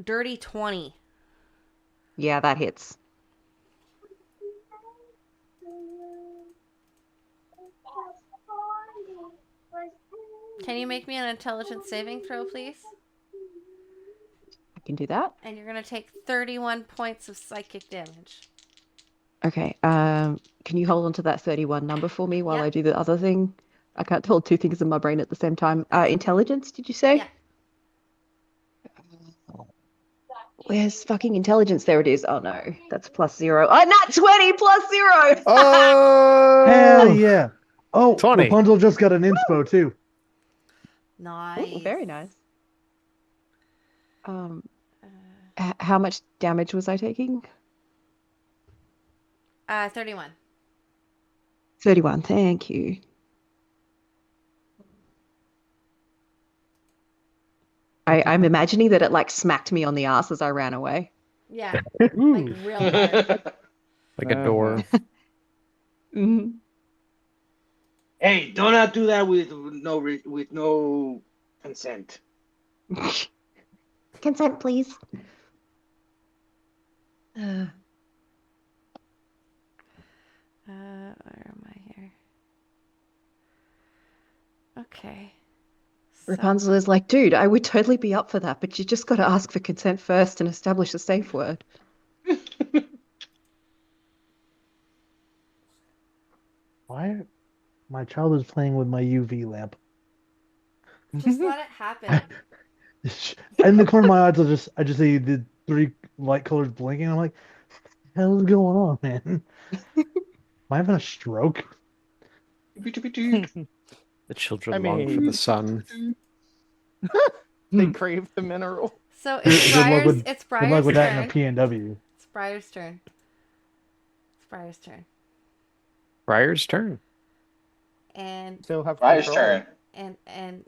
[SPEAKER 1] dirty 20.
[SPEAKER 6] Yeah, that hits.
[SPEAKER 1] Can you make me an intelligence saving throw, please?
[SPEAKER 6] I can do that.
[SPEAKER 1] And you're going to take 31 points of psychic damage.
[SPEAKER 6] Okay. Can you hold on to that 31 number for me while
[SPEAKER 1] Yeah.
[SPEAKER 6] I do the other thing? I can't hold two things in my brain at the same time. Intelligence, did you say?
[SPEAKER 1] Yeah.
[SPEAKER 6] Where's fucking intelligence? There it is. Oh no, that's +0. Oh, not 20 +0.
[SPEAKER 4] Oh!
[SPEAKER 2] Hell yeah. Oh,
[SPEAKER 4] 20.
[SPEAKER 2] Rapunzel just got an inspo too.
[SPEAKER 1] Nice.
[SPEAKER 6] Ooh, very nice. How much damage was I taking?
[SPEAKER 1] 31.
[SPEAKER 6] 31. Thank you. I'm imagining that it like smacked me on the ass as I ran away.
[SPEAKER 1] Yeah. Like real hard.
[SPEAKER 4] Like a door.
[SPEAKER 6] Mhm.
[SPEAKER 7] Hey, do not do that with no consent.
[SPEAKER 6] Consent, please.
[SPEAKER 1] Where am I here? Okay. So-
[SPEAKER 6] Rapunzel is like, dude, I would totally be up for that, but you just got to ask for consent first and establish a safe word.
[SPEAKER 2] Why? My child is playing with my UV lamp.
[SPEAKER 1] Just let it happen.
[SPEAKER 2] In the corner of my eyes, I just see the 3 light colors blinking. I'm like, what the hell is going on, man? Am I having a stroke?
[SPEAKER 4] The children
[SPEAKER 3] I
[SPEAKER 4] long for the
[SPEAKER 3] mean-
[SPEAKER 4] sun.
[SPEAKER 3] They crave the mineral.
[SPEAKER 1] So it's
[SPEAKER 2] Good luck
[SPEAKER 1] Briar's. It's
[SPEAKER 2] Good luck
[SPEAKER 1] Briar's
[SPEAKER 2] with that in a
[SPEAKER 1] turn.
[SPEAKER 2] PNW.
[SPEAKER 1] It's Briar's turn. It's Briar's turn.
[SPEAKER 4] Briar's turn.
[SPEAKER 1] And
[SPEAKER 3] Still have
[SPEAKER 5] Briar's
[SPEAKER 3] control.
[SPEAKER 5] turn.
[SPEAKER 1] and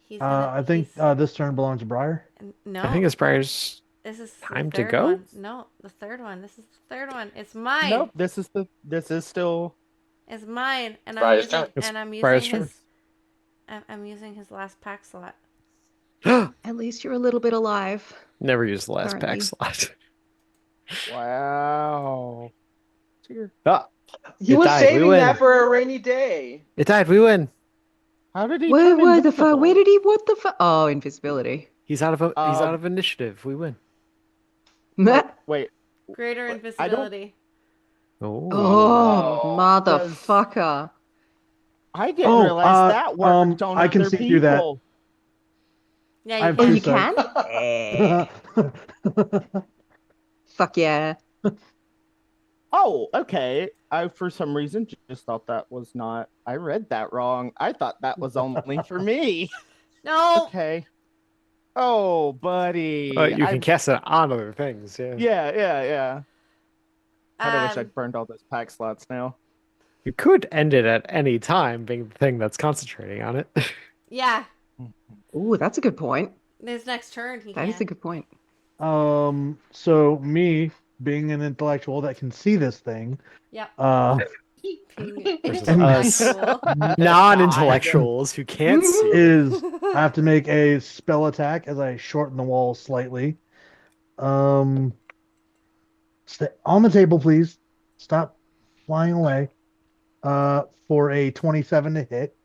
[SPEAKER 1] he's gonna.
[SPEAKER 2] I think this turn belongs to Briar.
[SPEAKER 1] No.
[SPEAKER 4] I think it's Briar's.
[SPEAKER 1] This is the
[SPEAKER 4] time to
[SPEAKER 1] third
[SPEAKER 4] go?
[SPEAKER 1] one. No, the third one. This is the third one. It's mine.
[SPEAKER 3] Nope, this is still
[SPEAKER 1] It's mine, and
[SPEAKER 5] Briar's turn.
[SPEAKER 4] It's
[SPEAKER 1] I'm using
[SPEAKER 4] Briar's
[SPEAKER 1] his.
[SPEAKER 4] turn.
[SPEAKER 1] I'm using his last pack slot.
[SPEAKER 6] At least you're a little bit alive.
[SPEAKER 4] Never used the last pack
[SPEAKER 6] Currently.
[SPEAKER 4] slot.
[SPEAKER 3] wow. Dear.
[SPEAKER 4] Ah,
[SPEAKER 5] He
[SPEAKER 4] It
[SPEAKER 5] was
[SPEAKER 4] died, we
[SPEAKER 5] saving
[SPEAKER 4] win.
[SPEAKER 5] that for a rainy day.
[SPEAKER 4] it died. We win.
[SPEAKER 3] How did he
[SPEAKER 6] Where
[SPEAKER 3] turn
[SPEAKER 6] were the fuck?
[SPEAKER 3] invisible?
[SPEAKER 6] Where did he? What the fuck? Oh, invisibility.
[SPEAKER 4] He's out of initiative. We win.
[SPEAKER 3] Wait,
[SPEAKER 1] Greater
[SPEAKER 3] Wait, I
[SPEAKER 1] invisibility.
[SPEAKER 4] Oh.
[SPEAKER 6] Oh,
[SPEAKER 5] Oh,
[SPEAKER 6] motherfucker.
[SPEAKER 3] I didn't
[SPEAKER 2] Oh,
[SPEAKER 3] realize that worked on
[SPEAKER 2] I can
[SPEAKER 3] other
[SPEAKER 2] see
[SPEAKER 3] people.
[SPEAKER 2] through that.
[SPEAKER 1] Yeah,
[SPEAKER 2] I've
[SPEAKER 1] you
[SPEAKER 6] Oh,
[SPEAKER 1] can.
[SPEAKER 6] you can? Fuck yeah.
[SPEAKER 3] Oh, okay. I for some reason just thought that was not. I read that wrong. I thought that was only for me.
[SPEAKER 1] No.
[SPEAKER 3] Okay. Oh, buddy.
[SPEAKER 4] You can cast it on other things. Yeah.
[SPEAKER 3] Yeah. I wish
[SPEAKER 1] Um,
[SPEAKER 3] I'd burned all those pack slots now.
[SPEAKER 4] You could end it at any time, being the thing that's concentrating on it.
[SPEAKER 1] Yeah.
[SPEAKER 6] Ooh, that's a good point.
[SPEAKER 1] His next turn, he
[SPEAKER 6] That is a
[SPEAKER 1] can.
[SPEAKER 6] good point.
[SPEAKER 2] So me being an intellectual that can see this thing,
[SPEAKER 1] Yep.
[SPEAKER 2] is
[SPEAKER 4] Versus
[SPEAKER 1] Intellectual.
[SPEAKER 4] Non-intellectuals who can't see.
[SPEAKER 2] I have to make a spell attack as I shorten the wall slightly. Stay on the table, please. Stop flying away. For a 27 to hit.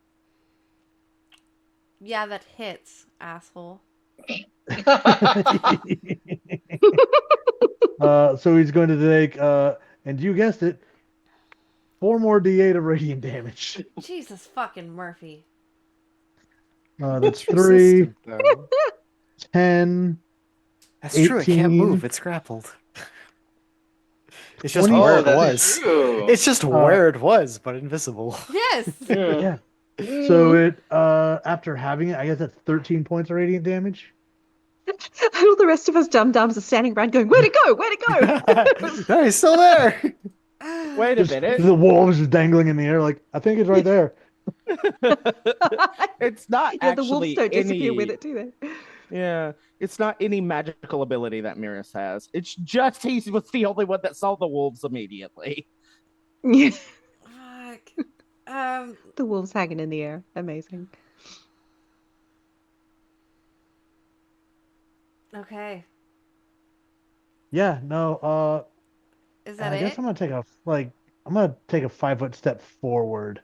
[SPEAKER 1] Yeah, that hits, asshole.
[SPEAKER 2] So he's going to take, and you guessed it, 4 more D8 of radiant damage.
[SPEAKER 1] Jesus fucking Murphy.
[SPEAKER 2] That's
[SPEAKER 4] It's
[SPEAKER 2] 3,
[SPEAKER 4] resistant, though.
[SPEAKER 2] 10,
[SPEAKER 4] That's true. It can't
[SPEAKER 2] 18.
[SPEAKER 4] move. It's grappled. It's just
[SPEAKER 2] 20.
[SPEAKER 4] where
[SPEAKER 5] Oh,
[SPEAKER 4] it
[SPEAKER 5] that's
[SPEAKER 4] was.
[SPEAKER 5] true.
[SPEAKER 4] It's just where it was, but invisible.
[SPEAKER 1] Yes.
[SPEAKER 2] Yeah. So it, after having it, I guess that's 13 points of radiant damage.
[SPEAKER 6] And all the rest of us dum-dums are standing around going, where'd it go? Where'd it go?
[SPEAKER 4] No, he's still there.
[SPEAKER 3] Wait a
[SPEAKER 2] Just
[SPEAKER 3] minute.
[SPEAKER 2] the wolves just dangling in the air, like, I think it's right there.
[SPEAKER 3] It's not
[SPEAKER 6] Yeah, the wolves
[SPEAKER 3] actually
[SPEAKER 6] don't disappear
[SPEAKER 3] any.
[SPEAKER 6] with it, do they?
[SPEAKER 3] Yeah, it's not any magical ability that Miris has. It's just he was the only one that saw the wolves immediately.
[SPEAKER 6] Yeah.
[SPEAKER 1] Fuck.
[SPEAKER 6] The wolves hanging in the air. Amazing.
[SPEAKER 1] Okay.
[SPEAKER 2] Yeah, no,
[SPEAKER 1] Is that
[SPEAKER 2] I guess
[SPEAKER 1] it?
[SPEAKER 2] I'm gonna take a 5-foot step forward.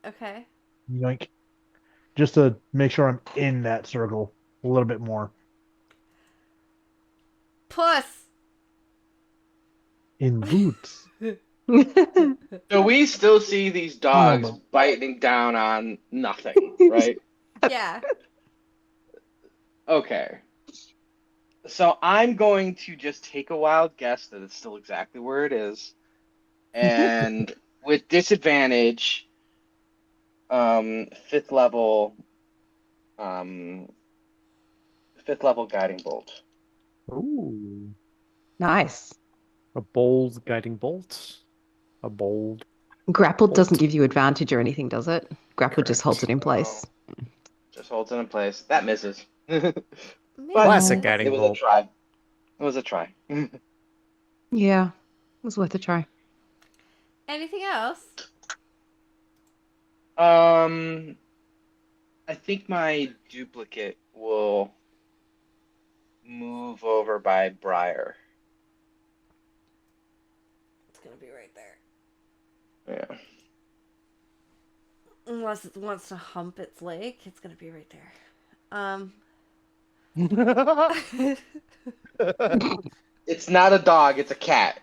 [SPEAKER 1] Okay.
[SPEAKER 2] Yoink. Just to make sure I'm in that circle a little bit more.
[SPEAKER 1] Puss.
[SPEAKER 2] In boots.
[SPEAKER 5] So we still see these dogs
[SPEAKER 2] Oh.
[SPEAKER 5] biting down on nothing, right?
[SPEAKER 1] Yeah.
[SPEAKER 5] Okay. So I'm going to just take a wild guess that it's still exactly where it is. And with disadvantage, 5th level guiding bolt.
[SPEAKER 4] Ooh.
[SPEAKER 6] Nice.
[SPEAKER 4] A bold guiding bolt. A bold.
[SPEAKER 6] Grappled doesn't give you advantage or anything, does it? Grappled just
[SPEAKER 4] Correct.
[SPEAKER 6] holds it in place.
[SPEAKER 5] Just holds it in place. That misses.
[SPEAKER 4] Classic
[SPEAKER 1] Maybe.
[SPEAKER 4] guiding
[SPEAKER 5] It was
[SPEAKER 4] bolt.
[SPEAKER 5] a try. It was a try.
[SPEAKER 6] Yeah, it was worth a try.
[SPEAKER 1] Anything else?
[SPEAKER 5] I think my duplicate will move over by Briar.
[SPEAKER 1] It's gonna be right there.
[SPEAKER 5] Yeah.
[SPEAKER 1] Unless it wants to hump its leg, it's gonna be right there.
[SPEAKER 5] It's not a dog, it's a cat.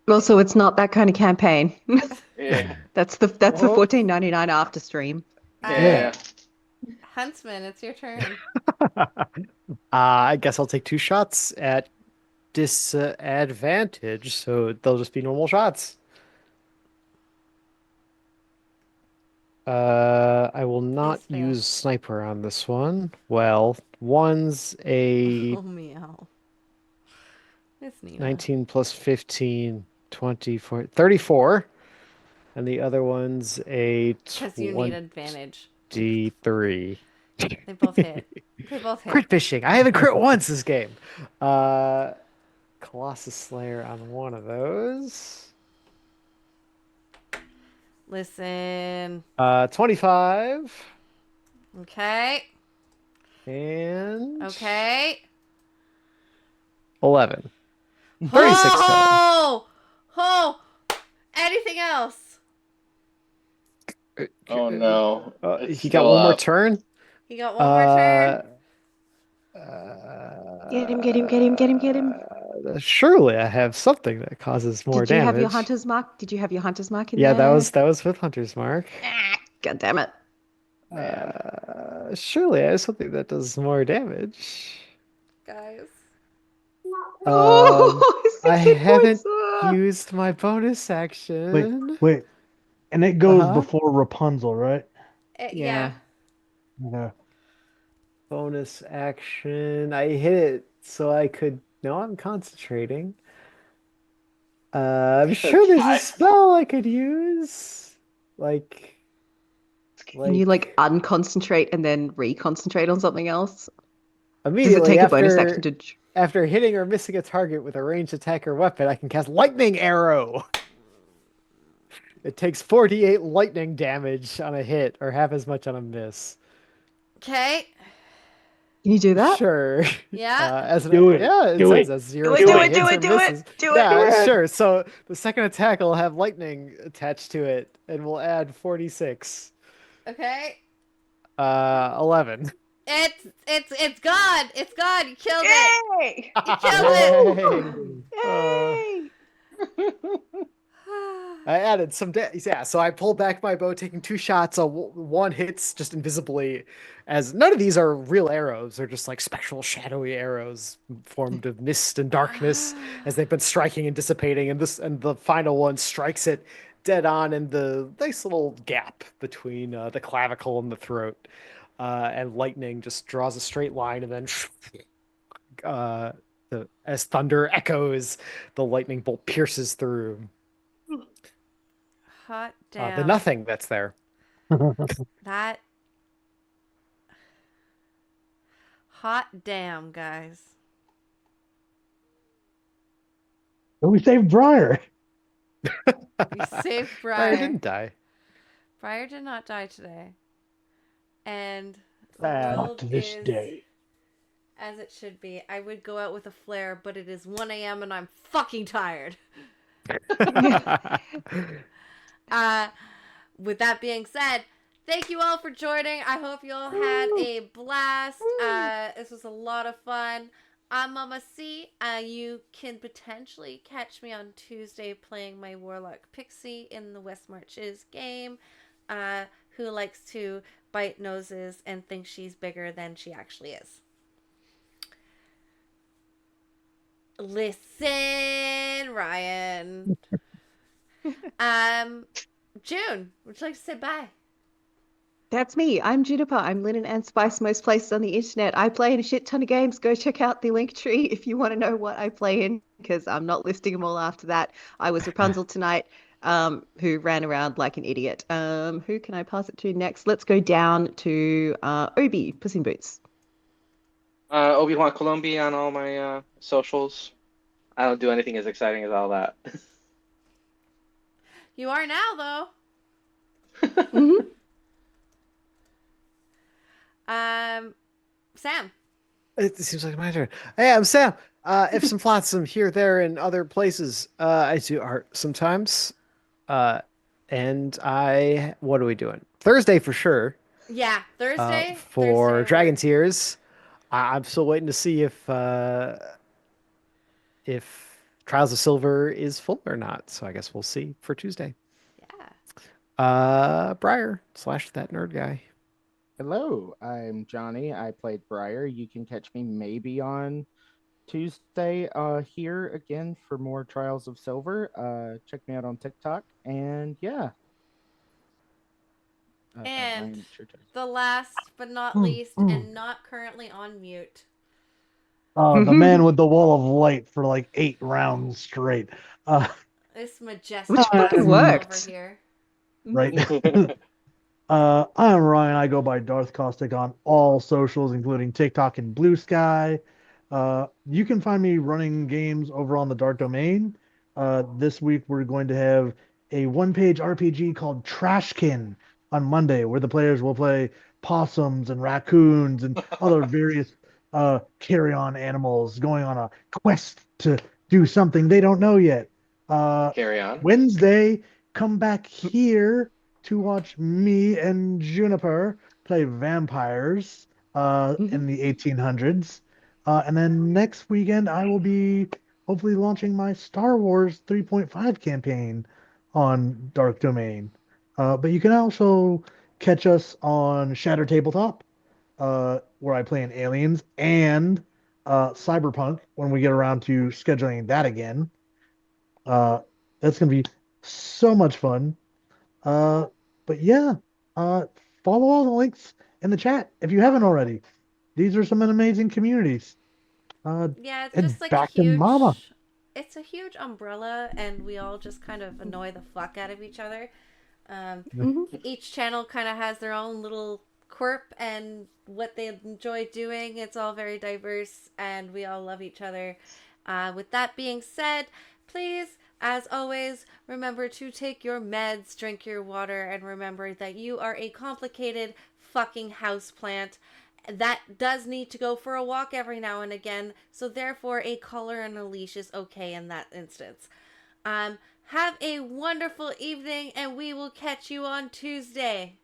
[SPEAKER 6] Also, it's not that kind of campaign.
[SPEAKER 5] Yeah.
[SPEAKER 6] That's the
[SPEAKER 3] Well-
[SPEAKER 6] $14.99 after stream.
[SPEAKER 5] Yeah.
[SPEAKER 1] Huntsman, it's your turn.
[SPEAKER 4] I guess I'll take 2 shots at disadvantage, so they'll just be normal shots. I will not
[SPEAKER 1] Please fail.
[SPEAKER 4] use sniper on this one. Well, one's a
[SPEAKER 1] Oh, meow. It's Nina.
[SPEAKER 4] 19 plus 15, 24, 34. And the other one's a
[SPEAKER 1] Because you need advantage.
[SPEAKER 4] 23.
[SPEAKER 1] They both hit. They both hit.
[SPEAKER 4] Crit fishing. I haven't crit once this game. Colossus Slayer on one of those.
[SPEAKER 1] Listen.
[SPEAKER 4] 25
[SPEAKER 1] Okay.
[SPEAKER 4] and
[SPEAKER 1] Okay.
[SPEAKER 4] 11. 36 total.
[SPEAKER 1] Oh! Oh! Anything else?
[SPEAKER 5] Oh no.
[SPEAKER 4] He got one more turn.
[SPEAKER 1] You got one more turn?
[SPEAKER 6] Get him, get him, get him, get him, get him.
[SPEAKER 4] Surely I have something that causes more
[SPEAKER 6] Did you have your
[SPEAKER 4] damage.
[SPEAKER 6] hunter's mark? Did you have your hunter's mark in
[SPEAKER 4] Yeah,
[SPEAKER 6] there?
[SPEAKER 4] that was with Hunter's Mark.
[SPEAKER 6] God damn it.
[SPEAKER 4] Surely I have something that does more damage.
[SPEAKER 1] Guys.
[SPEAKER 4] I
[SPEAKER 6] 60
[SPEAKER 4] haven't
[SPEAKER 6] points.
[SPEAKER 4] used my bonus action.
[SPEAKER 2] Wait. And it goes
[SPEAKER 4] Uh-huh.
[SPEAKER 2] before Rapunzel, right?
[SPEAKER 1] Yeah.
[SPEAKER 2] Yeah.
[SPEAKER 4] Bonus action. I hit it so I could. No, I'm concentrating. I'm sure there's a spell I could use. Like.
[SPEAKER 6] Can you like unconcentrate and then reconcentrate on something else? Does it
[SPEAKER 4] Immediately
[SPEAKER 6] take a bonus action to?
[SPEAKER 4] after hitting or missing a target with a ranged attack or weapon, I can cast Lightning Arrow. It takes 48 lightning damage on a hit, or half as much on a miss.
[SPEAKER 1] Okay.
[SPEAKER 6] Can you do that?
[SPEAKER 4] Sure.
[SPEAKER 1] Yeah.
[SPEAKER 2] Do it.
[SPEAKER 4] Yeah, it
[SPEAKER 2] Do
[SPEAKER 4] says
[SPEAKER 2] it.
[SPEAKER 4] as 0
[SPEAKER 6] Do
[SPEAKER 4] to
[SPEAKER 6] it, do
[SPEAKER 4] hits
[SPEAKER 6] it,
[SPEAKER 4] or
[SPEAKER 6] do it,
[SPEAKER 4] misses.
[SPEAKER 6] do it.
[SPEAKER 4] Yeah, sure. So the second attack will have lightning attached to it, and we'll add 46.
[SPEAKER 1] Okay.
[SPEAKER 4] 11.
[SPEAKER 1] It's gone. It's gone. You killed it.
[SPEAKER 6] Yay!
[SPEAKER 1] You killed it.
[SPEAKER 6] Yay!
[SPEAKER 4] I added some yeah, so I pulled back my bow, taking 2 shots. One hits just invisibly, as none of these are real arrows. They're just like spectral, shadowy arrows formed of mist and darkness as they've been striking and dissipating. And the final one strikes it dead on in the nice little gap between the clavicle and the throat. And lightning just draws a straight line, and then as thunder echoes, the lightning bolt pierces through.
[SPEAKER 1] Hot damn.
[SPEAKER 4] The nothing that's there.
[SPEAKER 1] That. Hot damn, guys.
[SPEAKER 2] But we saved Briar.
[SPEAKER 1] You saved Briar.
[SPEAKER 4] I didn't die.
[SPEAKER 1] Briar did not die today. And the
[SPEAKER 2] Not
[SPEAKER 1] world
[SPEAKER 2] to this
[SPEAKER 1] is
[SPEAKER 2] day.
[SPEAKER 1] as it should be. I would go out with a flare, but it is 1 a.m. and I'm fucking tired. With that being said, thank you all for joining. I hope you all had a blast. This was a lot of fun. I'm Mama C. You can potentially catch me on Tuesday playing my Warlock Pixie in the West Marches game, who likes to bite noses and think she's bigger than she actually is. Listen, Ryan. June, would you like to say bye?
[SPEAKER 6] That's me. I'm Juniper. I'm Linen and Spice most places on the internet. I play in a shit ton of games. Go check out the link tree if you want to know what I play in, because I'm not listing them all after that. I was Rapunzel tonight, who ran around like an idiot. Who can I pass it to next? Let's go down to Obi, Puss in Boots.
[SPEAKER 5] Obi-Wan Colombi on all my socials. I don't do anything as exciting as all that.
[SPEAKER 1] You are now, though.
[SPEAKER 6] Mhm.
[SPEAKER 1] Sam.
[SPEAKER 4] It seems like my turn. Hey, I'm Sam. If some flotsam here, there, and other places. I do art sometimes. And what are we doing? Thursday for sure.
[SPEAKER 1] Yeah, Thursday.
[SPEAKER 4] For
[SPEAKER 1] Thursday,
[SPEAKER 4] Dragon Tears. I'm still waiting to see if Trials of Silver is full or not. So I guess we'll see for Tuesday.
[SPEAKER 1] Yeah.
[SPEAKER 4] Briar / that nerd guy.
[SPEAKER 3] Hello, I'm Johnny. I played Briar. You can catch me maybe on Tuesday here again for more Trials of Silver. Check me out on TikTok. And yeah.
[SPEAKER 1] And
[SPEAKER 3] Ryan, it's your turn.
[SPEAKER 1] the last but not
[SPEAKER 2] Mm,
[SPEAKER 1] least,
[SPEAKER 2] mm.
[SPEAKER 1] and not currently on mute.
[SPEAKER 2] The man with the wall of light for like 8 rounds straight.
[SPEAKER 1] This majestic
[SPEAKER 6] Which fucking
[SPEAKER 1] over
[SPEAKER 6] worked.
[SPEAKER 1] here.
[SPEAKER 2] Right. I'm Ryan. I go by Darth Caustic on all socials, including TikTok and Blue Sky. You can find me running games over on the Dark Domain. This week we're going to have a one-page RPG called Trashkin on Monday, where the players will play possums and raccoons and other various carry-on animals going on a quest to do something they don't know yet.
[SPEAKER 7] Carry on.
[SPEAKER 2] Wednesday, come back here to watch me and Juniper play vampires in the 1800s. And then next weekend, I will be hopefully launching my Star Wars 3.5 campaign on Dark Domain. But you can also catch us on Shatter Tabletop, where I play in Aliens, and Cyberpunk when we get around to scheduling that again. Uh, that's going to be so much fun. Uh, but yeah, uh, follow all the links in the chat if you haven't already. These are some amazing communities.
[SPEAKER 1] Yeah, it's
[SPEAKER 2] And
[SPEAKER 1] just like a
[SPEAKER 2] back to Mama.
[SPEAKER 1] huge. It's a huge umbrella, and we all just kind of annoy the fuck out of each other. Each channel kind of has their own little quirk and what they enjoy doing. It's all very diverse, and we all love each other. With that being said, please, as always, remember to take your meds, drink your water, and remember that you are a complicated fucking houseplant that does need to go for a walk every now and again. So therefore, a collar and a leash is okay in that instance. Have a wonderful evening, and we will catch you on Tuesday.